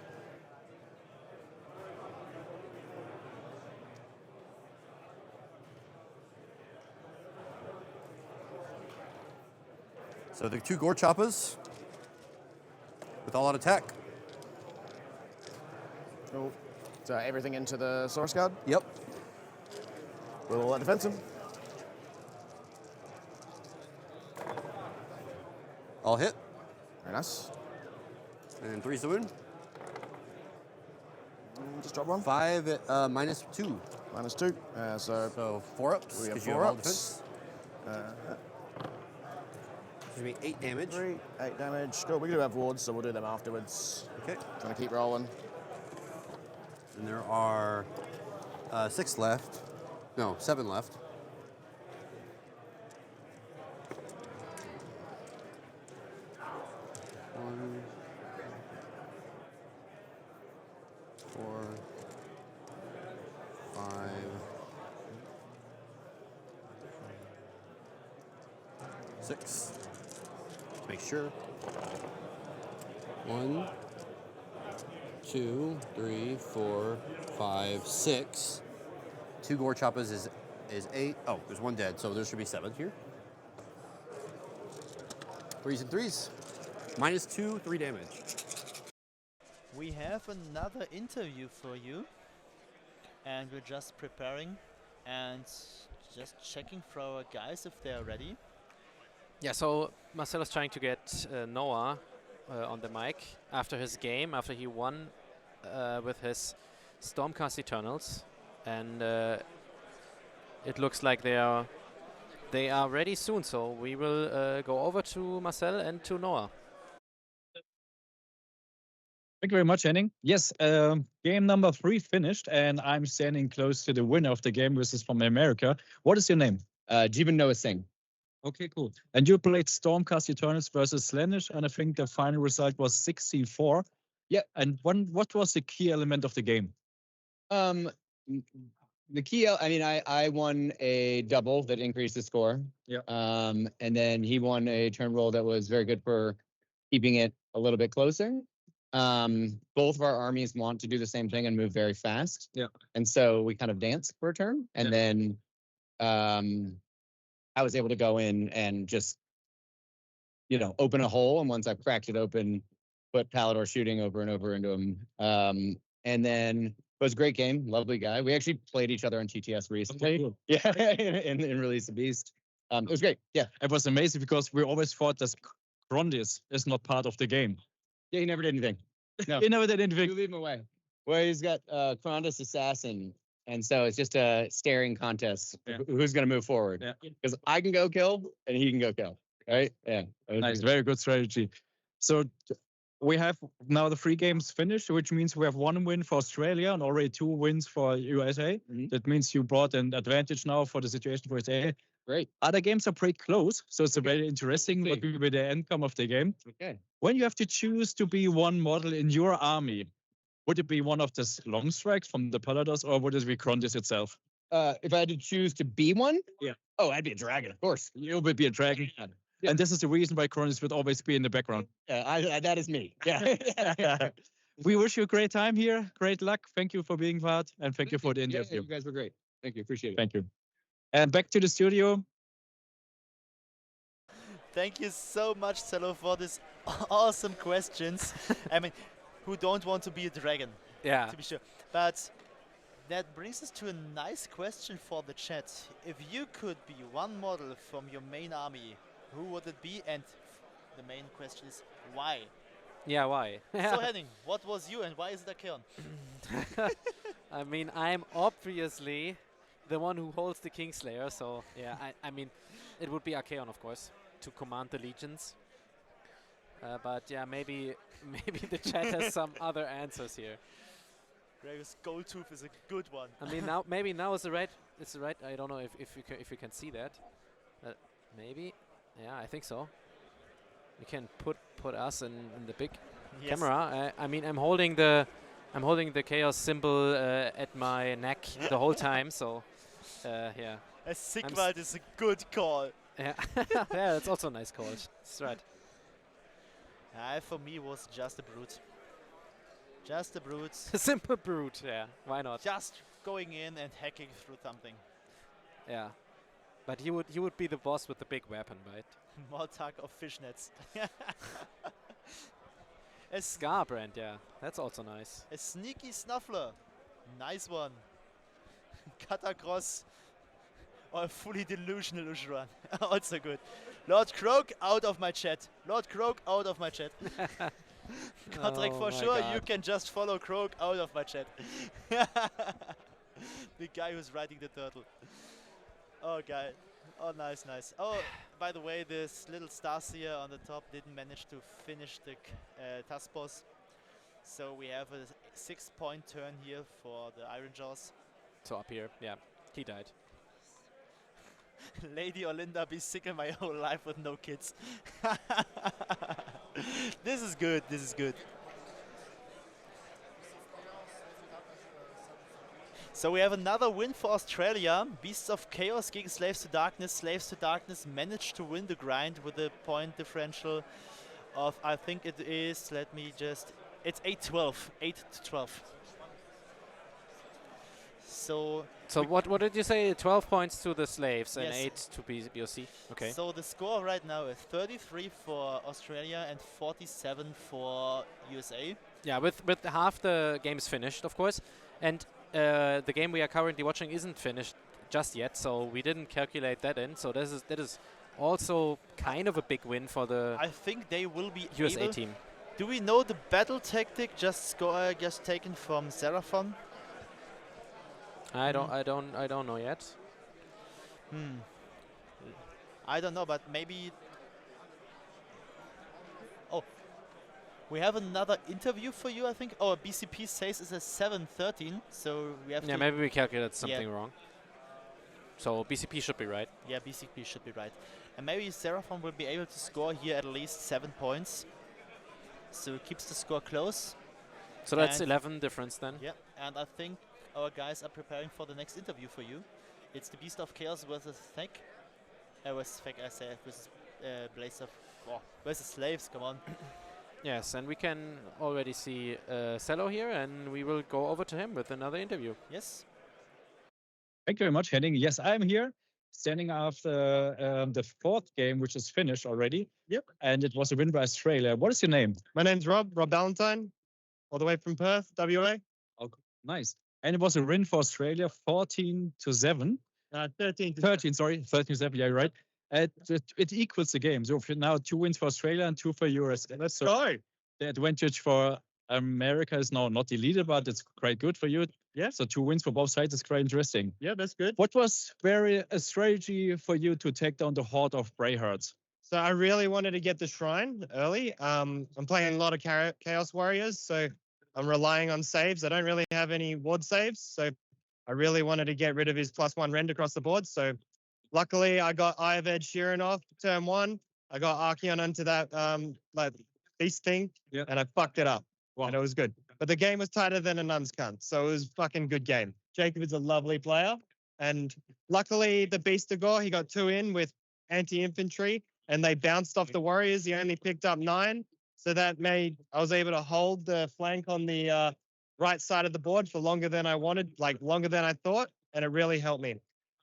Speaker 9: So the 2 Gore Choppas with all out attack.
Speaker 7: Cool. So everything into the Source Guard?
Speaker 9: Yep.
Speaker 7: We'll defense him.
Speaker 9: All hit.
Speaker 7: Very nice.
Speaker 9: And 3's the wound.
Speaker 7: Just drop 1.
Speaker 9: 5 at -2.
Speaker 7: -2. So
Speaker 9: 4 ups.
Speaker 7: We have
Speaker 9: 'cause you
Speaker 7: 4
Speaker 9: all
Speaker 7: ups.
Speaker 9: It's going to be 8 damage.
Speaker 7: 3, 8 damage. Cool. We do have wards, so we'll do them afterwards.
Speaker 9: Okay.
Speaker 7: Trying to keep rolling.
Speaker 9: And there are 6 left. No, 7 left. 6. Make sure. 1, 2, 3, 4, 5, 6. 2 gore choppas is 8. Oh, there's 1 dead, so there should be 7 here. 3s and 3s. -2, 3 damage.
Speaker 5: We have another interview for you, and we're just preparing and just checking for our guys if they're ready.
Speaker 2: Yeah, so Marcelo's trying to get Noah on the mic after his game, after he won with his Stormcast Eternals, and it looks like they are ready soon. So we will go over to Marcel and to Noah.
Speaker 11: Thank you very much, Henning. Yes, game number 3 finished, and I'm standing close to the winner of the game, which is from America. What is your name?
Speaker 13: Jeevan Noah Singh.
Speaker 11: Okay, cool. And you played Stormcast Eternals versus Slanish, and I think the final result was 64.
Speaker 13: Yeah.
Speaker 11: And what was the key element of the game?
Speaker 13: The key, I won a double that increased the score.
Speaker 11: Yeah.
Speaker 13: And then he won a turn roll that was very good for keeping it a little bit closer. Both of our armies want to do the same thing and move very fast.
Speaker 11: Yeah.
Speaker 13: And so we kind of dance for a turn. And then I was able to go in and just, open a hole. And once I cracked it open, put Palador shooting over and over into him. And then it was a great game. Lovely guy. We actually played each other on TTS recently.
Speaker 11: Cool.
Speaker 13: Yeah. in Release the Beast. It was great. Yeah.
Speaker 11: It was amazing because we always thought that Grondis is not part of the game.
Speaker 13: Yeah, he never did anything. No.
Speaker 11: He never did anything.
Speaker 13: You leave him away. Well, he's got Grondis Assassin. And so it's just a staring contest.
Speaker 11: Yeah.
Speaker 13: Who's going to move forward? Because I can go kill and he can go kill. Right? Yeah.
Speaker 11: Nice. Very good strategy. So we have now the 3 games finished, which means we have 1 win for Australia and already 2 wins for USA.
Speaker 13: Mhm.
Speaker 11: That means you brought an advantage now for the situation for USA.
Speaker 13: Great.
Speaker 11: Other games are pretty close, so it's a very interesting
Speaker 13: Let's
Speaker 11: what will be the outcome of the game.
Speaker 13: Okay.
Speaker 11: When you have to choose to be one model in your army, would it be one of the long strikes from the Paladors, or would it be Grondis itself?
Speaker 13: If I had to choose to be one?
Speaker 11: Yeah.
Speaker 13: Oh, I'd be a dragon, of course.
Speaker 11: You would be a dragon.
Speaker 13: Yeah.
Speaker 11: And this is the reason why Grondis would always be in the background.
Speaker 13: Yeah, that is me. Yeah.
Speaker 11: We wish you a great time here. Great luck. Thank you for being part, and thank you for the
Speaker 13: Yeah,
Speaker 11: interview.
Speaker 13: you guys were great. Thank you. Appreciate it.
Speaker 11: Thank you. And back to the studio.
Speaker 5: Thank you so much, Cello, for these awesome questions. I mean, who don't want to be a dragon?
Speaker 2: Yeah.
Speaker 5: To be sure. But that brings us to a nice question for the chat. If you could be one model from your main army, who would it be? And the main question is why?
Speaker 2: Yeah, why?
Speaker 5: So Henning, what was you and why is it Acheon?
Speaker 2: I mean, I'm obviously the one who holds the Kingslayer, so yeah, I mean, it would be Acheon, of course, to command the legions. But yeah, maybe the chat has some other answers here.
Speaker 5: Gregor's gold tooth is a good one.
Speaker 2: I mean, now is the right. It's the right. I don't know if you can see that. Maybe. Yeah, I think so. You can put us in the big camera. I mean, I'm holding the chaos symbol at my neck the whole time. So yeah.
Speaker 5: A Sigvald is a good call.
Speaker 2: Yeah, yeah, that's also a nice call. That's right.
Speaker 5: For me, was just a brute. Just a brute.
Speaker 2: A simple brute. Yeah, why not?
Speaker 5: Just going in and hacking through something.
Speaker 2: Yeah, but he would be the boss with the big weapon, right?
Speaker 5: Mortag of fishnets.
Speaker 2: A Scar brand, yeah, that's also nice.
Speaker 5: A sneaky snuffler. Nice one. Catacross. Or a fully delusional Ushuran. Also good. Lord Croak, out of my chat. Lord Croak, out of my chat. Kotrek, for sure, you can just follow Croak out of my chat. The guy who's riding the turtle. Oh, guy. Oh, nice, nice. Oh, by the way, this little Starseer on the top didn't manage to finish the task boss. So we have a 6-point turn here for the Iron Jaws.
Speaker 2: So up here, yeah, he died.
Speaker 5: Lady Olinda, be sick my whole life with no kids. This is good, this is good. So we have another win for Australia. Beasts of Chaos gegen Slaves to Darkness. Slaves to Darkness managed to win the grind with a point differential of, I think it is, let me just, it's 8-12, 8-12. So
Speaker 2: what did you say? 12 points to the slaves and
Speaker 5: Yes.
Speaker 2: 8 to BOC. Okay.
Speaker 5: So the score right now is 33 for Australia and 47 for USA.
Speaker 2: Yeah, with half the games finished, of course, and the game we are currently watching isn't finished just yet, so we didn't calculate that in. So that is also kind of a big win for the
Speaker 5: I think they will be
Speaker 2: USA
Speaker 5: able.
Speaker 2: team.
Speaker 5: Do we know the battle tactic just taken from Seraphon?
Speaker 2: I don't know yet.
Speaker 5: I don't know, but maybe. Oh, we have another interview for you, I think. Oh, BCP says it's a 7-13, so we have
Speaker 2: Yeah,
Speaker 5: to.
Speaker 2: maybe we calculated something
Speaker 5: Yeah.
Speaker 2: wrong. So BCP should be right.
Speaker 5: Yeah, BCP should be right. And maybe Seraphon will be able to score here at least 7 points. So it keeps the score close.
Speaker 2: So that's
Speaker 5: And
Speaker 2: 11 difference then.
Speaker 5: Yeah, and I think our guys are preparing for the next interview for you. It's the Beast of Chaos versus Thek. Versus Thek, I say, versus Blaze of... Oh, versus Slaves, come on.
Speaker 2: Yes, and we can already see Cello here, and we will go over to him with another interview.
Speaker 5: Yes.
Speaker 11: Thank you very much, Henning. Yes, I'm here, standing after the fourth game, which is finished already.
Speaker 14: Yep.
Speaker 11: And it was a win by Australia. What is your name?
Speaker 14: My name's Rob Ballantyne, all the way from Perth, WA.
Speaker 11: Oh, nice. And it was a win for Australia, 14-7.
Speaker 14: 13
Speaker 11: to 7. Yeah, you're right. It equals the game. So now 2 wins for Australia and 2 for US.
Speaker 14: Let's go.
Speaker 11: The advantage for America is now not deleted, but it's quite good for you.
Speaker 14: Yeah.
Speaker 11: So 2 wins for both sides is quite interesting.
Speaker 14: Yeah, that's good.
Speaker 11: What was a strategy for you to take down the horde of Brayhards?
Speaker 14: So I really wanted to get the shrine early. I'm playing a lot of Chaos Warriors, so I'm relying on saves. I don't really have any ward saves, so I really wanted to get rid of his +1 rend across the board. So luckily I got Eye of Ed Sheeran off turn 1. I got Archeon onto that like beast thing, and I fucked it up. Wow. And it was good. But the game was tighter than a nun's cunt, so it was fucking good game. Jacob is a lovely player, and luckily the Beast of Gore, he got 2 in with anti-infantry, and they bounced off the Warriors. He only picked up 9, so that made I was able to hold the flank on the right side of the board for longer than I wanted, like longer than I thought, and it really helped me.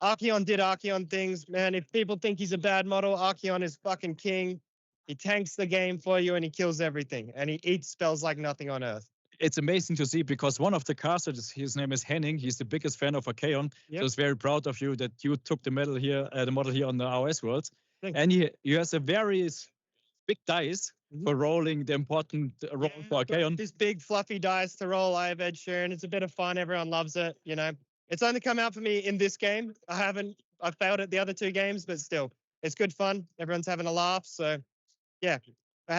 Speaker 14: Archeon did Archeon things, man. If people think he's a bad model, Archeon is fucking king. He tanks the game for you and he kills everything, and he eats spells like nothing on earth.
Speaker 11: It's amazing to see, because one of the casters, his name is Henning. He's the biggest fan of Archeon.
Speaker 14: Yep.
Speaker 11: So it's very proud of you that you took the model here on the AoS Worlds.
Speaker 14: Thanks.
Speaker 11: And he has a very big dice for rolling the important role for Archeon.
Speaker 14: This big fluffy dice to roll Eye of Ed Sheeran. It's a bit of fun. Everyone loves it. You know, it's only come out for me in this game. I failed at the other 2 games, but still, it's good fun. Everyone's having a laugh. So, yeah,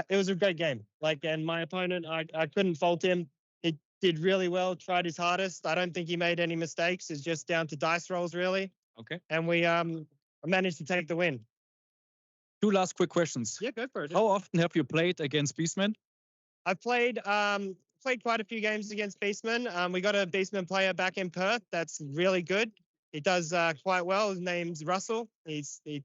Speaker 14: it was a great game. And my opponent, I couldn't fault him. He did really well, tried his hardest. I don't think he made any mistakes. It's just down to dice rolls, really.
Speaker 11: Okay.
Speaker 14: And we managed to take the win.
Speaker 11: 2 last quick questions.
Speaker 14: Yeah, go for it.
Speaker 11: How often have you played against Beastmen?
Speaker 14: I've played quite a few games against Beastmen. We got a Beastman player back in Perth that's really good. He does quite well. His name's Russell. He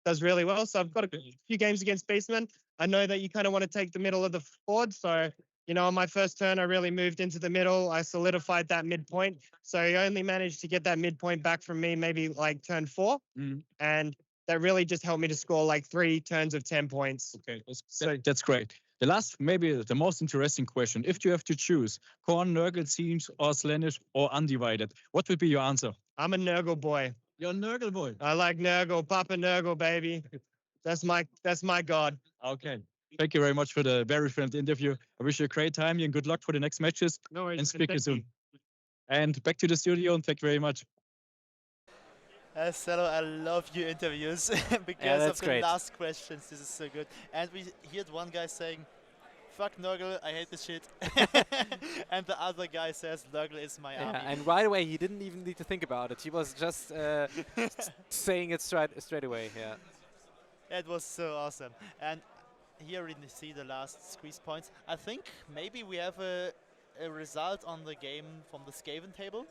Speaker 14: does really well. So I've got a few games against Beastmen. I know that you kind of want to take the middle of the board. So, you know, on my first turn, I really moved into the middle. I solidified that midpoint. So he only managed to get that midpoint back from me maybe like turn 4. And that really just helped me to score like 3 turns of 10 points.
Speaker 11: Okay, that's great. The last, maybe the most interesting question. If you have to choose Korn, Nurgle, Teams, or Slanish, or Undivided, what would be your answer?
Speaker 14: I'm a Nurgle boy.
Speaker 11: You're a Nurgle boy.
Speaker 14: I like Nurgle, Papa Nurgle, baby. That's my god.
Speaker 11: Okay. Thank you very much for the very friendly interview. I wish you a great time and good luck for the next matches.
Speaker 14: No worries.
Speaker 11: And speak to you soon. And back to the studio, and thank you very much.
Speaker 5: Cello, I love your interviews because
Speaker 2: Yeah,
Speaker 5: of
Speaker 2: that's
Speaker 5: the
Speaker 2: great.
Speaker 5: last questions. This is so good. And we heard one guy saying, "Fuck Nurgle, I hate this shit," and the other guy says, "Nurgle is my army."
Speaker 2: And right away, he didn't even need to think about it. He was just saying it straight away. Yeah.
Speaker 5: It was so awesome. And here we see the last squeeze points. I think maybe we have a result on the game from the Skaven table.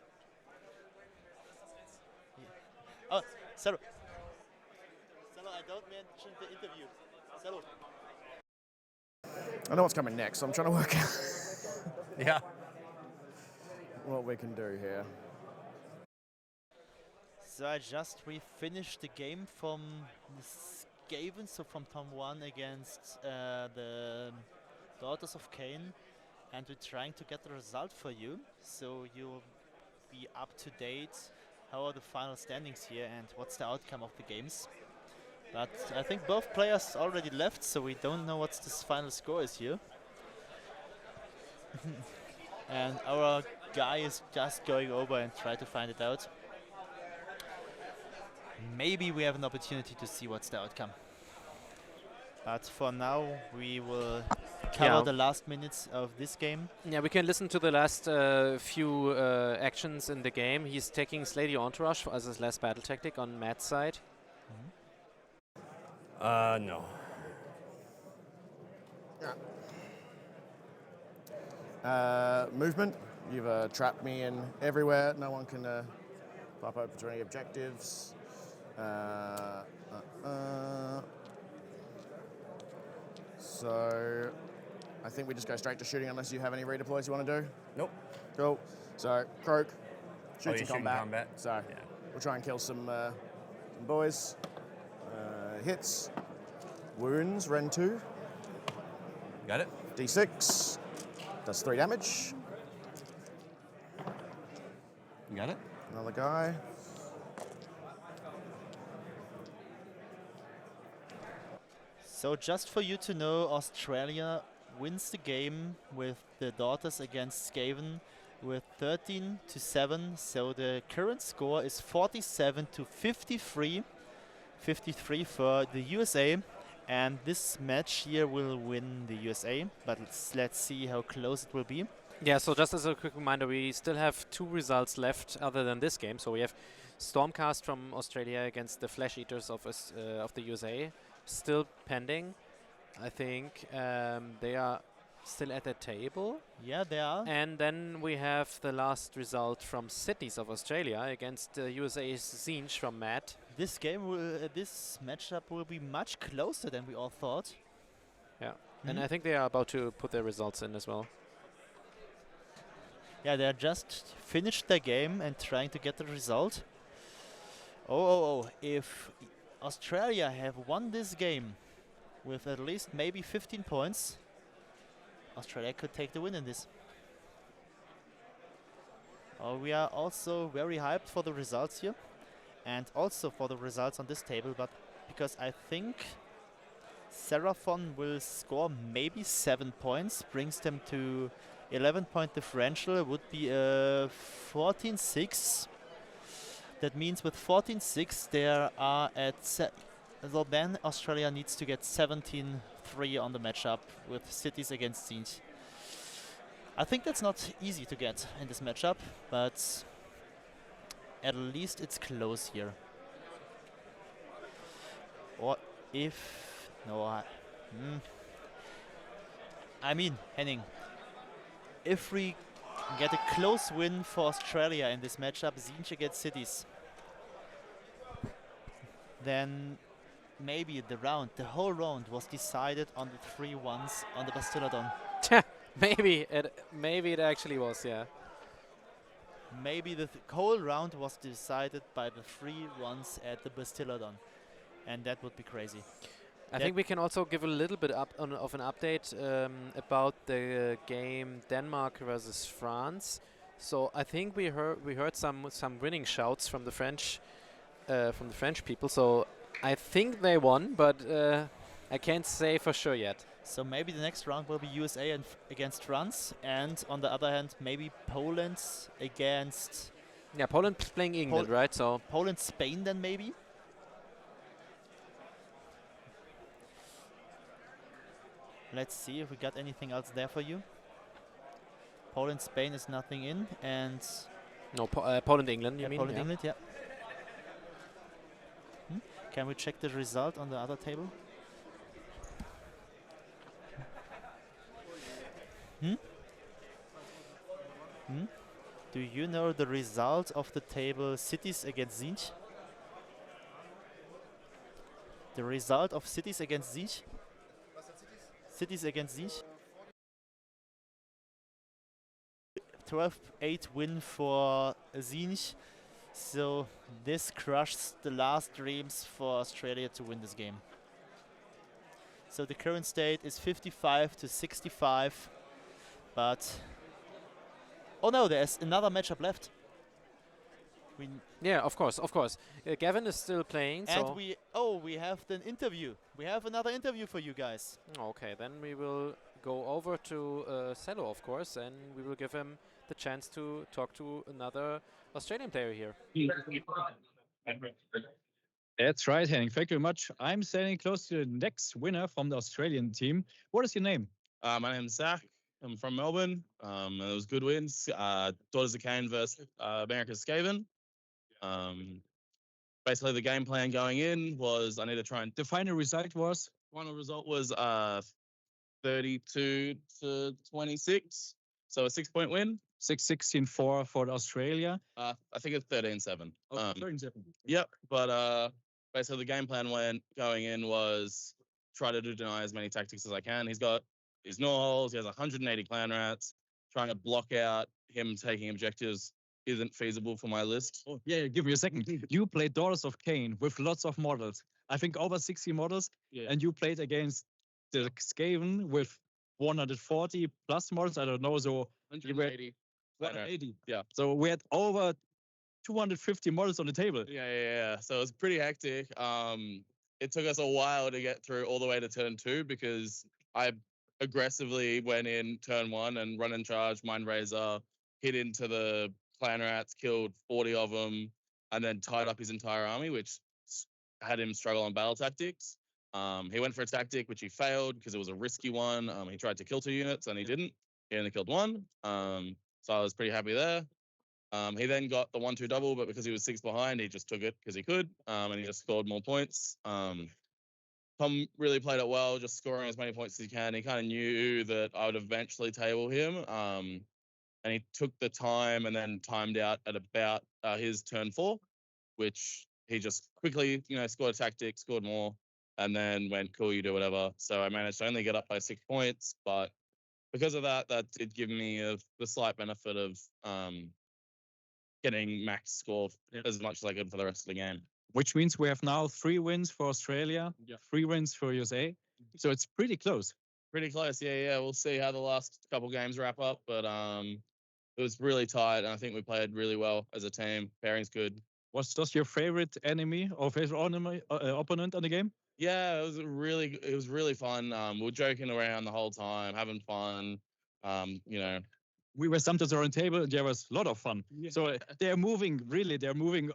Speaker 5: Oh, Salo. Salo, I don't mention the interview. Salo.
Speaker 7: I know what's coming next, so I'm trying to work out yeah, what we can do here.
Speaker 5: So I just refinished the game from Skaven, so from Tom 1 against the Daughters of Cain, and we're trying to get the result for you, so you'll be up to date how are the final standings here and what's the outcome of the games. But I think both players already left, so we don't know what this final score is here. And our guy is just going over and try to find it out. Maybe we have an opportunity to see what's the outcome. But for now, we will cover the last minutes of this game.
Speaker 2: Yeah, we can listen to the last few actions in the game. He's taking Slady Entourage as his last battle tactic on Matt's side.
Speaker 7: No. Movement. You've trapped me in everywhere. No one can pop over to any objectives. So I think we just go straight to shooting unless you have any redeploys you want to do.
Speaker 13: Nope.
Speaker 7: Cool. So Croak,
Speaker 13: you're
Speaker 7: shoots in
Speaker 13: shooting
Speaker 7: combat.
Speaker 13: combat?
Speaker 7: So we'll try and kill some boys. Hits. Wounds, Ren 2.
Speaker 13: Got it.
Speaker 7: D6. Does 3 damage.
Speaker 13: Got it.
Speaker 7: Another guy.
Speaker 5: So just for you to know, Australia wins the game with the Daughters against Skaven with 13-7. So the current score is 47-53. 53 for the USA. And this match here will win the USA. But let's see how close it will be.
Speaker 2: Yeah, so just as a quick reminder, we still have 2 results left other than this game. So we have Stormcast from Australia against the Flesh Eaters of the USA. Still pending. I think they are still at the table.
Speaker 5: Yeah, they are.
Speaker 2: And then we have the last result from Cities of Australia against USA's Zinj from Matt.
Speaker 5: This game will, this matchup will be much closer than we all thought.
Speaker 2: Yeah, and I think they are about to put their results in as well.
Speaker 5: Yeah, they are just finished their game and trying to get the result. Oh, if Australia have won this game with at least maybe 15 points, Australia could take the win in this. We are also very hyped for the results here and also for the results on this table, but because I think Seraphon will score maybe 7 points, brings them to 11-point differential, would be 14-6. That means with 14-6 they are at well, then Australia needs to get 17-3 on the matchup with Cities against Zinj. I think that's not easy to get in this matchup, but at least it's close here. Or if no, I mean, Henning, if we get a close win for Australia in this matchup, Zinj against Cities, then maybe the whole round was decided on the 3-1s on the Bastiladon.
Speaker 2: maybe it actually was, yeah.
Speaker 5: Maybe the whole round was decided by the 3-1s at the Bastiladon, and that would be crazy.
Speaker 2: I think we can also give a little bit of an update about the game Denmark versus France. So I think we heard some winning shouts from the French people. So I think they won, but I can't say for sure yet.
Speaker 5: So maybe the next round will be USA against France, and on the other hand, maybe Poland against.
Speaker 2: Yeah, Poland playing England, right? So
Speaker 5: Poland, Spain, then maybe. Let's see if we got anything else there for you. Poland, Spain is nothing in, and
Speaker 2: no, Poland, England. You mean?
Speaker 5: Poland, England, yeah. Can we check the result on the other table? Do you know the result of the table Cities against Zinj? the result of cities against siege. Cities against siege. 12-8 win for siege. So this crushes the last dreams for Australia to win this game. So the current state is 55-65, but oh no, there's another matchup left.
Speaker 2: Yeah, of course, of course. Gavin is still playing,
Speaker 5: And
Speaker 2: so
Speaker 5: we have an interview. We have another interview for you guys.
Speaker 2: okay, then we will go over to Cello, of course, and we will give him the chance to talk to another Australian player here.
Speaker 11: That's right, Henning. Thank you very much. I'm standing close to the next winner from the Australian team. What is your name?
Speaker 15: My name's Zach. I'm from Melbourne. It was good wins. Daughters of Cain versus America's Skaven. Basically, the game plan going in was I need to try and...
Speaker 11: The final result was?
Speaker 15: Final result was 32-26. So a 6-point win.
Speaker 11: 6-16-4 for Australia.
Speaker 15: I think it's 13-7.
Speaker 11: Oh, 13-7.
Speaker 15: Yep, but basically the game plan going in was try to deny as many tactics as I can. He's got his Norholes, he has 180 clan rats. Trying to block out him taking objectives isn't feasible for my list.
Speaker 11: Oh, yeah, give me a second. You played Daughters of Cain with lots of models. I think over 60 models.
Speaker 15: Yeah.
Speaker 11: And you played against the Skaven with 140 plus models. I don't know, so
Speaker 15: 180.
Speaker 11: 180.
Speaker 15: Yeah.
Speaker 11: So we had over 250 models on the table.
Speaker 15: Yeah. So it was pretty hectic. It took us a while to get through all the way to turn 2 because I aggressively went in turn 1 and run and charge, Mind Razor, hit into the clan rats, killed 40 of them, and then tied up his entire army, which had him struggle on battle tactics. He went for a tactic, which he failed because it was a risky one. He tried to kill 2 units and he didn't. He only killed 1. So I was pretty happy there. He then got the 1-2 double, but because he was 6 behind, he just took it because he could, and he just scored more points. Tom really played it well, just scoring as many points as he can. He kind of knew that I would eventually table him, and he took the time and then timed out at about his turn 4, which he just quickly, scored a tactic, scored more, and then went, cool, you do whatever. So I managed to only get up by 6 points, but because of that, that did give me the slight benefit of getting max score as much as I could for the rest of the game.
Speaker 11: Which means we have now 3 wins for Australia, 3 wins for USA. So it's pretty close.
Speaker 15: Pretty close, yeah. We'll see how the last couple games wrap up, but it was really tight, and I think we played really well as a team. Pairing's good.
Speaker 11: Was just your favorite enemy or favorite opponent on the game?
Speaker 15: Yeah, it was really fun. We were joking around the whole time, having fun.
Speaker 11: We were sometimes around the table and there was a lot of fun. Yeah. So they're moving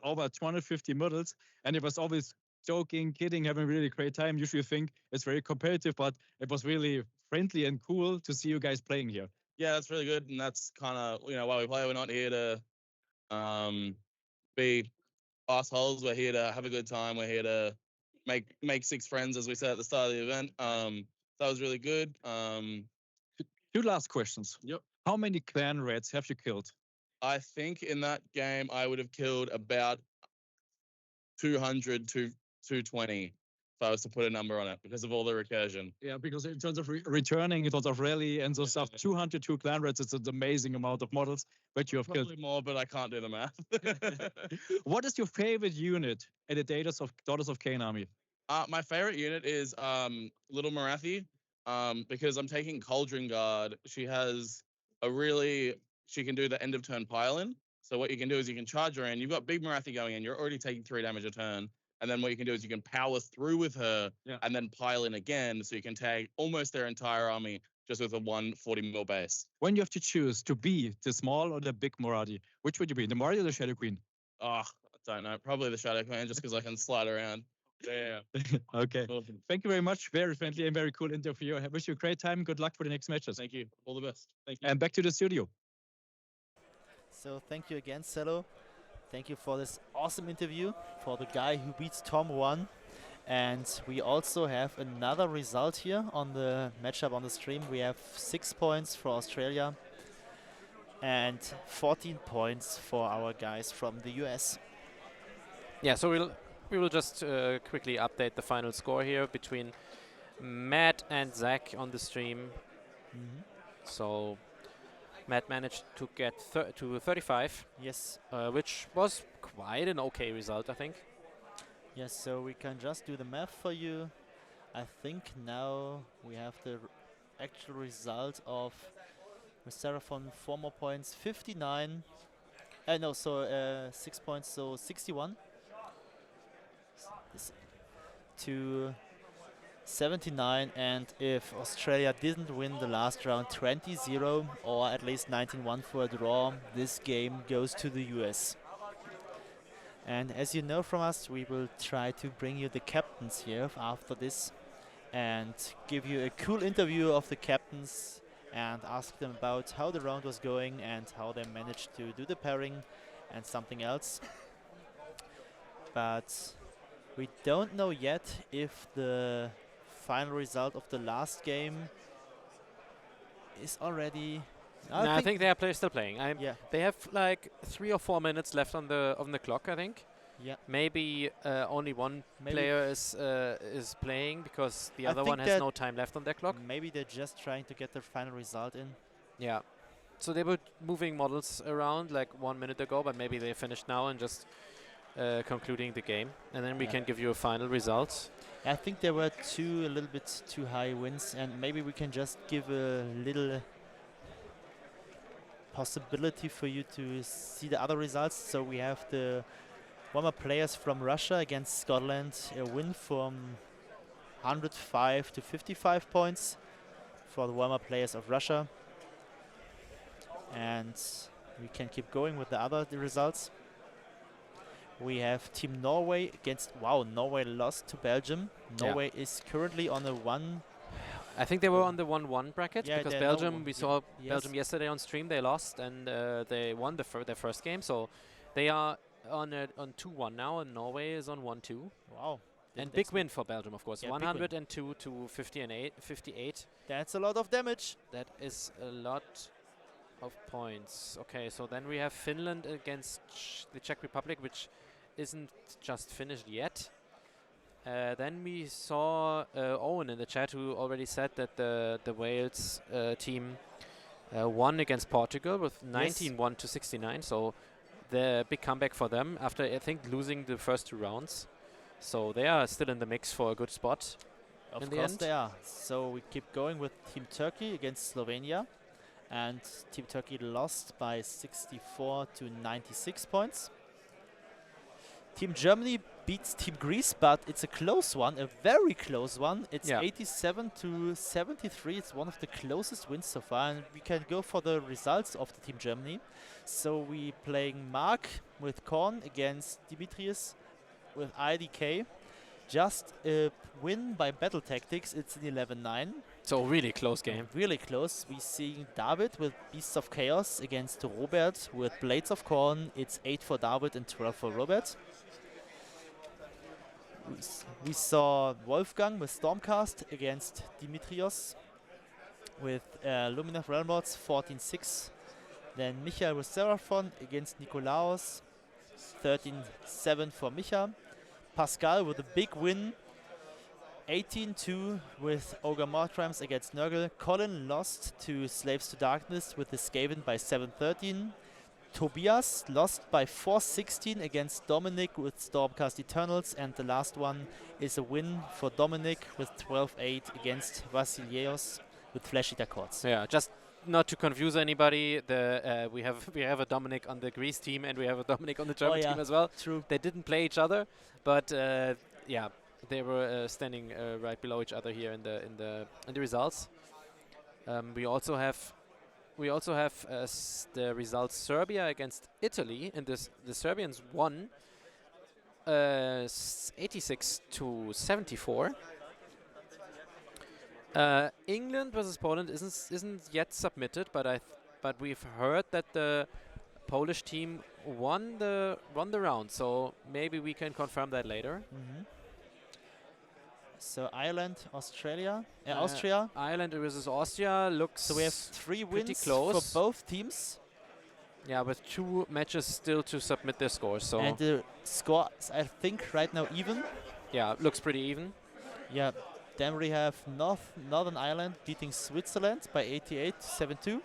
Speaker 11: over 250 models, and it was always joking, kidding, having a really great time. Usually you think it's very competitive, but it was really friendly and cool to see you guys playing here.
Speaker 15: Yeah, that's really good, and that's kind of why we play. We're not here to be assholes. We're here to have a good time. We're here to make 6 friends, as we said at the start of the event. That was really good.
Speaker 11: 2 last questions.
Speaker 15: Yep.
Speaker 11: How many clan rats have you killed?
Speaker 15: I think in that game I would have killed about 200 to 220 if I was to put a number on it because of all the recursion.
Speaker 11: Yeah, because in terms of returning, in terms of rally and so stuff, 202 clan rats, it's an amazing amount of models that you have
Speaker 15: Probably
Speaker 11: killed.
Speaker 15: more, but I can't do the math.
Speaker 11: What is your favorite unit in the Daughters of Cain army?
Speaker 15: My favorite unit is Little Marathi because I'm taking Cauldron Guard. She can do the end of turn pile-in. So what you can do is you can charge her in. You've got Big Marathi going in. You're already taking 3 damage a turn. And then what you can do is you can power through with her and then pile in again. So you can tag almost their entire army just with a 140 mil base.
Speaker 11: When you have to choose to be the small or the big Marathi, which would you be, the Marathi or the Shadow Queen?
Speaker 15: I don't know. Probably the Shadow Queen just because I can slide around. Yeah.
Speaker 11: Okay.
Speaker 15: Awesome.
Speaker 11: Thank you very much. Very friendly and very cool interview. I wish you a great time. Good luck for the next matches.
Speaker 15: Thank you. All the best. Thank you.
Speaker 11: And back to the studio.
Speaker 5: So thank you again, Cello. Thank you for this awesome interview, for the guy who beats Tom 1. And we also have another result here on the matchup on the stream. We have 6 points for Australia and 14 points for our guys from the US.
Speaker 2: Yeah, so we will just quickly update the final score here between Matt and Zach on the stream. So Matt managed to get to 35.
Speaker 5: Yes.
Speaker 2: Which was quite an okay result, I think.
Speaker 5: Yes, so we can just do the math for you. I think now we have the actual result of Seraphon 4 more points, 59. No, so 6 points, so 61. To 79, and if Australia didn't win the last round 20-0 or at least 19-1 for a draw, this game goes to the US. And as you know from us, we will try to bring you the captains here after this and give you a cool interview of the captains and ask them about how the round was going and how they managed to do the pairing and something else. But we don't know yet if the final result of the last game is already...
Speaker 2: I think they are still playing. They have like 3 or 4 minutes left on the clock, I think.
Speaker 5: Yeah.
Speaker 2: Maybe only one player is playing because the other one has no time left on their clock.
Speaker 5: Maybe they're just trying to get their final result in.
Speaker 2: Yeah. So they were moving models around like 1 minute ago, but maybe they finished now and just concluding the game. And then we can give you a final result.
Speaker 5: I think there were a little bit too high wins, and maybe we can just give a little possibility for you to see the other results. So we have the warmer players from Russia against Scotland, a win from 105 to 55 points for the warmer players of Russia. And we can keep going with the other results. We have Team Norway against, Norway lost to Belgium. Norway is currently on a 1.
Speaker 2: I think they were on the 1-1 bracket because Belgium, we saw
Speaker 5: yes.
Speaker 2: Belgium yesterday on stream, they lost and they won their first game. So they are on 2-1 now, and Norway is on 1-2.
Speaker 5: Wow.
Speaker 2: And big win for Belgium, of course.
Speaker 5: Yeah,
Speaker 2: 102 to 58.
Speaker 5: That's a lot of damage.
Speaker 2: That is a lot of points. Okay, so then we have Finland against the Czech Republic, which isn't just finished yet. Then we saw Owen in the chat, who already said that the Wales team won against Portugal with 19-1 to 69. So the big comeback for them after, I think, losing the first 2 rounds. So they are still in the mix for a good spot.
Speaker 5: Of course they are. So we keep going with Team Turkey against Slovenia. And Team Turkey lost by 64 to 96 points. Team Germany beats Team Greece, but it's a close one, a very close one. It's 87 to 73. It's one of the closest wins so far, and we can go for the results of the Team Germany. So we playing Mark with Korn against Dimitrius with IDK. Just a win by battle tactics. It's an 11-9.
Speaker 2: So really close game.
Speaker 5: Really close. We see David with Beasts of Chaos against Robert with Blades of Corn. It's 8 for David and 12 for Robert. We saw Wolfgang with Stormcast against Dimitrios with Luminous Realmlords 14-6. Then Michael with Seraphon against Nikolaos 13-7 for Micha. Pascal with a big win 18-2 with Ogre Mortrimes against Nurgle. Colin lost to Slaves to Darkness with the Skaven by 7-13. Tobias lost by 4-16 against Dominic with Stormcast Eternals, and the last one is a win for Dominic with 12-8 against Vasilios with Flesh Eater Chords.
Speaker 2: Yeah, just not to confuse anybody, we have a Dominic on the Greece team and we have a Dominic on the German team as well.
Speaker 5: True.
Speaker 2: They didn't play each other, but yeah, they were standing right below each other here in the results. We also have the results Serbia against Italy, and the Serbians won 86 to 74. England versus Poland isn't yet submitted, but we've heard that the Polish team won the round, so maybe we can confirm that later.
Speaker 5: So Ireland, Austria. Austria.
Speaker 2: Ireland versus Austria looks.
Speaker 5: So we have 3 wins
Speaker 2: close
Speaker 5: for both teams.
Speaker 2: Yeah, with 2 matches still to submit their scores. So
Speaker 5: And the score is, I think, right now even.
Speaker 2: yeah, looks pretty even.
Speaker 5: Yeah. Then we have Northern Ireland beating Switzerland by 88-72.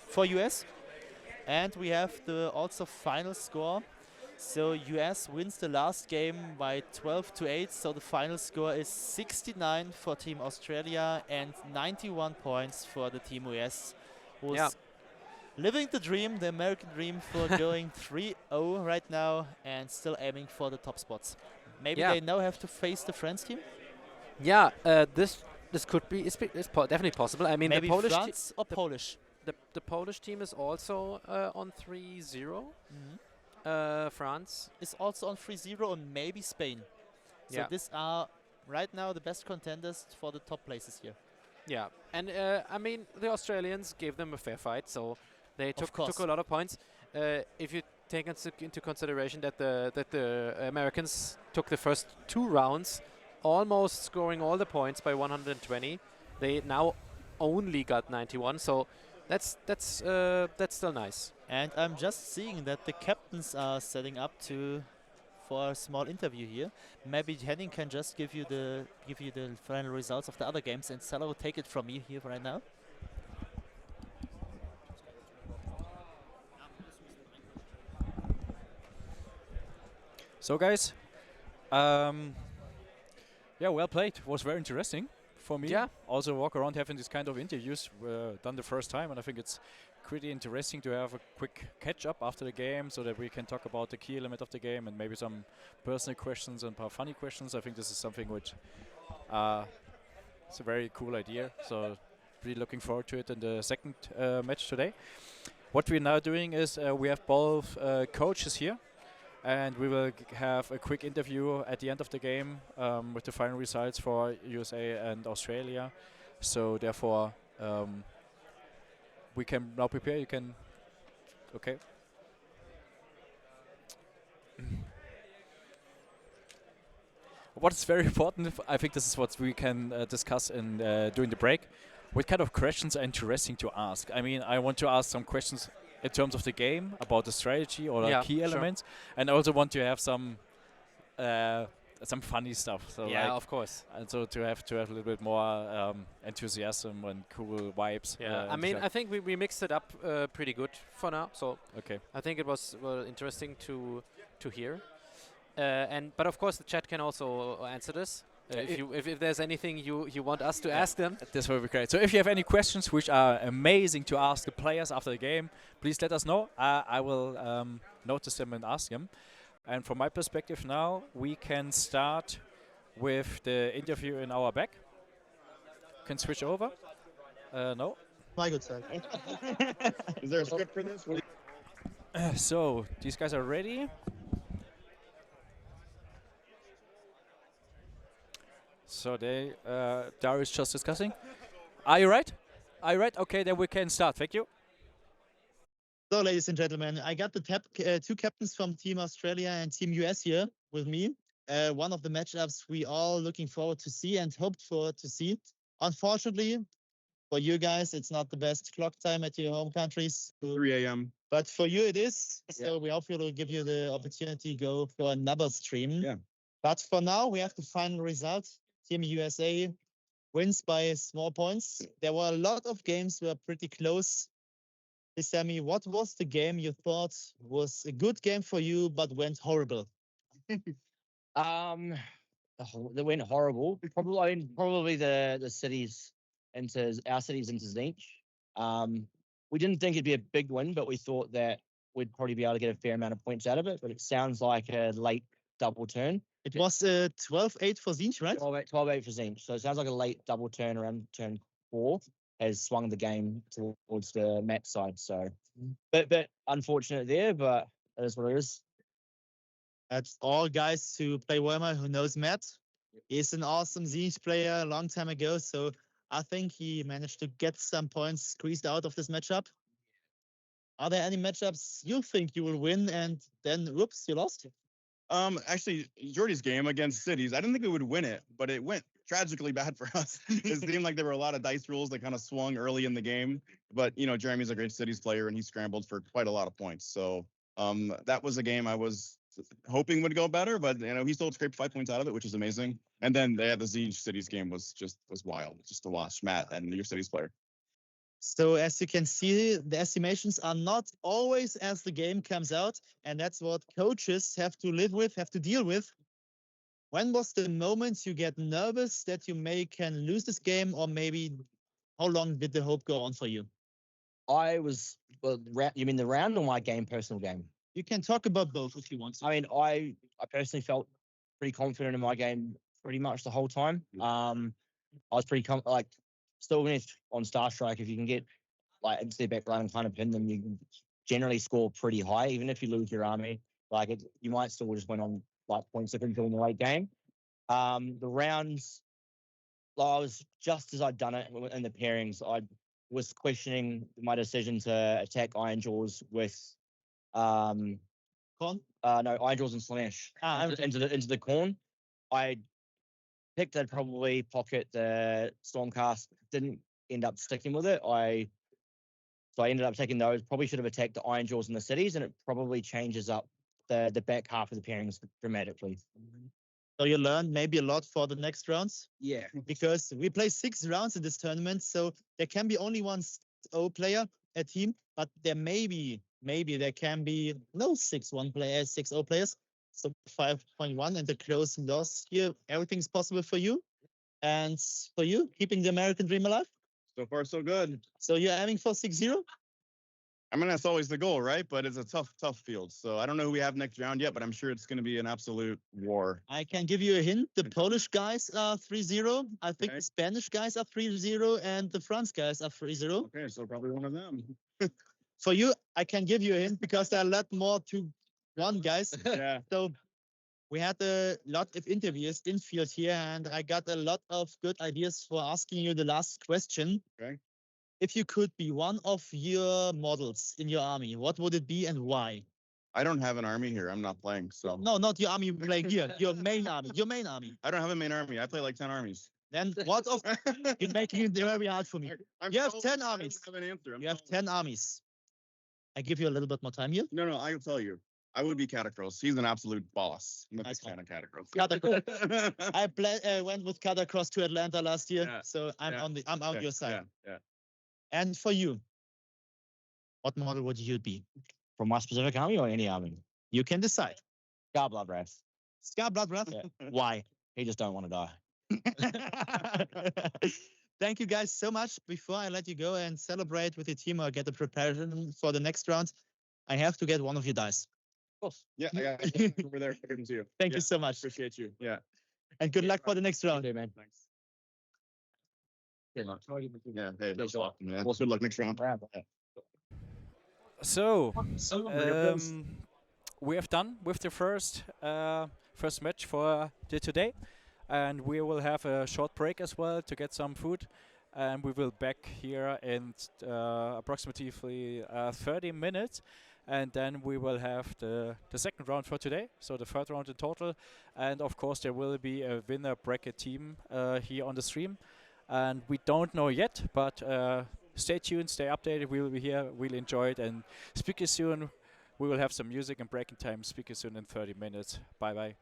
Speaker 5: For US. And we have the also final score. So US wins the last game by 12-8. So the final score is 69 for Team Australia and 91 points for the Team US, who's
Speaker 2: Yeah.
Speaker 5: living the dream, the American dream, for going 3-0 right now and still aiming for the top spots. Maybe
Speaker 2: Yeah.
Speaker 5: they now have to face the France team.
Speaker 2: Yeah, this could be definitely possible. I mean,
Speaker 5: Maybe
Speaker 2: the Polish
Speaker 5: France or Polish.
Speaker 2: the Polish team is also on 3-0. France
Speaker 5: is also on 3-0 and maybe Spain. So
Speaker 2: Yeah.
Speaker 5: these are right now the best contenders for the top places here.
Speaker 2: Yeah, and I mean the Australians gave them a fair fight, so they took
Speaker 5: course.
Speaker 2: a lot of points. If you take into consideration that the Americans took the first 2 rounds, almost scoring all the points by 120, they now only got 91. So that's still nice.
Speaker 5: And I'm just seeing that the captains are setting up for a small interview here. Maybe Henning can just give you the final results of the other games, and Salah will take it from me here right now.
Speaker 1: So guys, yeah, well played. Was very interesting for me.
Speaker 2: Yeah.
Speaker 1: Also walk around having these kind of interviews done the first time, and I think it's pretty interesting to have a quick catch up after the game so that we can talk about the key element of the game and maybe some personal questions and funny questions. I think this is something which it's a very cool idea. So really looking forward to it in the second match today. What we're now doing is we have both coaches here, and we will have a quick interview at the end of the game with the final results for USA and Australia. So therefore, we can now prepare. You can, okay. What's very important, I think this is what we can discuss in during the break. What kind of questions are interesting to ask? I mean, I want to ask some questions in terms of the game, about the strategy or
Speaker 2: Yeah,
Speaker 1: key
Speaker 2: sure.
Speaker 1: elements, and I also want to have some funny stuff. So
Speaker 2: Yeah,
Speaker 1: like,
Speaker 2: of course.
Speaker 1: and so to have a little bit more enthusiasm and cool vibes.
Speaker 2: Yeah, I
Speaker 1: and
Speaker 2: mean,
Speaker 1: stuff.
Speaker 2: I think we mixed it up pretty good for now. So
Speaker 1: Okay.
Speaker 2: I think it was interesting to hear. But of course, the chat can also answer this. If there's anything you want us to ask them.
Speaker 1: This will be great. So if you have any questions which are amazing to ask the players after the game, please let us know. I will notice them and ask them. And from my perspective now, we can start with the interview in our back. Can switch over. No.
Speaker 16: My good side. Is there a script for this?
Speaker 1: So these guys are ready. So Darius just discussing. Are you right? Are you right? Okay, then we can start. Thank you.
Speaker 16: So, ladies and gentlemen, I got the two captains from Team Australia and Team US here with me. One of the matchups we all looking forward to see and hoped for to see. Unfortunately, for you guys, it's not the best clock time at your home countries.
Speaker 4: 3 a.m.
Speaker 16: But for you, it is. So we hopefully will give you the opportunity to go for another stream.
Speaker 4: Yeah.
Speaker 16: But for now, we have the final result. Team USA wins by small points. There were a lot of games were pretty close. Please tell me, what was the game you thought was a good game for you but went horrible?
Speaker 12: They went horrible. Probably the cities into our cities into Zinch. We didn't think it'd be a big win, but we thought that we'd probably be able to get a fair amount of points out of it. But it sounds like a late double turn.
Speaker 16: It was 12-8 for Zinch, right?
Speaker 12: 12-8 for Zinch. So it sounds like a late double turn around turn 4 has swung the game towards the Matt side. So, bit unfortunate there, but that is what it is.
Speaker 16: That's all guys to play Wormer who knows Matt. He's an awesome Zinch player a long time ago, so I think he managed to get some points squeezed out of this matchup. Are there any matchups you think you will win and then, whoops, you lost?
Speaker 17: Actually, Jordy's game against Cities, I didn't think we would win it, but it went tragically bad for us. It seemed like there were a lot of dice rules that kind of swung early in the game. But you know, Jeremy's a great cities player, and he scrambled for quite a lot of points. So that was a game I was hoping would go better, but you know, he still scraped 5 points out of it, which is amazing. And then the Siege Cities game was wild, just to watch Matt and your cities player.
Speaker 16: So as you can see, the estimations are not always as the game comes out, and that's what coaches have to live with, have to deal with. When was the moment you get nervous that you can lose this game, or maybe how long did the hope go on for you?
Speaker 12: You mean the round or my game, personal game?
Speaker 16: You can talk about both if you want to.
Speaker 12: I mean, I personally felt pretty confident in my game pretty much the whole time. I was pretty still on Star Strike, if you can get into their background and kind of pin them, you can generally score pretty high, even if you lose your army. You might still just win on points difference in the late game. The rounds, I was just as I'd done it in the pairings, I was questioning my decision to attack Iron Jaws with
Speaker 16: Corn?
Speaker 12: No, Iron Jaws and Slanesh into the corn. I picked I'd probably pocket the Stormcast, didn't end up sticking with it. So I ended up taking those. Probably should have attacked the Iron Jaws in the cities, and it probably changes up the back half of the pairings dramatically.
Speaker 16: So you learned maybe a lot for the next rounds?
Speaker 12: Yeah.
Speaker 16: Because we play 6 rounds in this tournament, so there can be only one 6-0 player a team, but there maybe there can be no 6-1 players, 6-0 players. So 5.1 and the close loss here, everything's possible for you. And for you, keeping the American dream alive?
Speaker 17: So far, so good.
Speaker 16: So you're aiming for 6-0?
Speaker 17: I mean, that's always the goal, right? But it's a tough field. So I don't know who we have next round yet, but I'm sure it's going to be an absolute war.
Speaker 16: I can give you a hint. The Polish guys are 3-0. I think the Spanish guys are 3-0, and the France guys are 3-0.
Speaker 17: Okay, so probably one of them.
Speaker 16: For you, I can give you a hint because there are a lot more to one, guys.
Speaker 17: Yeah.
Speaker 16: So we had a lot of interviews in field here, and I got a lot of good ideas for asking you the last question.
Speaker 17: Okay.
Speaker 16: If you could be one of your models in your army, what would it be and why?
Speaker 17: I don't have an army here. I'm not playing, so.
Speaker 16: No, not your army playing here. Your main army. Your main army.
Speaker 17: I don't have a main army. I play like 10 armies.
Speaker 16: Then what of you're making it very hard for me. You have 10
Speaker 17: I
Speaker 16: armies.
Speaker 17: don't have an answer.
Speaker 16: You have 10 armies. I give you a little bit more time here.
Speaker 17: No, I will tell you. I would be Catacross. He's an absolute boss. I'm a big fan of Catacross.
Speaker 16: I went with Catacross to Atlanta last year, so I'm on your side.
Speaker 17: Yeah.
Speaker 16: And for you, what model would you be?
Speaker 12: From my specific army or any army?
Speaker 16: You can decide.
Speaker 12: Scar Bloodwrath.
Speaker 16: Scar Bloodwrath?
Speaker 12: Yeah.
Speaker 16: Why?
Speaker 12: He just don't want to die.
Speaker 16: Thank you guys so much. Before I let you go and celebrate with your team or get a preparation for the next round, I have to get one of your dice.
Speaker 17: Of course. Yeah, I got it over there. Good to see you.
Speaker 16: Thank you so much.
Speaker 17: Appreciate you. Yeah.
Speaker 16: And good luck for the next round.
Speaker 12: Okay, man.
Speaker 17: Thanks. Yeah, hey, that's awesome, man. Well, good luck next round.
Speaker 1: So, we have done with the first match for today, and we will have a short break as well to get some food, and we will back here in approximately 30 minutes, and then we will have the second round for today, so the third round in total, and of course there will be a winner bracket team here on the stream. And we don't know yet, but stay tuned, stay updated. We will be here. We'll enjoy it. And speak to you soon. We will have some music and breaking time. Speak to you soon in 30 minutes. Bye-bye.